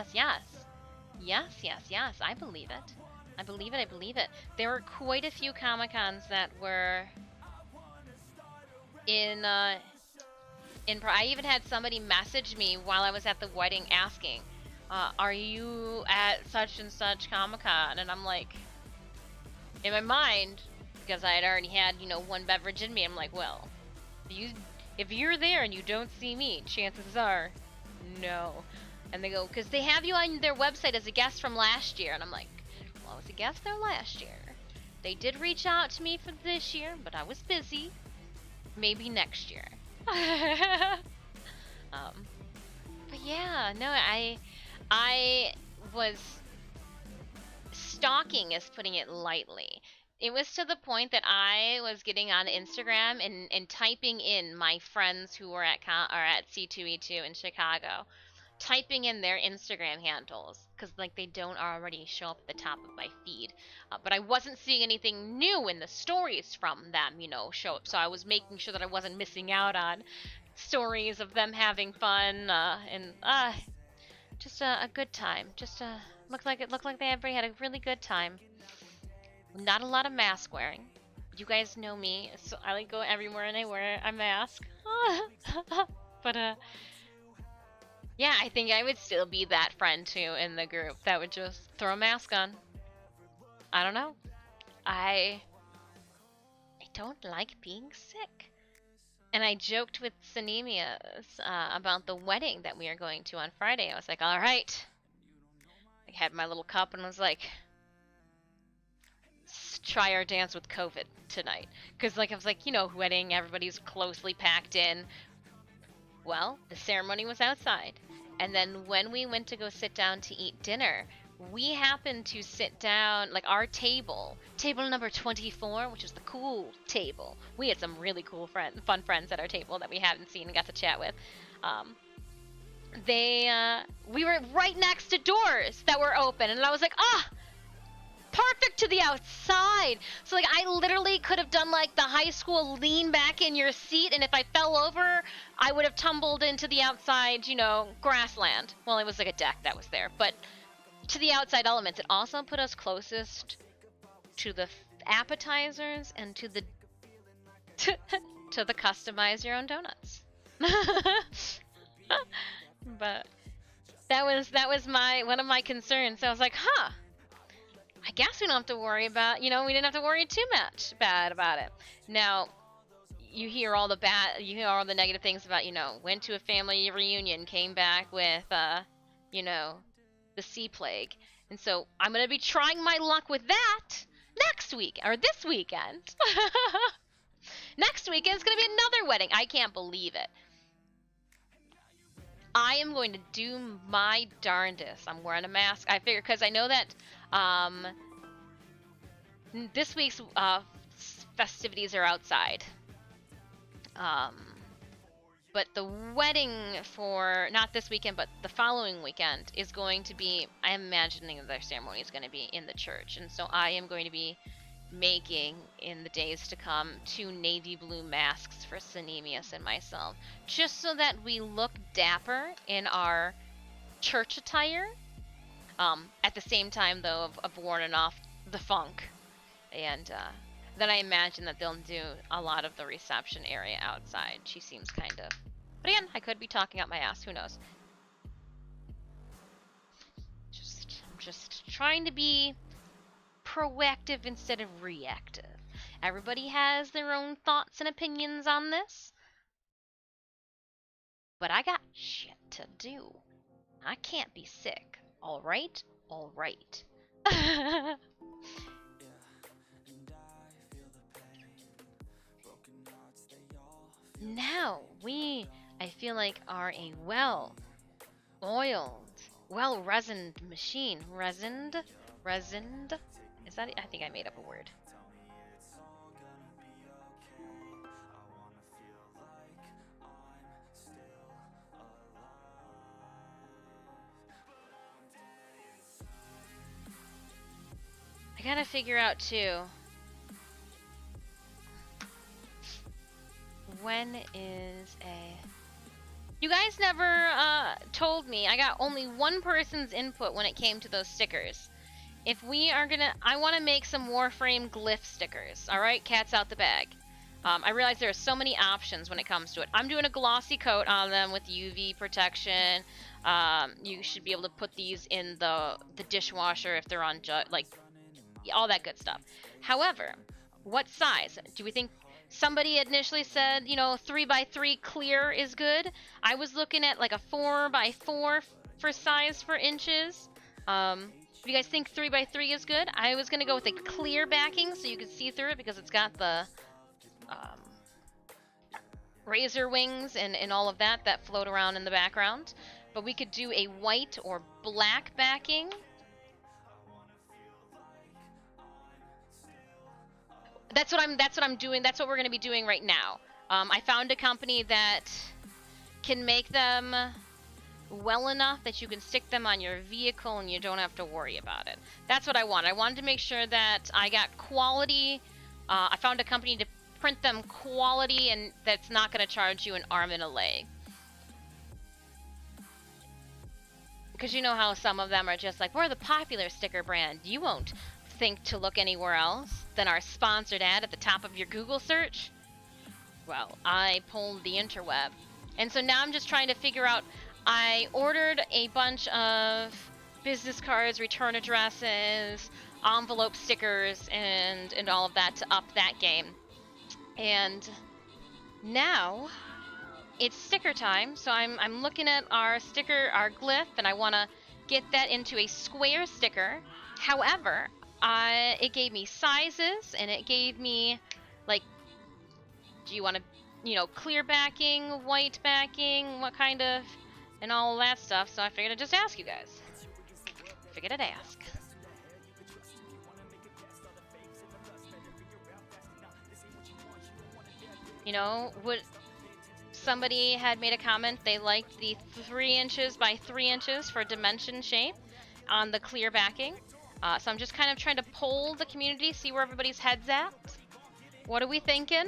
S2: Yes, yes, yes. I believe it. I believe it. I believe it. There were quite a few Comic-Cons that were in I even had somebody message me while I was at the wedding asking, are you at such and such Comic-Con? And I'm like, in my mind, because I had already had, you know, one beverage in me, I'm like, well, if you're there and you don't see me, chances are, no. And they go, because they have you on their website as a guest from last year. And I'm like, well, I was a guest there last year. They did reach out to me for this year, but I was busy. Maybe next year. But yeah, no, I was stalking, is putting it lightly. It was to the point that I was getting on Instagram and typing in my friends who were at C2E2 in Chicago, typing in their Instagram handles because like they don't already show up at the top of my feed. But I wasn't seeing anything new in the stories from them, you know, show up. So I was making sure that I wasn't missing out on stories of them having fun and just a good time. Just looked like everybody had a really good time. Not a lot of mask wearing. You guys know me, so I like go everywhere and I wear a mask. But yeah, I think I would still be that friend too in the group that would just throw a mask on. I don't know. I don't like being sick. And I joked with Sanemias about the wedding that we are going to on Friday. I was like, all right. I had my little cup and was like, try our dance with COVID tonight. Because like I was like, you know, wedding, everybody's closely packed in. Well, the ceremony was outside. And then when we went to go sit down to eat dinner, we happened to sit down, like our table number 24, which is the cool table. We had some really cool fun friends at our table that we hadn't seen and got to chat with. We were right next to doors that were open, and I was like, perfect to the outside. So like I literally could have done like the high school lean back in your seat, and if I fell over, I would have tumbled into the outside, you know, grassland. Well, it was like a deck that was there, but to the outside elements. It also put us closest to the appetizers and to the to the customize your own donuts. But that was one of my concerns. So I was like, I guess we don't have to worry about, you know, we didn't have to worry too much bad about it. Now, you hear all the negative things about, you know, went to a family reunion, came back with, you know, the sea plague. And so I'm going to be trying my luck with that next week, or this weekend. Next weekend is going to be another wedding. I can't believe it. I am going to do my darndest. I'm wearing a mask. I figure, because I know that this week's festivities are outside. But the wedding for, not this weekend, but the following weekend is going to be, I'm imagining that their ceremony is going to be in the church. And so I am going to be making, in the days to come, 2 navy blue masks for Sanemius and myself. Just so that we look dapper in our church attire. At the same time, though, of warning off the funk. And then I imagine that they'll do a lot of the reception area outside. She seems kind of... But again, I could be talking out my ass. Who knows? I'm just trying to be proactive instead of reactive. Everybody has their own thoughts and opinions on this. But I got shit to do. I can't be sick. Alright? Alright. Now, I feel like, are a well-oiled, well-resined machine. Resined? Is that it? I think I made up a word. I gotta figure out, too, when is a You guys never told me. I got only one person's input when it came to those stickers. If we are gonna, I want to make some Warframe glyph stickers. All right, cat's out the bag. I realize there are so many options when it comes to it. I'm doing a glossy coat on them with UV protection. You should be able to put these in the dishwasher if they're on like all that good stuff. However, what size do we think? Somebody initially said, you know, 3x3 clear is good. I was looking at like a 4x4 for size for inches. If you guys think 3x3 is good, I was gonna go with a clear backing so you could see through it because it's got the razor wings and all of that float around in the background. But we could do a white or black backing. That's what I'm doing. That's what we're going to be doing right now. I found a company that can make them well enough that you can stick them on your vehicle and you don't have to worry about it. That's what I want. I wanted to make sure that I got quality. I found a company to print them quality and that's not going to charge you an arm and a leg. Because you know how some of them are just like, we're the popular sticker brand. You won't think to look anywhere else than our sponsored ad at the top of your Google search. Well, I pulled the interweb. And so now I'm just trying to figure out, I ordered a bunch of business cards, return addresses, envelope stickers, and all of that to up that game. And now it's sticker time, so I'm looking at our sticker, our glyph, and I want to get that into a square sticker. However, it gave me sizes, and it gave me, like, do you want to, you know, clear backing, white backing, what kind of, and all that stuff, so I figured I'd just ask you guys. Figured I'd ask. You know, somebody had made a comment, they liked the 3 inches by 3 inches for dimension shape on the clear backing. So I'm just kind of trying to poll the community, see where everybody's head's at. What are we thinking?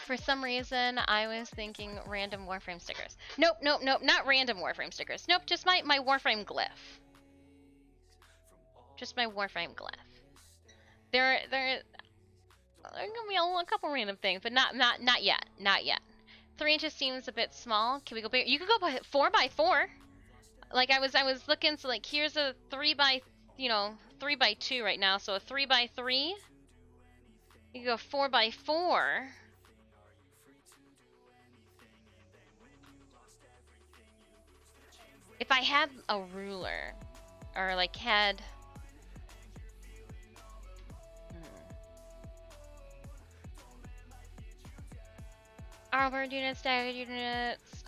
S2: For some reason, I was thinking random Warframe stickers. Nope, not random Warframe stickers. Nope, just my Warframe glyph. Just my Warframe glyph. There gonna be a couple random things, but not yet. Not yet. 3 inches seems a bit small. Can we go bigger? You could go by 4x4. Like I was looking, so like here's a 3x2 right now. So a 3x3. You can go 4x4. If I had a ruler, or like had. Armored units, staggered units,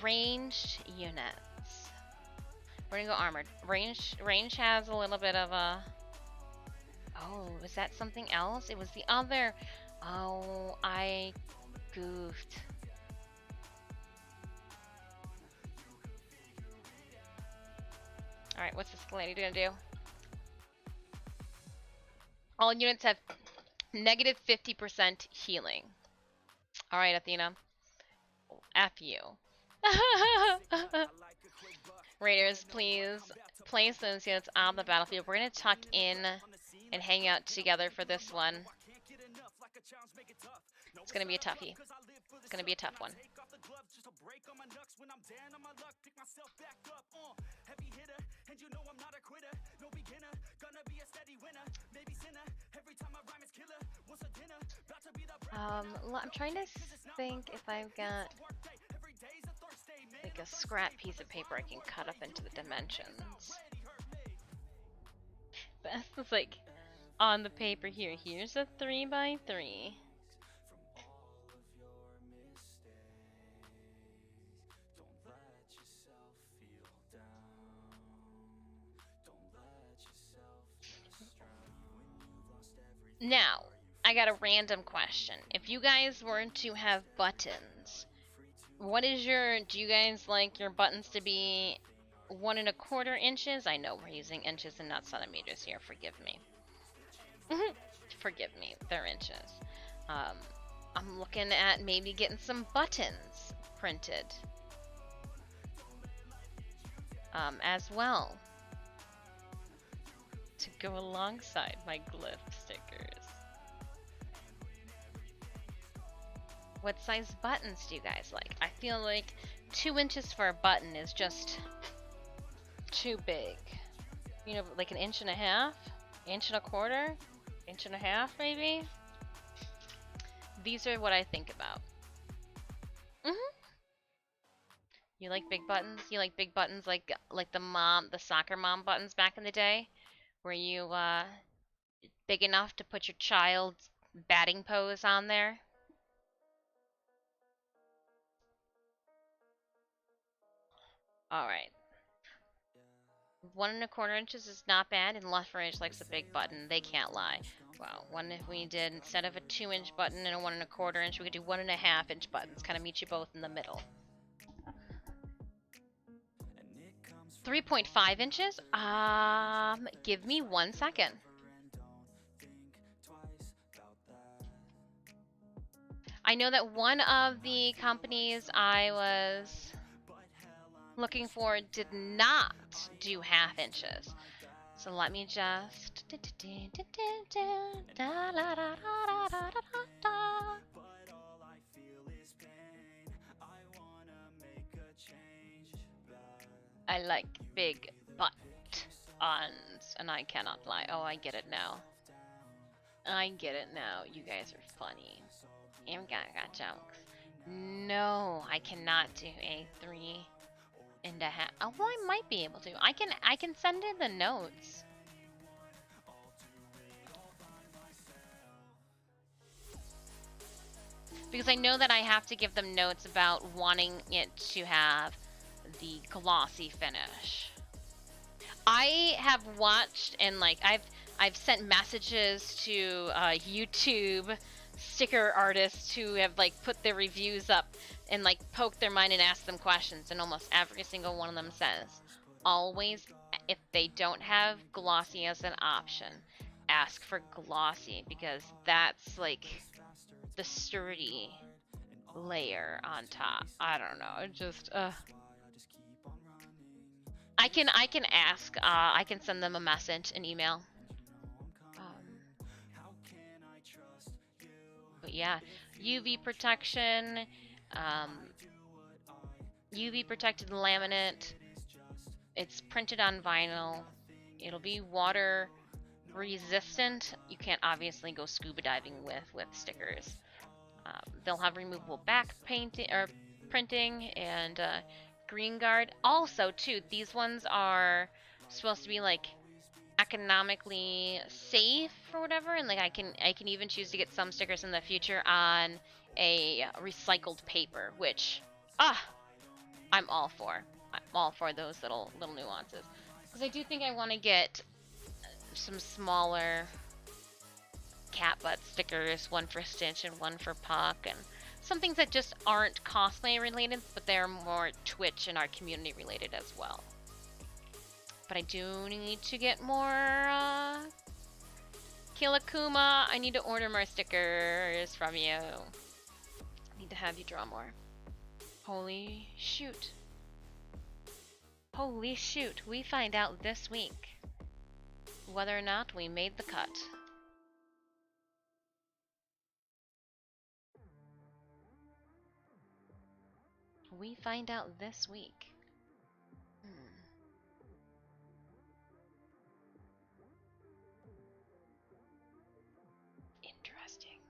S2: ranged units. We're gonna go armored. Range has a little bit of a. Oh, was that something else? It was the other. Oh, I goofed. All right, what's this lady gonna do? All units have negative 50% healing. Alright, Athena. F you. Raiders, please place those units on the battlefield. We're gonna tuck in and hang out together for this one. It's gonna be a toughie. It's gonna be a tough one. I'm trying to think if I've got like a scrap piece of paper I can cut up into the dimensions. Beth is like on the paper here. Here's a 3x3. Now, I got a random question. If you guys were to have buttons, do you guys like your buttons to be 1¼ inches. I know we're using inches and not centimeters here. Forgive me. Forgive me. They're inches. I'm looking at maybe getting some buttons printed as well to go alongside my glyph stickers. What size buttons do you guys like? I feel like 2 inches for a button is just too big. You know, like 1.5 inches, 1¼ inch, 1.5 inches maybe? These are what I think about. You like big buttons? You like big buttons like the soccer mom buttons back in the day? Were you big enough to put your child's batting pose on there? Alright. 1¼ inches is not bad, and Left for Inch likes a big button. They can't lie. Wow, if we did, instead of a 2-inch button and a 1¼ inch, we could do 1.5 inch buttons. Kind of meet you both in the middle. 3.5 inches? Give me 1 second. I know that one of the companies I was looking for did not do 1/2 inches. So let me just... I like big butt ons, and I cannot lie. Oh, I get it now. I get it now. You guys are funny. You got jokes. No, I cannot do a 3.5. Oh, well, I might be able to. I can send in the notes. Because I know that I have to give them notes about wanting it to have the glossy finish. I have watched and like I've sent messages to YouTube sticker artists who have like put their reviews up and like poked their mind and asked them questions, and almost every single one of them says, always, if they don't have glossy as an option, ask for glossy, because that's like the sturdy layer on top. I don't know, it just I can ask, I can send them a message, an email. But yeah, UV protection, UV protected laminate. It's printed on vinyl. It'll be water resistant. You can't obviously go scuba diving with stickers. They'll have removable back painting or printing and green guard. Also, too, these ones are supposed to be like economically safe or whatever, and like I can even choose to get some stickers in the future on a recycled paper, which I'm all for. I'm all for those little nuances, because I do think I want to get some smaller cat butt stickers, one for Stitch and one for Puck, and some things that just aren't cosplay related, but they're more Twitch and our community related as well. But I do need to get more Kilakuma. I need to order more stickers from you. I need to have you draw more. Holy shoot. Holy shoot. We find out this week whether or not we made the cut. We find out this week. Interesting.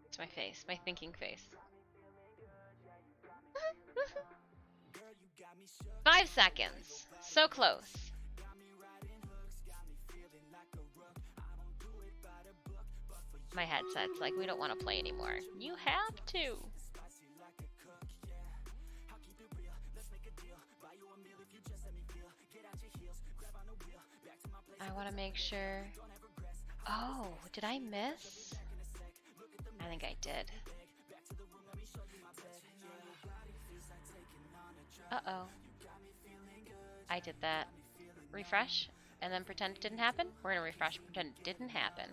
S2: It's my face, my thinking face. 5 seconds. So close. My headset's like, we don't want to play anymore. You have to. I want to make sure. Oh, did I miss? I think I did. Uh-oh. I did that. Refresh, and then pretend it didn't happen? We're gonna refresh, pretend it didn't happen.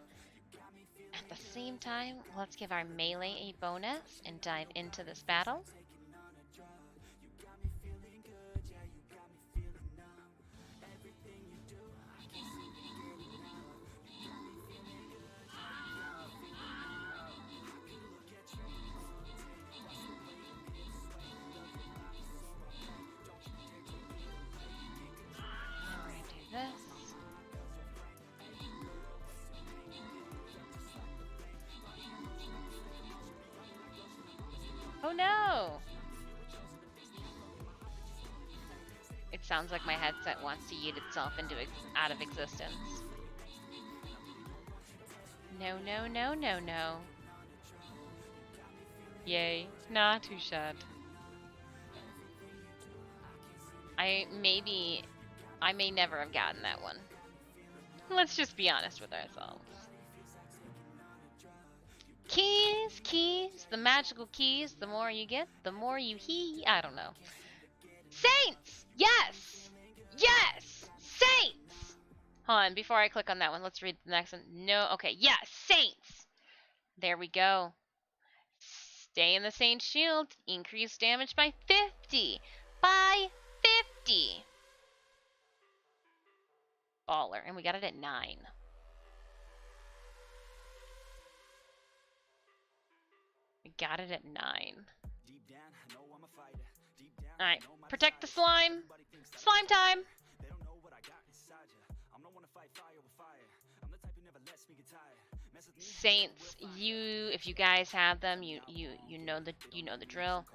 S2: At the same time, let's give our melee a bonus and dive into this battle. We're gonna do this. Oh no! It sounds like my headset wants to yeet itself into out of existence. No, no, no, no, no. Yay, not too sad. I may never have gotten that one. Let's just be honest with ourselves. Keys, keys, the magical keys. The more you get, the more you I don't know. Saints! Yes! Yes! Saints! Hold on, before I click on that one, let's read the next one. No, okay, yes, Saints! There we go. Stay in the Saint shield. Increase damage by 50. By 50. Baller. And we got it at 9. We got it at 9. Alright. Protect the slime. Slime time! Saints, if you guys have them, you know the drill.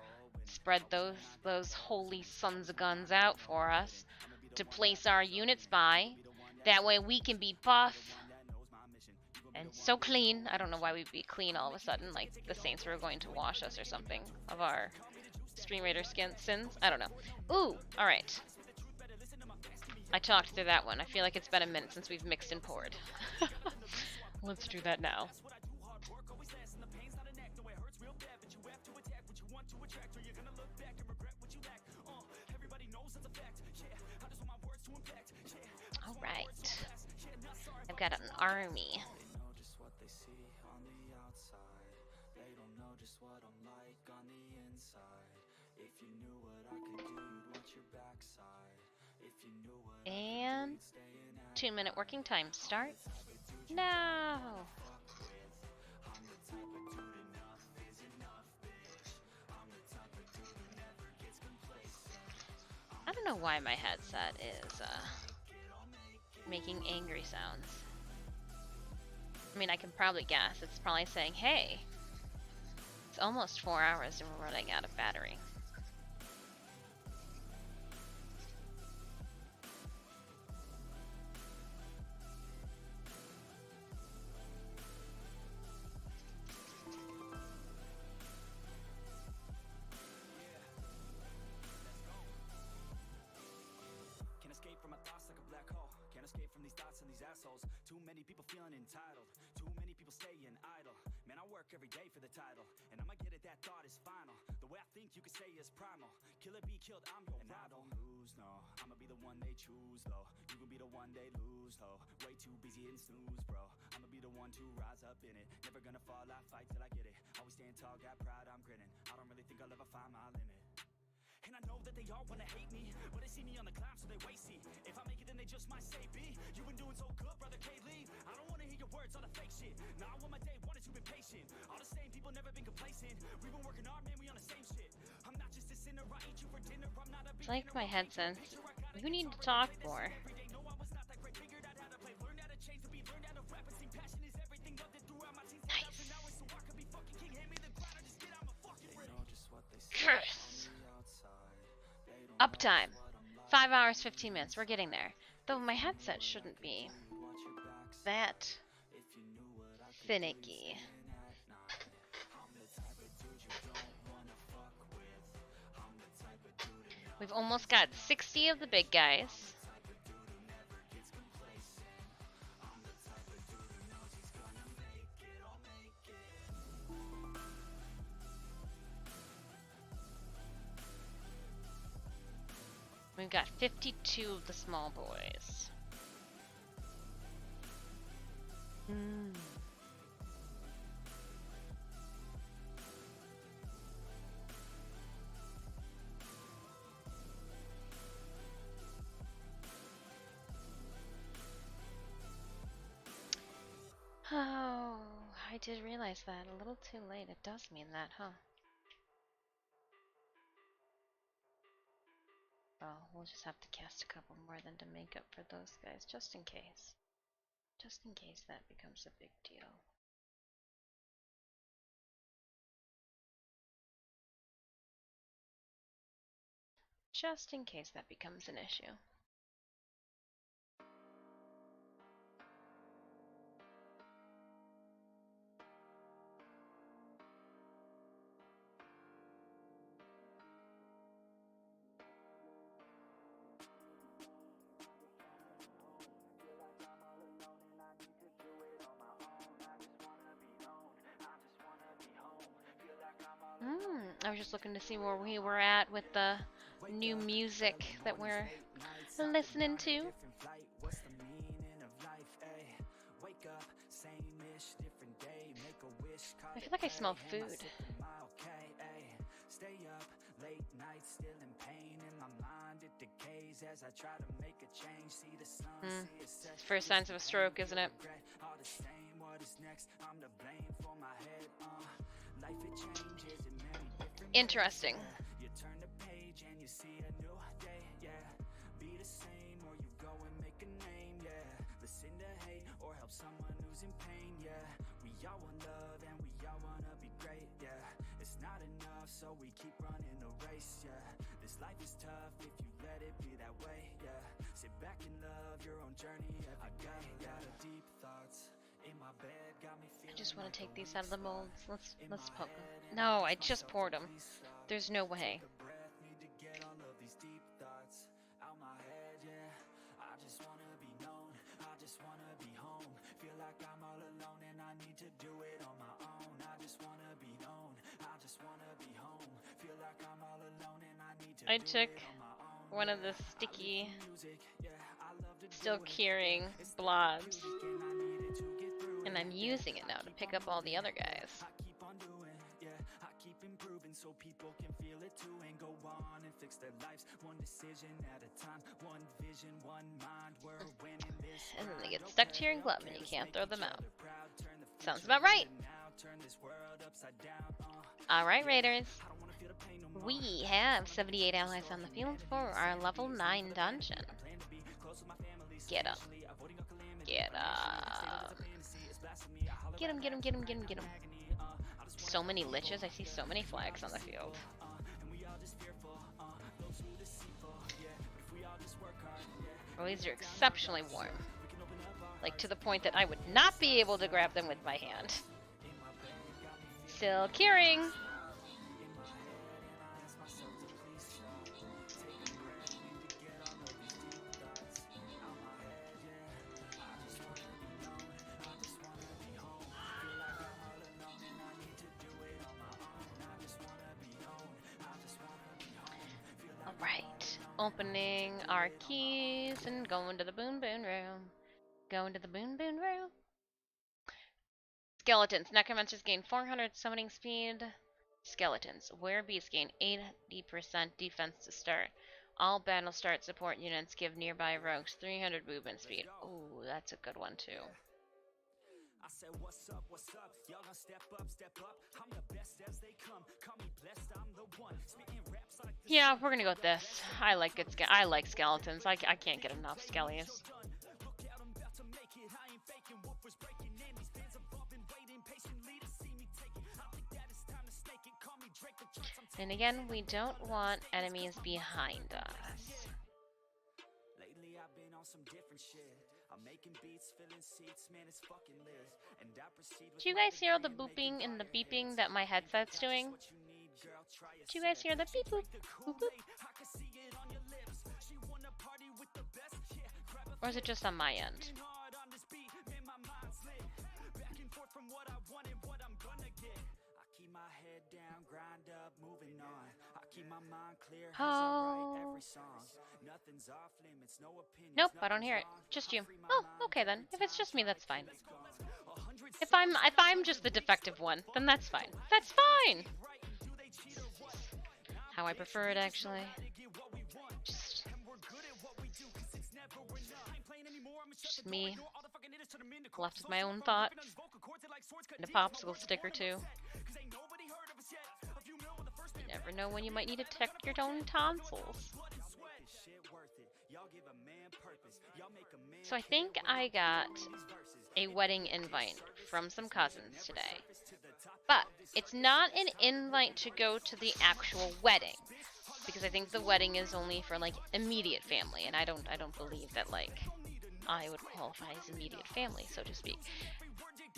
S2: Spread those holy sons of guns out for us to place our units by. That way we can be buff and so clean. I don't know why we'd be clean all of a sudden, like the Saints were going to wash us or something of our Stream Raider sins. I don't know. Ooh, alright. I talked through that one. I feel like it's been a minute since we've mixed and poured. Let's do that now. Alright. I've got an army. And 2-minute working time starts now. I don't know why my headset is making angry sounds. I mean, I can probably guess. It's probably saying, hey, it's almost 4 hours and we're running out of battery.
S1: Too many people feeling entitled. Too many people staying idle. Man, I work every day for the title, and I'ma get it, that thought is final. The way I think you could say is primal. Kill it, be killed, I'm your rival. I don't lose, no. I'ma be the one they choose, though. You can be the one they lose, though. Way too busy and snooze, bro. I'ma be the one to rise up in it. Never gonna fall, I fight till I get it. Always stand tall, got pride, I'm grinning. I don't really think I'll ever find my limit. And I know that they all wanna hate me, but they see me on the climb, so they wait, see. If I make it, then they just might say, B, you been doing so good, brother, can't leave. I don't wanna hear your words, all the fake shit. Now I want my day, wanted to be patient. All the same people, never been complacent. We've been working hard, man, we on the same shit. I'm not just a sinner, I eat you for dinner. I'm not a
S2: It's like my headset. You need to talk more. Nice. Curse. Uptime. 5 hours, 15 minutes. We're getting there. Though my headset shouldn't be that finicky. We've almost got 60 of the big guys. We've got 52 of the small boys. Oh, I did realize that. A little too late. It does mean that, huh? Well, we'll just have to cast a couple more then to make up for those guys, just in case. Just in case that becomes a big deal. Just in case that becomes an issue. I was just looking to see where we were at with the new music that we're listening to. I feel like I smell food.
S1: Stay up late nights, still in pain in my mind. It decays as I try to make a change. See the sun,
S2: First signs of a stroke, isn't it?
S1: all the same, what is next? I'm to blame for my head. Life it changes in many different
S2: Interesting.
S1: ways. You turn the page and you see a new day. Yeah, be the same or you go and make a name. Yeah, listen to hate or help someone who's in pain. Yeah, we all want love and we all wanna be great. Yeah, it's not enough, so we keep running the race. Yeah, this life is tough if you let it be that way. Yeah, sit back and love your own journey every day. Got a deep thoughts in my bed, got me feeling.
S2: I just want to take these out of the molds. Let's poke them. No, I just poured them. There's no way.
S1: Need to get all of these deep thoughts out my head. Yeah, I just wanna be known. I just wanna be home. Feel like I'm all alone and I need to do it on my own. I just wanna be known. I just wanna be home. Feel like I'm all alone and I need to
S2: I
S1: do
S2: took
S1: it on my own.
S2: one of the sticky,
S1: Music, yeah, I love to
S2: still
S1: do it.
S2: curing blobs,
S1: And I needed to get through
S2: and I'm using it now to pick up all the other guys.
S1: I keep on doing, yeah, I keep improving so people can feel it too and go on and fix their lives one decision at a time, one vision, one mind. We're winning this.
S2: And then they get stuck to your glove and you can't throw them out. Sounds about right.
S1: Turn this world upside down.
S2: Alright, Raiders.
S1: I don't wanna feel the pain no more.
S2: We have 78 allies on the field for our level 9 dungeon.
S1: Plan to be close with my family,
S2: Get up.
S1: especially avoiding all calamity.
S2: Get up. Get him, get him, get him, get him, get him. So many liches. I see so many flags on the field. Oh, these are exceptionally warm. Like to the point that I would not be able to grab them with my hand. Still curing. Alright, opening our keys and going to the boon boon room. Going to the boon boon room. Skeletons. Necromancers gain 400 summoning speed. Skeletons. Werebeasts gain 80% defense to start. All battle start support units give nearby rogues 300 movement speed. Ooh, that's a good one too.
S1: I said, what's up, y'all gonna step up, I'm the best as they come, call me blessed, I'm the one, spitting raps like this.
S2: Yeah, we're gonna go with this. I like good I like skeletons. I can't get enough skellies.
S1: Look out, I'm about to make it, I ain't faking, what was breaking, and these fans above been waiting patiently to see me take it, I think that it's time to stake it, call me Drake, the chance I'm
S2: And again, we don't want enemies behind us.
S1: Lately I've been on some different shit. I'm making beats, filling seats, man, it's fucking lit. And I proceed with
S2: Do you guys hear all the booping and the beeping that my headset's doing? Do you guys hear the beep boop, boop boop? Or is it just on my end?
S1: From what I want and what I'm gonna get. I keep my head down, grind up, moving on. I keep my
S2: Oh. Nope, I don't hear it. Just you. Oh, okay then. If it's just me, that's fine. If I'm just the defective one, then that's fine. That's fine. How I prefer it, actually. Just me, left with my own thoughts, and a popsicle stick or two. You never know when you might need to check your own tonsils. So I think I got a wedding invite from some cousins today. But it's not an invite to go to the actual wedding, because I think the wedding is only for like immediate family, and I don't believe that like I would qualify as immediate family, so to speak.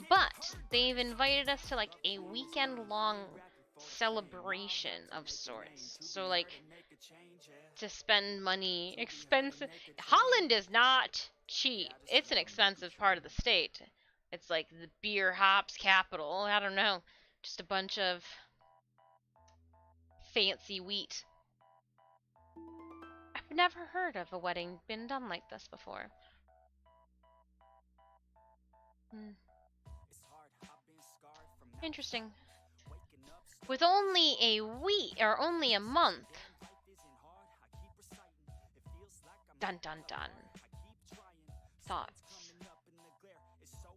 S2: But they've invited us to like a weekend-long celebration of sorts. So like to spend money, expensive. Holland is not cheap. It's an expensive part of the state. It's like the beer hops capital. I don't know. Just a bunch of fancy wheat. I've never heard of a wedding been done like this before. Interesting. With only a week, or only a month. Dun dun dun. Thoughts.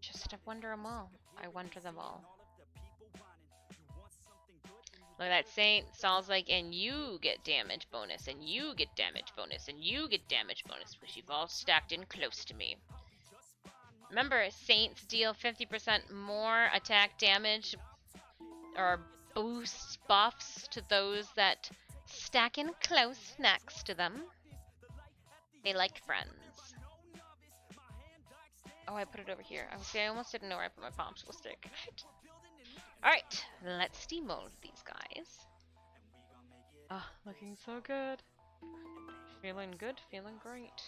S2: Just I wonder them all. I wonder them all. Look at that Saint. Saul's like, and you get damage bonus, and you get damage bonus, and you get damage bonus, because you've all stacked in close to me. Remember, Saints deal 50% more attack damage, or boost buffs to those that stack in close next to them. They like friends. Oh, I put it over here. I almost didn't know where I put my popsicle stick. Alright, let's demold these guys. Ah, looking so good. Feeling good, feeling great.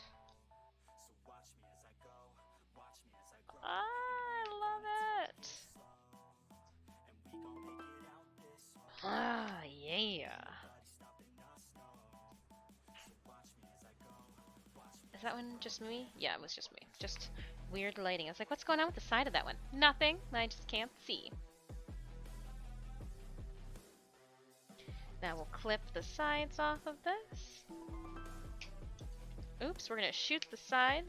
S2: I love it. Ah, yeah. Is that one just me? Yeah, it was just me. Just weird lighting. I was like, what's going on with the side of that one? Nothing. I just can't see. Now we'll clip the sides off of this. Oops, we're gonna shoot the side.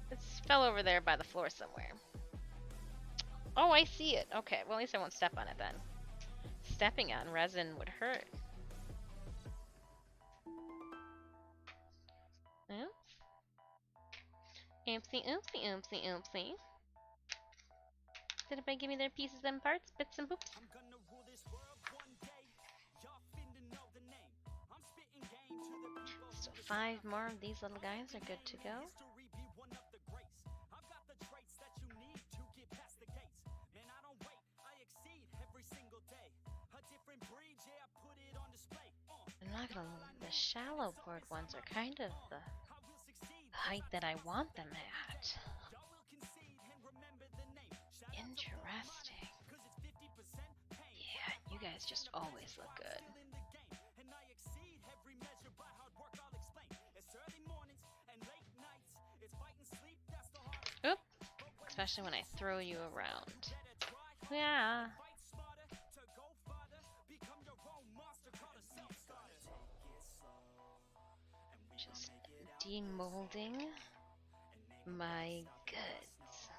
S2: It fell over there by the floor somewhere. Oh, I see it. Okay, well at least I won't step on it then. Stepping on resin would hurt. Oops. Oopsie, oopsie, oopsie, oopsie. Did anybody give me their pieces and parts? Bits and boops? So 5 more of these little guys are good to go. I'm not gonna. The shallow board ones are kind of the height that I want them at. Interesting. Yeah, you guys just always look good. Oop! Especially when I throw you around. Yeah. Just demolding my goods.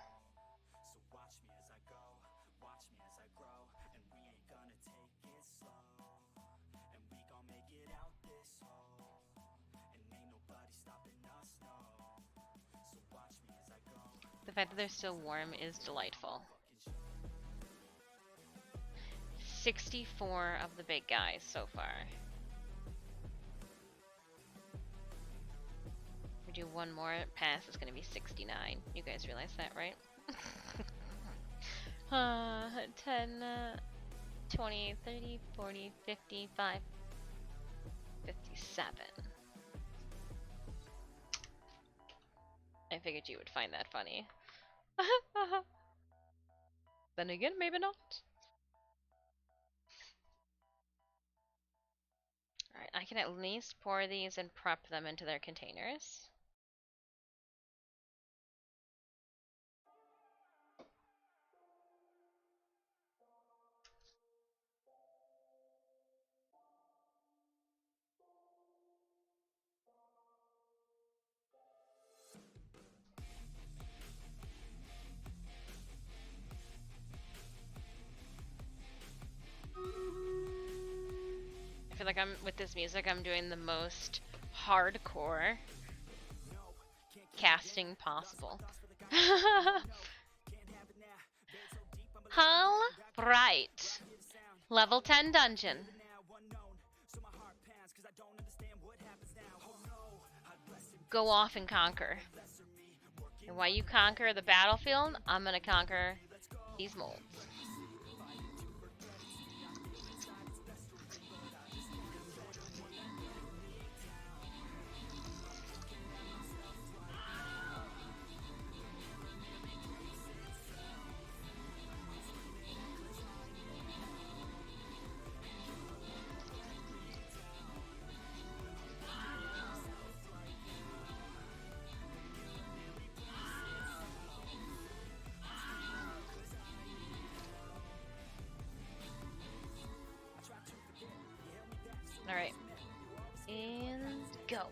S2: The fact that they're still warm is delightful. 64 of the big guys so far. We do one more pass, it's gonna be 69. You guys realize that, right? 10, 20, 30, 40, 55, 57. I figured you would find that funny. Then again, maybe not. Alright, I can at least pour these and prep them into their containers. I feel like with this music, I'm doing the most hardcore casting possible. All right. Level 10 dungeon. Go off and conquer. And while you conquer the battlefield, I'm gonna conquer these molds. Alright. And go.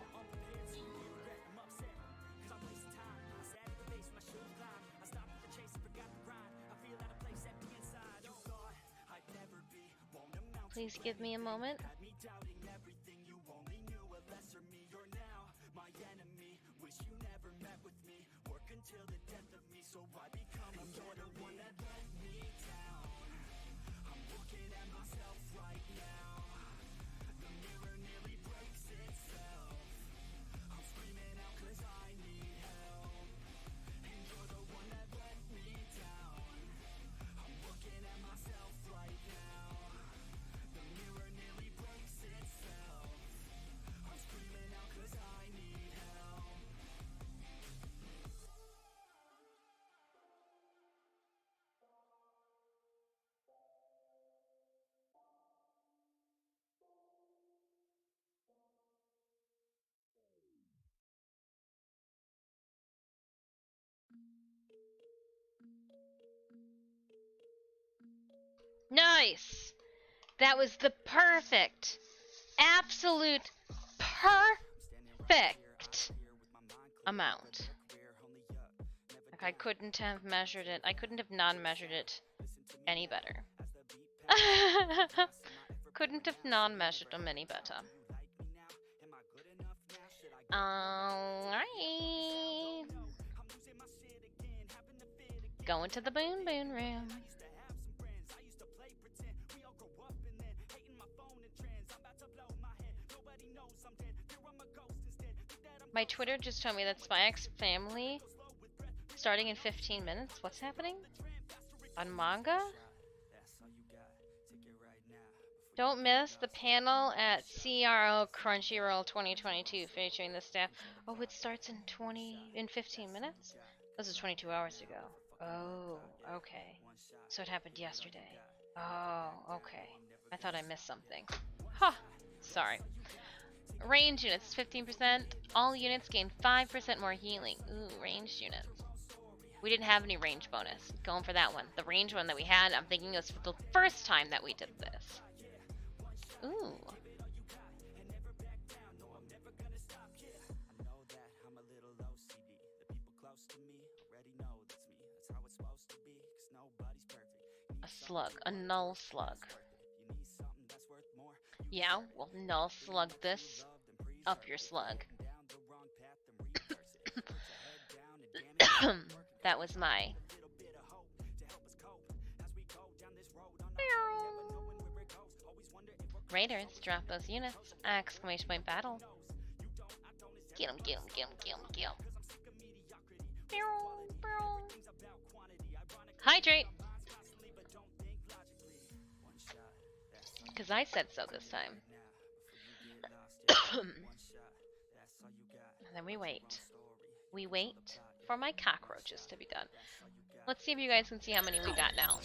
S2: Please give me a moment. Nice! That was the perfect, absolute perfect amount. Like I couldn't have measured it. I couldn't have non-measured it any better. Couldn't have non-measured them any better. Alright. Going to the Boon Boon room. My Twitter just told me that SpyX family starting in 15 minutes. What's happening? On Maghda? Don't miss the panel at CRO Crunchyroll 2022 featuring the staff. Oh, it starts in 15 minutes? This is 22 hours ago. Oh, okay. So it happened yesterday. Oh, okay. I thought I missed something. Huh. Sorry. Range units, 15%. All units gain 5% more healing. Ooh, ranged units. We didn't have any range bonus. Going for that one. The range one that we had, I'm thinking it was for the first time that we did this. Ooh. A slug. A null slug. Yeah, we'll null slug this up your slug. That was my... Raiders, drop those units! Exclamation point battle. Get 'em, get 'em, get 'em, get 'em, get 'em. Hydrate! Because I said so this time. And then we wait. We wait for my cockroaches to be done. Let's see if you guys can see how many we got now.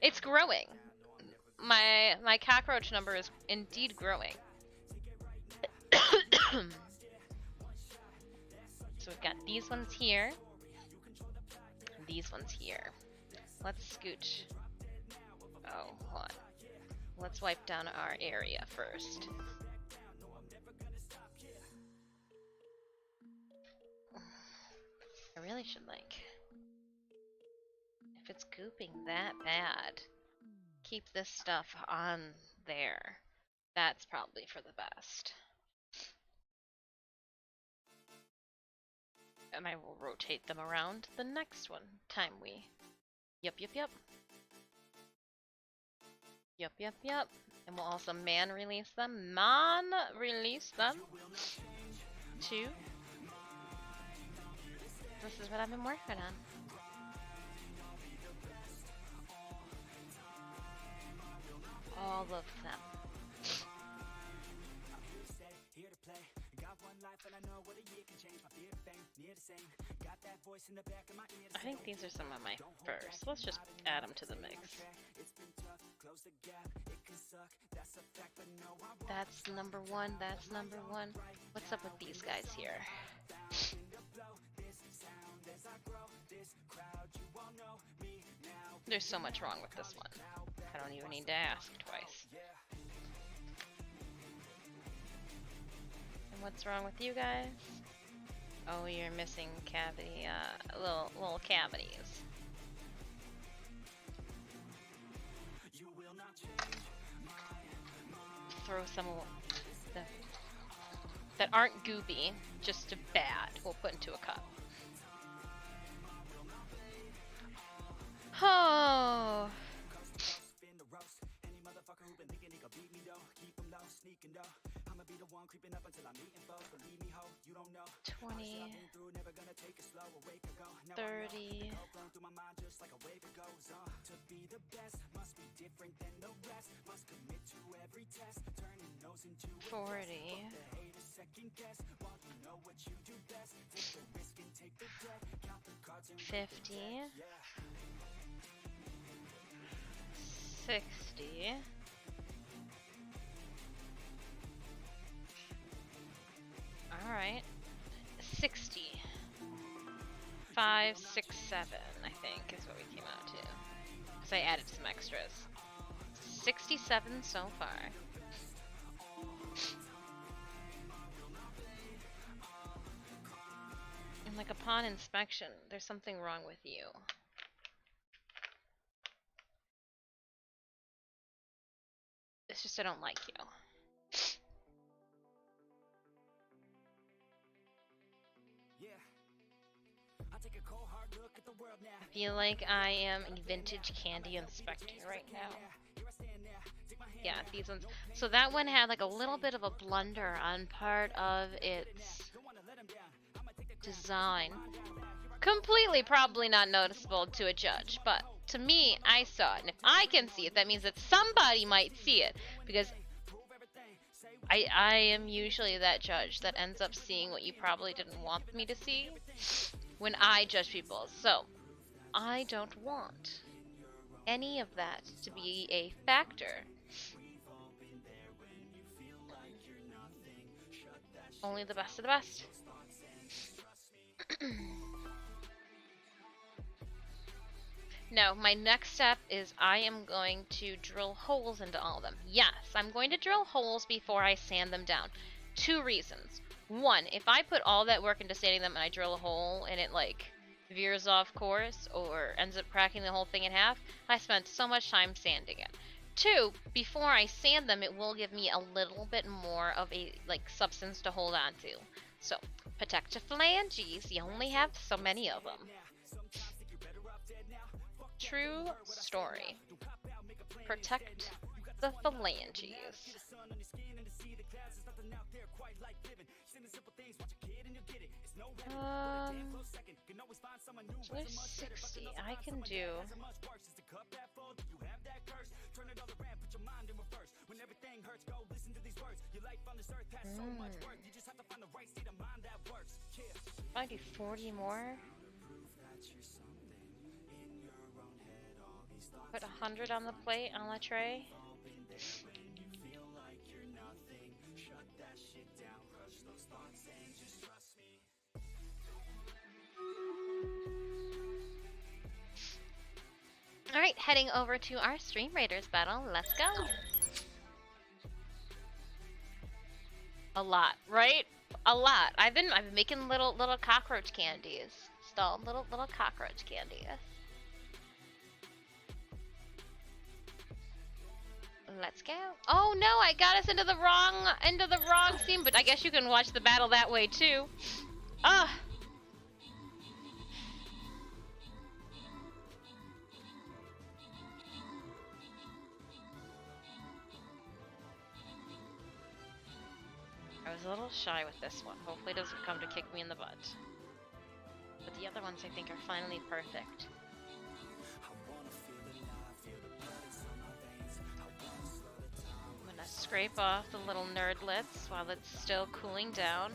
S2: It's growing. my cockroach number is indeed growing. So we've got these ones here, these ones here. Let's scooch. Oh, hold on. Let's wipe down our area first. I really should, like, if it's gooping that bad, keep this stuff on there. That's probably for the best. And I will rotate them around the next one time we... Yep. And we'll also man-release them. Man-release them. 2. This is what I've been working on. All of them. I think these are some of my first. Let's just add them to the mix. That's number 1, that's number 1. What's up with these guys here? There's so much wrong with this one. I don't even need to ask twice. And what's wrong with you guys? Oh, you're missing cavity, little cavities. Throw some that aren't goopy, just bad. We'll put into a cup. Oh. $20, $30. $40. $50. $60. Alright. 60. 5, 6, 7, I think, is what we came out to. Because I added some extras. 67 so far. And like upon inspection, there's something wrong with you. It's just I don't like you. I feel like I am a vintage candy inspector right now. Yeah, these ones. So that one had like a little bit of a blunder on part of its design. Completely probably not noticeable to a judge, but to me, I saw it. And if I can see it, that means that somebody might see it. Because I am usually that judge that ends up seeing what you probably didn't want me to see when I judge people. So, I don't want any of that to be a factor. Only the best of the best. No, my next step is I am going to drill holes into all of them. Yes, I'm going to drill holes before I sand them down. 2 reasons. 1, if I put all that work into sanding them and I drill a hole and it like veers off course or ends up cracking the whole thing in half, I spent so much time sanding it. 2, before I sand them, it will give me a little bit more of a like substance to hold on to. So, protect the phalanges, you only have so many of them. True story. Protect the phalanges. So there's 60. I can do. I do 40 more. Put 100 on the plate, on the tray. Alright, heading over to our Stream Raiders battle. Let's go. A lot, right? A lot. I've been making little cockroach candies. Still little cockroach candies. Let's go. Oh no, I got us into the wrong scene, but I guess you can watch the battle that way too. Ah. I was a little shy with this one. Hopefully it doesn't come to kick me in the butt. But the other ones I think are finally perfect. I'm gonna scrape off the little nerdlets while it's still cooling down.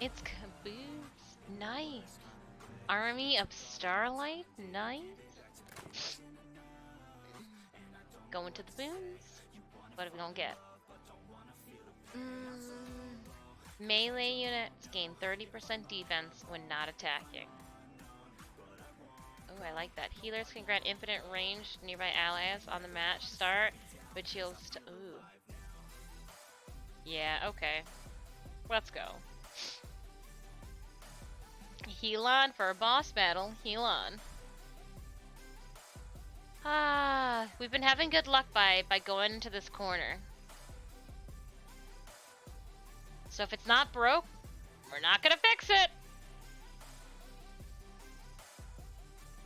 S2: It's Caboose. Nice. Army of Starlight. Nice. Going to the boons. What are we gonna get? Melee units gain 30% defense when not attacking. Oh, I like that. Healers can grant infinite range to nearby allies on the match start, but shields to. Ooh. Yeah, okay. Let's go. Heal on for a boss battle. Heal on. Ah, we've been having good luck by going into this corner. So if it's not broke, we're not gonna fix it.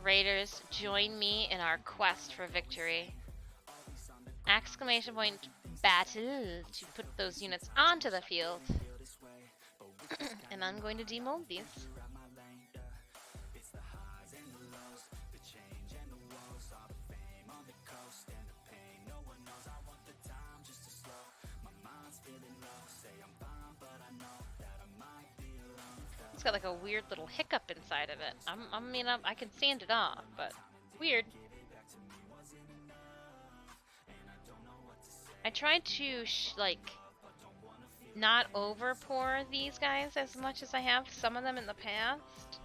S2: Raiders, join me in our quest for victory. Exclamation point battle to put those units onto the field. And I'm going to demold these. It's got like a weird little hiccup inside of it. I can sand it off, but weird. I tried to not over pour these guys as much as I have some of them in the past,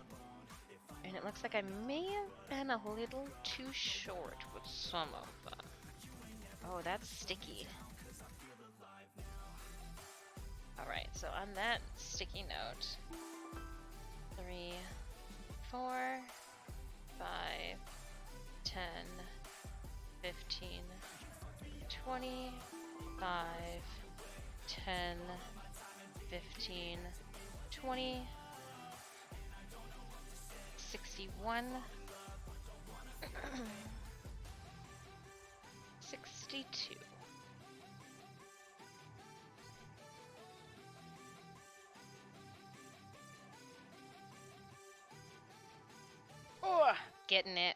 S2: and it looks like I may have been a little too short with some of them. Oh, that's sticky. Alright, so on that sticky note, 3, 4, 5, 10, 15, 20, 5, 10, 15, 20, 61, 62. Oh, getting it.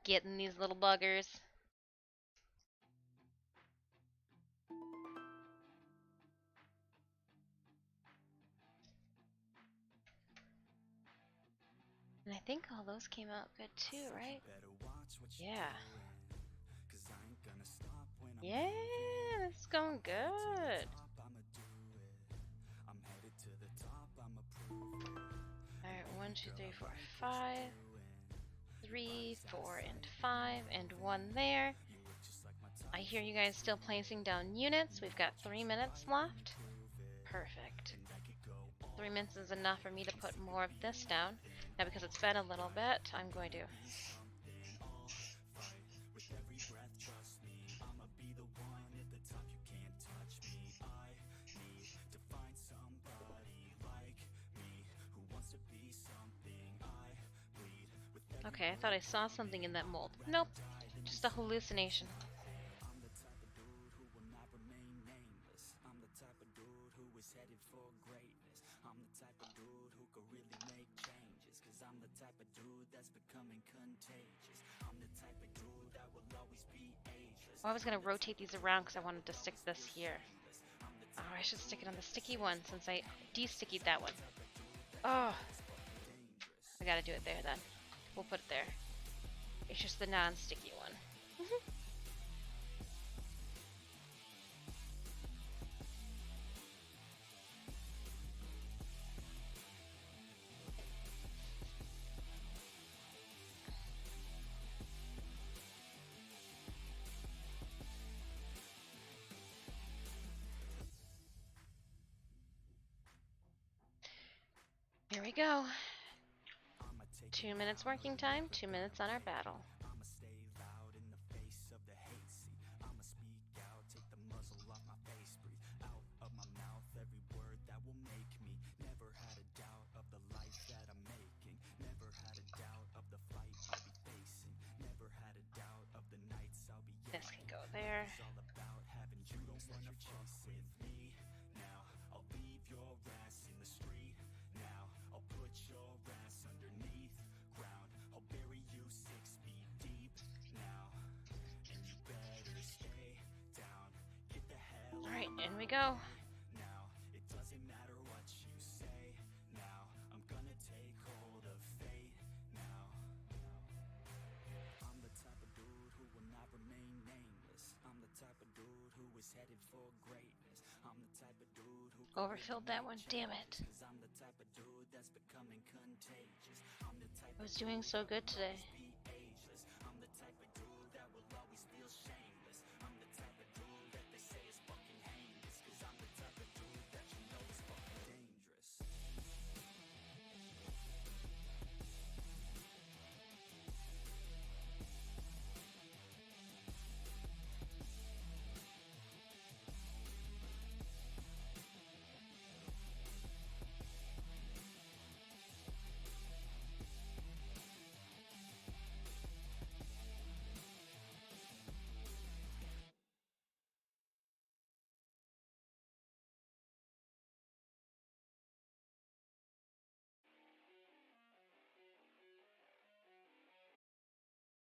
S2: Getting these little buggers. And I think all those came out good too, right? Yeah. Yeah, it's going good. Alright, 1, 2, 3, 4, 5. 3, 4, and 5, and 1 there. I hear you guys still placing down units. We've got 3 minutes left. Perfect. 3 minutes is enough for me to put more of this down. Now, because it's been a little bit, I'm going to... Okay, I thought I saw something in that mold. Nope, just a hallucination. Oh, I was gonna rotate these around because I wanted to stick this here. Oh, I should stick it on the sticky one since I de-stickied that one. Oh, I gotta do it there then. We'll put it there. It's just the non-sticky one. Here we go. 2 minutes working time, 2 minutes on our battle. This can go there. Alright, in we go. Overfilled that one, damn it. I was doing so good today.